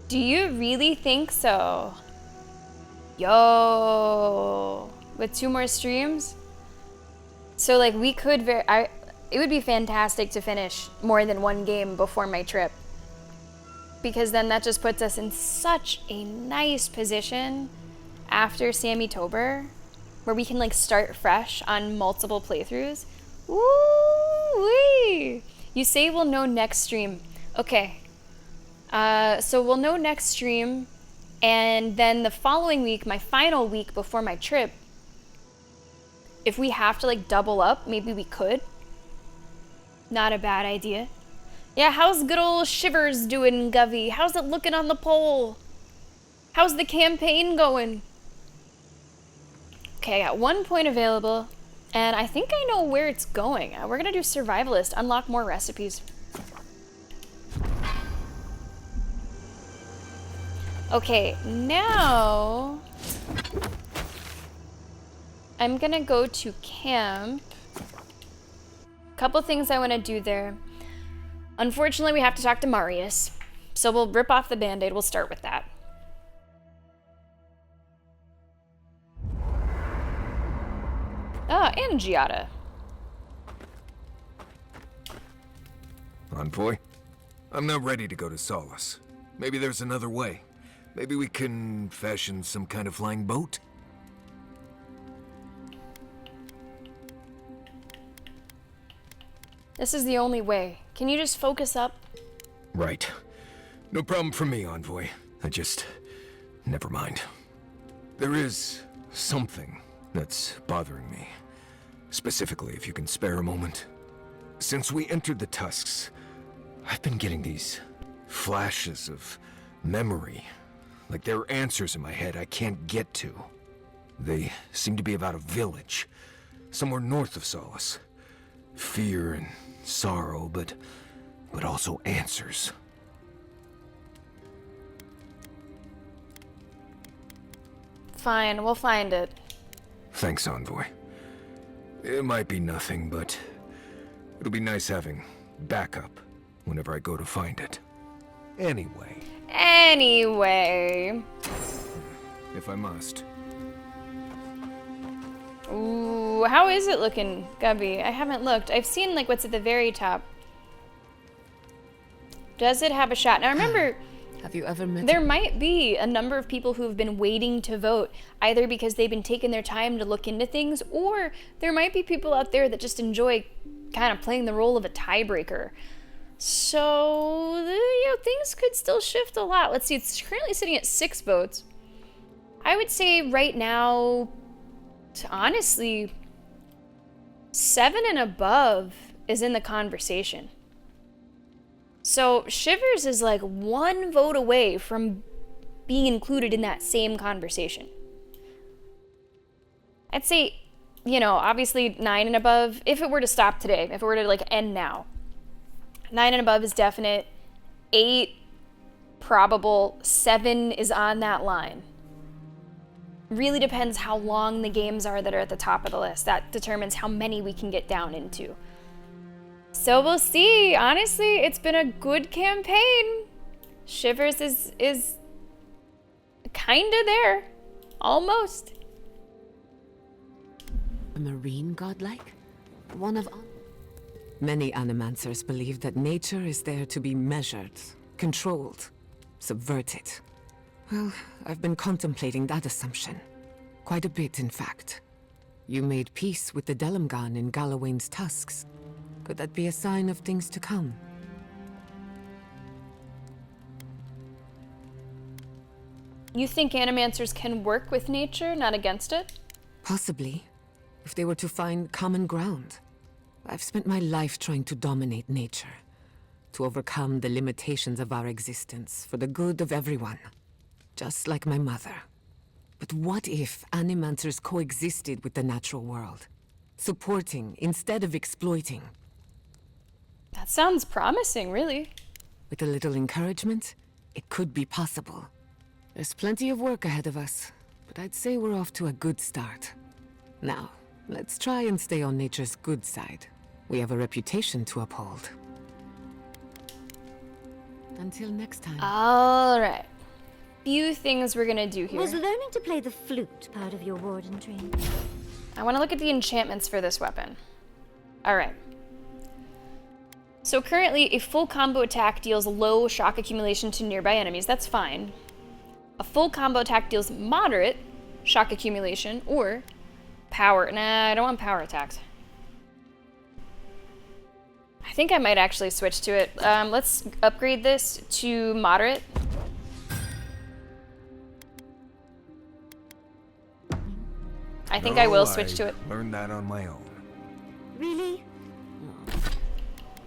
Do you really think so? Yo, with 2 more streams? So like we could it would be fantastic to finish more than 1 game before my trip. Because then that just puts us in such a nice position after Sammy Tober, where we can like start fresh on multiple playthroughs. Woo-wee! You say we'll know next stream. Okay. So we'll know next stream, and then the following week, my final week before my trip, if we have to like double up, maybe we could. Not a bad idea. Yeah, how's good old Shivers doing, Govey? How's it looking on the poll? How's the campaign going? Okay, I got 1 point available, and I think I know where it's going. We're gonna do Survivalist, unlock more recipes. Okay, now I'm gonna go to camp. Couple things I wanna do there. Unfortunately, we have to talk to Marius, so we'll rip off the band-aid. We'll start with that. Ah, and Giada.
Envoy, I'm not ready to go to Solace. Maybe there's another way. Maybe we can fashion some kind of flying boat?
This is the only way. Can you just focus up?
Right. No problem for me, Envoy. Never mind. There is something that's bothering me. Specifically, if you can spare a moment. Since we entered the Tusks, I've been getting these flashes of memory. Like there are answers in my head I can't get to. They seem to be about a village, somewhere north of Solace. Fear and sorrow, but also answers.
Fine, we'll find it.
Thanks, Envoy. It might be nothing, but it'll be nice having backup whenever I go to find it. Anyway. If I must.
Ooh, how is it looking, Gubby? I haven't looked. I've seen like what's at the very top. Does it have a shot? Now remember,
have you ever met
there might be a number of people who've been waiting to vote, either because they've been taking their time to look into things, or there might be people out there that just enjoy kind of playing the role of a tiebreaker. So, you know, things could still shift a lot. Let's see, it's currently sitting at 6 votes. I would say right now, honestly, 7 and above is in the conversation. So Shivers is like 1 vote away from being included in that same conversation. I'd say, you know, obviously 9 and above, if it were to stop today, if it were to like end now, 9 and above is definite, 8 probable, 7 is on that line. Really depends how long the games are that are at the top of the list. That determines how many we can get down into. So we'll see. Honestly, it's been a good campaign. Shivers is kinda there. Almost.
A marine godlike? One of... Many animancers believe that nature is there to be measured, controlled, subverted. Well, I've been contemplating that assumption. Quite a bit, in fact. You made peace with the Delamgan in Galawain'S Tusks. Could that be a sign of things to come?
You think animancers can work with nature, not against it?
Possibly, if they were to find common ground. I've spent my life trying to dominate nature, to overcome the limitations of our existence for the good of everyone, just like my mother. But what if animancers coexisted with the natural world, supporting instead of exploiting?
That sounds promising, really.
With a little encouragement, it could be possible. There's plenty of work ahead of us, but I'd say we're off to a good start. Now, let's try and stay on nature's good side. We have a reputation to uphold. Until next time.
All right. few things we're gonna do here.
Was learning to play the flute part of your warden training?
I want to look at the enchantments for this weapon. Alright. So currently, a full combo attack deals low shock accumulation to nearby enemies. That's fine. A full combo attack deals moderate shock accumulation or power. Nah, I don't want power attacks. I think I might actually switch to it. Let's upgrade this to moderate. I think I will switch to it.
Learned that on my own.
Really?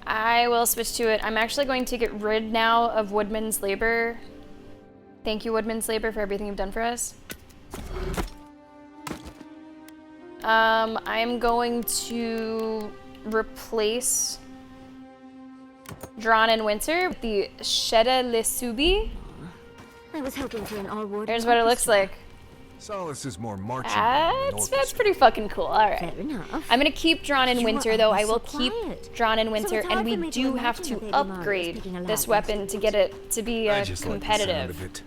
I will switch to it. I'm actually going to get rid now of Woodman's Labor. Thank you, Woodman's Labor, for everything you've done for us. I'm going to replace Drawn in Winter with the Sheda Lesubi.
I was hoping for an all-warden.
Here's what it looks like.
Solace is more marching.
That's pretty fucking cool. All right.
Fair enough.
I'm gonna keep Drawn in
You
Winter,
are
though.
always
I will
so
keep
quiet.
Drawn in
So
Winter,
it's
and
hard
we
for me to
do have
imagine
to
that Lady Margaret
upgrade
speaking aloud
this
in
weapon to get it to be
I just like the sound
competitive.
of it.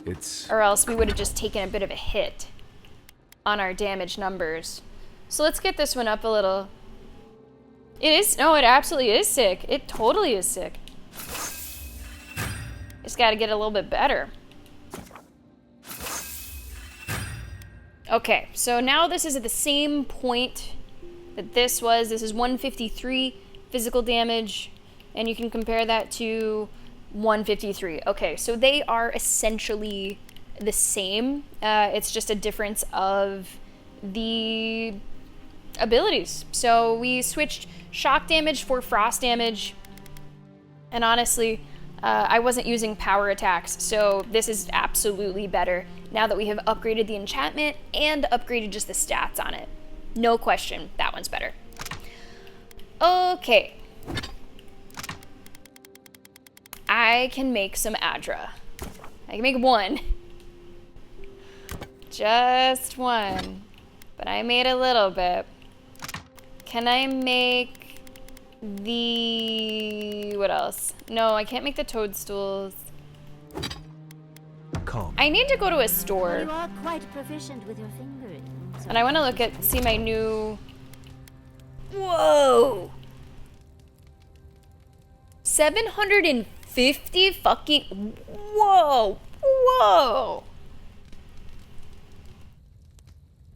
It's
Or else we would have just taken a bit of a hit on our damage numbers. So let's get this one up a little. It is, no, it absolutely is sick. It totally is sick. Just gotta get a little bit better. Okay, so now this is at the same point that this was. This is 153 physical damage, and you can compare that to 153. Okay, so they are essentially the same. It's just a difference of the abilities. So we switched shock damage for frost damage, and honestly, I wasn't using power attacks, so this is absolutely better now that we have upgraded the enchantment and upgraded just the stats on it. No question, that one's better. Okay. I can make some Adra. I can make one. Just one. But I made a little bit. Can I make the... what else? No, I can't make the toadstools.
calm.
I need to go to a
Well,
store.
you are quite proficient with your fingering. So
And I want to look at, see my new... Whoa! 750 fucking... Whoa! Whoa!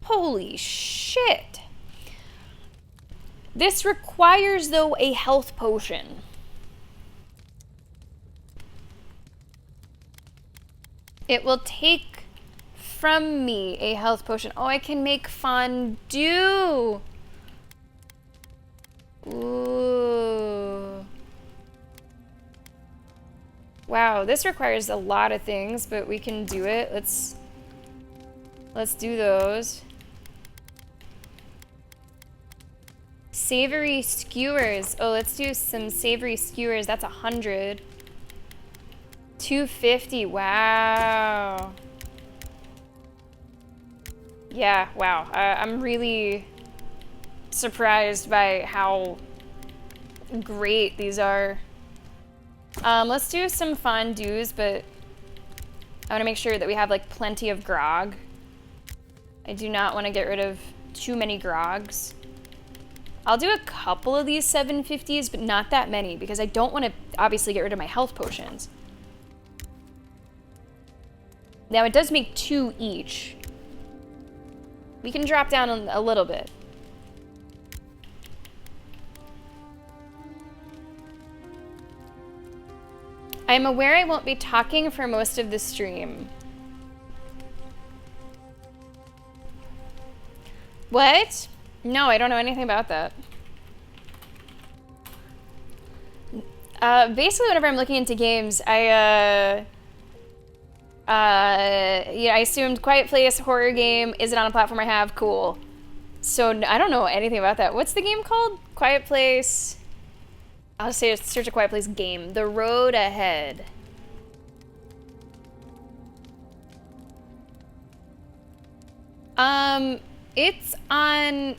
Holy shit! This requires, though, a health potion. It will take from me a health potion. Oh, I can make fondue! Ooh. Wow, this requires a lot of things, but we can do it. Let's do those. Savory skewers. Oh, let's do some savory skewers. That's 100. 250. Wow. Yeah, wow. I'm really surprised by how great these are. Let's do some fondues, but I want to make sure that we have like plenty of grog. I do not want to get rid of too many grogs. I'll do a couple of these 750s, but not that many, because I don't want to obviously get rid of my health potions. Now it does make 2 each. We can drop down a little bit. I am aware I won't be talking for most of the stream. What? No, I don't know anything about that. Basically, whenever I'm looking into games, yeah, I assumed Quiet Place, horror game. Is it on a platform I have? Cool. So I don't know anything about that. What's the game called? Quiet Place. I'll say search a Quiet Place game. The Road Ahead. It's on...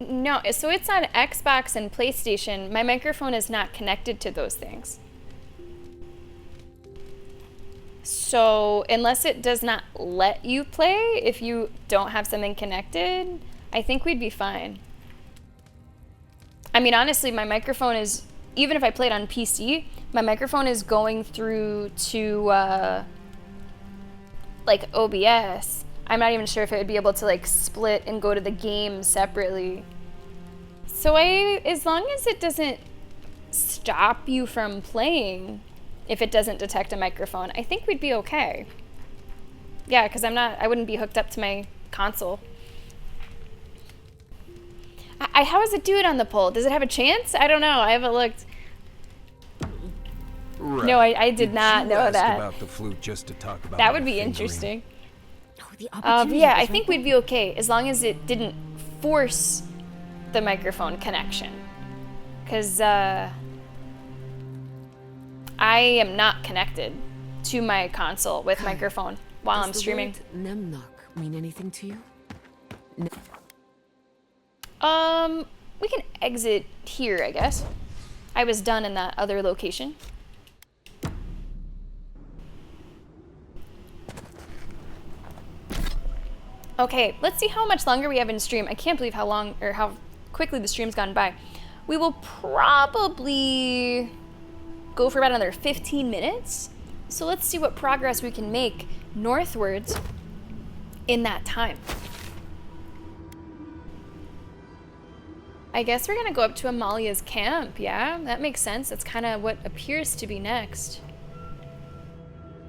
No, so it's on Xbox and PlayStation. My microphone is not connected to those things. So unless it does not let you play if you don't have something connected, I think we'd be fine. I mean, honestly, my microphone is, even if I played on PC, my microphone is going through to like OBS. I'm not even sure if it would be able to like split and go to the game separately. So as long as it doesn't stop you from playing, if it doesn't detect a microphone, I think we'd be okay. Yeah, because I wouldn't be hooked up to my console. How does it do it on the poll? Does it have a chance? I don't know. I haven't looked.
Right.
No, I did not know
ask
that.
about the flute just to talk about
That
my
would be
fingering.
interesting.
Oh,
Yeah, I think we'd be okay as long as it didn't force the microphone connection. Because I am not connected to my console with microphone while I'm streaming.
Does the word Nemnok mean anything to you?
We can exit here, I guess. I was done in that other location. Okay, let's see how much longer we have in stream. I can't believe how long or how quickly the stream's gone by. We will probably go for about another 15 minutes. So let's see what progress we can make northwards in that time. I guess we're gonna go up to Amalia's camp, yeah? That makes sense. That's kind of what appears to be next.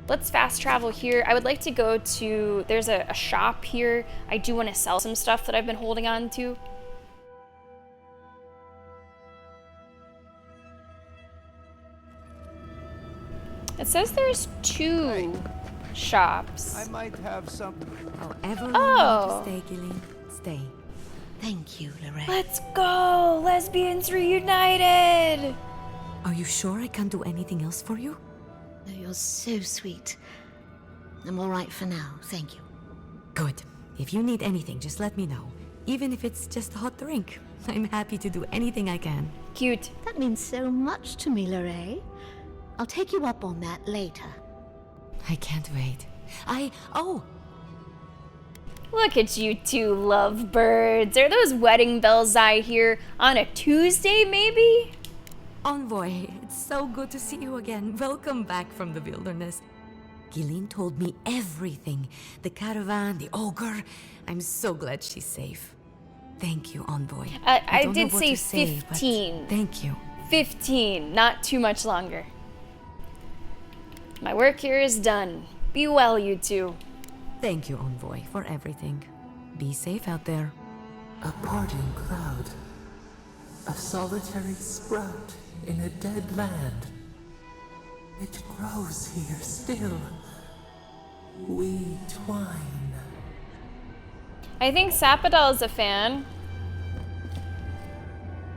Let's fast travel here. I would like to go to, there's a shop here. I do want to sell some stuff that I've been holding on to. It says there's two shops.
I might have some.
However long
Oh.
you stay, Gillian, stay.
Thank you, Lorraine.
Let's go! Lesbians reunited!
Are you sure I can't do anything else for you?
No, you're so sweet. I'm all right for now, thank you.
Good. If you need anything, just let me know. Even if it's just a hot drink. I'm happy to do anything I can.
Cute.
That means so much to me, Lorraine. I'll take you up on that later.
I can't wait. Oh!
Look at you two lovebirds. Are those wedding bells I hear on a Tuesday, maybe?
Envoy, it's so good to see you again. Welcome back from the wilderness. Gillian told me everything. The caravan, the ogre. I'm so glad she's safe. Thank you, Envoy.
I
don't
did
know what
say
to say, but
15.
Thank you.
15, not too much longer. My work here is done. Be well, you two.
Thank you, Envoy, for everything. Be safe out there.
A parting cloud. A solitary sprout in a dead land. It grows here still. We twine.
I think Sapadal is a fan.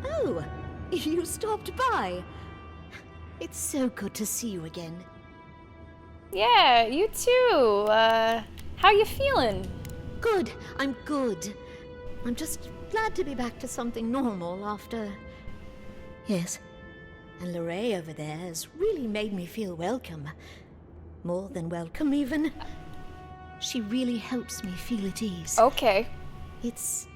Oh, you stopped by. It's so good to see you again.
Yeah, you too. How you feeling?
Good, I'm good. I'm just glad to be back to something normal after... Yes. And Lorraine over there has really made me feel welcome. More than welcome, even. She really helps me feel at ease.
Okay.
It's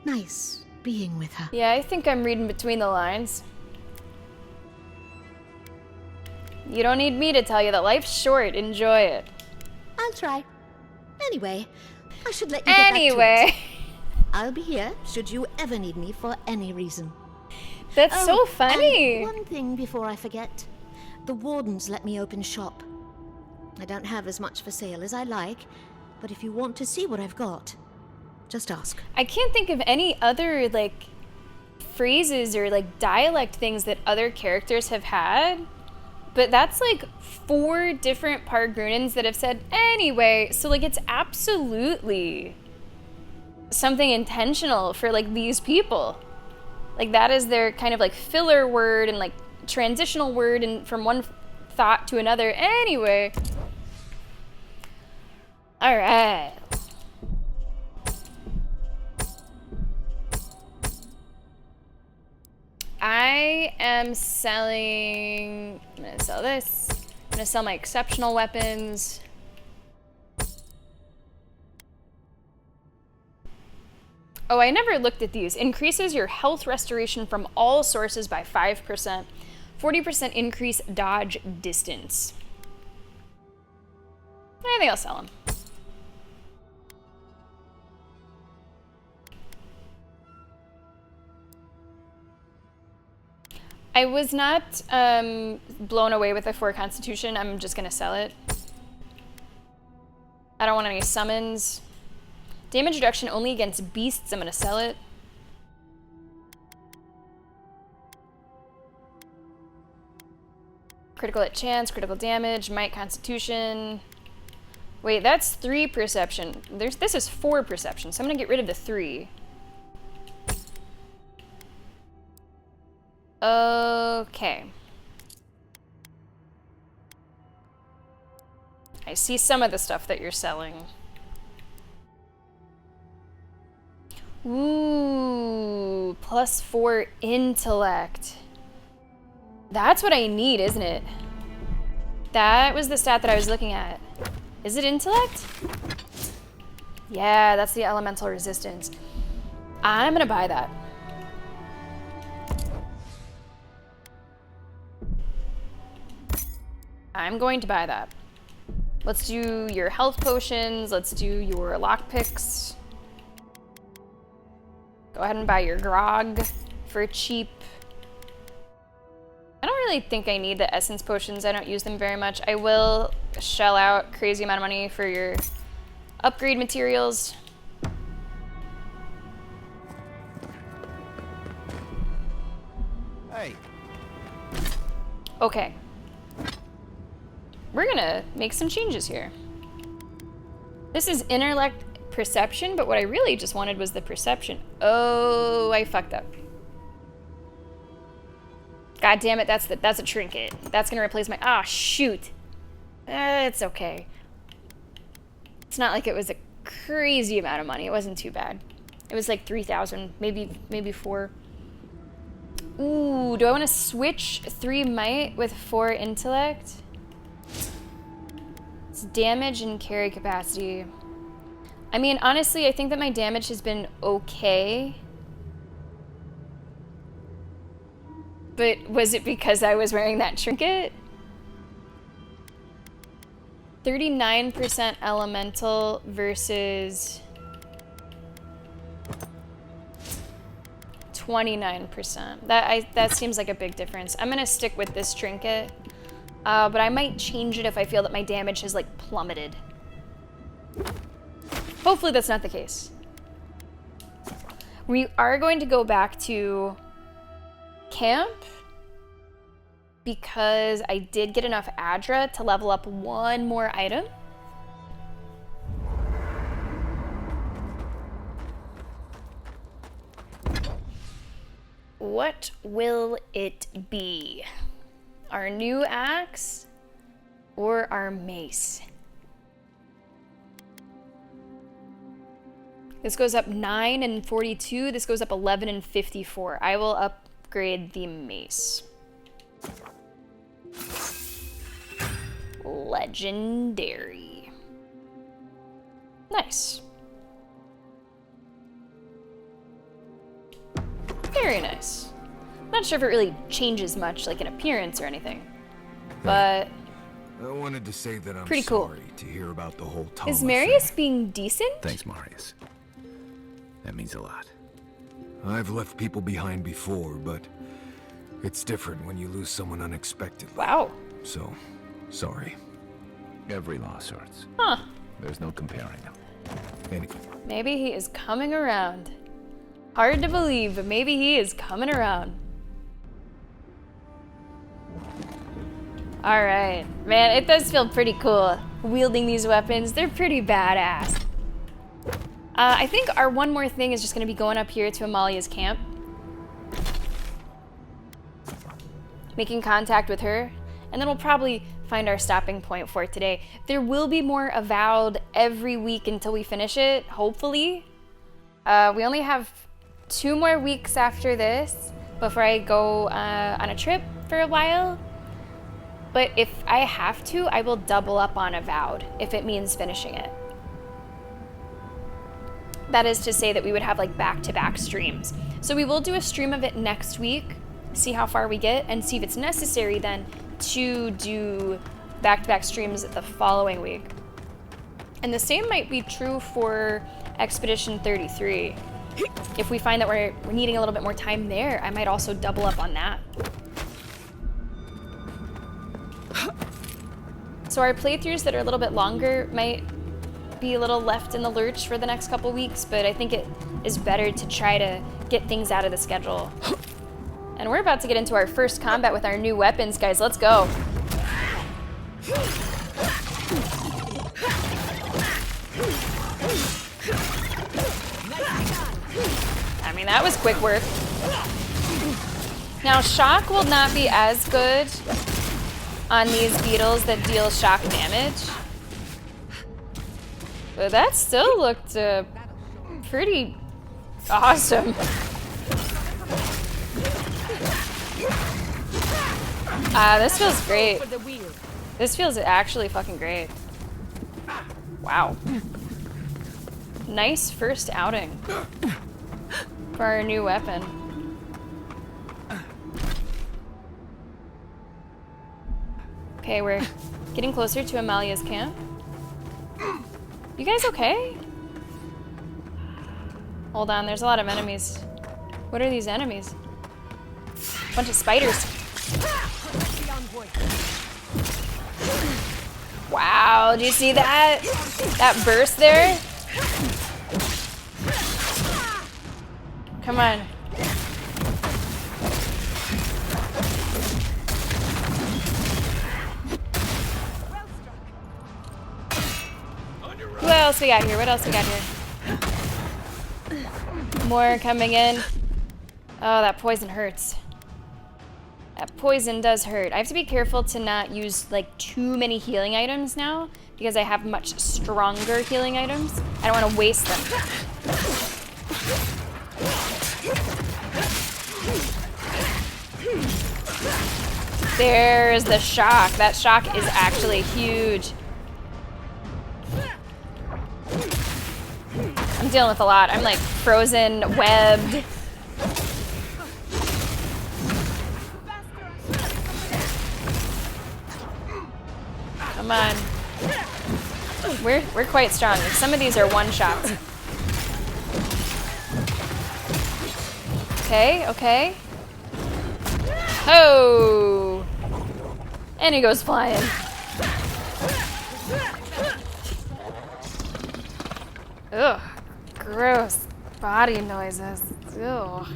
nice being with her.
Yeah, I think I'm reading between the lines. You don't need me to tell you that life's short. Enjoy it.
I'll try. Anyway, I should let you get back to it. I'll be here should you ever need me for any reason.
That's so funny.
And one thing before I forget. The wardens let me open shop. I don't have as much for sale as I like, but if you want to see what I've got, just ask.
I can't think of any other, like, phrases or, like, dialect things that other characters have had. But that's, like, 4 different Pargrunans that have said, anyway. So, like, it's absolutely something intentional for, like, these people. Like, that is their kind of, like, filler word and, like, transitional word and from one thought to another. Anyway. All right. I am selling, I'm gonna sell this. gonna sell my exceptional weapons. Oh, I never looked at these. Increases your health restoration from all sources by 5%. 40% increase dodge distance. I think I'll sell them. I was not blown away with the 4 Constitution. I'm just gonna sell it. I don't want any summons. Damage reduction only against beasts. I'm gonna sell it. Critical hit chance, critical damage, might, constitution. Wait, that's 3 perception. This is 4 perception, so I'm gonna get rid of the 3. Okay. I see some of the stuff that you're selling. Ooh, +4 intellect. That's what I need, isn't it? That was the stat that I was looking at. Is it intellect? Yeah, that's the elemental resistance. I'm gonna buy that. I'm going to buy that. Let's do your health potions. Let's do your lockpicks. Go ahead and buy your grog for cheap. I don't really think I need the essence potions. I don't use them very much. I will shell out crazy amount of money for your upgrade materials.
Hey.
Okay. We're gonna make some changes here. This is intellect perception, but what I really just wanted was the perception. Oh, I fucked up. God damn it, that's a trinket. That's gonna replace my, ah, shoot. It's okay. It's not like it was a crazy amount of money. It wasn't too bad. It was like 3,000, maybe 4. Ooh, do I want to switch 3 might with 4 intellect? It's damage and carry capacity. I mean, honestly, I think that my damage has been okay. But was it because I was wearing that trinket? 39% elemental versus 29%. That seems like a big difference. I'm gonna stick with this trinket, but I might change it if I feel that my damage has like plummeted. Hopefully that's not the case. We are going to go back to camp because I did get enough Adra to level up 1 more item. What will it be? Our new axe or our mace? This goes up 9 and 42. This goes up 11 and 54. I will upgrade the mace. Legendary. Nice. Very nice. Not sure if it really changes much, like in appearance or anything, but
I wanted to say that I'm
pretty cool.
sorry to hear about the whole Tama
Is Marius being decent?
Thanks, Marius. That means a lot.
I've left people behind before, but it's different when you lose someone unexpectedly.
Wow.
So, sorry.
Every loss hurts.
Huh.
There's no comparing them.
Maybe he is coming around. Hard to believe, but maybe he is coming around. Alright. Man, it does feel pretty cool wielding these weapons. They're pretty badass. I think our one more thing is just going to be going up here to Amalia's camp. Making contact with her. And then we'll probably find our stopping point for today. There will be more Avowed every week until we finish it, hopefully. We only have 2 more weeks after this before I go on a trip for a while. But if I have to, I will double up on Avowed if it means finishing it. That is to say that we would have like back-to-back streams. So we will do a stream of it next week, see how far we get, and see if it's necessary then to do back-to-back streams the following week. And the same might be true for Expedition 33. If we find that we're needing a little bit more time there, I might also double up on that. So our playthroughs that are a little bit longer might be a little left in the lurch for the next couple weeks, but I think it is better to try to get things out of the schedule. And we're about to get into our first combat with our new weapons, guys. Let's go. I mean, that was quick work. Now, shock will not be as good on these beetles that deal shock damage. But that still looked pretty awesome. This feels great. This feels actually fucking great. Wow. Nice first outing for our new weapon. Okay, we're getting closer to Amalia's camp. You guys okay? Hold on, there's a lot of enemies. What are these enemies? Bunch of spiders. Wow, do you see that? That burst there? Come on. What else we got here? What else we got here? More coming in. Oh, that poison hurts. That poison does hurt. I have to be careful to not use like too many healing items now because I have much stronger healing items. I don't want to waste them. There's the shock. That shock is actually huge. I'm dealing with a lot. I'm like frozen, webbed. Come on. We're quite strong. Some of these are one-shots. Okay, okay. Oh! And he goes flying. Ugh. Gross. Body noises. Ugh.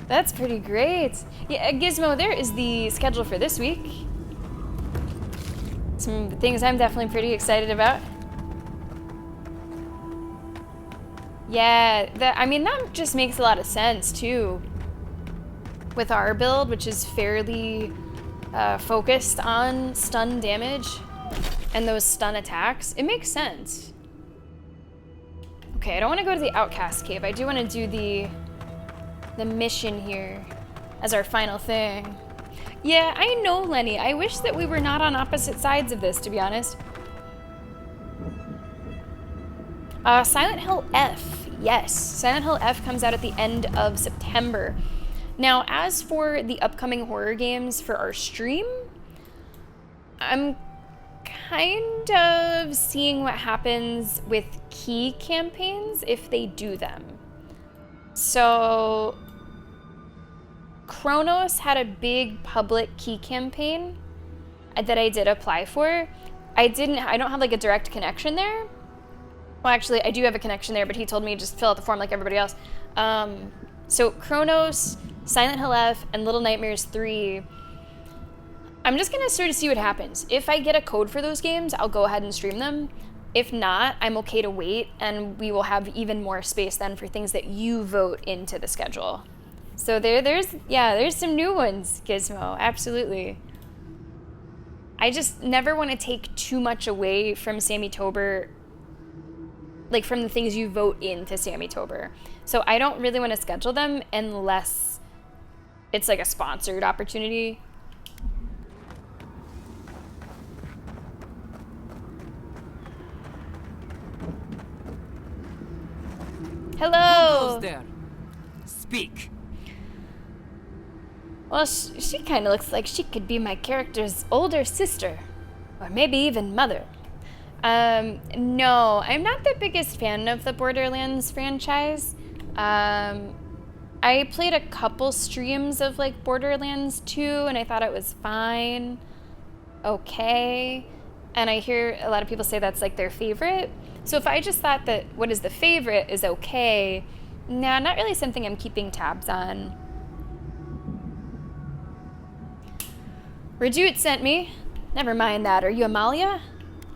That's pretty great. Yeah, Gizmo, there is the schedule for this week. Some things I'm definitely pretty excited about. Yeah, I mean, that just makes a lot of sense, too. With our build, which is fairly focused on stun damage and those stun attacks, it makes sense. Okay, I don't want to go to the Outcast Cave. I do want to do the mission here as our final thing. Yeah, I know, Lenny. I wish that we were not on opposite sides of this, to be honest. Silent Hill F. Yes, Silent Hill F comes out at the end of September. Now, as for the upcoming horror games for our stream, I'm kind of seeing what happens with key campaigns if they do them. So Chronos had a big public key campaign that I did apply for. I don't have like a direct connection there. Well, actually, I do have a connection there, but he told me just fill out the form like everybody else. So Chronos, Silent Hill F, and Little Nightmares 3, I'm just gonna sort of see what happens. If I get a code for those games, I'll go ahead and stream them. If not, I'm okay to wait, and we will have even more space then for things that you vote into the schedule. So there's some new ones, Gizmo, absolutely. I just never want to take too much away from Sammy Tober, like from the things you vote into Sammy Tober. So I don't really want to schedule them unless it's like a sponsored opportunity. Hello.
Who goes there? Speak.
Well, she kind of looks like she could be my character's older sister. Or maybe even mother. No, I'm not the biggest fan of the Borderlands franchise. I played a couple streams of like Borderlands 2 and I thought it was fine. Okay. And I hear a lot of people say that's like their favorite. So if I just thought that what is the favorite is okay, nah, not really something I'm keeping tabs on. Redoute sent me. Never mind that. Are you Amalia?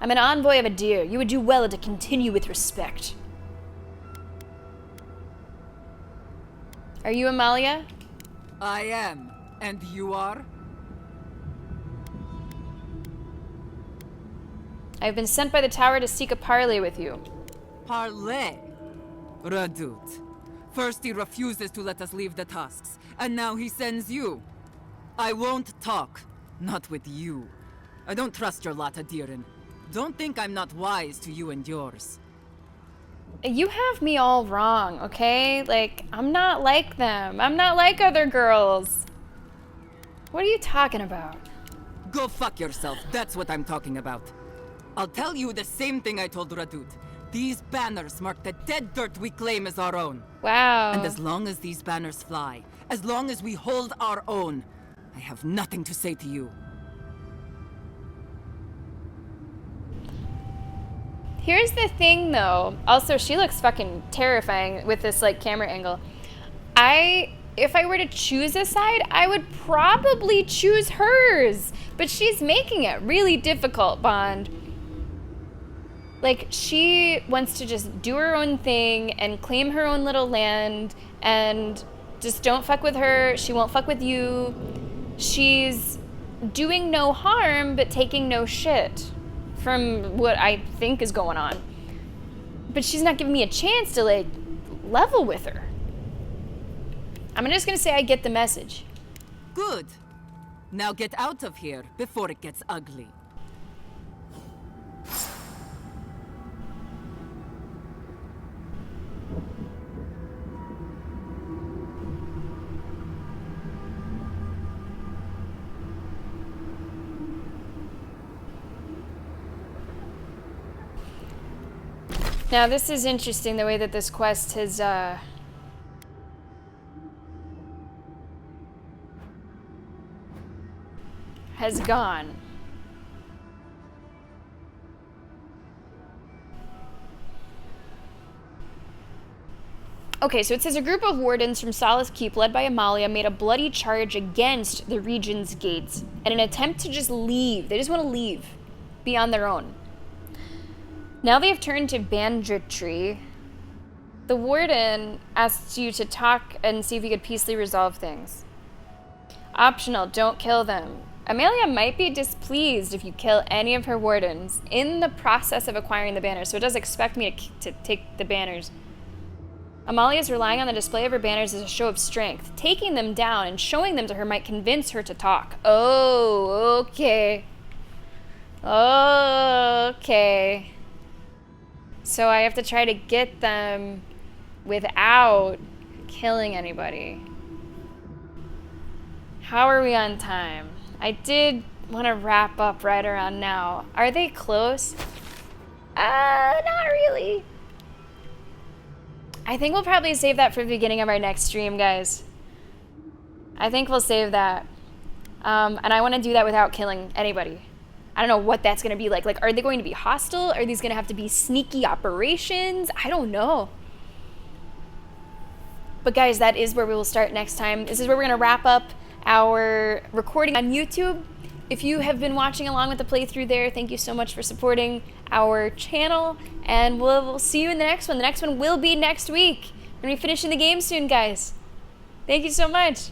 I'm an envoy of Adir. You would do well to continue with respect. Are you Amalia?
I am. And you are?
I've been sent by the tower to seek a parley with you.
Parley? Redoute. First he refuses to let us leave the Tusks, and now he sends you. I won't talk. Not with you. I don't trust your lot, Adirin. Don't think I'm not wise to you and yours.
You have me all wrong, okay? Like, I'm not like them. I'm not like other girls. What are you talking about?
Go fuck yourself. That's what I'm talking about. I'll tell you the same thing I told Redoute. These banners mark the dead dirt we claim as our own.
Wow.
And as long as these banners fly, as long as we hold our own, I have nothing to say to you.
Here's the thing, though. Also, she looks fucking terrifying with this, like, camera angle. If I were to choose a side, I would probably choose hers. But she's making it really difficult, Bond. Like, she wants to just do her own thing and claim her own little land and just don't fuck with her. She won't fuck with you. She's doing no harm, but taking no shit from what I think is going on. But she's not giving me a chance to, like, level with her. I'm just gonna say I get the message.
Good. Now get out of here before it gets ugly.
Now, this is interesting, the way that this quest has gone. Okay, so it says a group of wardens from Solace Keep, led by Amalia, made a bloody charge against the region's gates in an attempt to just leave. They just want to leave, be on their own. Now they have turned to banditry. The warden asks you to talk and see if you could peacefully resolve things. Optional, don't kill them. Amalia might be displeased if you kill any of her wardens in the process of acquiring the banners, so it does expect me to take the banners. Amalia is relying on the display of her banners as a show of strength. Taking them down and showing them to her might convince her to talk. Oh, okay. Okay. So I have to try to get them without killing anybody. How are we on time? I did want to wrap up right around now. Are they close? Not really. I think we'll probably save that for the beginning of our next stream, guys. I think we'll save that. And I want to do that without killing anybody. I don't know what that's going to be like. Like, are they going to be hostile? Are these going to have to be sneaky operations? I don't know. But guys, that is where we will start next time. This is where we're going to wrap up our recording on YouTube. If you have been watching along with the playthrough there, thank you so much for supporting our channel. And we'll see you in the next one. The next one will be next week. We're going to be finishing the game soon, guys. Thank you so much.